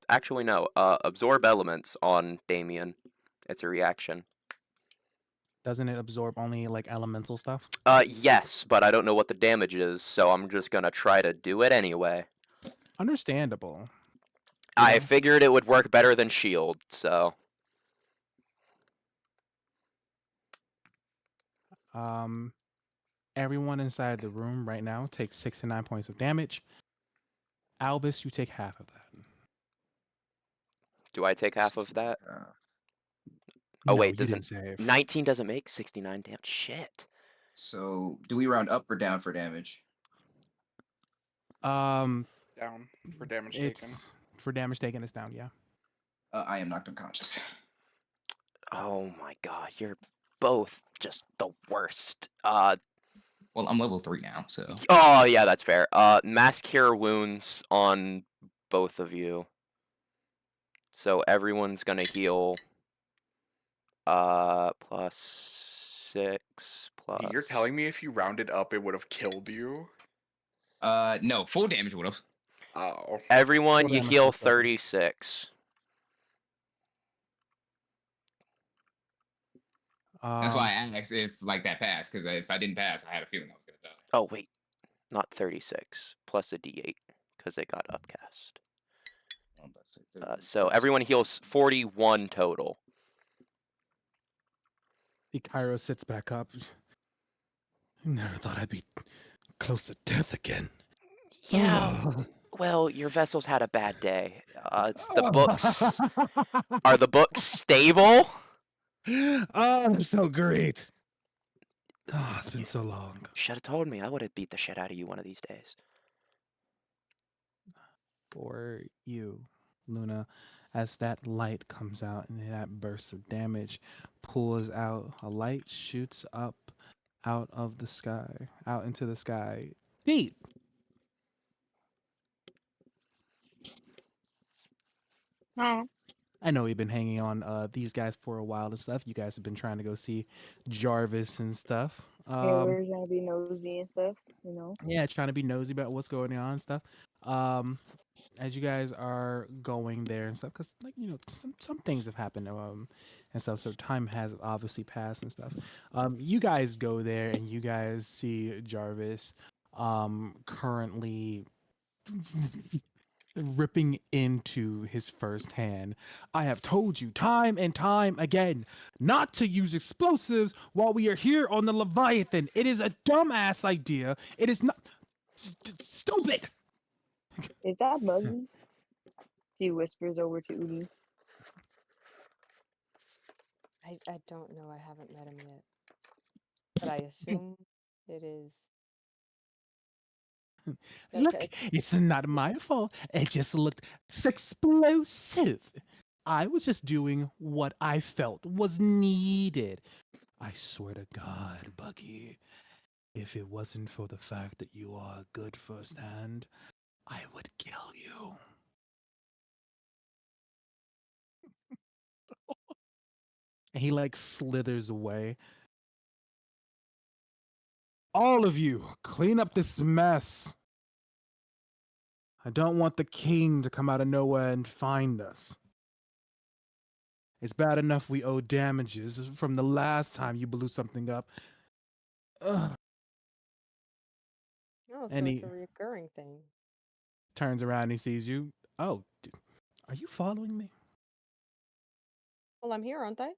actually no. Absorb elements on Damien. It's a reaction. doesn't it absorb only like elemental stuff? Yes, but I don't know what the damage is, so I'm just gonna try to do it anyway. Understandable. I know? figured it would work better than shield, so Everyone inside the room right now takes 69 points of damage. Albus, you take half of that. do I take half of that? Oh No, wait, you doesn't didn't save. 19 doesn't make 69 damage? Shit. So, do we round up or down for damage? Um, Down for damage it's taken. for damage taken. It's down. Yeah. I am knocked unconscious. Oh my god, you're both just the worst. Well, I'm level 3 now, so Oh yeah, that's fair. Mass cure wounds on both of you. So everyone's gonna heal +6 plus. You're telling me if you rounded up, it would have killed you? no, full damage would have. Oh. Everyone, Full you damage heal plus double. 36. That's why I asked if like that passed, because if I didn't pass, I had a feeling I was gonna die. Oh wait, not 36 plus a d8 because it got upcast. I'm about to say So 36. everyone heals 41 total. The Cairo sits back up. Never thought I'd be close to death again. Yeah, well, your vessel's had a bad day. It's the books. Are the books stable? Oh, that felt great. Ah, it's been so long. Should have told me. I would have beat the shit out of you one of these days. For you, Luna, as that light comes out and that burst of damage pulls out, a light shoots up out of the sky, out into the sky. Pete, Huh? I know we've been hanging on these guys for a while and stuff. You guys have been trying to go see Jarvis and stuff. Yeah, we're trying to be nosy and stuff, you know. Yeah, trying to be nosy about what's going on and stuff. Um, as you guys are going there and stuff, because like some things have happened and stuff. So time has obviously passed and stuff. You guys go there and you guys see Jarvis, currently ripping into his first hand. I have told you time and time again not to use explosives while we are here on the Leviathan. It is a dumbass idea. It is not stupid. Is that Buggy? She whispers over to Udi. I don't know. I haven't met him yet, but I assume it is. Look, Okay. it's not my fault. It just looked explosive. I was just doing what I felt was needed. I swear to God, Bucky, if it wasn't for the fact that you are a good first hand, I would kill you. And he like slithers away. All of you, clean up this mess. I don't want the king to come out of nowhere and find us. It's bad enough we owe damages from the last time you blew something up. Ugh. Oh, so And it's a he recurring thing. turns around and he sees you. Oh, are you following me? Well, I'm here, aren't I?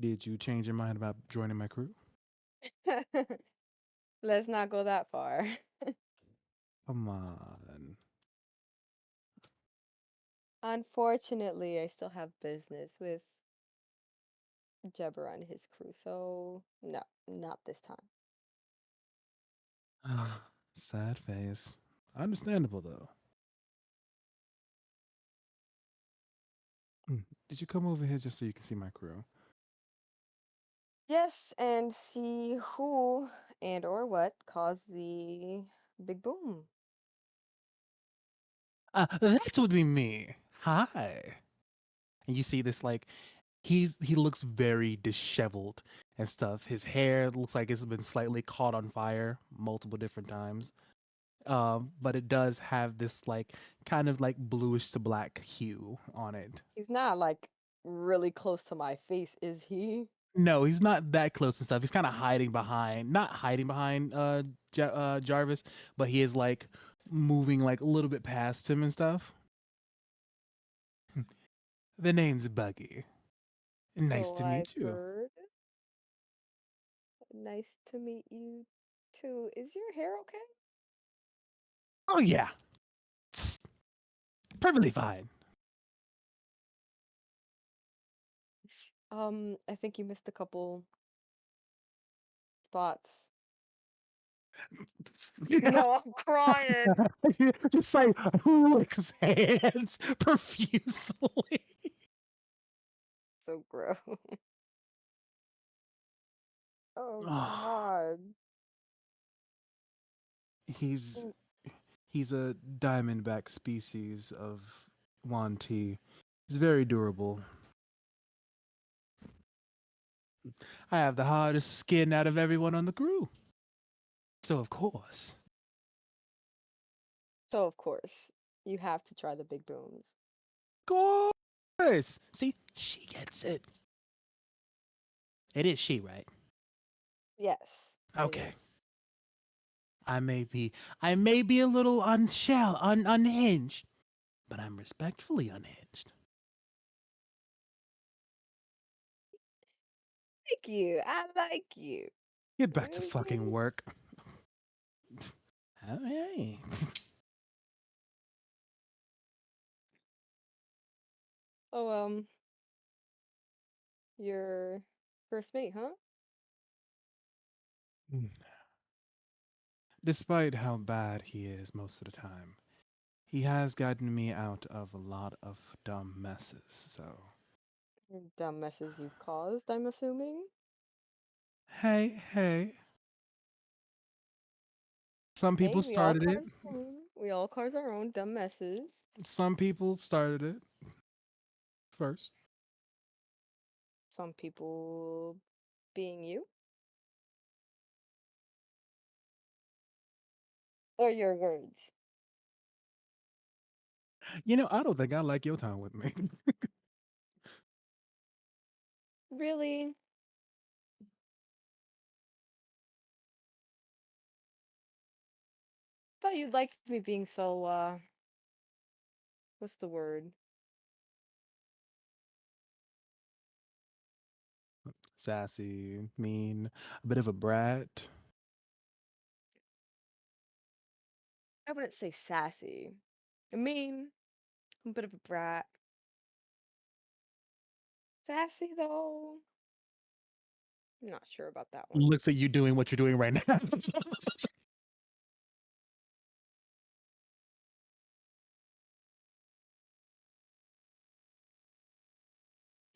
Did you change your mind about joining my crew? Let's not go that far. Come on. Unfortunately, I still have business with Jebber and his crew, so no, not this time. Sad face. Understandable though. Mm, did you come over here just so you can see my crew? Yes, and see who and or what caused the big boom. That would be me. Hi. And you see this like he looks very disheveled and stuff. His hair looks like it's been slightly caught on fire multiple different times. But it does have this like kind of like bluish to black hue on it. He's not like really close to my face, is he? No, he's not that close and stuff. He's kind of hiding behind, not hiding behind Jarvis, but he is like moving like a little bit past him and stuff. The name's Buggy. Nice So to I've meet you. heard. Nice to meet you too. Is your hair okay? Oh yeah, it's perfectly fine. I think you missed a couple spots. No, I'm crying. Just like licks hands profusely. So gross. Oh Ah, God. he's Mm. he's a diamondback species of Wanti. He's very durable. I have the hardest skin out of everyone on the crew. So of course. So of course, you have to try the big booms. Course. See, she gets it. It is she, right? Yes, it Okay. is. I may be I may be a little unhinged, but I'm respectfully unhinged. Thank you. I like you. Get back to fucking work. Hey. Oh, your first mate, huh? Despite how bad he is most of the time, he has gotten me out of a lot of dumb messes, so. Dumb messes you've caused, I'm assuming. Hey. Some people Hey, we all started it. cause our own. We all cause our own dumb messes. Some people started it first. Some people being you. Or your words. I don't think I like your time with me. Really? Thought you liked me being so, what's the word? Sassy, mean, a bit of a brat. I wouldn't say sassy. I mean, I'm a bit of a brat. Sassy, though? I'm not sure about that one. Looks at you doing what you're doing right now.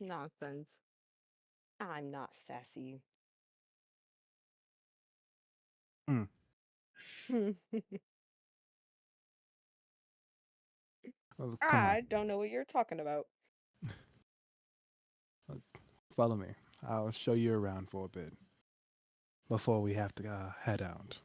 Nonsense. I'm not sassy. Mm, well, come on, I don't know what you're talking about. follow me. I'll show you around for a bit before we have to head out.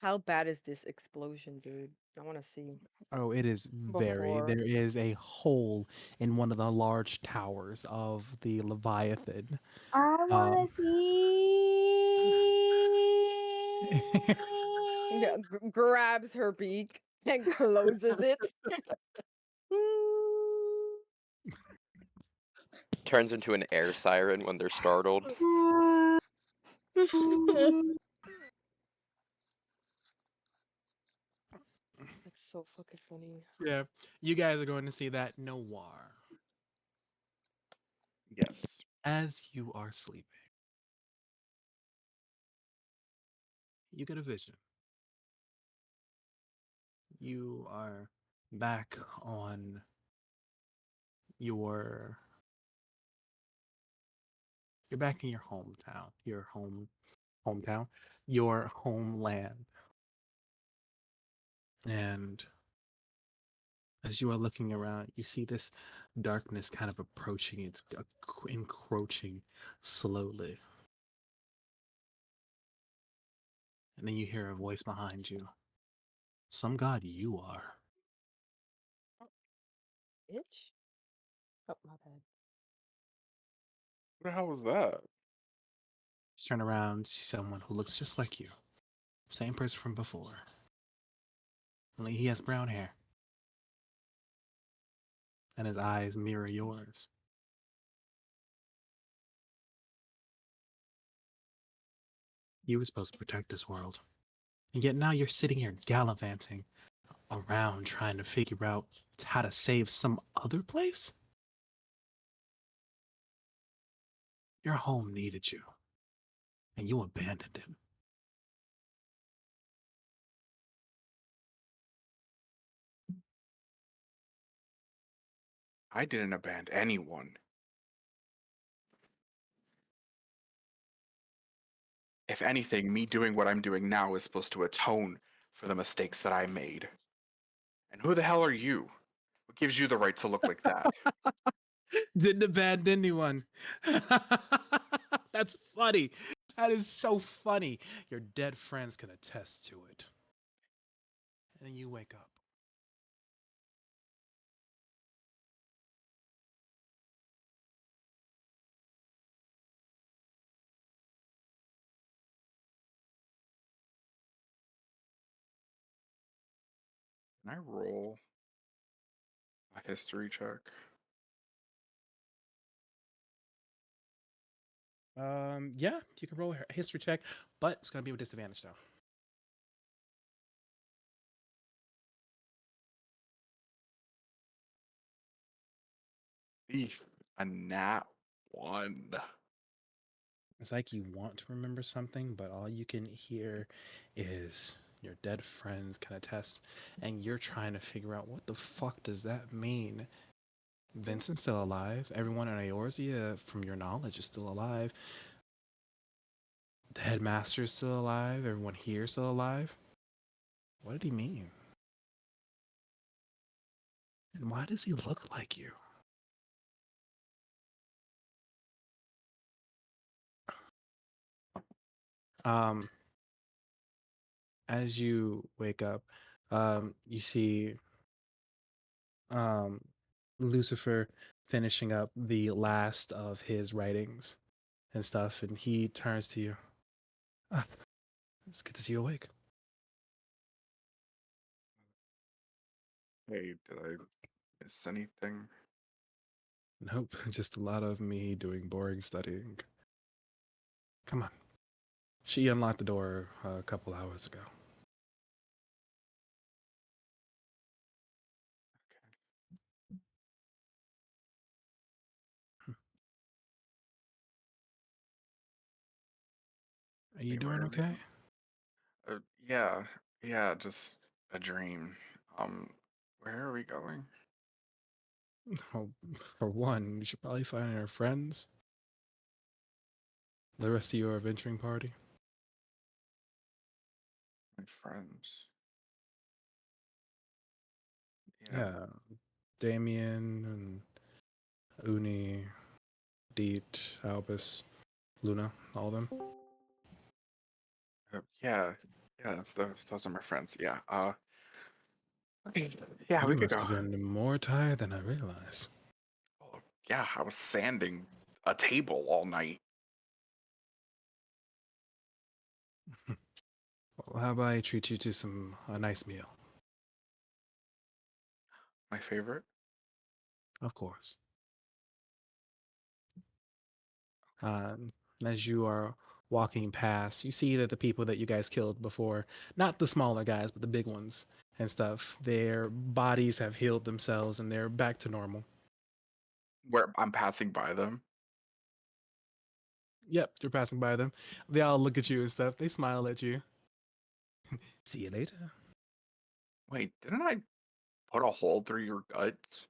How bad is this explosion, dude? I want to see. Oh, it is very. Before. There is a hole in one of the large towers of the Leviathan. I Um, wanna see. Yeah, grabs her beak and closes it. Turns into an air siren when they're startled. That's so fucking funny. yeah, you guys are going to see that noir Yes. as you are sleeping. You get a vision. You are back on your you're back in your hometown, hometown, your homeland. And as you are looking around, you see this darkness kind of approaching. It's encroaching slowly. And then you hear a voice behind you. Some god you are. Bitch? Oh, my bad. What the hell was that? You turn around, see someone who looks just like you. Same person from before. Only he has brown hair. And his eyes mirror yours. You were supposed to protect this world. And yet now you're sitting here gallivanting around trying to figure out how to save some other place? Your home needed you, and you abandoned it. I didn't abandon anyone. If anything, me doing what I'm doing now is supposed to atone for the mistakes that I made. And who the hell are you? What gives you the right to look like that? Didn't abandon anyone. That's funny. That is so funny. Your dead friends can attest to it. And then you wake up. Can I roll a history check? Yeah, you can roll a history check, but it's gonna be with disadvantage though. Eef, a nat 1. It's like you want to remember something, but all you can hear is your dead friends kind of test, and you're trying to figure out what the fuck does that mean. Vincent's still alive. Everyone in Eorzea, from your knowledge, is still alive. The headmaster is still alive. Everyone here is still alive. What did he mean? And why does he look like you? Um, as you wake up, you see um, Lucifer finishing up the last of his writings and stuff, and he turns to you. Ah, it's good to see you awake. Hey, did I miss anything? Nope, just a lot of me doing boring studying. Come on. She unlocked the door a couple hours ago. Are you Hey, where doing are we okay? going? Yeah, yeah, just a dream. Um, where are we going? Oh, for one, you should probably find your friends. The rest of your adventuring party. My friends. Yeah, Yeah, Damien and Uni, Deet, Albus, Luna, all of them. yeah, yeah. Those are my friends. Yeah. Okay. Yeah, You we could must go. have been more tired than I realized. Oh, yeah, I was sanding a table all night. Well, how about I treat you to a nice meal? My favorite. Of course. Um, as you are walking past, you see that the people that you guys killed before, not the smaller guys, but the big ones and stuff, their bodies have healed themselves and they're back to normal. Where I'm passing by them. Yep, you're passing by them. They all look at you and stuff. They smile at you. See you later. Wait, didn't I put a hole through your guts?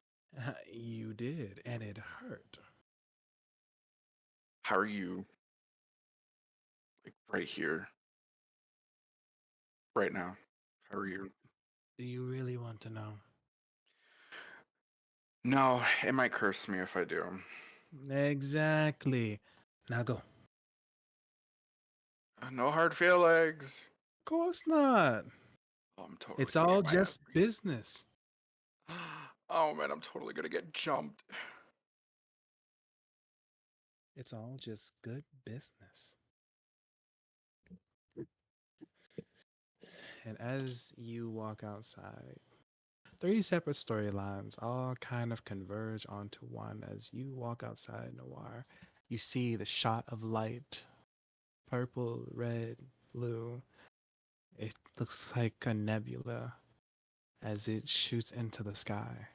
You did, and it hurt. How are you? Like right here, right now. How are you? Do you really want to know? No, it might curse me if I do. Exactly. Now go. No hard feelings. Of course not. Oh, I'm totally It's gonna all get my ass just business. beat. Oh man, I'm totally gonna get jumped. It's all just good business. And as you walk outside, three separate storylines all kind of converge onto one as you walk outside Noir. You see the shot of light, purple, red, blue. It looks like a nebula as it shoots into the sky.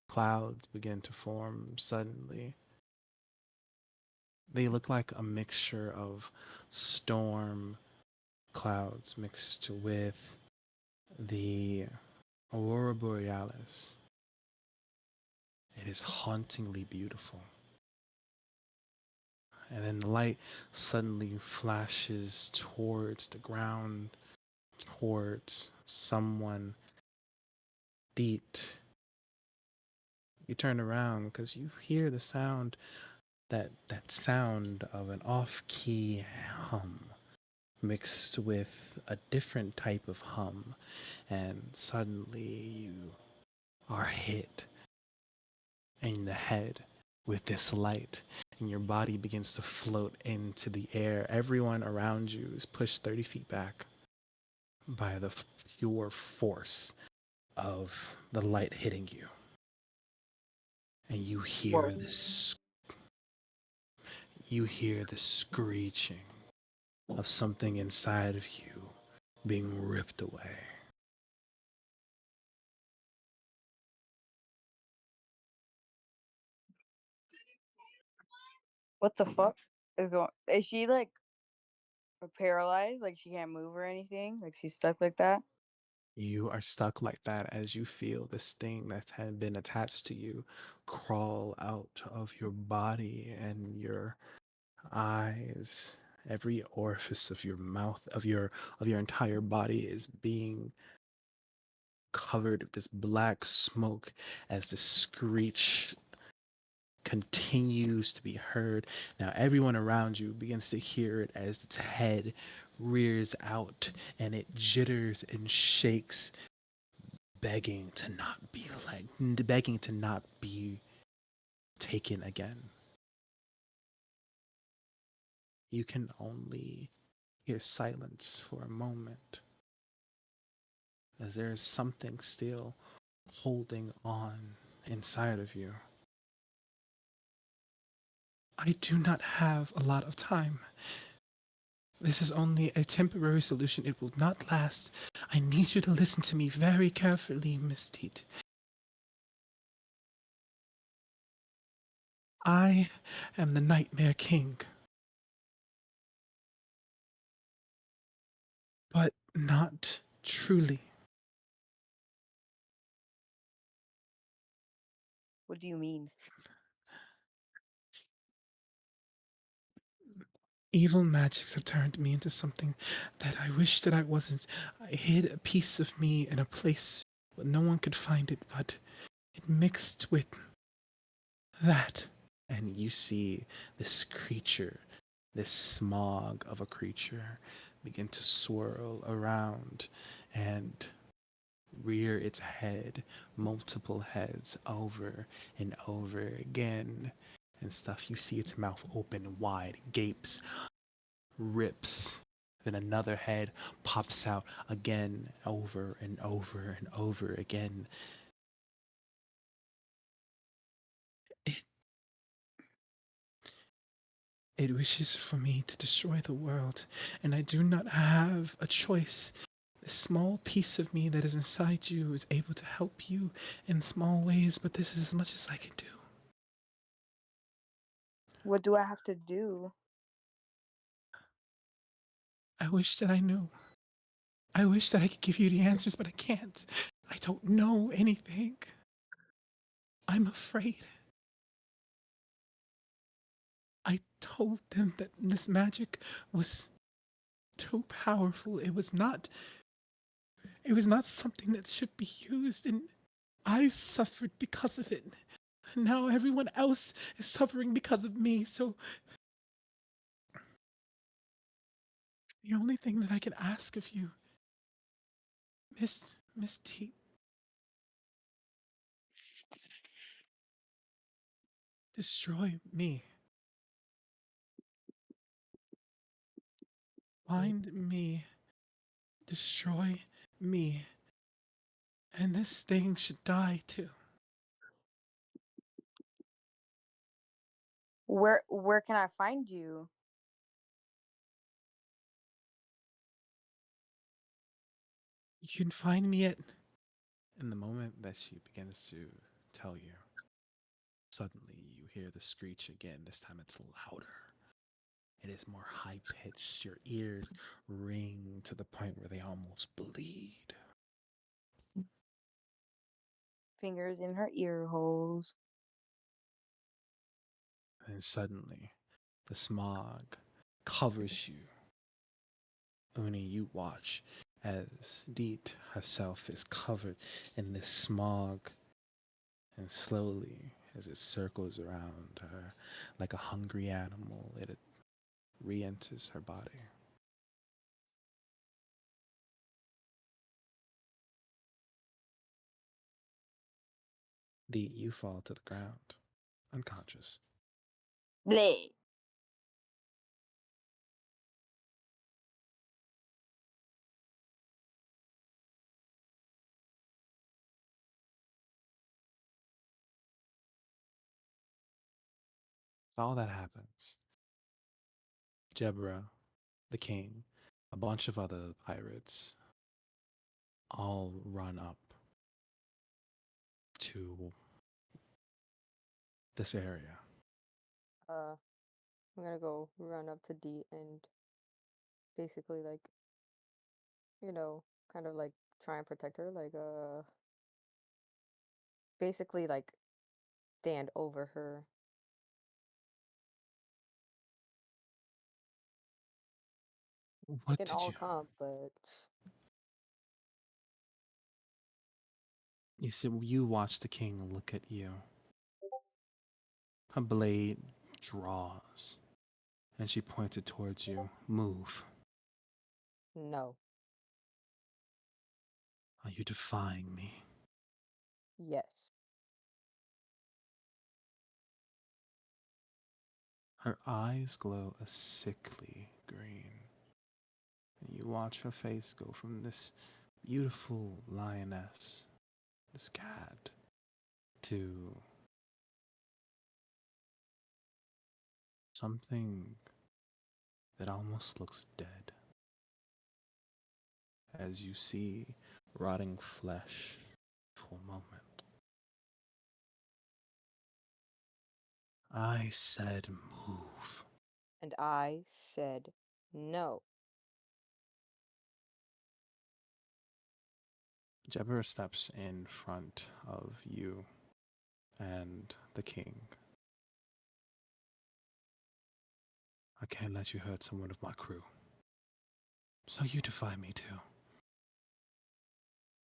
Clouds begin to form suddenly. They look like a mixture of storm clouds mixed with the aurora borealis. It is hauntingly beautiful. And then the light suddenly flashes towards the ground, towards someone. Deet. You turn around because you hear the sound, that sound of an off-key hum mixed with a different type of hum, and suddenly you are hit in the head with this light, and your body begins to float into the air. Everyone around you is pushed 30 feet back by the pure force of the light hitting you. And you hear Whoa. this you hear the screeching of something inside of you being ripped away. What the fuck is going? Is she like paralyzed? Like she can't move or anything? Like she's stuck like that? You are stuck like that as you feel this thing that had been attached to you crawl out of your body and your eyes. Every orifice of your mouth, of your entire body is being covered with this black smoke as the screech continues to be heard. Now everyone around you begins to hear it as its head rears out and it jitters and shakes, begging to not be begging to not be taken again. You can only hear silence for a moment as there is something still holding on inside of you. I do not have a lot of time. This is only a temporary solution. It will not last. I need you to listen to me very carefully, Miss Teet. I am the Nightmare King, but not truly. What do you mean? Evil magics have turned me into something that I wish that I wasn't. I hid a piece of me in a place where no one could find it, but it mixed with that. And you see this creature, this smog of a creature, begin to swirl around and rear its head, multiple heads over and over again. And stuff. You see its mouth open wide, gapes, rips. Then another head pops out again, over and over and over again. It it wishes for me to destroy the world, and I do not have a choice. This small piece of me that is inside you is able to help you in small ways, but this is as much as I can do. What do I have to do? I wish that I knew. I wish that I could give you the answers, but I can't. I don't know anything. I'm afraid. I told them that this magic was too powerful. It was not something that should be used, and I suffered because of it. And now everyone else is suffering because of me, so the only thing that I can ask of you, Miss T, destroy me. Find me. Destroy me. And this thing should die too. Where can I find you? You can find me at. In the moment that she begins to tell you, suddenly you hear the screech again. This time it's louder. It is more high pitched. Your ears ring to the point where they almost bleed. Fingers in her ear holes. And suddenly the smog covers you. Uni, you watch as Deet herself is covered in this smog, and slowly, as it circles around her like a hungry animal, it re enters her body. Deet, you fall to the ground, unconscious. Bleh. So all that happens. Jebra, the king, a bunch of other pirates all run up to this area. I'm gonna go run up to D and basically like, kind of like try and protect her, like basically like stand over her. Like What an did all you? comp, but You said you watched the king look at you. Her blade draws, and she points it towards you. Move. no. Are you defying me? Yes. Her eyes glow a sickly green, and you watch her face go from this beautiful lioness, this cat, to something that almost looks dead as you see rotting flesh for a moment. I said move. And I said no. Jebber steps in front of you and the king. I can't let you hurt someone of my crew. So you defy me too.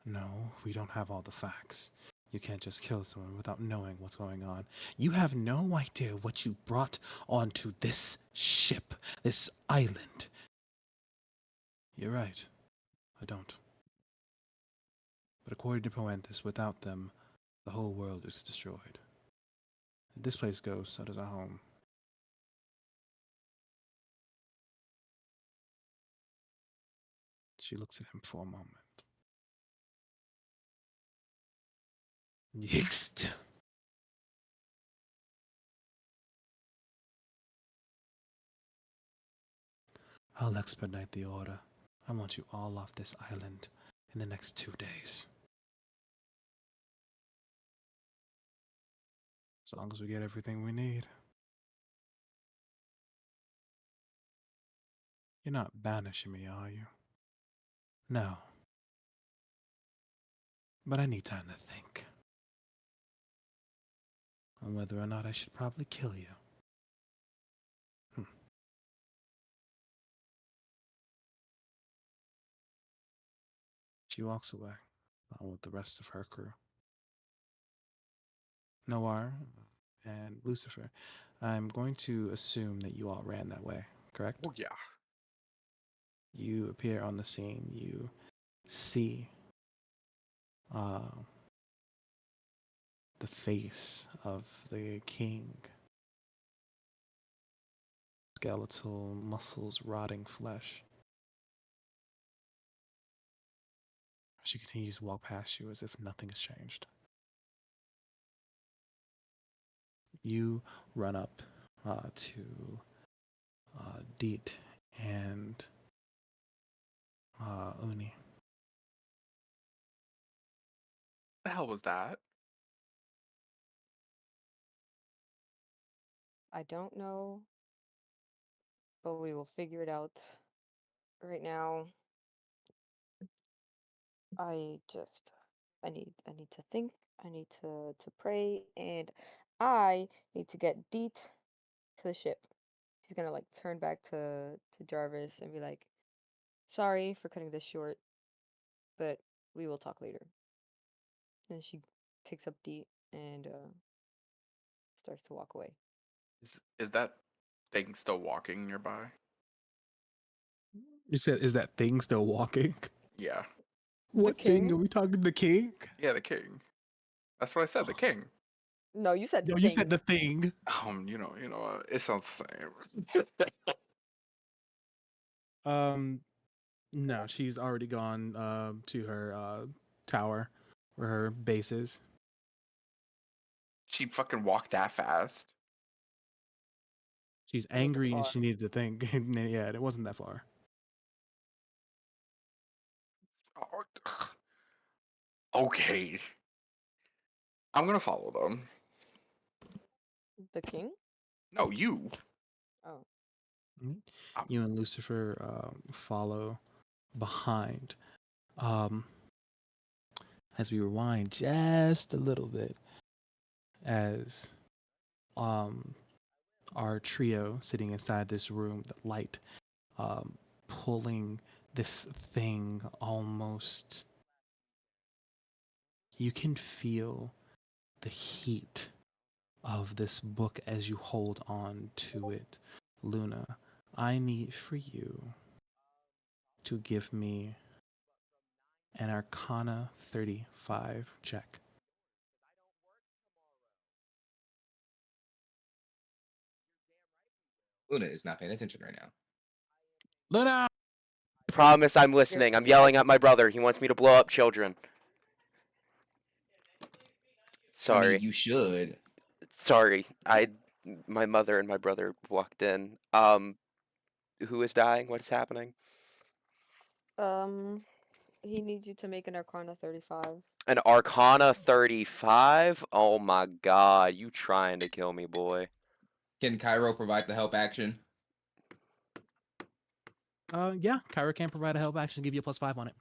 No, we don't have all the facts. You can't just kill someone without knowing what's going on. You have no idea what you brought onto this ship, this island. You're right. I don't. But according to Poanthus, without them, the whole world is destroyed. If this place goes, so does our home. She looks at him for a moment. Next. I'll expedite the order. I want you all off this island in the next 2 days. As long as we get everything we need. You're not banishing me, are you? No. But I need time to think on whether or not I should probably kill you. She walks away, along with the rest of her crew. Noir and Lucifer, I'm going to assume that you all ran that way, correct? Oh, yeah. You appear on the scene. You see uh, the face of the king. Skeletal muscles, rotting flesh. She continues to walk past you as if nothing has changed. You run up to Deet and Uni. The hell was that? I don't know, but we will figure it out. Right now, I just I need to think, I need to pray, and I need to get Deet to the ship. She's gonna like turn back to Jarvis and be like, "Sorry for cutting this short, but we will talk later." And she picks up Deet and starts to walk away. Is that thing still walking nearby? You said, is that thing still walking? Yeah. The What thing? Are king? we talking the king? Yeah, the king. That's what I said, the king. No, you said No, you said thing. the thing. It sounds the same. No, she's already gone to her tower where her base is. She fucking walked that fast. She's It wasn't angry and far. she needed to think. Yeah, it wasn't that far. Oh, okay. I'm gonna follow them. The king? No, you. Oh. Mhm. Um, You and Lucifer follow behind. Um, as we rewind just a little bit, as um, our trio sitting inside this room, the light pulling this thing almost. You can feel the heat of this book as you hold on to it. Luna, I need for you to give me an Arcana 35 check. Luna is not paying attention right now. Luna! Promise I'm You're listening. I'm yelling at my brother. He wants me to blow up children. I mean, Sorry. you should. Sorry. My mother and my brother walked in. Who is dying? What is happening? um he needs you to make an Arcana 35. An Arcana 35? Oh my god, you trying to kill me, boy. Can Cairo provide the help action? Yeah, Kyra can provide a help action, give you a +5 on it.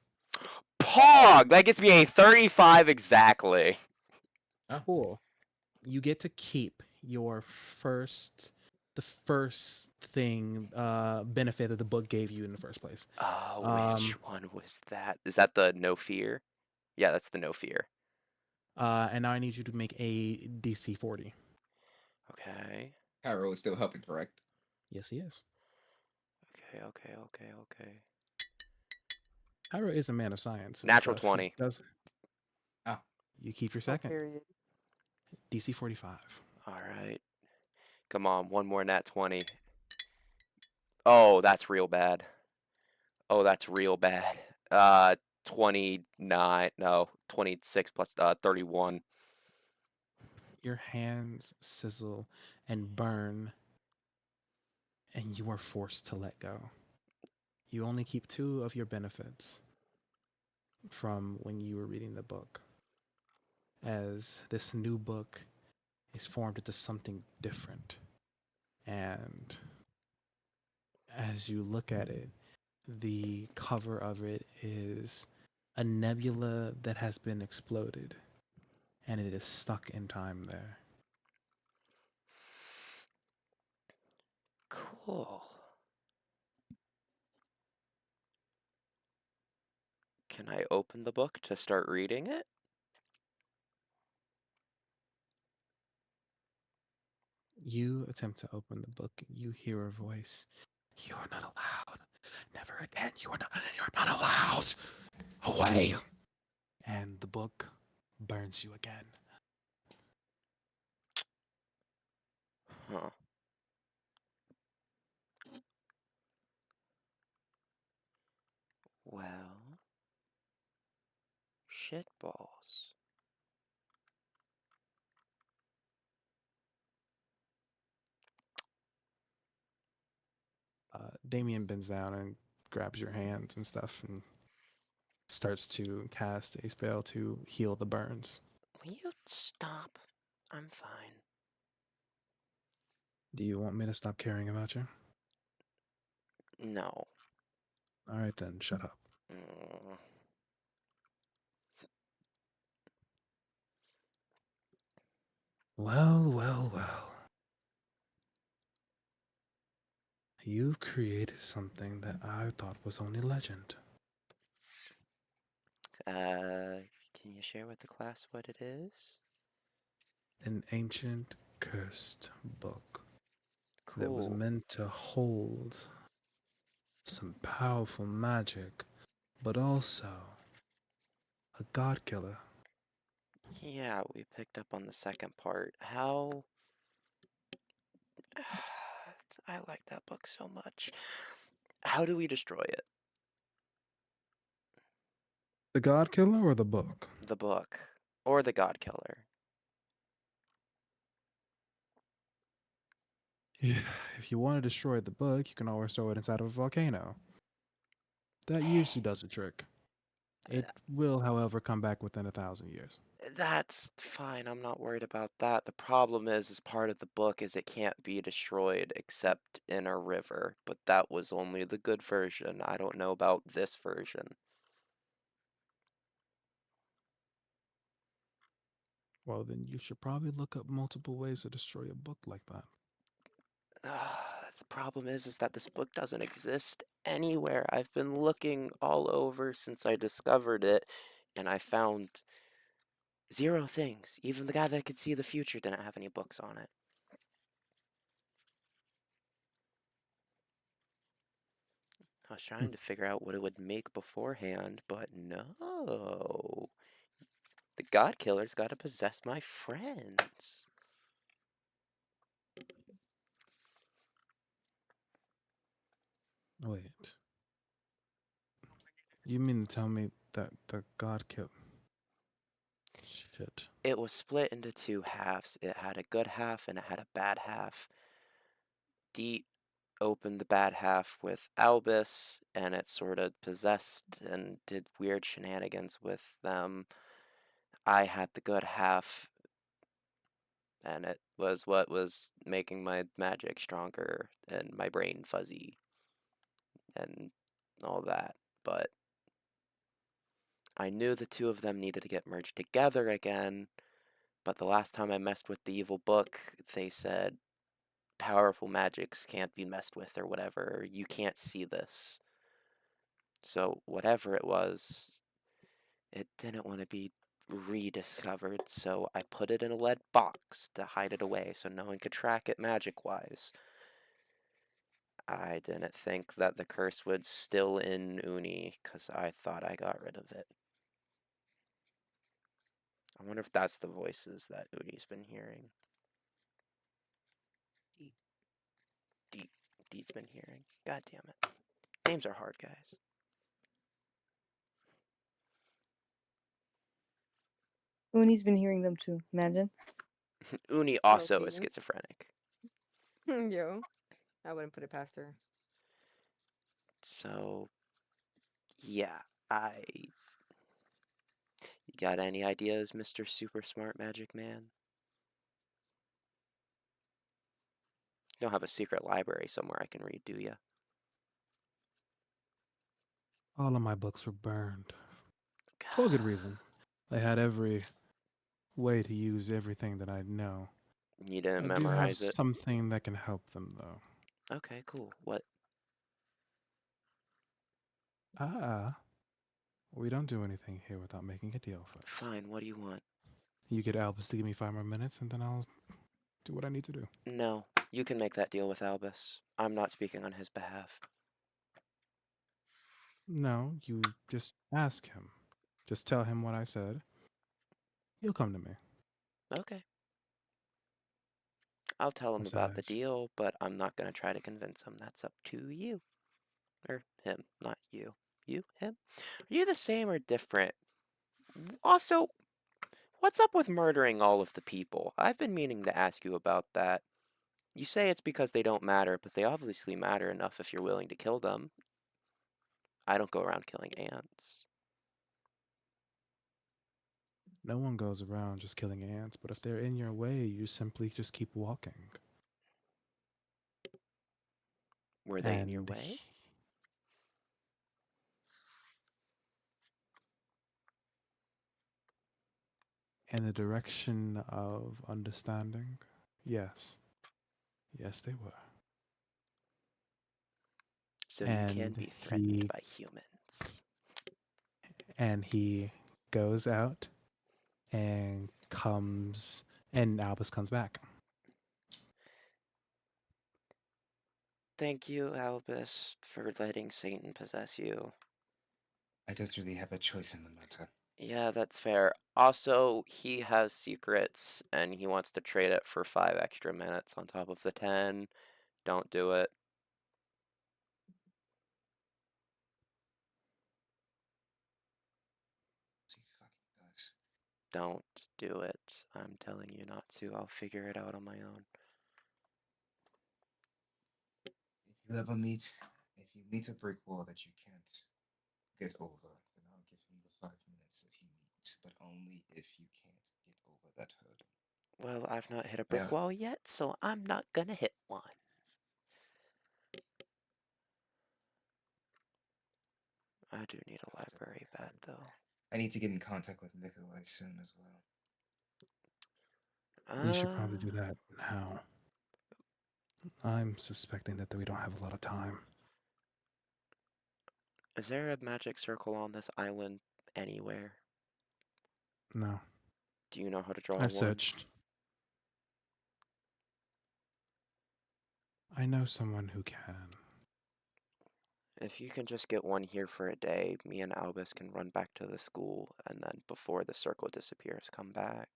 Pog! That gets me a 35 exactly. Oh, Cool. You get to keep the first thing, benefit that the book gave you in the first place. Which Um, one was that? Is that the no fear? Yeah, that's the no fear. and now I need you to make a DC 40. Okay. Cairo is still helping, correct? Yes, he is. Okay. Kyra is a man of science and Natural stuff. He 20. does. Ah, You keep your Oh, second. period. DC 45. Alright. Come on, one more nat 20. Oh, that's real bad. Oh, that's real bad. 29. No, 26 plus 31. Your hands sizzle and burn, and you are forced to let go. You only keep 2 of your benefits from when you were reading the book, as this new book is formed into something different. And as you look at it, the cover of it is a nebula that has been exploded, and it is stuck in time there. Cool. Can I open the book to start reading it? You attempt to open the book. You hear a voice. You are not allowed. Never again. You're not allowed. Away. And the book burns you again. Huh. Well, shitballs. Damien bends down and grabs your hands and stuff and starts to cast a spell to heal the burns. Will you stop? I'm fine. Do you want me to stop caring about you? No. All right then, shut up. Mm. Well. You've created something that I thought was only legend. Can you share with the class what it is? An ancient, cursed book that was Cool. meant to hold some powerful magic, but also a god killer. Yeah, we picked up on the second part. How... I like that book so much. How do we destroy it? The god killer or the book? The book. Or the God Killer. If you want to destroy the book, you can always throw it inside of a volcano. That usually does the trick. It will, however, come back within 1,000 years. That's fine. I'm not worried about that. The problem is part of the book is it can't be destroyed except in a river. But that was only the good version. I don't know about this version. Well, then you should probably look up multiple ways to destroy a book like that. The problem is that this book doesn't exist anywhere. I've been looking all over since I discovered it, and I found zero things. Even the guy that could see the future didn't have any books on it. I was trying to figure out what it would make beforehand, but no. The God Killer's gotta possess my friends. Wait. You mean to tell me that the god killed. Shit. It was split into two halves. It had a good half and it had a bad half. Deet opened the bad half with Albus, and it sort of possessed and did weird shenanigans with them. I had the good half, and it was what was making my magic stronger and my brain fuzzy and all that. But I knew the two of them needed to get merged together again. But the last time I messed with the evil book, they said powerful magics can't be messed with or whatever. You can't see this. So whatever it was, it didn't want to be rediscovered, so I put it in a lead box to hide it away so no one could track it magic-wise. I didn't think that the curse would still in Uni, because I thought I got rid of it. I wonder if that's the voices that Uni's been hearing. Deep. Deep's been hearing. God damn it. Names are hard, guys. Uni's been hearing them too. Imagine. Uni also Loki. is schizophrenic. Yo, I wouldn't put it past her. So, yeah, I. You got any ideas, Mr. Super Smart Magic Man? You don't have a secret library somewhere I can read, do you? All of my books were burned. For a good reason. I had every way to use everything that I know. You didn't I do have memorize it? something that can help them, though. Okay, cool. What? We don't do anything here without making a deal first. Fine, what do you want? You get Albus to give me 5 more minutes, and then I'll do what I need to do. No, you can make that deal with Albus. I'm not speaking on his behalf. No, you just ask him. Just tell him what I said. He'll come to me. Okay. I'll tell him about the Besides, deal, but I'm not going to try to convince him. That's up to you. Or him, not you. You? Him? Are you the same or different? Also, what's up with murdering all of the people? I've been meaning to ask you about that. You say it's because they don't matter, but they obviously matter enough if you're willing to kill them. I don't go around killing ants. no one goes around just killing ants, but if they're in your way, you simply just keep walking. Were they in your And way? in the direction of understanding, yes. Yes, they were. So you can And be threatened he by humans. and he goes out and comes and Albus comes back. Thank you, Albus, for letting Satan possess you. I don't really have a choice in the matter. Yeah, that's fair. Also, he has secrets, and he wants to trade it for 5 extra minutes on top of the 10. Don't do it. He fucking does. Don't do it. I'm telling you not to. I'll figure it out on my own. you ever meet, if you meet a brick wall that you can't get over, then I'll give him the 5 minutes that he needs, but only if you can't get over that hurdle. Well, I've not hit a brick Yeah, wall yet, so I'm not gonna hit one. I do need a that's a library brick bad hurdle. though. I need to get in contact with Nikolai soon as well. We should probably do Uh, that now. I'm suspecting that we don't have a lot of time. is there a magic circle on this island anywhere? No, Do you know how to draw I've one? searched. I know someone who can. If you can just get one here for a day, me and Albus can run back to the school, and then before the circle disappears, come back.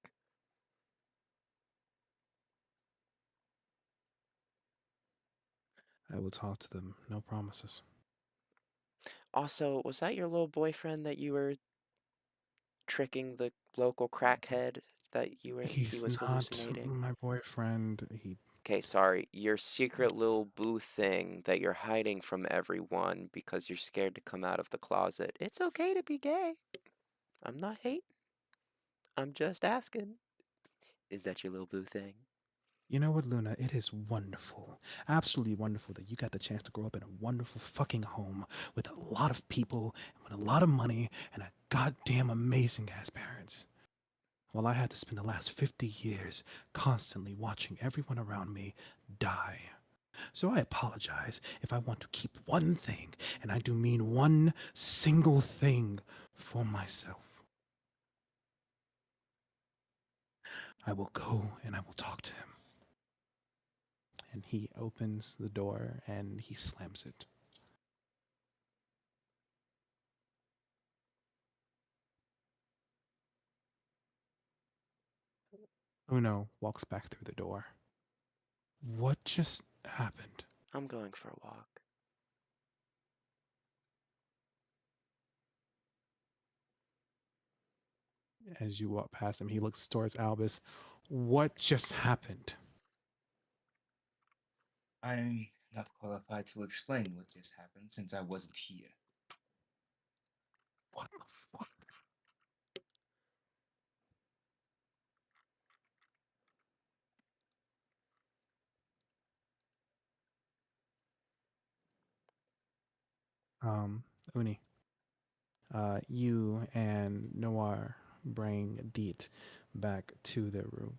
I will talk to them. No promises. Also, was that your little boyfriend that you were tricking the local crackhead that he He's was not hallucinating? my boyfriend. He. Okay, sorry. Your secret little boo thing that you're hiding from everyone because you're scared to come out of the closet. It's okay to be gay. I'm not hating. I'm just asking. Is that your little boo thing? You know what, Luna? It is wonderful. Absolutely wonderful that you got the chance to grow up in a wonderful fucking home with a lot of people and with a lot of money and a goddamn amazing ass parents. While I had to spend the last 50 years constantly watching everyone around me die. So I apologize if I want to keep one thing, and I do mean one single thing, for myself. I will go and I will talk to him. And he opens the door and he slams it. Uno walks back through the door. What just happened? I'm going for a walk. As you walk past him, he looks towards Albus. What just happened? I'm not qualified to explain what just happened since I wasn't here. What the fuck? Uni, you and Noir bring Deet back to the room.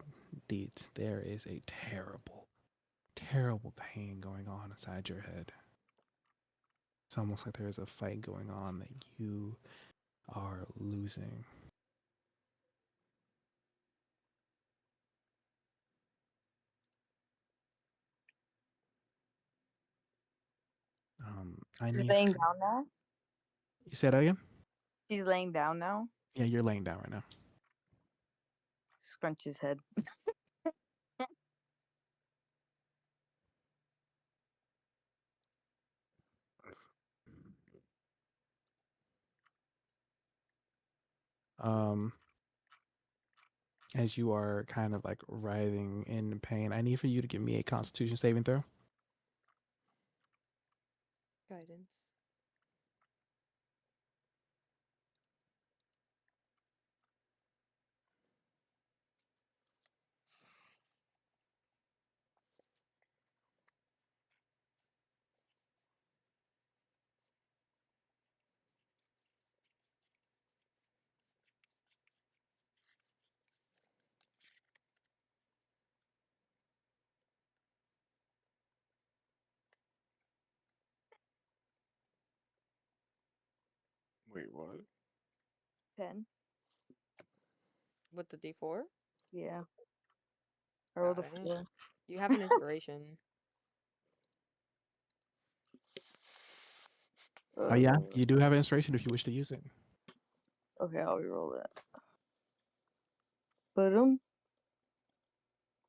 Deet, there is a terrible, terrible pain going on inside your head. It's almost like there's a fight going on that you are losing. I She's need. laying down now. You say that again? She's laying down now. Yeah, you're laying down right now. Scrunch his head. Um, as you are kind of like writhing in pain, I need for you to give me a Constitution saving throw. Guidance. Wait, what? 10. With the D4? Yeah. I rolled a Got it. 4. You have an inspiration. Oh yeah, Uh, you do have inspiration if you wish to use it. okay, I'll reroll that. Boom.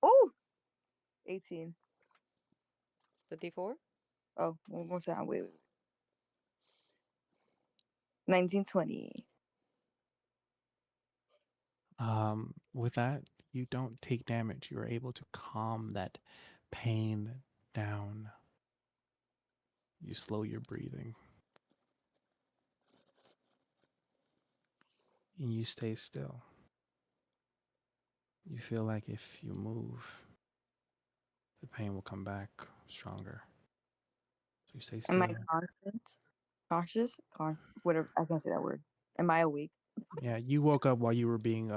Oh! 18. The D4? Oh, one more time. Wait. 1920. With that, you don't take damage. You are able to calm that pain down. You slow your breathing and you stay still. You feel like if you move, the pain will come back stronger. So you stay Am I still. conscious? Conscious? Whatever. I can't say that word. Am I awake? Yeah, you woke up while you were being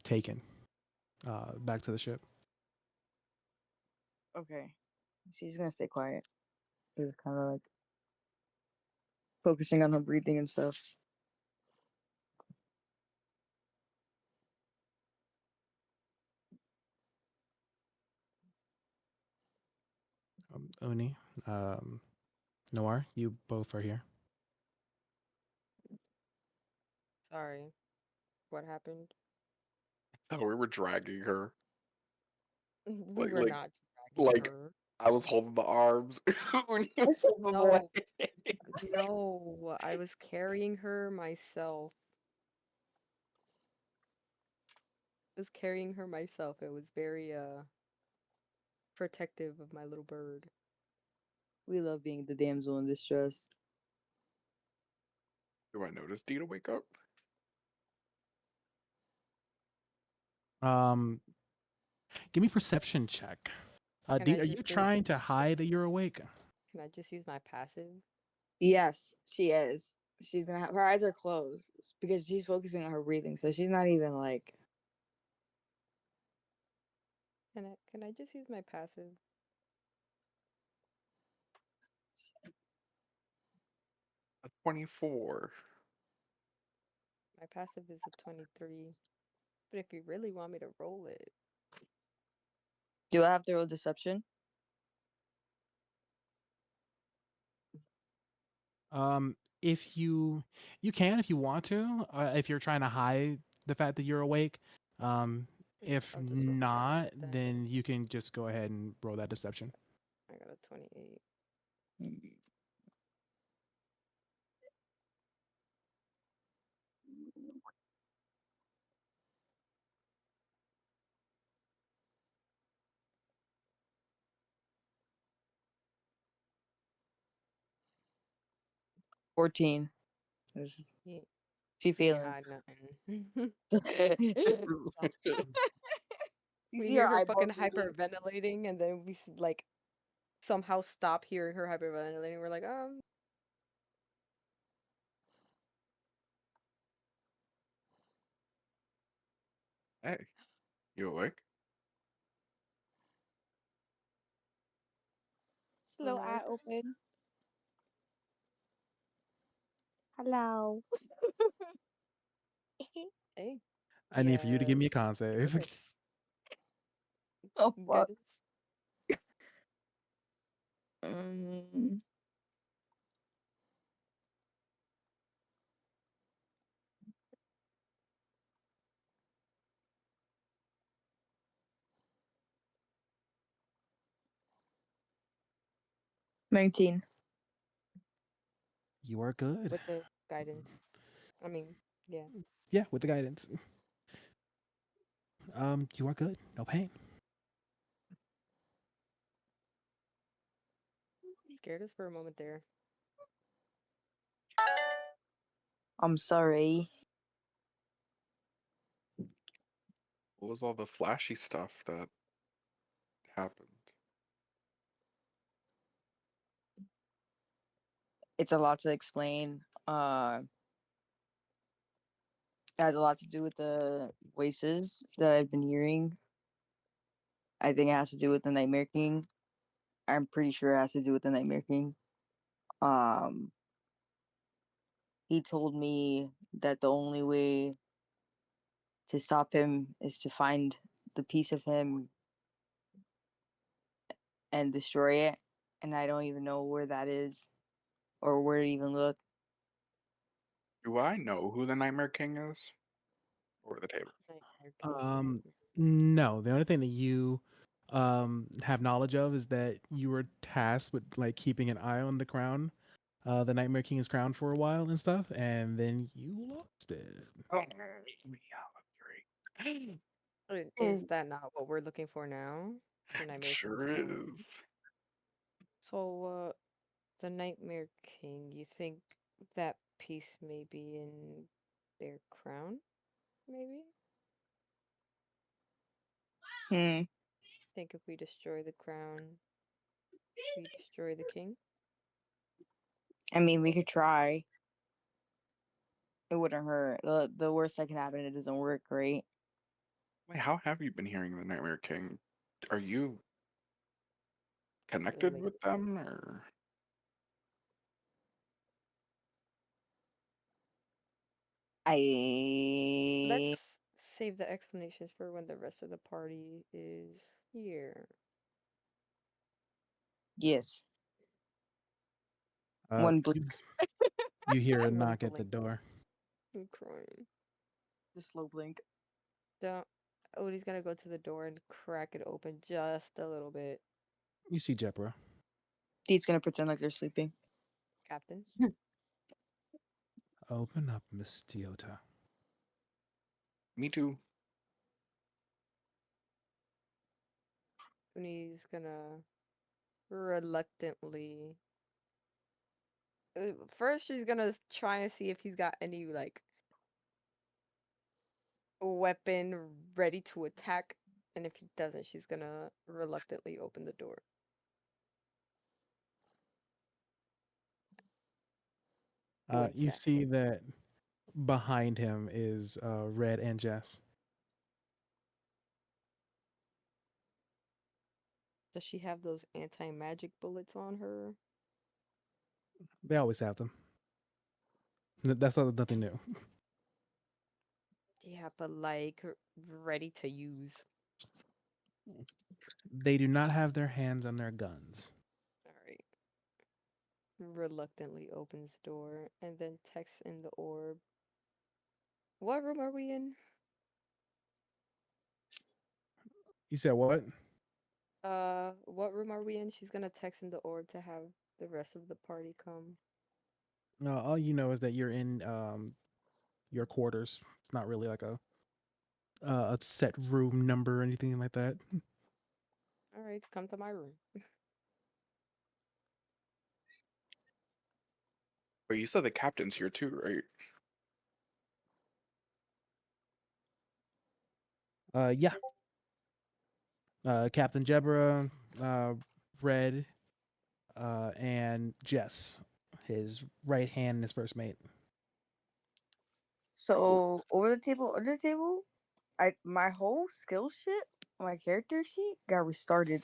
taken back to the ship. Okay. She's gonna stay quiet. Just kind of like focusing on her breathing and stuff. Uni, Noir, you both are here. Sorry. What happened? Oh, we were dragging her. We Like, were like, not dragging like her. I was holding the arms when you was holding the No, legs. no, I was carrying her myself. I was carrying her myself. It was very protective of my little bird. We love being the damsel in distress. Do I notice Dita wake up? Um, Give me perception check. Can I Are you just use trying to hide that you're awake? can I just use my passive? Yes, she is. She's gonna have her eyes are closed because she's focusing on her breathing, so she's not even like. Can I just use my passive? A 24. My passive is a 23. But if you really want me to roll it, Do I have to roll deception? If you can if you want to, if you're trying to hide the fact that you're awake. Um, if I'll just roll not, passive then. then you can just go ahead and roll that deception. I got a 28. 14. He, She he ain't feeling. hide nothing. You We see hear her her eyeballs fucking moving. hyperventilating, and then like somehow stop hearing her hyperventilating. We're like, Hey, you awake? Slow eye night. open. Hello. Hey, I need for you to give yes, me a con save. yes. Oh fuck. Guidance. Um, 19. You are good. With the guidance. I mean, yeah. Yeah, with the guidance. You are good. No pain. Scared us for a moment there. I'm sorry. What was all the flashy stuff that happened? It's a lot to explain. It has a lot to do with the voices that I've been hearing. I think it has to do with the Nightmare King. I'm pretty sure it has to do with the Nightmare King. Um, he told me that the only way to stop him is to find the piece of him and destroy it. And I don't even know where that is or where to even look. Do I know who the Nightmare King is? Over the table. Nightmare King, Um, nightmare. no, the only thing that you have knowledge of is that you were tasked with like keeping an eye on the crown, the Nightmare King's crown for a while and stuff, and then you lost it. Oh, me out Is that not what we're looking for now? The It Nightmare King's sure crown. is. So, The Nightmare King, you think that piece may be in their crown? Maybe? Hmm. Think if we destroy the crown, we destroy the king? I mean, we could try. It wouldn't hurt. The worst that can happen, it doesn't work, right? Wait, how have you been hearing the Nightmare King? Are you connected Link. with them, or I Let's save the explanations for when the rest of the party is here. yes. Uh, One blue. you, you hear a One knock at the blink. door. I'm crying. The slow blink. Don't. Odie's gonna go to the door and crack it open just a little bit. You see Jepra. Dee's gonna pretend like they're sleeping. Captain. Open up, Miss Tiota. me too? Odie's gonna reluctantly. First, she's gonna try and see if he's got any like weapon ready to attack, and if he doesn't, she's gonna reluctantly open the door. One You sec. see that behind him is Red and Jess. Does she have those anti-magic bullets on her? They always have them. That's nothing new. Yeah, but like ready to use. They do not have their hands on their guns. All right. Reluctantly opens door and then texts in the orb. What room are we in? You said what? What room are we in? She's gonna text in the orb to have the rest of the party come. All you know is that you're in your quarters. It's not really like a set room number or anything like that. All right, come to my room. But you said the captain's here too, right? Yeah. Captain Jebra, Red, and Jess, his right hand and his first mate. So over the table, under the table, my whole skill shit, my character sheet got restarted.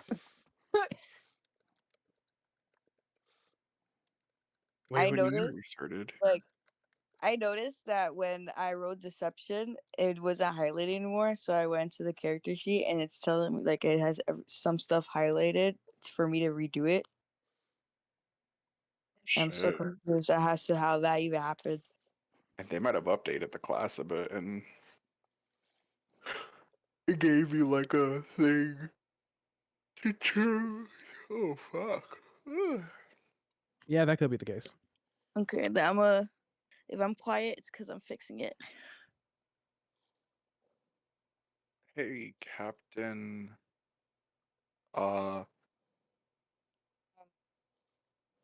Wait, I what do you mean noticed, restarted? like, I noticed that when I wrote deception, it wasn't highlighted anymore. So I went to the character sheet and it's telling me like it has some stuff highlighted for me to redo it. I'm so Shit. confused as to how that even happened. And they might have updated the class a bit, and it gave you like a thing to choose. Oh fuck. Ugh. Yeah, that could be the case. Okay, then if I'm quiet, it's because I'm fixing it. Hey, Captain. Uh,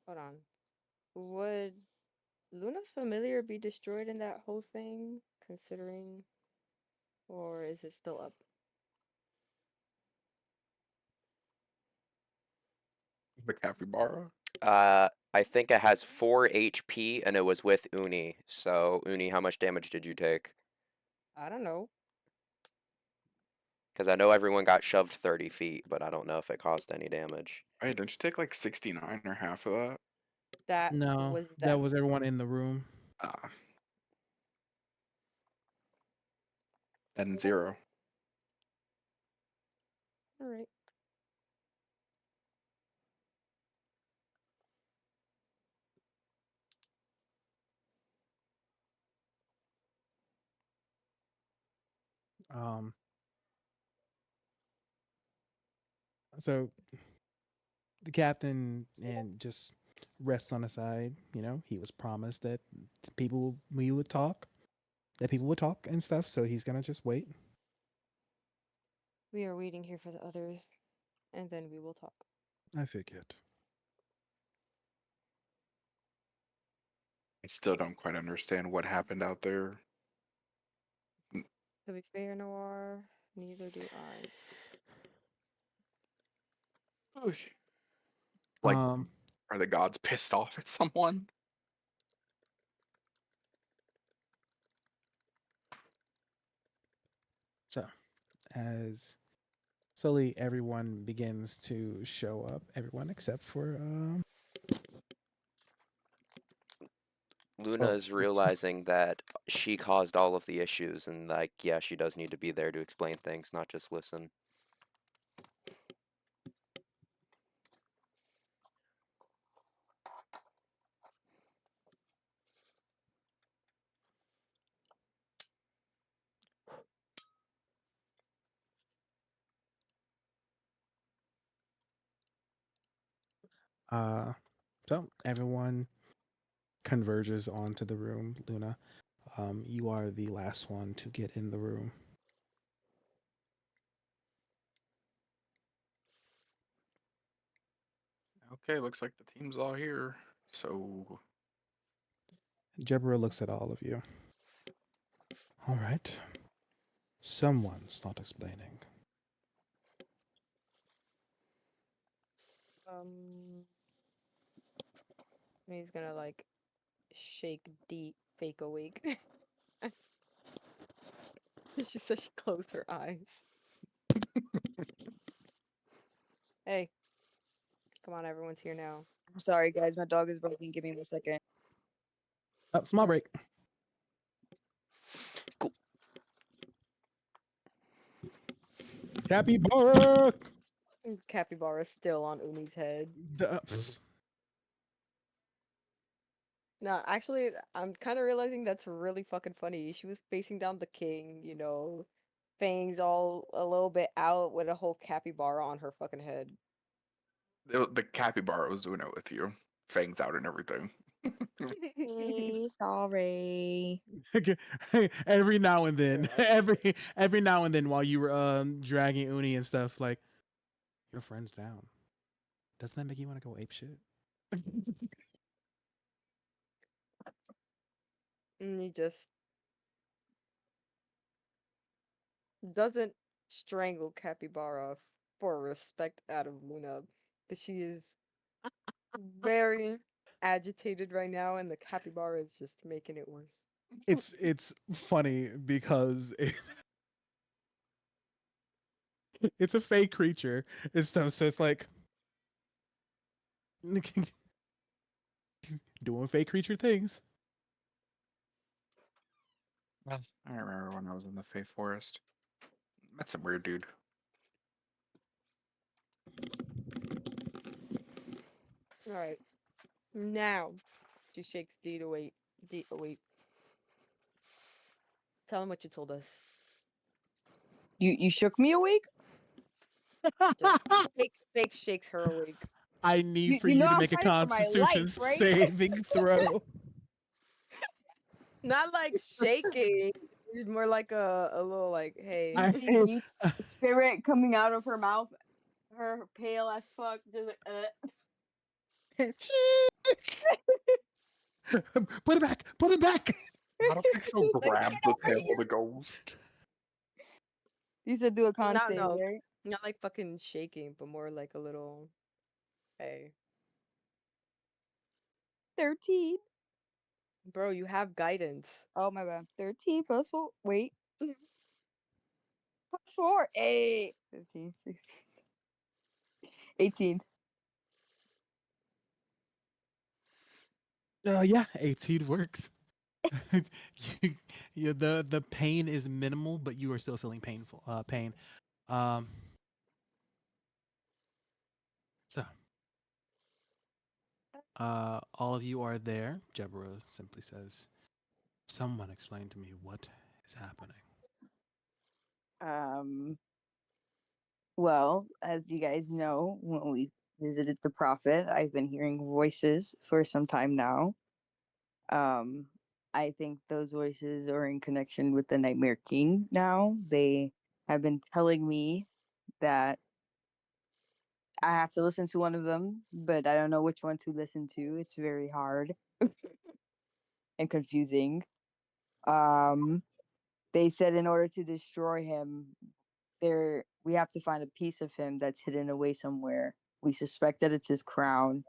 Hold on. Would Luna's familiar be destroyed in that whole thing, considering, or is it still up? the capybara. I think it has 4 HP and it was with Uni. So, Uni, how much damage did you take? I don't know. Because I know everyone got shoved 30 feet, but I don't know if it caused any damage. Hey, didn't you take like 69 or half of that? That No, was that them. was everyone in the room. Ah, then zero. All right. Um, so the captain and just rests on the side. You know, he was promised that we would talk, that people would talk and stuff. So he's gonna just wait. We are waiting here for the others, and then we will talk. I figured. still don't quite understand what happened out there. To be fair, Noir, neither do I. Like, Um, are the gods pissed off at someone? so as slowly everyone begins to show up, everyone except for Luna oh, is realizing that she caused all of the issues, and like, yeah, she does need to be there to explain things, not just listen. uh so everyone converges onto the room. Luna, you are the last one to get in the room. Okay, looks like the team's all here. So, Jebra looks at all of you. All right. Someone's not explaining. Um, he's gonna like shake deep, fake awake. She said she closed her eyes. Hey, come on, everyone's here now. I'm sorry, guys. My dog is barking. Give me 1 second. Oh, small break. Cool. Capybara! Capybara's still on Umi's head. The- No, actually, I'm kind of realizing that's really fucking funny. She was facing down the king, you know, fangs all a little bit out with a whole capybara on her fucking head. the capybara was doing it with you. Fangs out and everything. Sorry. every now and then, every now and then, while you were dragging Uni and stuff, like your friend's down. Doesn't that make you want to go ape shit? And he just doesn't strangle Capybara for respect out of Luna, but she is very agitated right now, and the Capybara is just making it worse. It's funny because it's a fake creature and stuff, so it's like doing fake creature things. Well, I remember when I was in the Fey Forest. Met some weird dude. All right, now she shakes Dee awake. Dee awake. Tell him what you told us. You shook me awake? Just fake shakes her awake. I need for You you know to I'm make a fighting for my Constitution life, right? saving throw. Not like shaking. It's more like a little like, hey. I, See deep spirit coming out of her mouth. Her pale as fuck. Just like, put it back. Put it back. I don't think so. Like, Grab get the over tail here. of the ghost. You said do a con Not save, no, right? not like fucking shaking, but more like a little, hey, 13. bro, you have guidance. Oh my bad. 13 plus 4. Wait. Plus 4. 8. 15, 16, 18. Yeah, 18 works. you, the pain is minimal, but you are still feeling painful. Pain. Um. So, all of you are there. Jebra simply says, "Someone explain to me what is happening." Um, well, as you guys know, when we visited the prophet, I've been hearing voices for some time now. Um, I think those voices are in connection with the Nightmare King now. They have been telling me that I have to listen to one of them, but I don't know which one to listen to. It's very hard. and confusing. Um, they said in order to destroy him, there we have to find a piece of him that's hidden away somewhere. We suspect that it's his crown,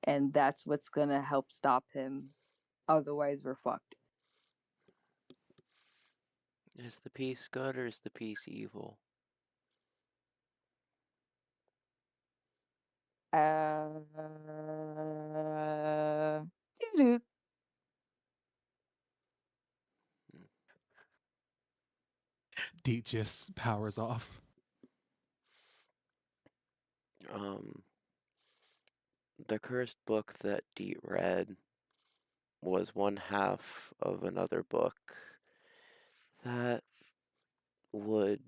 and that's what's gonna help stop him. Otherwise, we're fucked. Is the piece good or is the piece evil? Doo-doo. Deep just powers off. Um, the cursed book that Deet read was one half of another book that would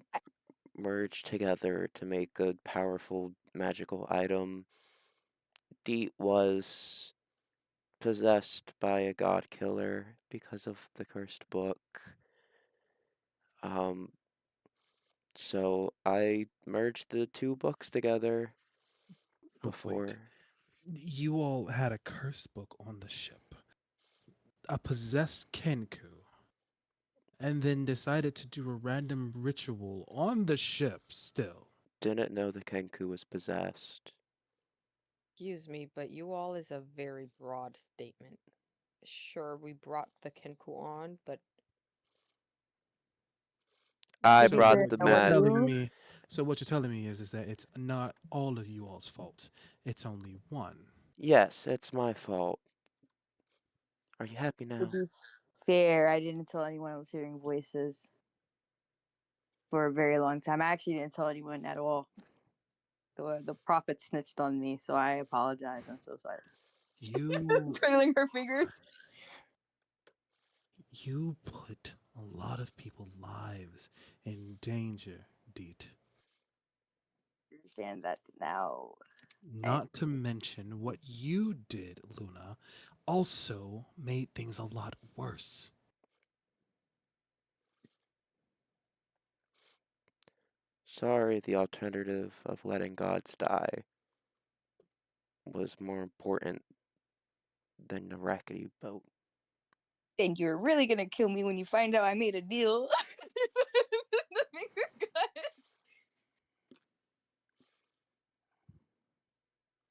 merge together to make a powerful magical item. Deet was possessed by a god killer because of the cursed book. Um, so I merged the two books together But wait, before. you all had a curse book on the ship, a possessed Kenku, and then decided to do a random ritual on the ship still. Didn't know the Kenku was possessed. Excuse me, but you all is a very broad statement. Sure, we brought the Kenku on, but I To So be brought fair, what the no you're one mat. telling knew. me, so what you're telling me is that it's not all of you all's fault. It's only one. Yes, it's my fault. Are you happy To now? be fair, I didn't tell anyone I was hearing voices for a very long time. I actually didn't tell anyone at all. The prophet snitched on me, so I apologize. I'm so sorry. You Twiddling her fingers. you put a lot of people's lives in danger, Deet. Understand that now. And Not to mention what you did, Luna, also made things a lot worse. Sorry, the alternative of letting gods die was more important than the rackety boat. think you're really gonna kill me when you find out I made a deal. The finger gun.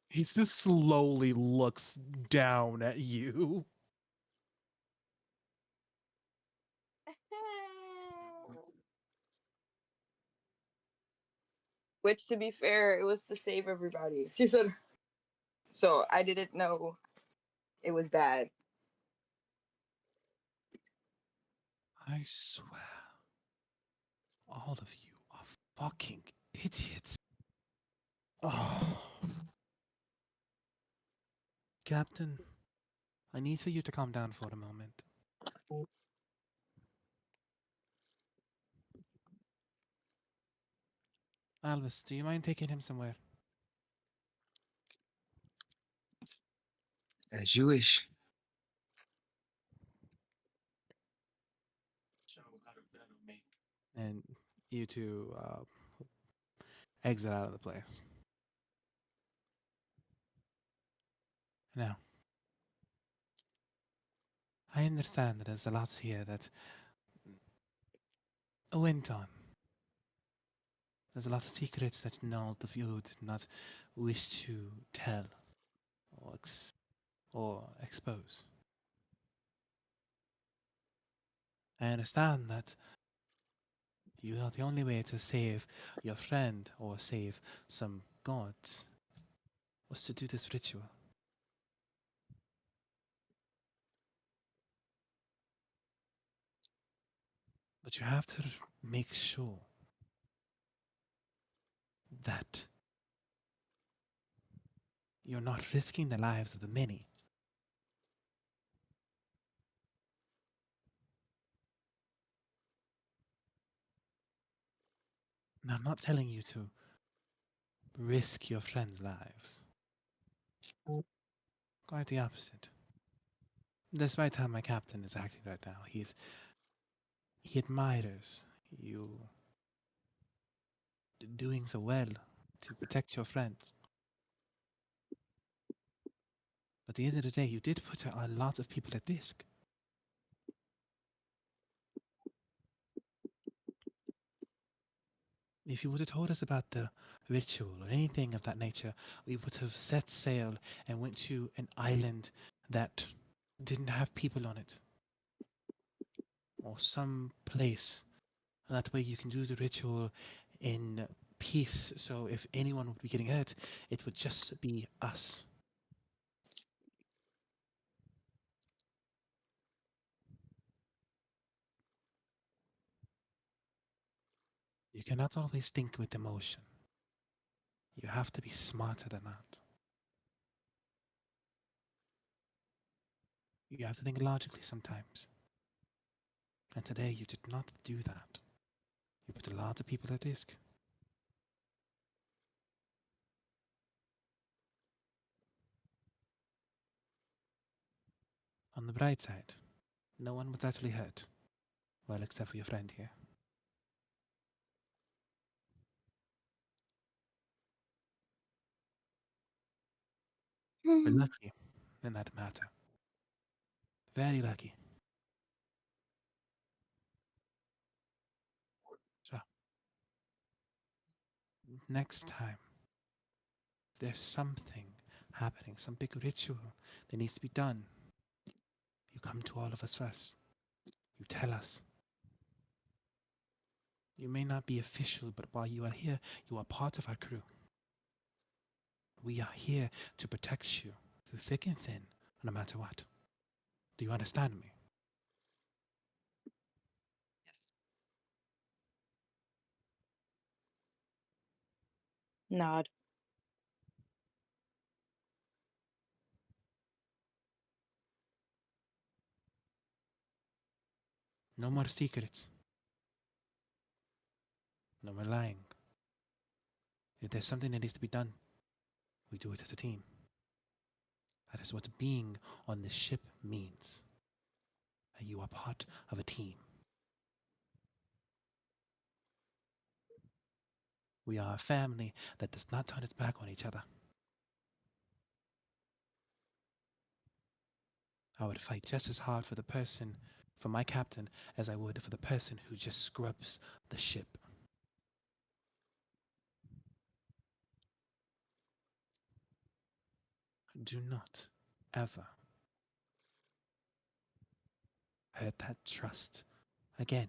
He just slowly looks down at you. Which, to be fair, it was to save everybody. She said, so I didn't know it was bad. I swear, all of you are fucking idiots. Oh. Captain, I need for you to calm down for a moment. Albus, do you mind taking him somewhere? As you wish. And you two exit out of the place. Now, I understand that there's a lot here that went on. There's a lot of secrets that none of you did not wish to tell or, or expose. I understand that you are the only way to save your friend or save some gods was to do this ritual. But you have to make sure that you're not risking the lives of the many. And I'm not telling you to risk your friends' lives. Quite the opposite. Despite how my captain is acting right now, he admires you doing so well to protect your friends. But at the end of the day, you did put a lot of people at risk. If you would have told us about the ritual or anything of that nature, we would have set sail and went to an island that didn't have people on it, or some place. That way you can do the ritual in peace. So if anyone would be getting hurt, it would just be us. You cannot always think with emotion. You have to be smarter than that. You have to think logically sometimes. And today you did not do that. You put a lot of people at risk. On the bright side, no one was actually hurt. Well, except for your friend here. We're lucky in that matter. Very lucky. So, next time there's something happening, some big ritual that needs to be done, you come to all of us first. You tell us. You may not be official, but while you are here, you are part of our crew. We are here to protect you through thick and thin, no matter what. Do you understand me? Nod. No more secrets. No more lying. If there's something that needs to be done, we do it as a team. That is what being on this ship means. That you are part of a team. We are a family that does not turn its back on each other. I would fight just as hard for the person, for my captain, as I would for the person who just scrubs the ship. Do not ever hurt that trust again.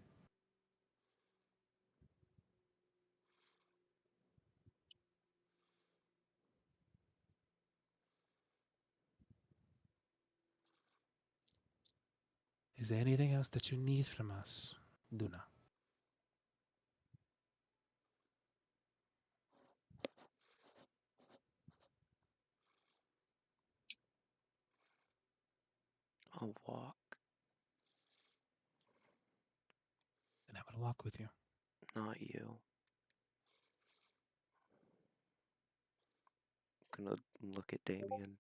Is there anything else that you need from us, Luna? A walk. Then I will walk with you. Not you. I'm gonna look at Damien.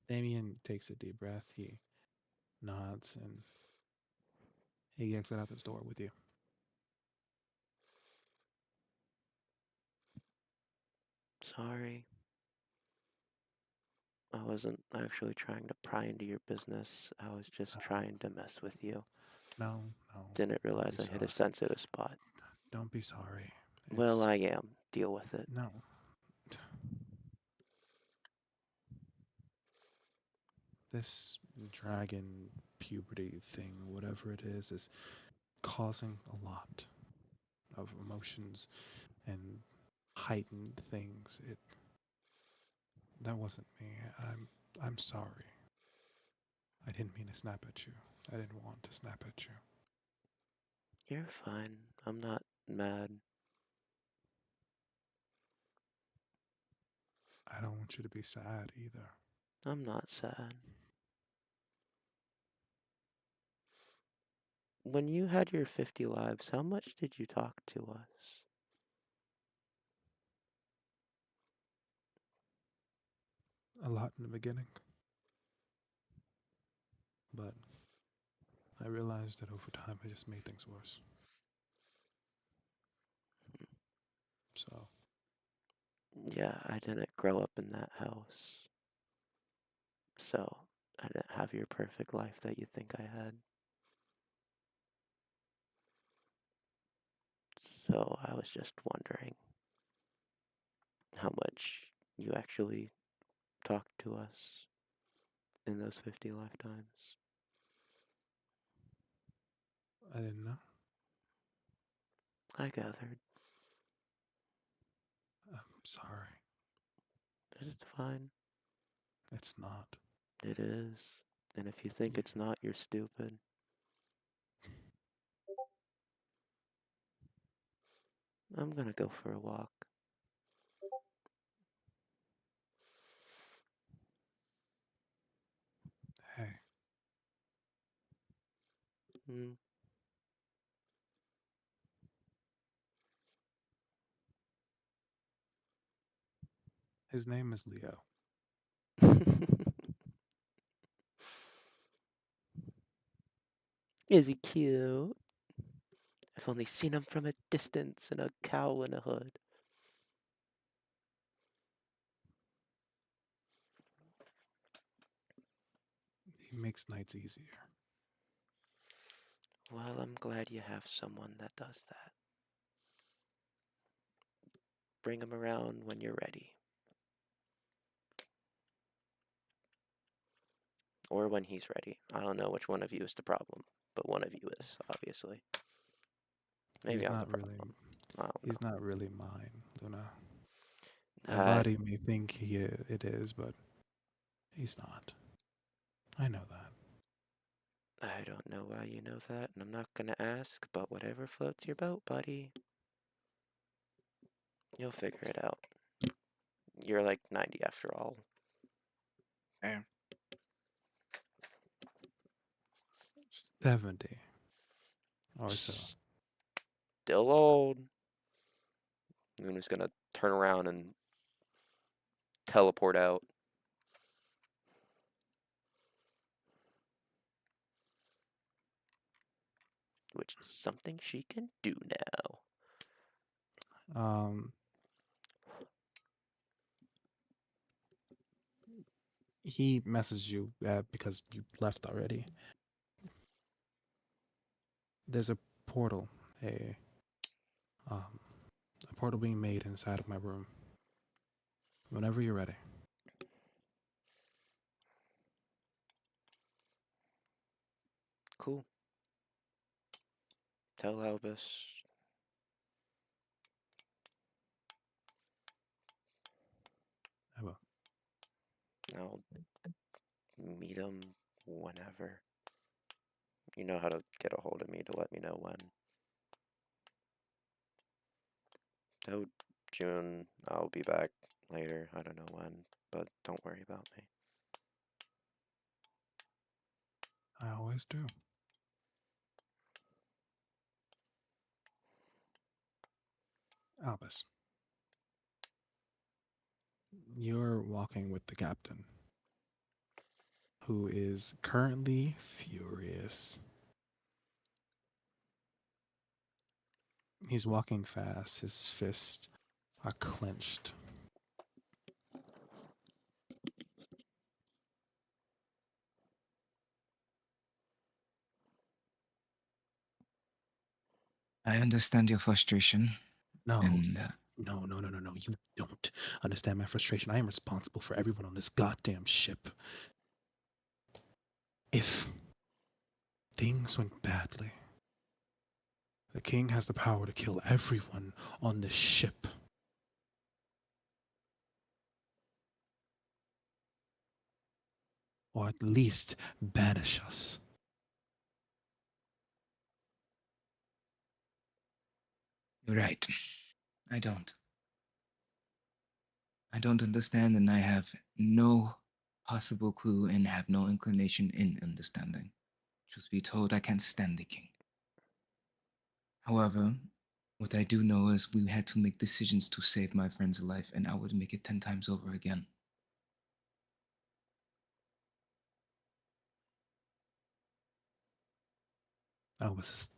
Damien takes a deep breath. He nods and he exits out this door with you. Sorry. I wasn't actually trying to pry into your business. I was just trying to mess with you. No, no. Didn't don't realize be I hit a sorry. sensitive spot. Don't be sorry. Well, I am. Deal with it. No. This dragon puberty thing, whatever it is causing a lot of emotions and heightened things. That wasn't me. I'm sorry. I didn't mean to snap at you. I didn't want to snap at you. You're fine. I'm not mad. I don't want you to be sad either. I'm not sad. When you had your 50 lives, how much did you talk to us? A lot in the beginning. But I realized that over time I just made things worse. So, Yeah, I didn't grow up in that house. So, I didn't have your perfect life that you think I had. So, I was just wondering how much you actually talked to us in those 50 lifetimes. I didn't know. I gathered. I'm sorry. It's fine. It's not. It is. And if you think You, it's not, you're stupid. I'm gonna go for a walk. hey, Mm. his name is Leo. Is he cute? I've only seen him from a distance in a cowl and a hood. He makes nights easier. Well, I'm glad you have someone that does that. Bring him around when you're ready. Or when he's ready. I don't know which one of you is the problem, but one of you is, obviously. Maybe He's I'm the not really. problem. I don't He's not really mine, Luna. know. My body may think it is, but he's not. I know that. I don't know why you know that, and I'm not gonna ask, but whatever floats your boat, buddy. You'll figure it out. You're like 90 after all. Damn. 70 or so. Still old. Luna's gonna turn around and teleport out. Which is something she can do now. Um, he messaged you because you left already. There's portal, a um, a portal being made inside of my room. Whenever you're ready. Cool. Tell Albus I will. I'll meet him whenever. You know how to get a hold of me to let me know when. Tell June I'll be back later. I don't know when, but don't worry about me. I always do. Albus, you're walking with the captain, who is currently furious. He's walking fast, his fists are clenched. I understand your frustration, No, and no. You don't understand my frustration. I am responsible for everyone on this goddamn ship. If things went badly, the king has the power to kill everyone on this ship. Or at least banish us. you're right. I don't. I don't understand, and I have no possible clue and have no inclination in understanding. Truth be told, I can't stand the king. However, what I do know is we had to make decisions to save my friend's life, and I would make it 10 times over again. Albus,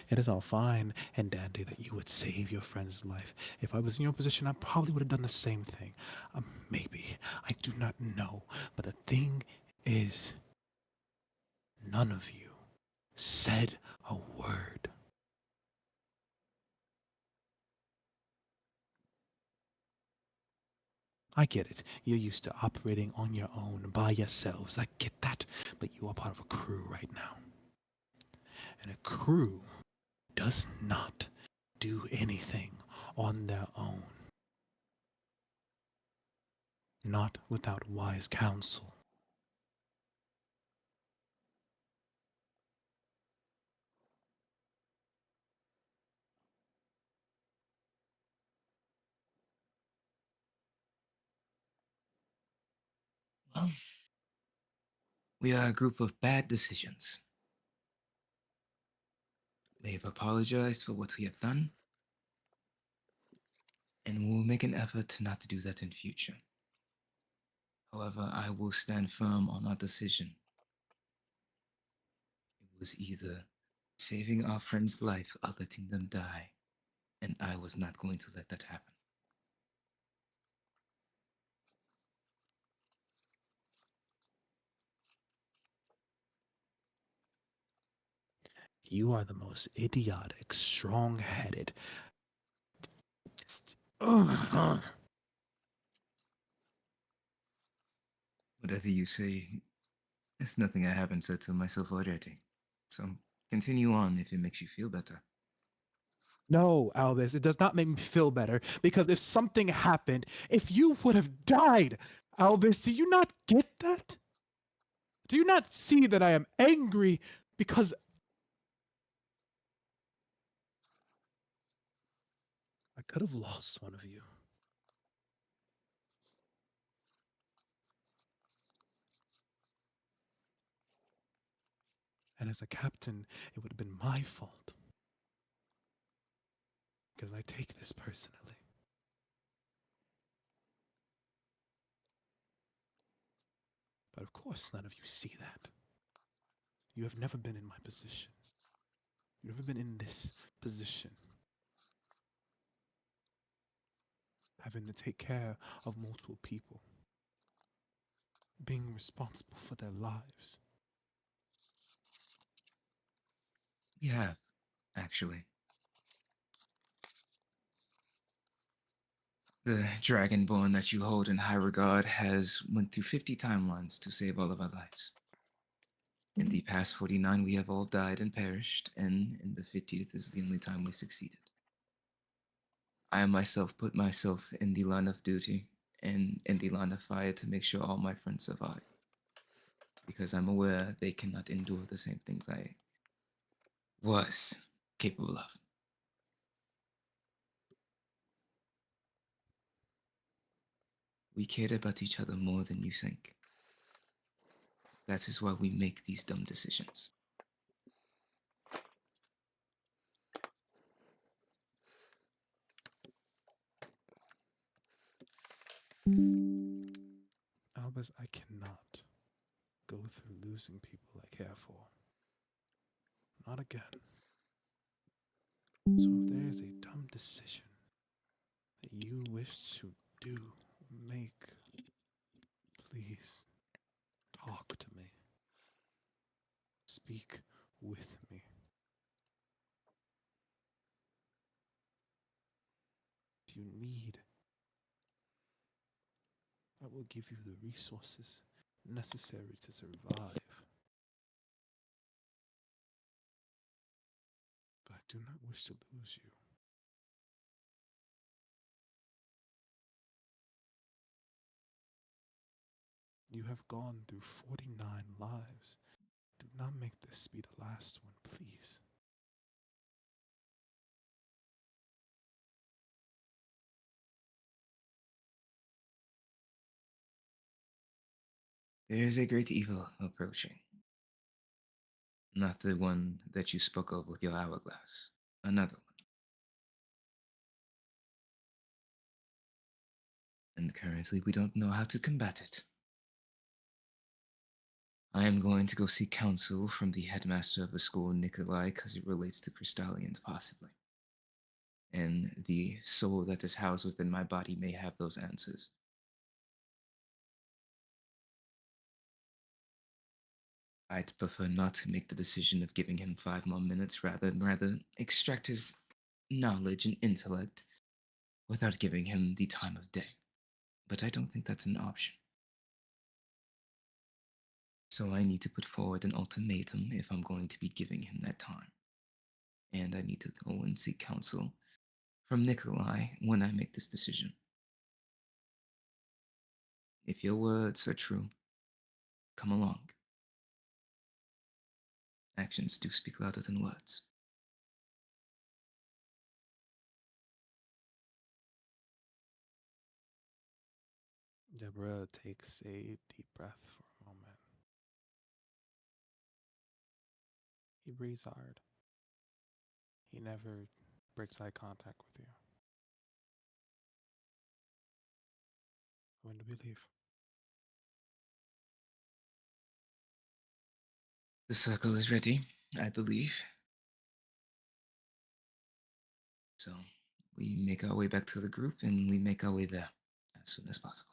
It is all fine and dandy that you would save your friend's life. If I was in your position, I probably would have done the same thing. Maybe. I do not know. But the thing is, none of you said a word. I get it. You're used to operating on your own by yourselves. I get that. But you are part of a crew right now. And a crew does not do anything on their own, not without wise counsel. Well, we are a group of bad decisions. We have apologized for what we have done, and we will make an effort to not to do that in future. However, I will stand firm on our decision. It was either saving our friend's life or letting them die, and I was not going to let that happen. You are the most idiotic, strong headed. Whatever you say, it's nothing I haven't said to myself already. So continue on if it makes you feel better. No, Albus, it does not make me feel better because if something happened, if you would have died, Albus, do you not get that? Do you not see that I am angry because I could have lost one of you? And as a captain, it would have been my fault because I take this personally. But of course, none of you see that. You have never been in my position. You've never been in this position. Having to take care of multiple people. Being responsible for their lives. We have, actually. The Dragonborn that you hold in high regard has went through 50 timelines to save all of our lives. In the past 49, we have all died and perished, and in the 50th is the only time we succeeded. I myself put myself in the line of duty and in the line of fire to make sure all my friends survive. Because I'm aware they cannot endure the same things I was capable of. We cared about each other more than you think. That is why we make these dumb decisions. Albus, I cannot go through losing people I care for. Not again. So if there is a dumb decision that you wish to do, make, please talk to me. Speak with me. If you need, I will give you the resources necessary to survive. But I do not wish to lose you. You have gone through 49 lives. Do not make this be the last one, please. There is a great evil approaching. Not the one that you spoke of with your hourglass. Another one. And currently we don't know how to combat it. I am going to go seek counsel from the headmaster of the school, Nikolai, because it relates to crystallians, possibly. And the soul that is housed within my body may have those answers. I'd prefer not to make the decision of giving him 5 more minutes, rather extract his knowledge and intellect without giving him the time of day. But I don't think that's an option. So I need to put forward an ultimatum if I'm going to be giving him that time. And I need to go and seek counsel from Nikolai when I make this decision. If your words are true, come along. Actions do speak louder than words. Deborah takes a deep breath for a moment. He breathes hard. He never breaks eye contact with you. When do we leave? The circle is ready, I believe. So we make our way back to the group and we make our way there as soon as possible.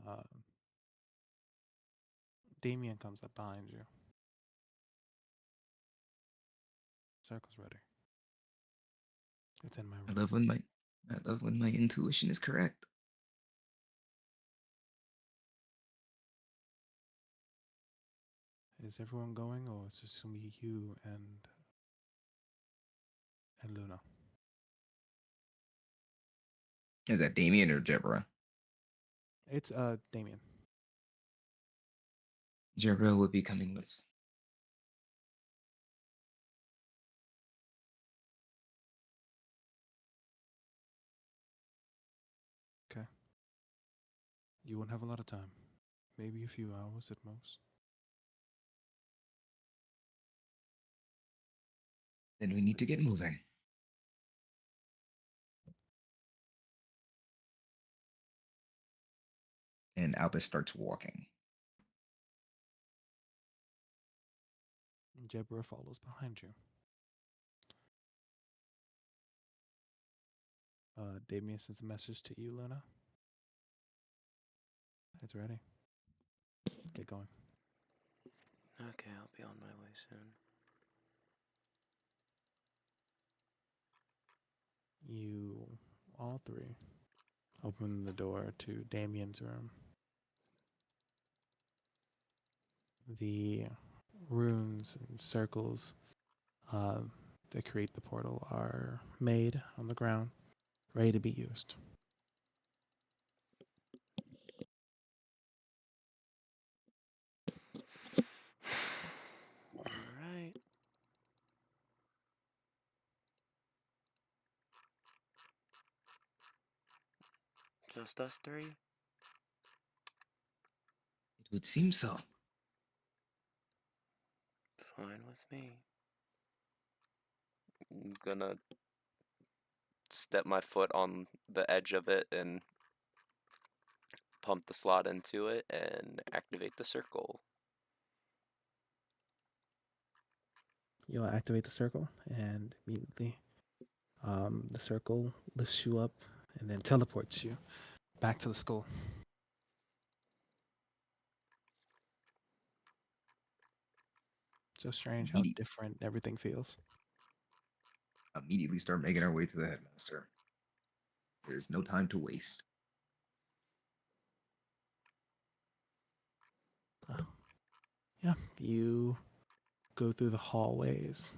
Um, Damien comes up behind you. Circle's ready. It's in my I room. love when my intuition is correct. Is everyone going, or is it just gonna be you and Luna? Is that Damien or Deborah? It's Damien. Deborah will be coming with. Okay. You won't have a lot of time. Maybe a few hours at most. Then we need to get moving. And Albus starts walking. Deborah follows behind you. Damien sends a message to you, Luna. It's ready. Get going. Okay, I'll be on my way soon. You all three open the door to Damien's room. The runes and circles that create the portal are made on the ground, ready to be used. Alright. Just us three? It would seem so. Fine with me. I'm gonna step my foot on the edge of it and pump the slot into it and activate the circle. You'll activate the circle, and immediately the circle lifts you up and then teleports you back to the school. So strange how different everything feels. Immediately start making our way to the headmaster. There's no time to waste. Yeah, you go through the hallways.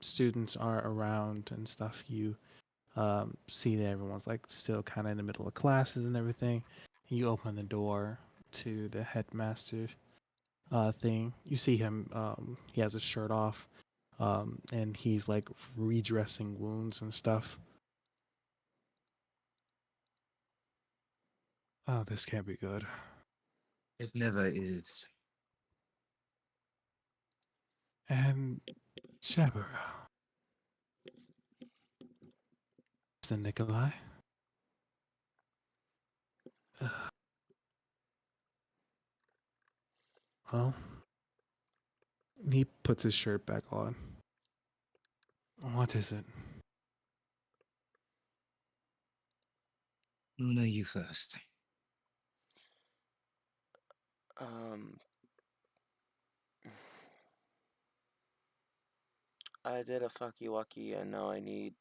Students are around and stuff. You see that everyone's like still kind of in the middle of classes and everything. You open the door to the headmaster thing. You see him. He has his shirt off, and he's like redressing wounds and stuff. Oh, this can't be good. It never is. And Jabber, Mr. Nikolai. Well, he puts his shirt back on. What is it? Luna, you first. Um, I did a fucky wucky, and now I need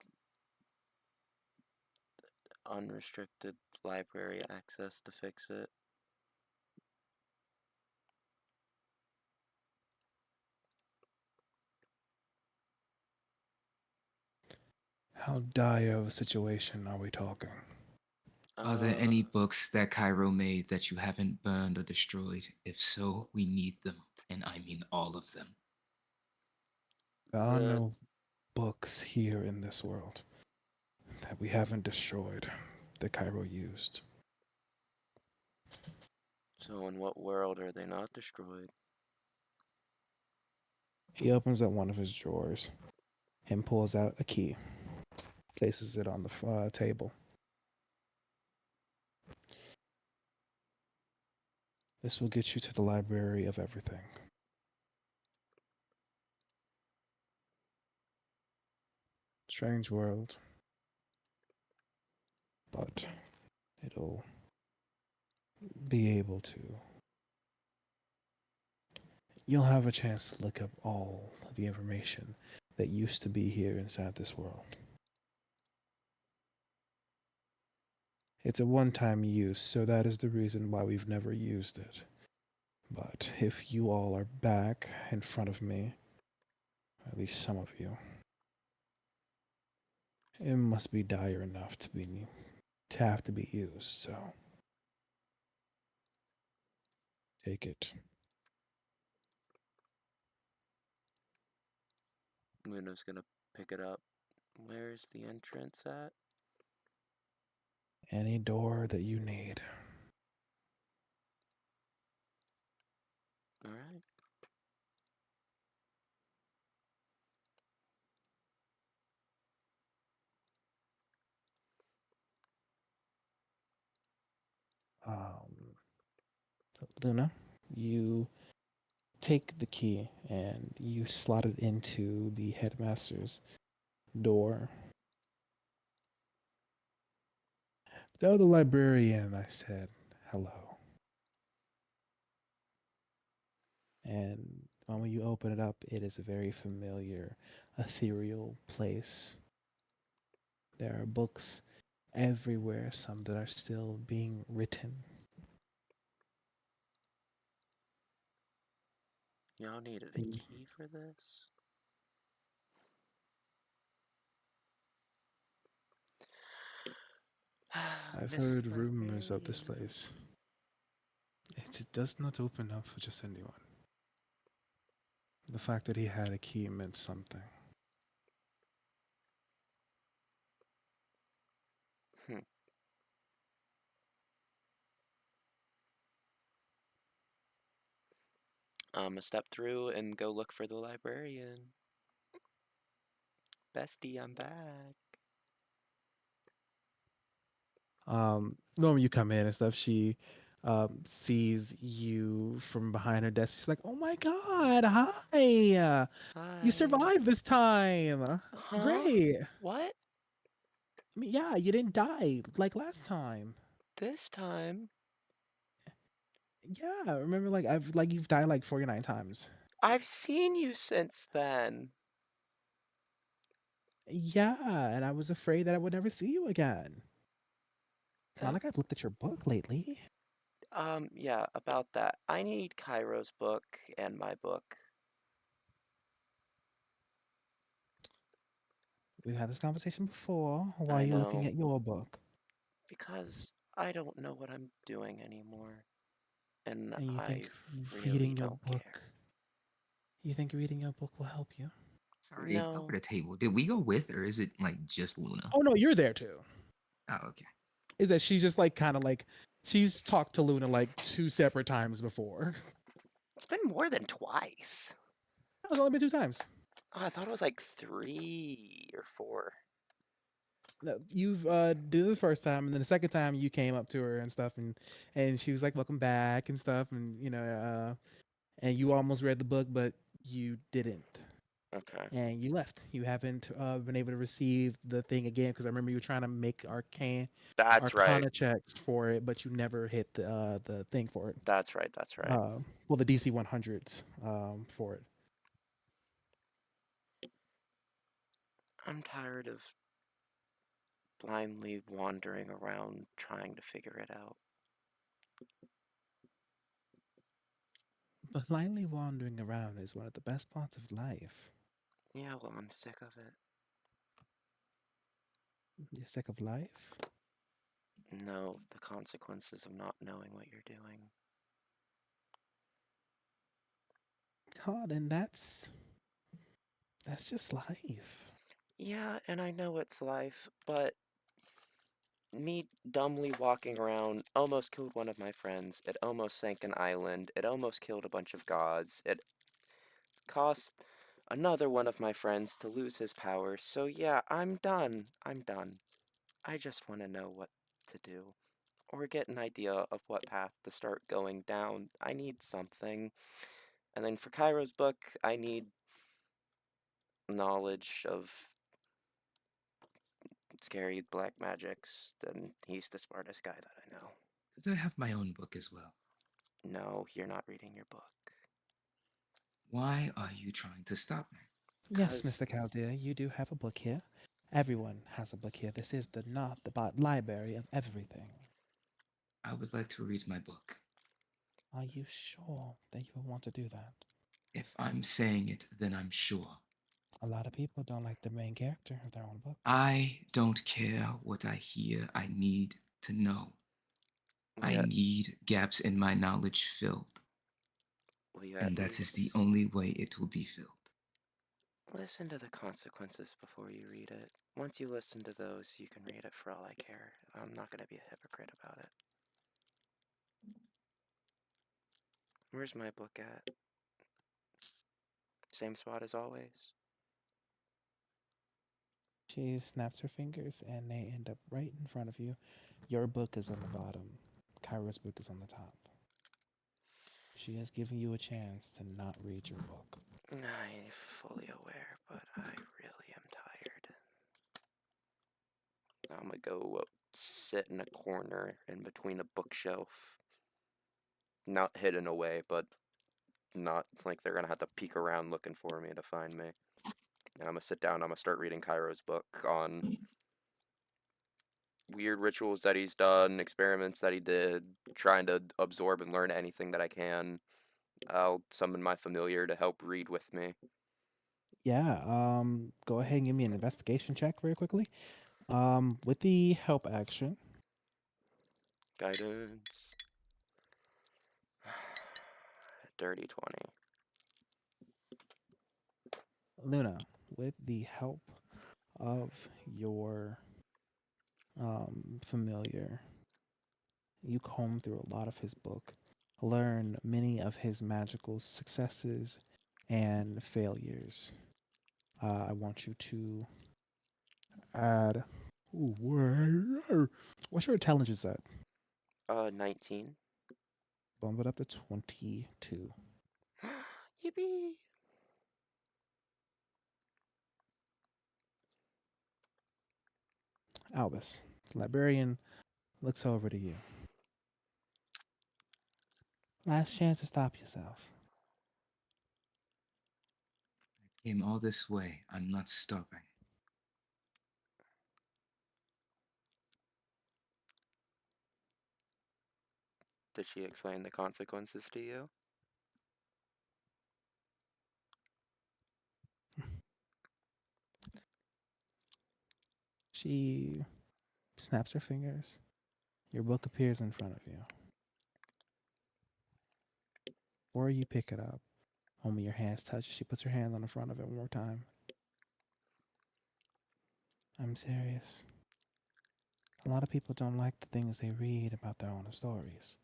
unrestricted library access to fix it. How dire of a situation are we talking? Are there any books that Cairo made that you haven't burned or destroyed? If so, we need them, and I mean all of them. There are The no books here in this world that we haven't destroyed that Cairo used. So in what world are they not destroyed? He opens up one of his drawers and pulls out a key, places it on the table. This will get you to the library of everything. Strange world, but it'll be able to. You'll have a chance to look up all the information that used to be here inside this world. It's a one-time use, so that is the reason why we've never used it. But if you all are back in front of me, at least some of you, it must be dire enough to have to be used, so take it. Luna's gonna pick it up. Where's the entrance at? Any door that you need. Alright. Luna, you take the key and you slot it into the headmaster's door. Tell the librarian I said hello. And when you open it up, it is a very familiar, ethereal place. There are books everywhere, some that are still being written. Y'all needed a And key for this? I've Miss heard rumors of this Librarian. place. It does not open up for just anyone. The fact that he had a key meant something. Hmm. I'ma step through and go look for the librarian. Bestie, I'm back. Normally you come in and stuff, she sees you from behind her desk. She's like, "Oh my God, hi! You Hi. survived this time. That's Huh? great. What? I mean, yeah, you didn't die like last time. This time? Yeah, remember, you've died like 49 times. I've seen you since then. Yeah, and I was afraid that I would never see you again. It's not Uh, like I've looked at your book lately. yeah, about that. I need Cairo's book and my book. We've had this conversation before. Why are I you looking know. at your book? Because I don't know what I'm doing anymore. And And you think I really reading your don't care. book, you think reading your book will help you? Sorry, over No. the table. Did we go with, or is it like just Luna? Oh no, you're there too. Oh, okay. Is that she's just like kind of like she's talked to Luna like 2 separate times before. It's been more than twice. It's only been 2 times. Oh, I thought it was like 3 or 4. No, you've did it the first time, and then the second time you came up to her and stuff, and she was like, "Welcome back" and stuff, and and you almost read the book, but you didn't, Okay. and you left. You haven't been able to receive the thing again because I remember you were trying to make That's right. Arcana checks for it, but you never hit the thing for it. That's right. That's right. Well, the DC 100s for it. I'm tired of blindly wandering around trying to figure it out. But blindly wandering around is one of the best parts of life. Yeah, well, I'm sick of it. You're sick of life? No, the consequences of not knowing what you're doing. Oh, then that's just life. Yeah, and I know it's life, but me dumbly walking around almost killed one of my friends. It almost sank an island. It almost killed a bunch of gods. It cost another one of my friends to lose his power. So yeah, I'm done. I'm done. I just want to know what to do. Or get an idea of what path to start going down. I need something. And then for Cairo's book, I need knowledge of scary black magics. Then he's the smartest guy that I know. Could I have my own book as well? No, you're not reading your book. Why are you trying to stop me? Yes, Cause Mr. Chaldea, you do have a book here. Everyone has a book here. This is the not the library of everything. I would like to read my book. Are you sure that you would want to do that? If I'm saying it, then I'm sure. A lot of people don't like the main character of their own book. I don't care what I hear. I need to know. we I at, need gaps in my knowledge filled, we at and that is the least only way it will be filled. listen to the consequences before you read it. Once you listen to those, you can read it for all I care. I'm not gonna be a hypocrite about it. Where's my book at? Same spot as always. She snaps her fingers and they end up right in front of you. Your book is on the bottom. Kyra's book is on the top. She has given you a chance to not read your book. I'm fully aware, but I really am tired. I'm gonna go sit in a corner in between a bookshelf. Not hidden away, but not like they're gonna have to peek around looking for me to find me. And I'm gonna sit down, I'm gonna start reading Cairo's book on weird rituals that he's done, experiments that he did, trying to absorb and learn anything that I can. I'll summon my familiar to help read with me. Yeah, go ahead and give me an investigation check very quickly. With the help action, Guidance. Dirty 20. Luna, with the help of your familiar, you comb through a lot of his book, learn many of his magical successes and failures. I want you to add. Ooh, what's your intelligence at? 19. Bump it up to 22. Yippee! Albus, the librarian looks over to you. Last chance to stop yourself. Came all this way. I'm not stopping. Did she explain the consequences to you? She snaps her fingers. Your book appears in front of you. Or you pick it up. Only your hands touch. She puts her hand on the front of it one more time. I'm serious. A lot of people don't like the things they read about their own stories.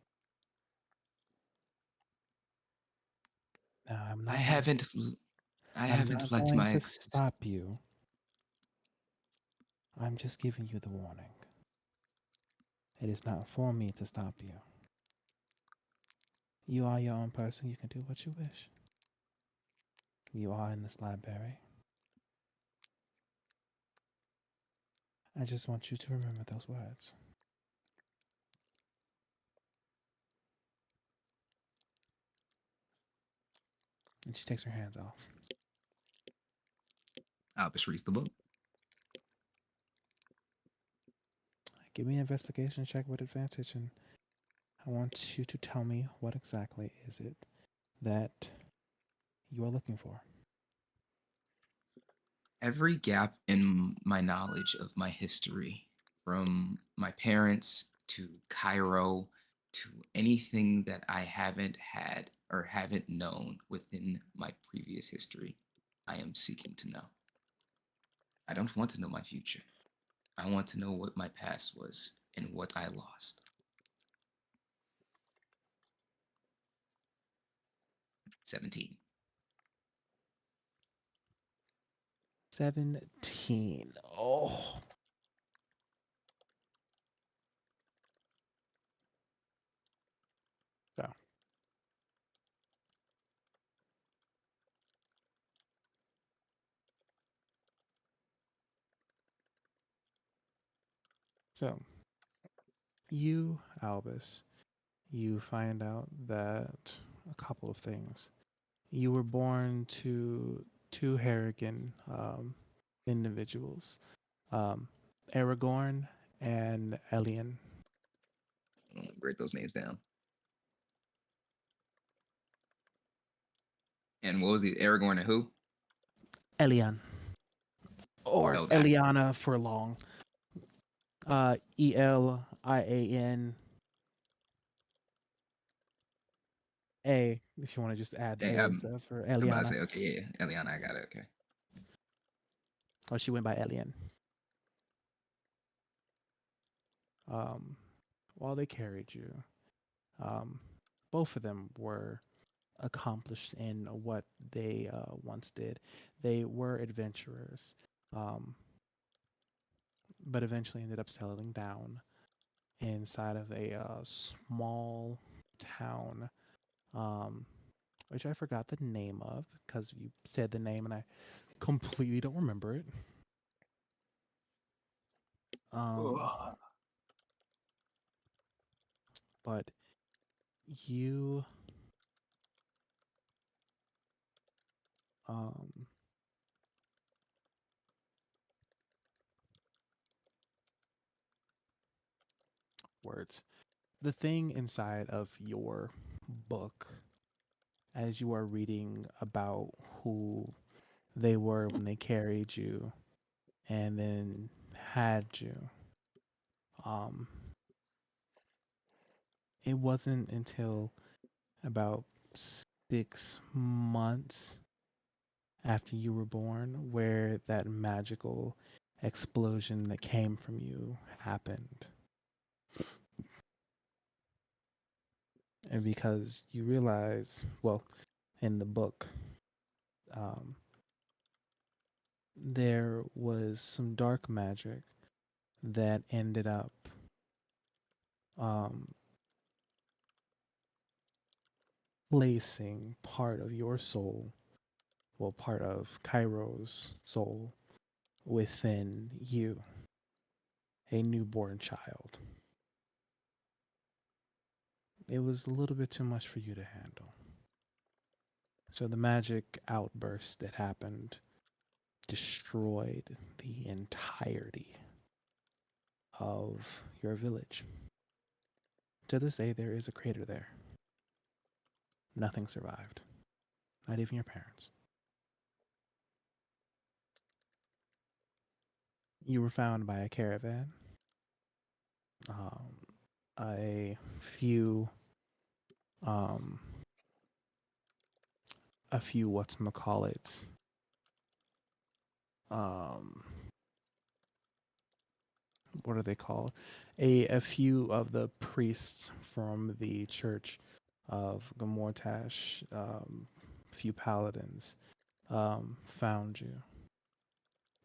Now, I haven't. I I'm haven't not let going my to stop you. I'm just giving you the warning. It is not for me to stop you. You are your own person. You can do what you wish. You are in this library. I just want you to remember those words. And she takes her hands off. Albus reads the book. Give me an investigation check with advantage, and I want you to tell me what exactly is it that you are looking for. Every gap in my knowledge of my history, from my parents to Cairo to anything that I haven't had or haven't known within my previous history, I am seeking to know. I don't want to know my future. I want to know what my past was and what I lost. 17. 17. Oh. So, so you, Albus, you find out that a couple of things. You were born to two Harrigan individuals, um, Aragorn and Elian. Write those names down. And what was the Aragorn and who? Elian, or Spell that. Eliana for long. Eliana. If you want to just add the Hey, A stuff for I'm about to Eliana. say, okay, yeah, Eliana, I got it. Okay. Oh, she went by Elian. Um, while they carried you, um, both of them were accomplished in what they once did. They were adventurers, um, but eventually ended up settling down inside of a small town, um, which I forgot the name of because you said the name and I completely don't remember it. Um, but you um, words. The thing inside of your book, as you are reading about who they were when they carried you and then had you, um, it wasn't until about 6 months after you were born where that magical explosion that came from you happened. And because you realize, well, in the book, um, there was some dark magic that ended up um, placing part of your soul, well, part of Cairo's soul within you, a newborn child. It was a little bit too much for you to handle. So the magic outburst that happened destroyed the entirety of your village. To this day, there is a crater there. Nothing survived, not even your parents. You were found by a caravan. Um, a few, um, a few whatchamacallits, um, what are they called? A few of the priests from the church of Gamortash, few paladins, found you.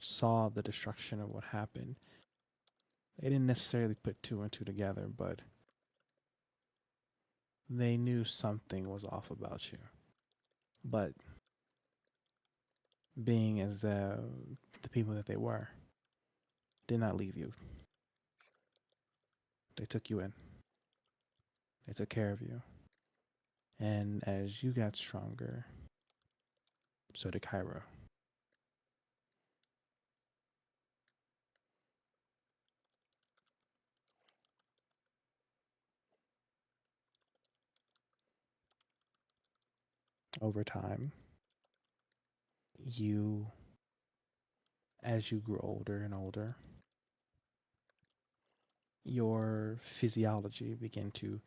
saw the destruction of what happened, they didn't necessarily put two and two together, but they knew something was off about you. But being as the people that they were, did not leave you. They took you in. They took care of you. And as you got stronger, so did Cairo. Over time, you, as you grew older and older, your physiology began to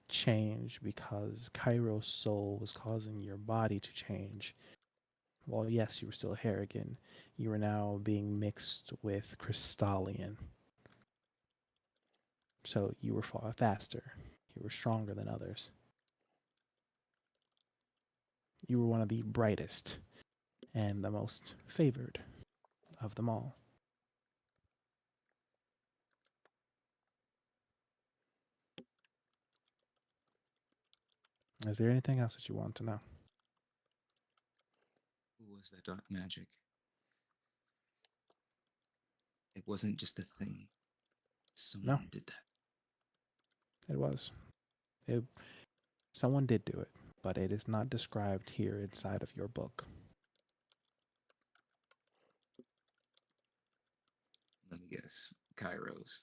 change because Cairo's soul was causing your body to change. Well, yes, you were still Harrigan. You were now being mixed with Crystallian. So you were far faster. You were stronger than others. You were one of the brightest and the most favored of them all. Is there anything else that you want to know? Who was that dark magic? It wasn't just a thing. No, Someone did that. it was. It, someone did do it, but it is not described here inside of your book. Let me guess. Kairos.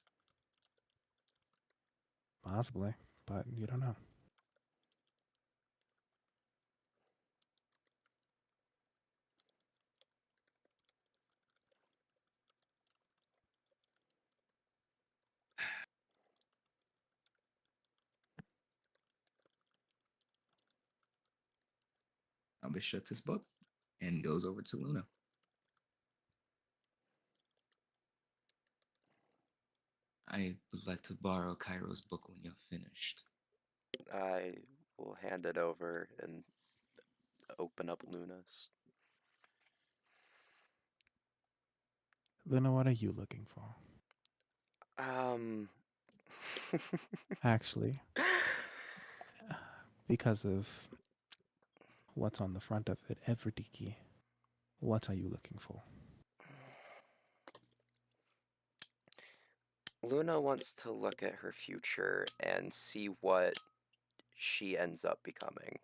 Possibly, but you don't know. Albus shuts his book and goes over to Luna. I would like to borrow Cairo's book when you're finished. I will hand it over and open up Luna's. Luna, what are you looking for? Um. Actually, because of what's on the front of it, Everdiki, what are you looking for? Luna wants to look at her future and see what she ends up becoming.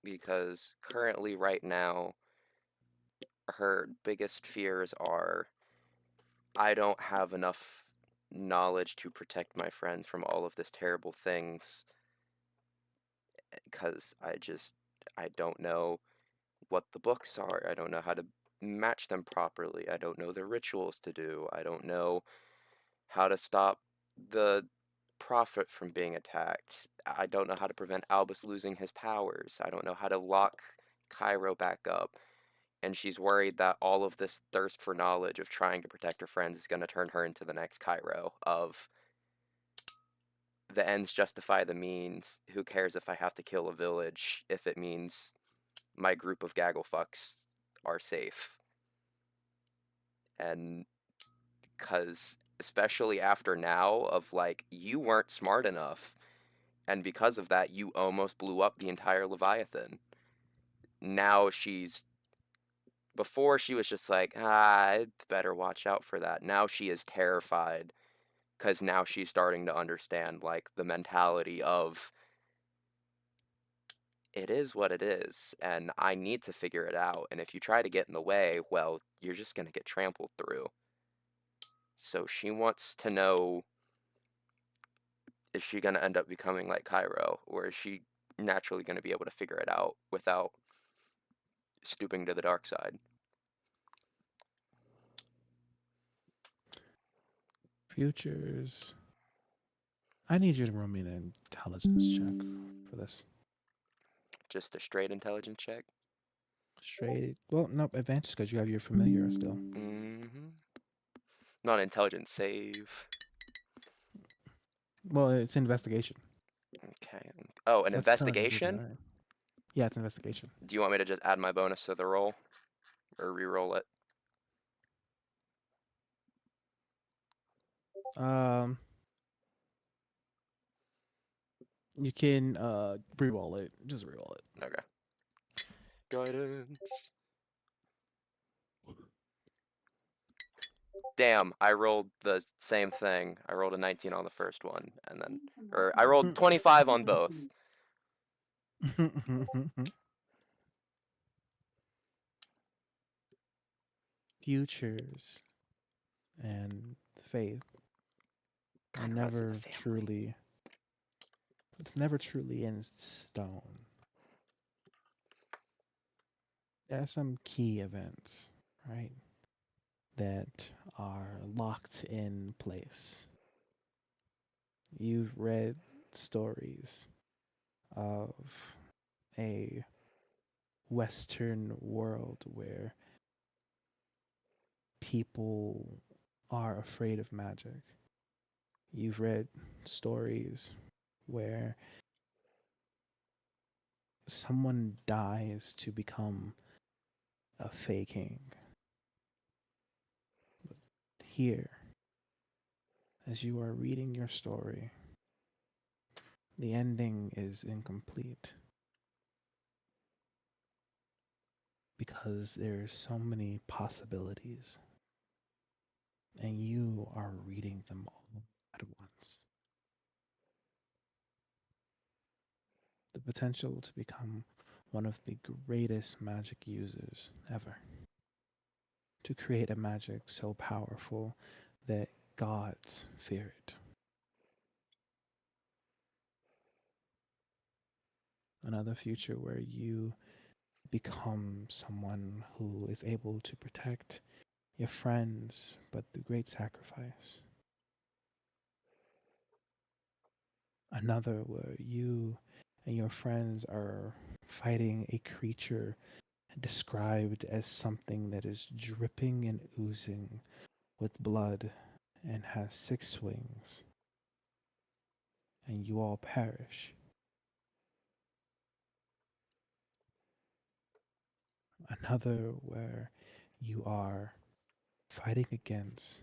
Because currently, right now, her biggest fears are I don't have enough knowledge to protect my friends from all of this terrible things because I don't know what the books are. I don't know how to match them properly. I don't know the rituals to do. I don't know how to stop the prophet from being attacked. I don't know how to prevent Albus losing his powers. I don't know how to lock Cairo back up. And she's worried that all of this thirst for knowledge of trying to protect her friends is going to turn her into the next Cairo of the ends justify the means. Who cares if I have to kill a village if it means my group of gaggle fucks are safe? And because, especially after now, of like, you weren't smart enough, and because of that, you almost blew up the entire Leviathan. Now she's. Before she was just like, I'd better watch out for that. Now she is terrified because now she's starting to understand, like, the mentality of it is what it is, and I need to figure it out. And if you try to get in the way, well, you're just going to get trampled through. So she wants to know, is she going to end up becoming like Cairo, or is she naturally going to be able to figure it out without stooping to the dark side? Futures. I need you to roll me an intelligence check for this. Just a straight intelligence check. Straight. Well, nope, advantage because you have your familiar still. Not an intelligence save. Well, it's investigation. Okay. Oh, an That's currently who they investigation? are. Yeah, it's investigation. Do you want me to just add my bonus to the roll? Or re-roll it? Um, you can re-roll it. Just re-roll it. Okay. Guidance. Damn, I rolled the same thing. I rolled a 19 on the first one, and then, or I rolled 25 on both. Futures and faith are Kind of runs in the never family. truly. It's never truly in stone. There are some key events, right, that are locked in place. You've read stories of a Western world where people are afraid of magic. You've read stories where someone dies to become a Fey King. But here, as you are reading your story, the ending is incomplete because there's so many possibilities, and you are reading them all at once. The potential to become one of the greatest magic users ever. To create a magic so powerful that gods fear it. Another future where you become someone who is able to protect your friends, but through great sacrifice. Another where you and your friends are fighting a creature described as something that is dripping and oozing with blood and has 6 wings, and you all perish. Another where you are fighting against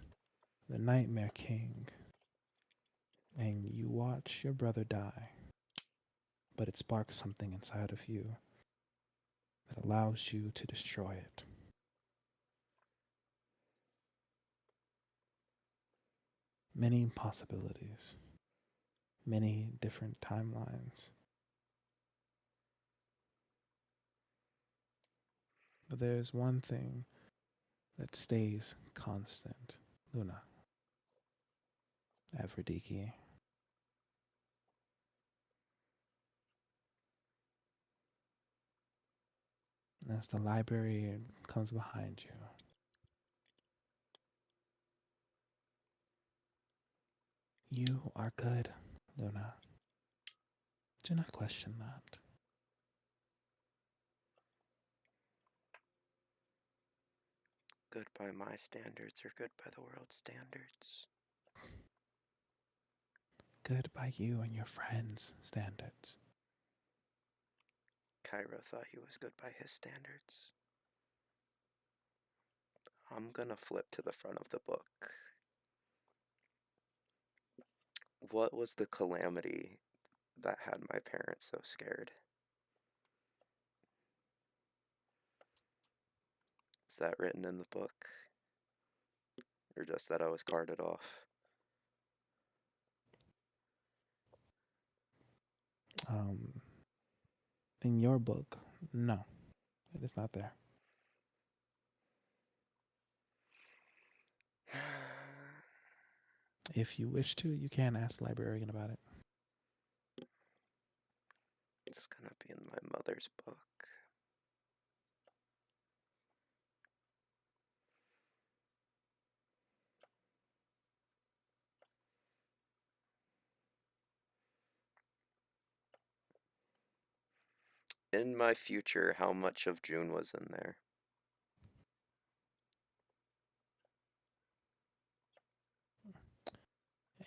the Nightmare King, and you watch your brother die, but it sparks something inside of you that allows you to destroy it. Many possibilities, many different timelines. But there's one thing that stays constant, Luna. Aphrodite. And as the library comes behind you, you are good, Luna. Do not question that. Good by my standards or good by the world's standards? Good by you and your friends' standards. Cairo thought he was good by his standards. I'm gonna flip to the front of the book. What was the calamity that had my parents so scared? Is that written in the book? Or just that I was carded off? In your book, no, it is not there. If you wish to, you can ask the librarian about it. It's gonna be in my mother's book. In my future, how much of June was in there?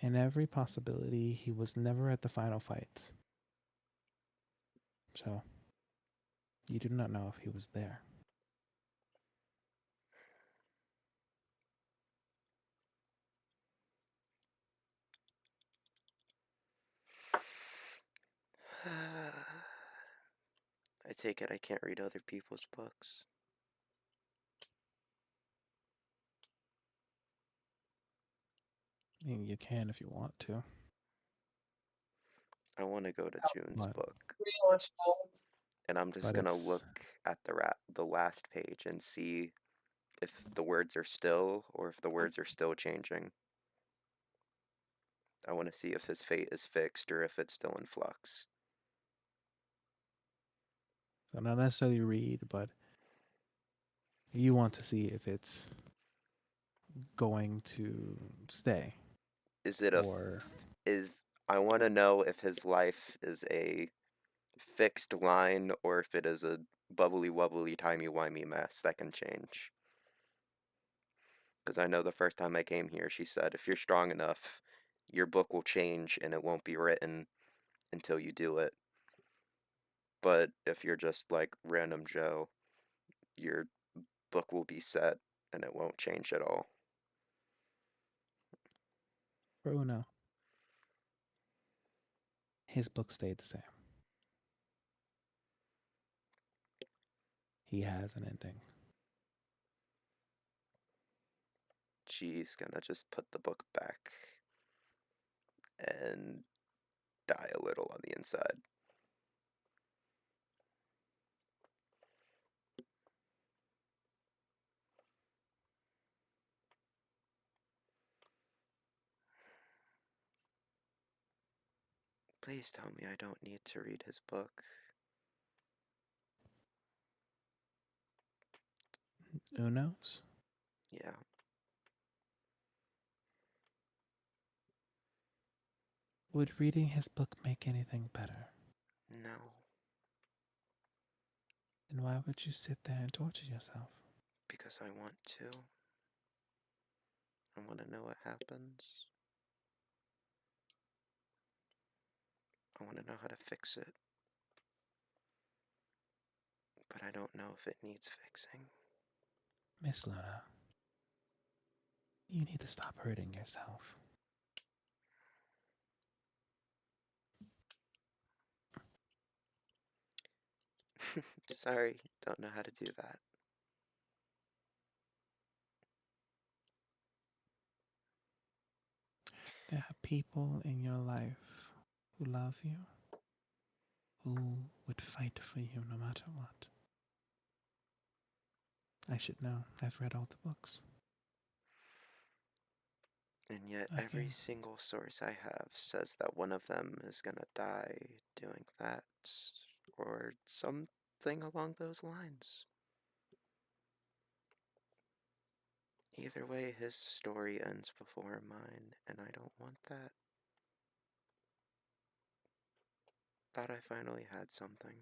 In every possibility, he was never at the final fights. So, you do not know if he was there. I take it I can't read other people's books. I mean, you can if you want to, I want to go to June's but book, and I'm just but gonna it's look at the last page and see if the words are still or if the words are still changing. I want to see if his fate is fixed or if it's still in flux. so not necessarily read, but you want to see if it's going to stay Is it a or is I want to know if his life is a fixed line or if it is a bubbly wobbly timey wimey mess that can change. Because I know the first time I came here, she said if you're strong enough, your book will change and it won't be written until you do it. But if you're just like random Joe, your book will be set and it won't change at all. Bruno. His book stayed the same. He has an ending. She's gonna just put the book back and die a little on the inside. Please tell me I don't need to read his book. Uno's? Yeah. Would reading his book make anything better? No. Then why would you sit there and torture yourself? Because I want to. I want to know what happens. I want to know how to fix it. But I don't know if it needs fixing. Miss Luna, you need to stop hurting yourself. Sorry, don't know how to do that. There are people in your life who love you, who would fight for you no matter what. I should know. I've read all the books. And yet, I every can. single source I have says that one of them is gonna die doing that, or something along those lines. Either way, his story ends before mine, and I don't want that. Thought I finally had something.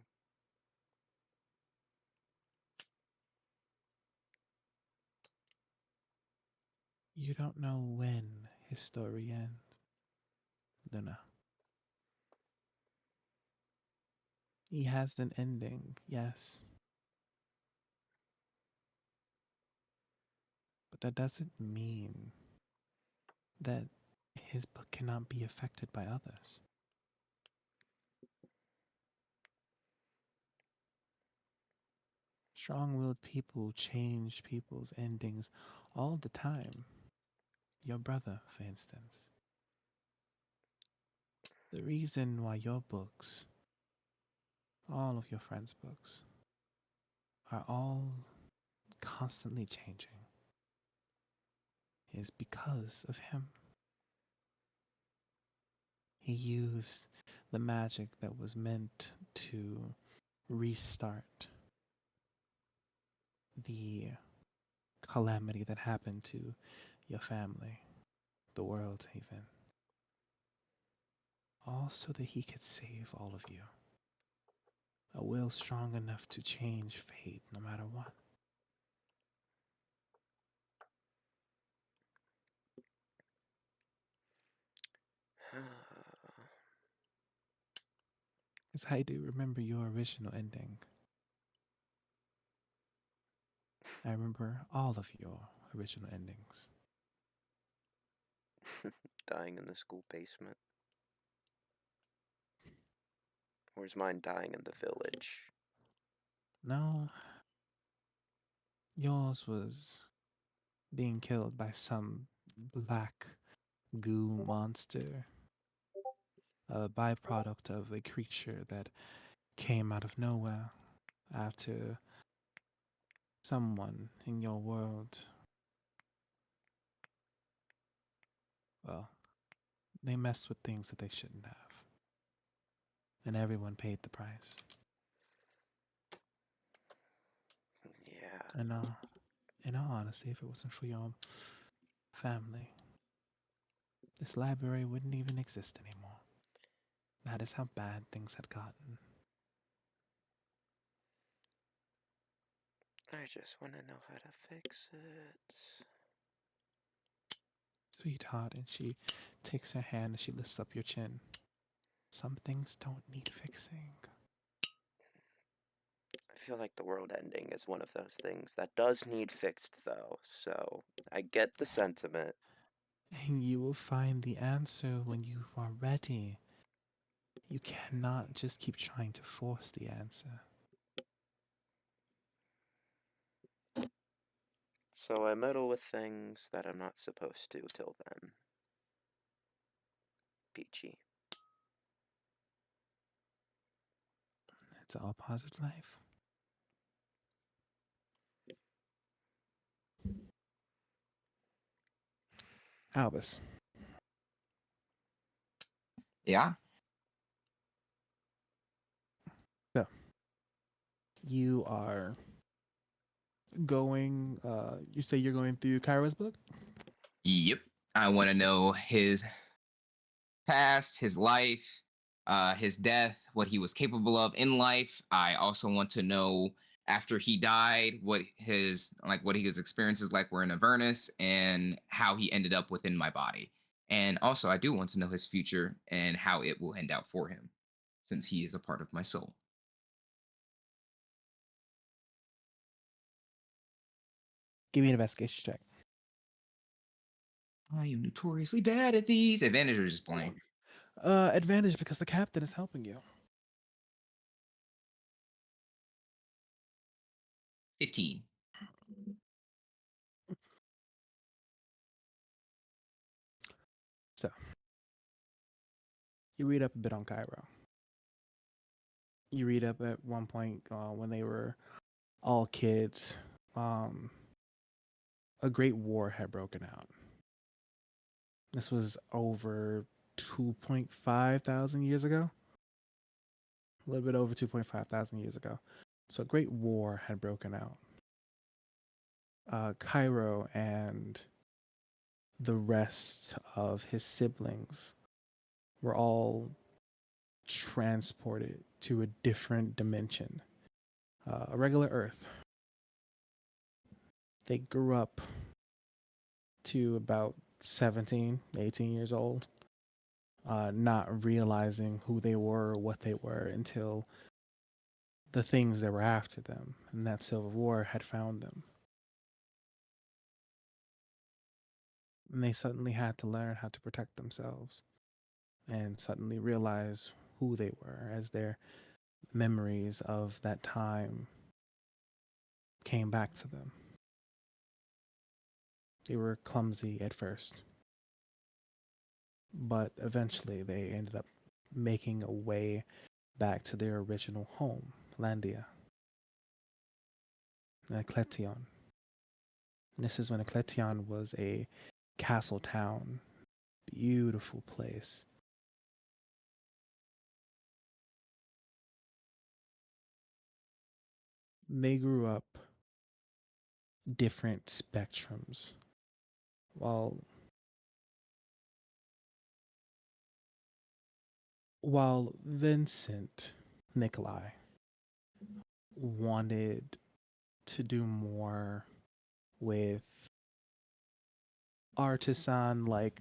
You don't know when his story ends, Luna. He has an ending, yes. But that doesn't mean that his book cannot be affected by others. Strong willed people change people's endings all the time. Your brother, for instance. The reason why your books, all of your friends' books, are all constantly changing is because of him. He used the magic that was meant to restart the calamity that happened to your family, the world, even. All so that he could save all of you. A will strong enough to change fate no matter what. Because I do remember your original ending. I remember all of your original endings. Dying in the school basement. Where's mine dying in the village? No, yours was being killed by some black goo monster, a byproduct of a creature that came out of nowhere after someone in your world, well, they messed with things that they shouldn't have. And everyone paid the price. Yeah. And in all honesty, if it wasn't for your family, this library wouldn't even exist anymore. That is how bad things had gotten. I just want to know how to fix it. Sweetheart, and she takes her hand and she lifts up your chin. Some things don't need fixing. I feel like the world ending is one of those things that does need fixed, though, so I get the sentiment. And you will find the answer when you are ready. You cannot just keep trying to force the answer. So I meddle with things that I'm not supposed to till then. Peachy. It's all part of life. Albus, Yeah. so you are going, you say you're going through Kyra's book? Yep. I want to know his past, his life, his death, what he was capable of in life. I also want to know after he died what his experiences like were in Avernus and how he ended up within my body. And also I do want to know his future and how it will end out for him since he is a part of my soul. Give me an investigation check. I am notoriously bad at these. Advantage or just plain? Advantage because the captain is helping you. 15. So, you read up a bit on Cairo. You read up at one point when they were all kids, a great war had broken out. This was over 2.5 thousand years ago. A little bit over 2.5 thousand years ago. So a great war had broken out. Cairo and the rest of his siblings were all transported to a different dimension, a regular Earth. They grew up to about 17, 18 years old, not realizing who they were or what they were until the things that were after them and that civil war had found them. And they suddenly had to learn how to protect themselves and suddenly realize who they were as their memories of that time came back to them. They were clumsy at first, but eventually they ended up making a way back to their original home, Landia, and Ecletion. This is when Ecletion was a castle town, beautiful place. They grew up different spectrums. While while Vincent Nikolai wanted to do more with artisan like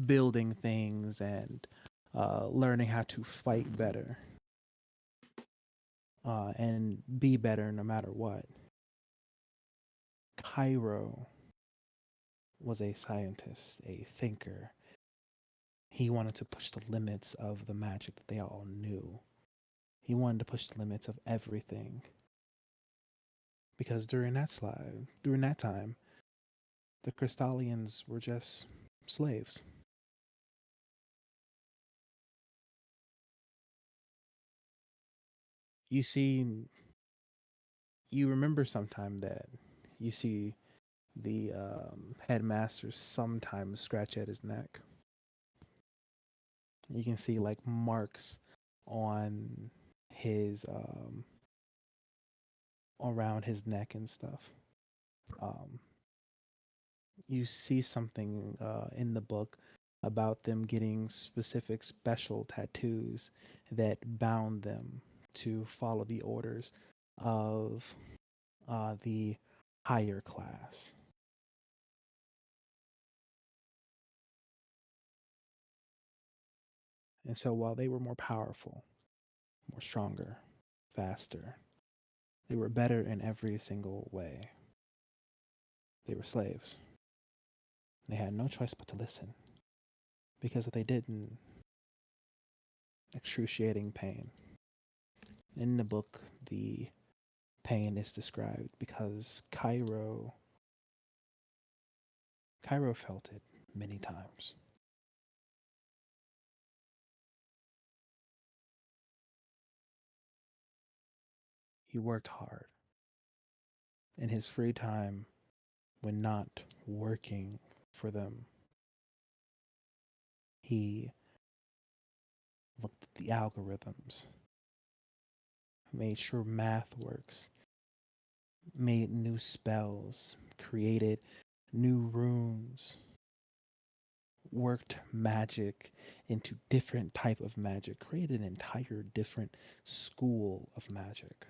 building things and learning how to fight better and be better no matter what. Cairo was a scientist, a thinker. He wanted to push the limits of the magic that they all knew. He wanted to push the limits of everything. Because during that time, the Crystallians were just slaves. You see, you remember sometime that you see the headmaster sometimes scratch at his neck. You can see like marks on his around his neck and stuff. Um, you see something in the book about them getting specific special tattoos that bound them to follow the orders of the higher class. And so while they were more powerful, more stronger, faster, they were better in every single way. They were slaves. They had no choice but to listen. Because if they didn't, excruciating pain. In the book, the pain is described because Cairo felt it many times. He worked hard. In his free time, when not working for them, he looked at the algorithms, made sure math works, made new spells, created new runes, worked magic into different type of magic, created an entire different school of magic.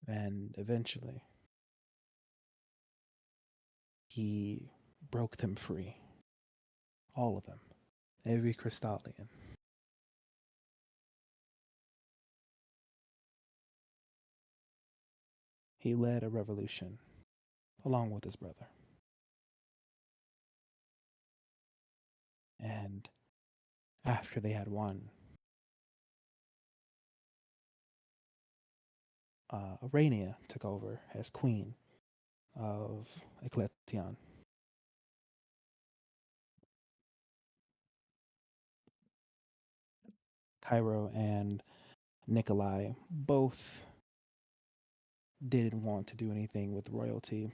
And eventually, he broke them free. All of them. Every Crystallian. He led a revolution along with his brother. And after they had won, Arania took over as queen of Ecletion. Cairo and Nikolai both didn't want to do anything with royalty.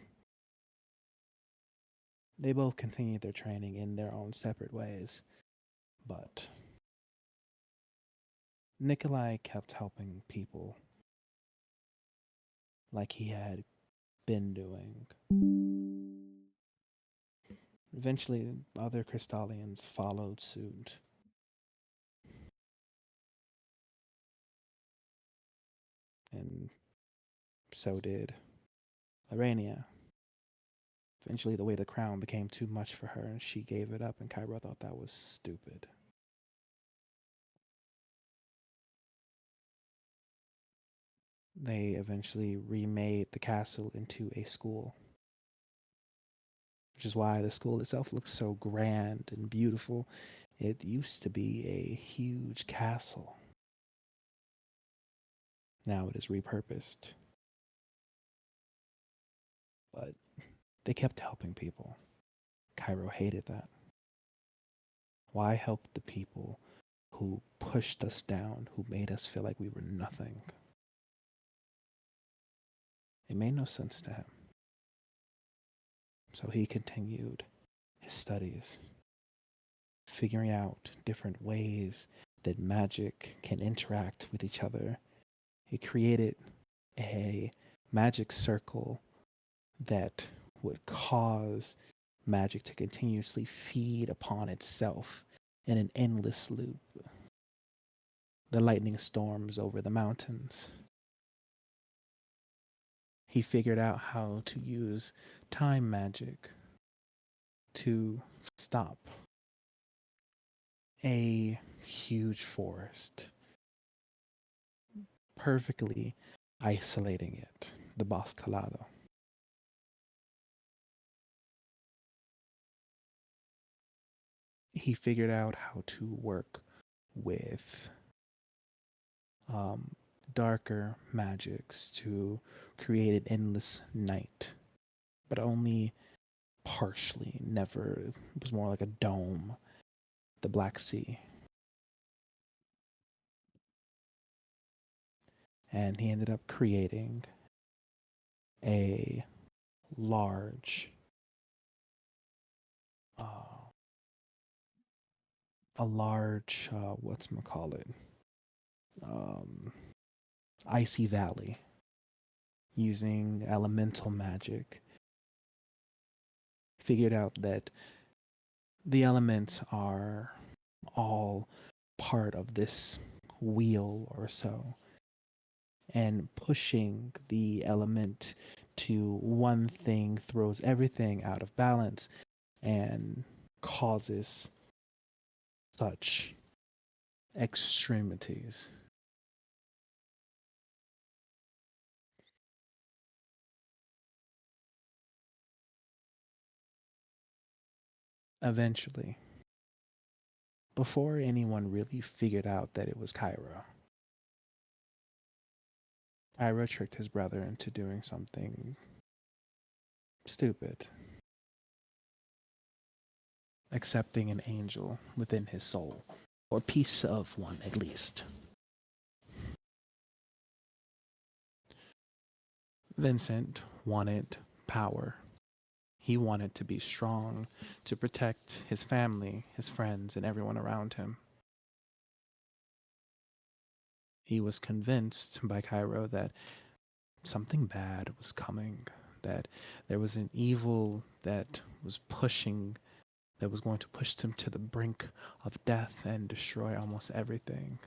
They both continued their training in their own separate ways, but Nikolai kept helping people like he had been doing. Eventually, other Crystallians followed suit, and so did Arania. Eventually, the weight of the crown became too much for her, and she gave it up, and Cairo thought that was stupid. They eventually remade the castle into a school, which is why the school itself looks so grand and beautiful. It used to be a huge castle. Now it is repurposed. But they kept helping people. Cairo hated that. Why help the people who pushed us down, who made us feel like we were nothing? It made no sense to him. So he continued his studies, figuring out different ways that magic can interact with each other. He created a magic circle that would cause magic to continuously feed upon itself in an endless loop. The lightning storms over the mountains. He figured out how to use time magic to stop a huge forest, perfectly isolating it, the Boscalado. He figured out how to work with um, darker magics to create an endless night, but only partially, never. It was more like a dome, the Black Sea. And he ended up creating a large, uh, what's call it, um, icy valley using elemental magic. Figured out that the elements are all part of this wheel or so, and pushing the element to one thing throws everything out of balance and causes such extremities. Eventually, before anyone really figured out that it was Cairo, Cairo tricked his brother into doing something stupid, accepting an angel within his soul, or piece of one at least. Vincent wanted power. He wanted to be strong, to protect his family, his friends, and everyone around him. He was convinced by Cairo that something bad was coming, that there was an evil that was pushing, that was going to push him to the brink of death and destroy almost everything.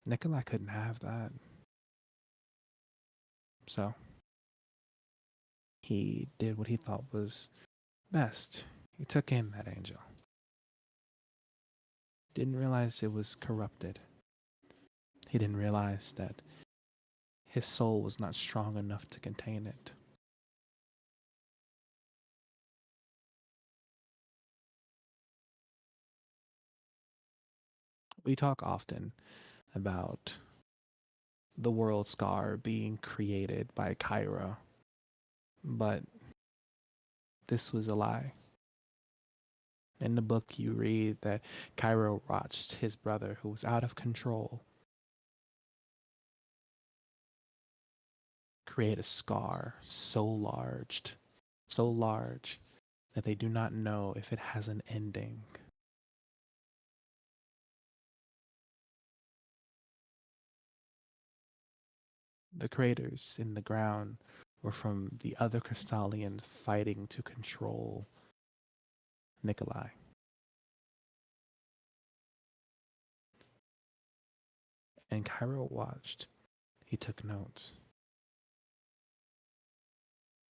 Nikolai couldn't have that. So he did what he thought was best. He took in that angel. Didn't realize it was corrupted. He didn't realize that his soul was not strong enough to contain it. We talk often about the world scar being created by Kyra, but this was a lie. In the book, you read that Kyra watched his brother, who was out of control, create a scar so large that they do not know if it has an ending. The craters in the ground were from the other Crystallians fighting to control Nikolai. And Cairo watched. He took notes.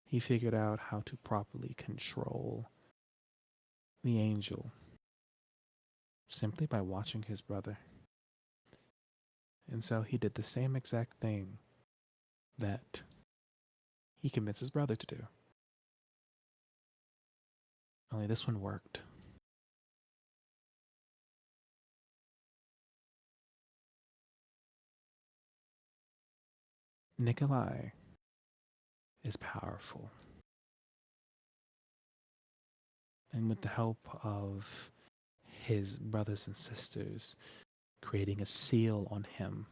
He figured out how to properly control the angel simply by watching his brother. And so he did the same exact thing that he convinced his brother to do. Only this one worked. Nikolai is powerful. And with the help of his brothers and sisters creating a seal on him,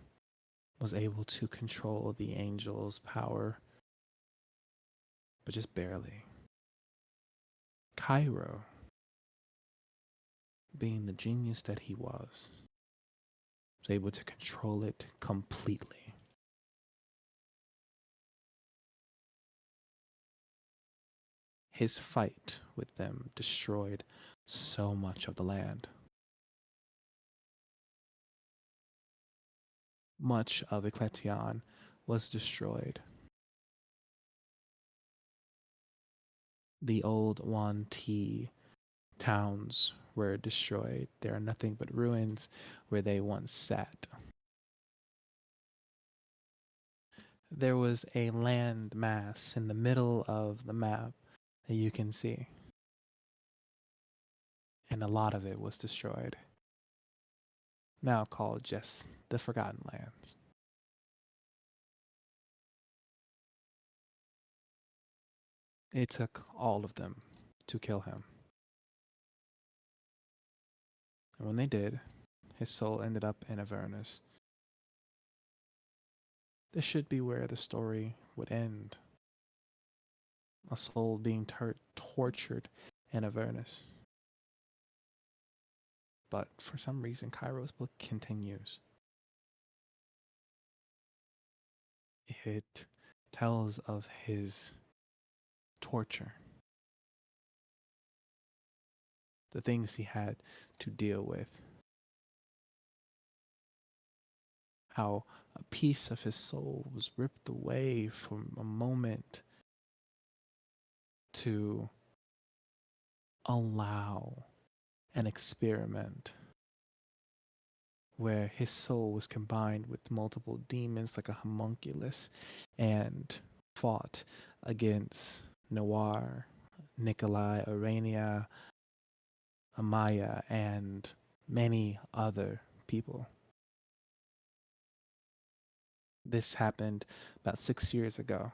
was able to control the angel's power, but just barely. Cairo, being the genius that he was able to control it completely. His fight with them destroyed so much of the land. Much of Ecletion was destroyed. The old Wan Ti towns were destroyed. There are nothing but ruins where they once sat. There was a land mass in the middle of the map that you can see, and a lot of it was destroyed, now called just the Forgotten Lands. It took all of them to kill him. And when they did, his soul ended up in Avernus. This should be where the story would end. A soul being tortured in Avernus. But for some reason, Cairo's book continues. It tells of his torture, the things he had to deal with, how a piece of his soul was ripped away from a moment to allow an experiment where his soul was combined with multiple demons like a homunculus and fought against Noir, Nikolai, Urania, Amaya, and many other people. This happened about 6 years ago.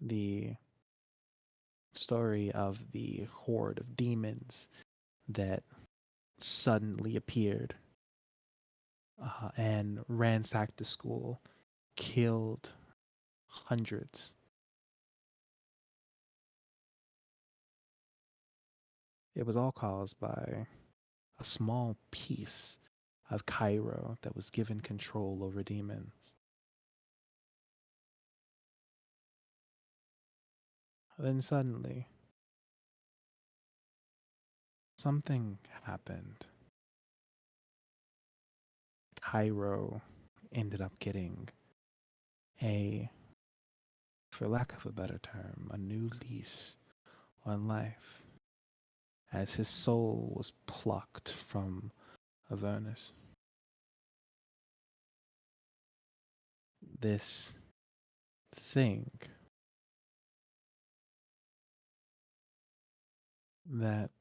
The story of the horde of demons that suddenly appeared and ransacked the school, killed hundreds. It was all caused by a small piece of Cairo that was given control over demons. Then suddenly, something happened. Cairo ended up getting a, for lack of a better term, a new lease on life as his soul was plucked from Avernus. This thing that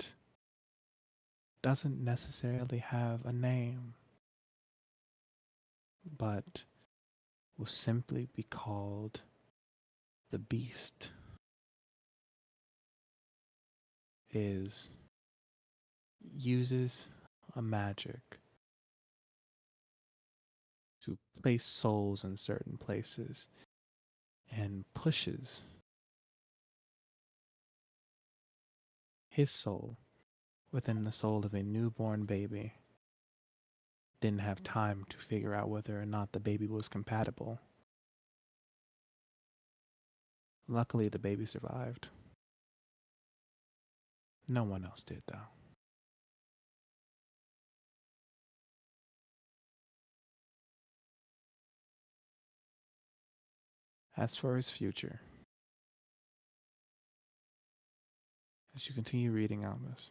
doesn't necessarily have a name, but will simply be called the Beast, uses a magic to place souls in certain places and pushes his soul within the soul of a newborn baby. Didn't have time to figure out whether or not the baby was compatible. Luckily, the baby survived. No one else did, though. As for his future, as you continue reading Albus,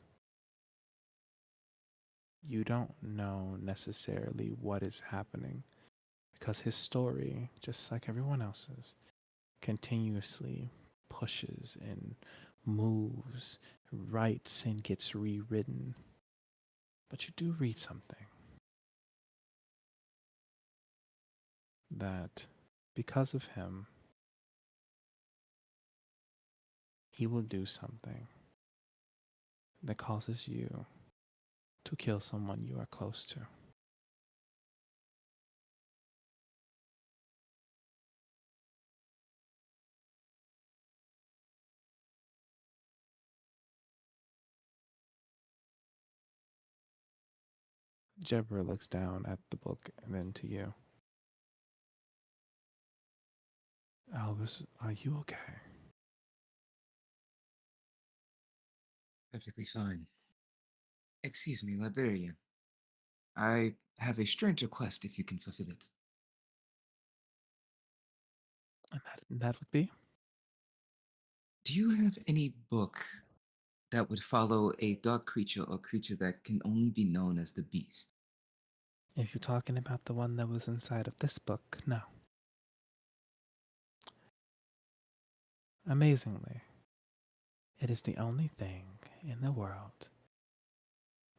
you don't know necessarily what is happening because his story, just like everyone else's, continuously pushes and moves, writes, and gets rewritten. But you do read something that because of him, he will do something that causes you to kill someone you are close to. Jebra looks down at the book and then to you. Albus, are you okay? Perfectly fine. Excuse me, librarian. I have a strange request if you can fulfill it. And that would be? Do you have any book that would follow a dark creature or creature that can only be known as the Beast? If you're talking about the one that was inside of this book, no. Amazingly, it is the only thing in the world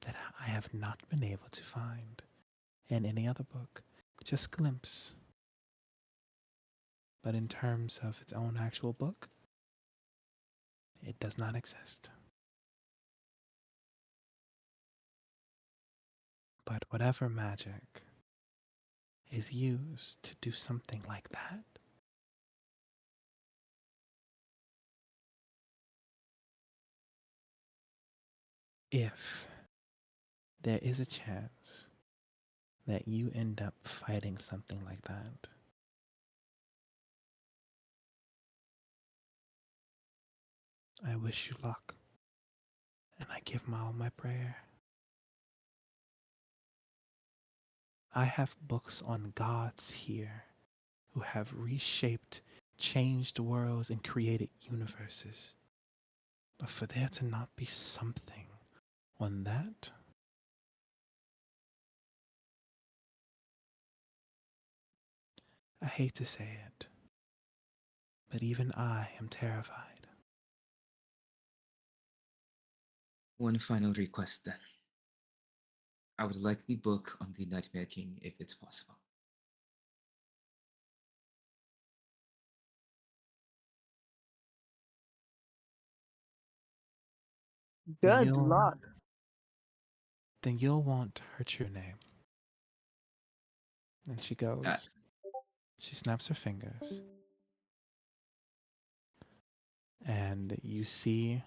that I have not been able to find in any other book. Just glimpse. But in terms of its own actual book, it does not exist. But whatever magic is used to do something like that, if there is a chance that you end up fighting something like that, I wish you luck, and I give all my prayer. I have books on gods here who have reshaped, changed worlds, and created universes. But for there to not be something on that, I hate to say it, but even I am terrified. One final request then. I would like the book on the Nightmare King if it's possible. Then Good you'll luck. then you'll want her true name. And she goes, she snaps her fingers, and you see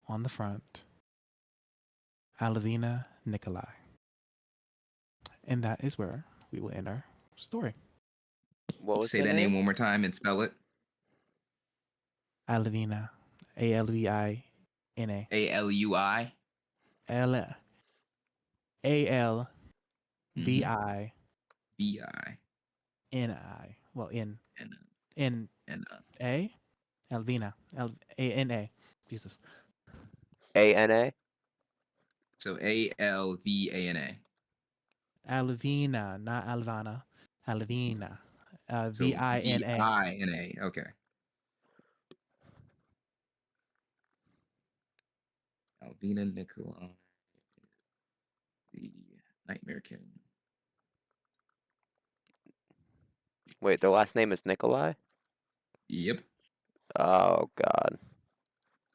on the front Alavina Nikolai. And that is where we will end our story. What was Say the that name name? one more time and spell it. Alavina, Alvina. Alui. L A L V Mm-hmm. I B-I. N I. Well, N And N and A Alvina Alana. Jesus. ANA? so Alvana. Alvina, not Alvana. Alvina. So Vina. Vina. Okay. Alvina Nicola, the Nightmare King. Wait, their last name is Nikolai? Yep. Oh, God.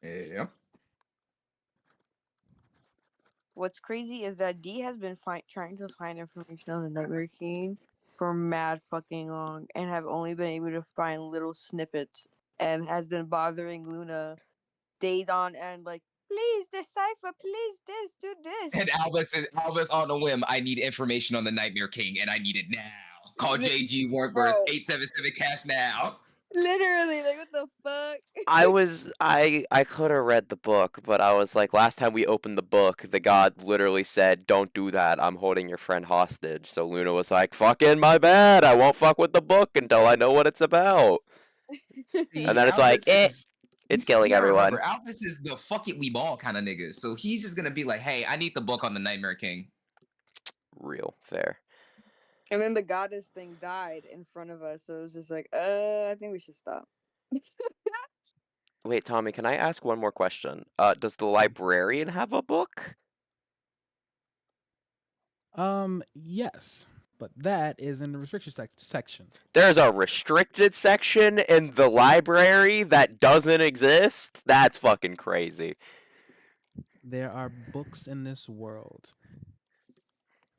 Yep. What's crazy is that D has been trying to find information on the Nightmare King for mad fucking long and have only been able to find little snippets and has been bothering Luna days on end, like, please decipher, please this, do this. And Albus on a whim. I need information on the Nightmare King, and I need it now. Call JG Wartworth, Bro, 877 cash now. literally, like, what the fuck? I could have read the book, but I was like, last time we opened the book, the god literally said, "Don't do that. I'm holding your friend hostage." So Luna was like, "Fucking my bad. I won't fuck with the book until I know what it's about." And See, then it's like, Albus is it's killing you gotta everyone. remember, Albus is the fuck it we ball kind of nigga. So he's just gonna be like, hey, I need the book on the Nightmare King. Real fair. And then the goddess thing died in front of us, so it was just like, I think we should stop. Wait, Tommy, can I ask one more question? Does the librarian have a book? Yes, but that is in the restriction section. There's a restricted section in the library that doesn't exist? That's fucking crazy. There are books in this world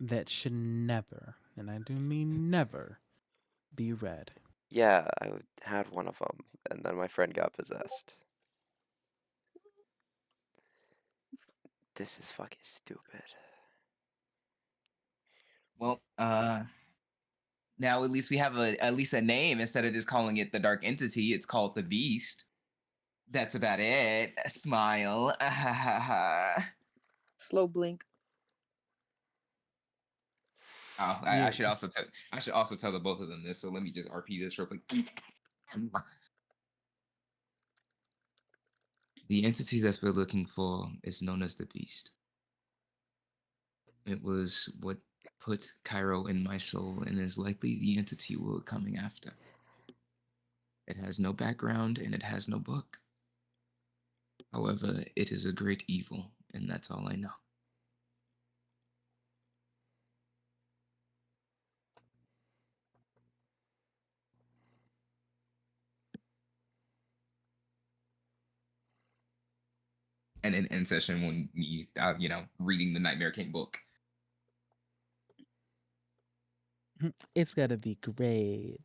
that should never, and I do mean never, be read. Yeah, I had one of them, and then my friend got possessed. This is fucking stupid. Well, now at least we have at least a name instead of just calling it the Dark Entity. It's called the Beast. That's about it. Smile. Slow blink. Oh, I Yeah. should also tell. I should also tell the both of them this. So let me just RP this real quick. The entity that we're looking for is known as the Beast. It was what put Cairo in my soul, and is likely the entity we're coming after. It has no background and it has no book. However, it is a great evil, and that's all I know. And in end session when me, reading the Nightmare King book. It's gonna be great.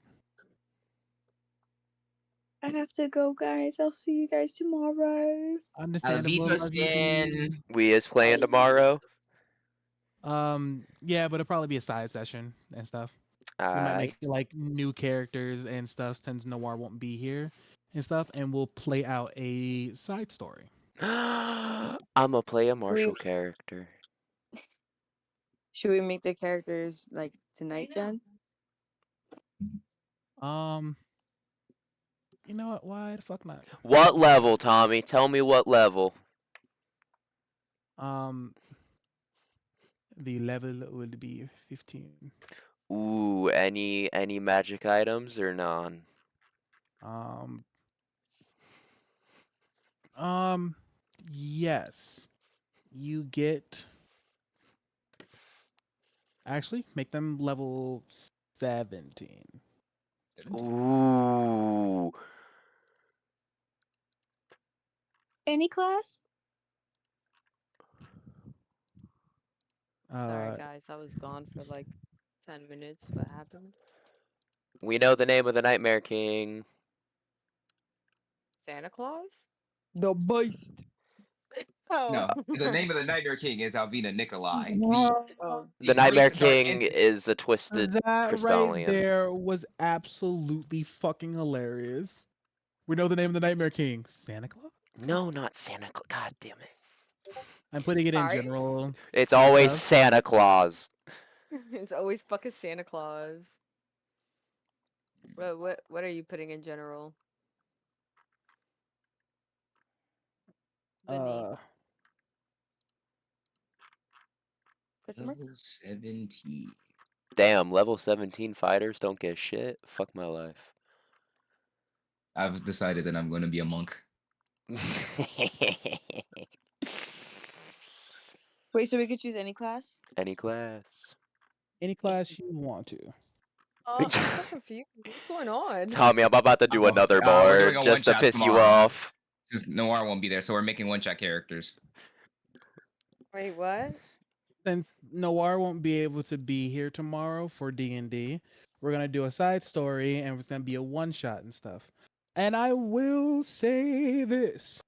I have to go, guys. I'll see you guys tomorrow. Understandable. Love you, B. We is playing Bye. tomorrow. Yeah, but it'll probably be a side session and stuff. We might make Alright. like new characters and stuff since Noir won't be here and stuff, and we'll play out a side story. I'ma play a Marshall character. Should we make the characters like tonight then? You know what? Why the fuck not? What level, Tommy? Tell me what level. The level would be 15. Ooh, any magic items or none? Um, yes. You get. Actually, make them level 17. Ooh. Any class? Sorry, guys. I was gone for like 10 minutes. What happened? We know the name of the Nightmare King. Santa Claus? The Beast. Oh. No, the name of the Nightmare King is Alvina Nikolai. Oh. The Nightmare Great dark King entity. is a twisted That right crystallian. there was absolutely fucking hilarious. We know the name of the Nightmare King. Santa Claus? No, not Santa Claus. God damn it. I'm putting it in Sorry. general. It's and always stuff. Santa Claus. It's always fucking Santa Claus. What are you putting in general? The name. Customer? Level 17. Damn, level 17 fighters don't get shit. Fuck my life. I've decided that I'm going to be a monk. Wait, so we could choose any class? Any class. Any class you want to. I'm so confused. What's going on? Tommy, I'm about to do Oh, another we're doing board a just to one-shot piss you tomorrow. off. Just Noir won't be there, so we're making one-shot characters. Wait, what? Since Noir won't be able to be here tomorrow for D&D, we're going to do a side story and it's going to be a one-shot and stuff. And I will say this.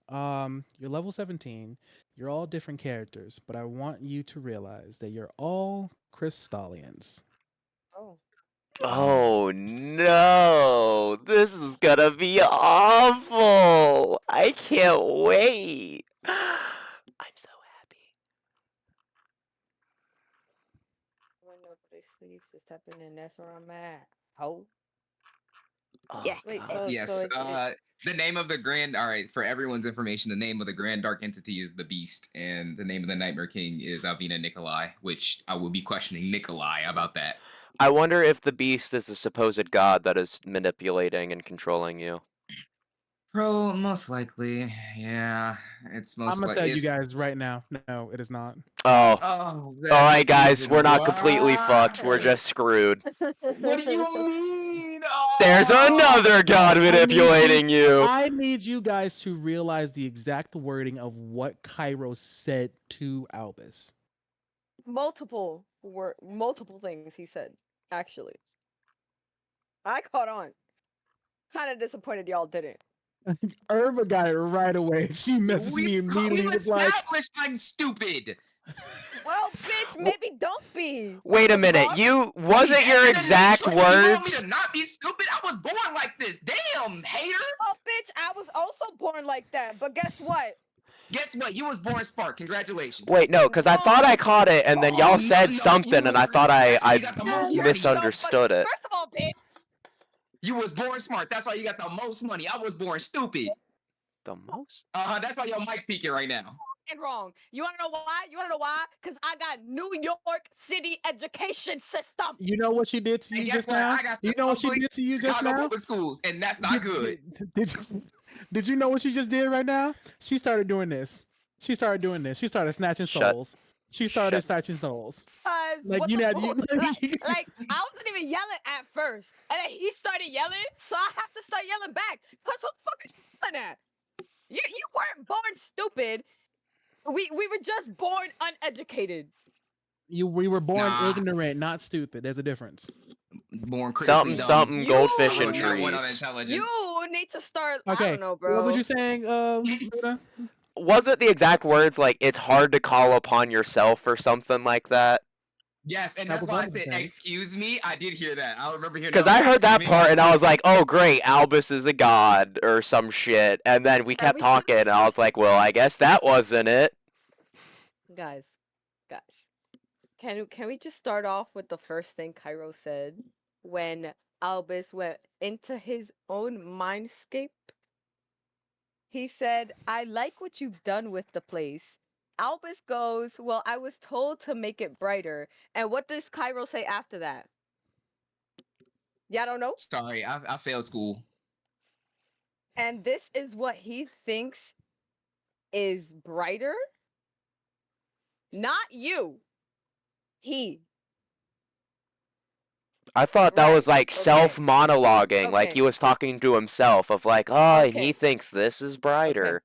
You're level 17. You're all different characters, but I want you to realize that you're all crystallians. Oh. Oh no, this is gonna be awful. I can't wait. I'm so happy. When nobody sleeps, it's tapping in. That's where I'm at. Ho. Oh, Yeah. Wait, God. so Yes. it, The name of the grand. All right, for everyone's information, the name of the grand dark entity is the Beast, and the name of the Nightmare King is Alvina Nikolai, which I will be questioning Nikolai about that. I wonder if the beast is a supposed god that is manipulating and controlling you. Bro, most likely, yeah. It's most I'm going to likely. tell you guys right now. No, it is not. Oh. Oh, Alright, guys, even we're not completely fucked. We're worse. just screwed. What do you mean? There's another god manipulating you. I need you guys to realize the exact wording of what Cairo said to Albus. multiple things he said. Actually, I caught on. Kind of disappointed y'all didn't. Irva got it right away. She messaged me immediately. We've Was like, established I'm stupid. Well, bitch, maybe don't be. Wait a The minute, fuck? you wasn't your Evidence exact is true. You want me words? to not be stupid? I was born like this. Damn, hater. Oh, bitch, I was also born like that. But guess what? Guess what? You was born smart. Congratulations. Wait, no, because I thought I caught it, and then y'all said No, something, and I thought that's why I you got the most You're money. so funny. misunderstood it. First of all, bitch. You was born smart. That's why you got the most money. I was born stupid. The most? That's why your mic peaking right now. And wrong. You want to know why? You want to know why? Because I got New York City education system. You know what she did to And you guess just what? now? I got You the know what she public did to you just Chicago now? public schools, and that's not good. Did you know what she just did right now? She started doing this. She started doing this. She started snatching Shut- souls. She started shut- snatching souls. Because Like what you the know, you, like I wasn't even yelling at first, and then he started yelling, so I have to start yelling back. Because what the fuck are you yelling at? You weren't born stupid. We were just born uneducated. we were born Nah. ignorant, not stupid. There's a difference. Born critically Something, dumb. goldfish You- and Not one on trees. intelligence. You need to start. I Okay, don't know, what bro. was you saying, Luna? Wasn't the exact words like, it's hard to call upon yourself or something like that? Yes, and That that's was why one I of the said, things. excuse me. I did hear that. I remember hearing Because that. I heard that Excuse me? part and I was like, oh great, Albus is a god or some shit. And then we kept talking and I was like, well, I guess that wasn't it. Guys, can we just start off with the first thing Cairo said when Albus went into his own mindscape? He said, I like what you've done with the place. Albus goes, well, I was told to make it brighter. And what does Cairo say after that? Y'all don't know? Sorry, I failed school. And this is what he thinks is brighter? Not you. He. I thought that Right, was like okay. self-monologuing, like Okay. he was talking to himself of like, oh, Okay. he thinks this is brighter.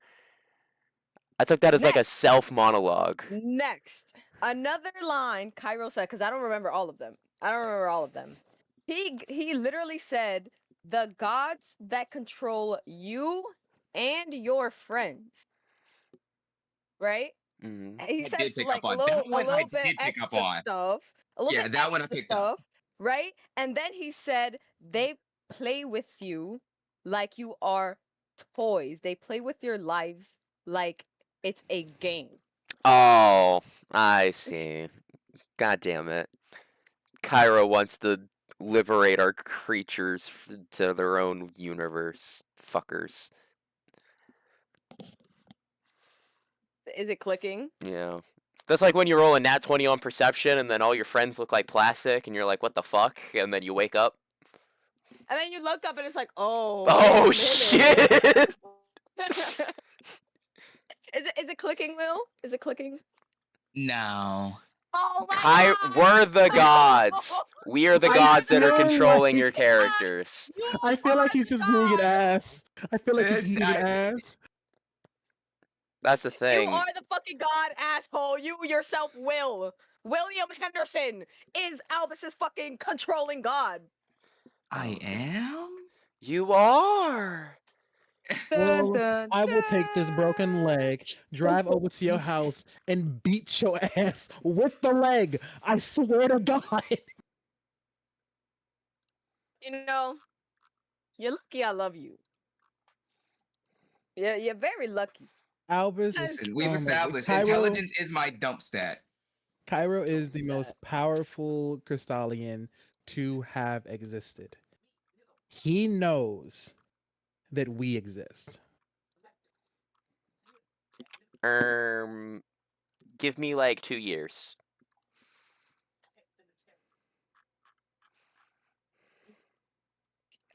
I took that as like a Next. self-monologue. Next, another line Cairo said, because I don't remember all of them. He literally said, the gods that control you and your friends. Right? Mhm. He I says did pick like up on a that one. I little bit did pick up extra on. stuff. A little Yeah, bit that one I extra picked up. stuff, right? And then he said they play with you like you are toys. They play with your lives like it's a game. Oh, I see. God damn it. Cairo wants to liberate our creatures to their own universe. Fuckers. Is it clicking? Yeah. That's like when you roll a nat 20 on perception and then all your friends look like plastic and you're like, what the fuck? And then you wake up. And then you look up and it's like, oh, Oh, wait a minute. shit! Is it clicking, Will? Is it clicking? No. Oh my god! We're the gods. We are the I gods that are feel controlling like- your characters. I feel like he's just being an ass. I feel like he's It's being an not- ass. That's the You thing. are the fucking god, asshole. You yourself will. William Henderson is Albus's fucking controlling god. I am? You are. Well, I will take this broken leg, drive over to your house, and beat your ass with the leg. I swear to God. You know, you're lucky I love you. Yeah, you're very lucky. Albus, Listen, we've oh my- established Cairo- intelligence is my dump stat. Cairo is the most powerful Crystallian to have existed. He knows that we exist. Give me like 2 years.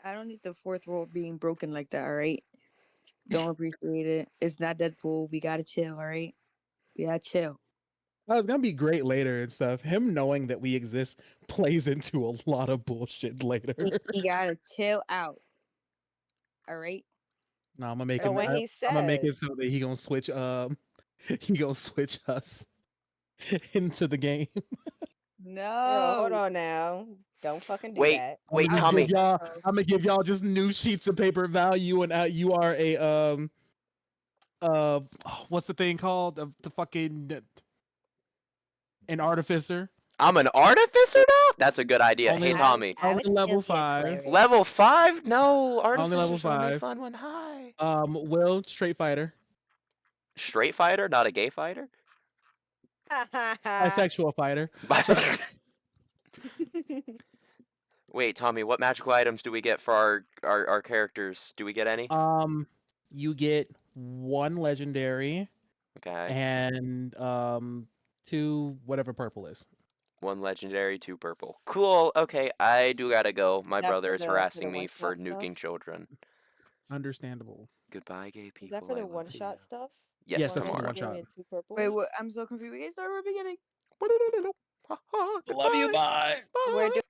I don't need the fourth wall being broken like that, all right? Don't appreciate it. It's not Deadpool. We gotta chill, all right? We gotta chill. Oh, it's gonna be great later and stuff. Him knowing that we exist plays into a lot of bullshit later. He gotta chill out. All right? No, I'm gonna make But him. when he I'm gonna make says- it so that he gonna switch. He gonna switch us into the game. Girl, hold No. on now. Don't fucking do Wait, that. wait, I'm gonna Tommy. give y'all. I'm gonna give y'all just new sheets of paper value, and you are a what's the thing called? The fucking an artificer. I'm an artificer now? That's a good idea. Only- Hey, Tommy. I Only would level still get 5. cleric. Level 5? No, Only level artificers are only 5. fun when high. Will straight fighter. straight fighter, not a gay fighter. Bisexual fighter. Wait, Tommy, what magical items do we get for our characters? Do we get any? You get 1 legendary Okay. and 2 whatever purple is. 1 legendary, 2 purple. Cool. Okay, I do gotta go. My Is that brother for is the harassing me one for shot stuff? nuking children. Understandable. Goodbye, gay Is that people. for I the one love you. shot stuff? Yes, Yes, One that's for the tomorrow. one shot. legendary and 2 purple. Wait, what? I'm so confused. We can start from the beginning. Love you. Bye. We're Bye.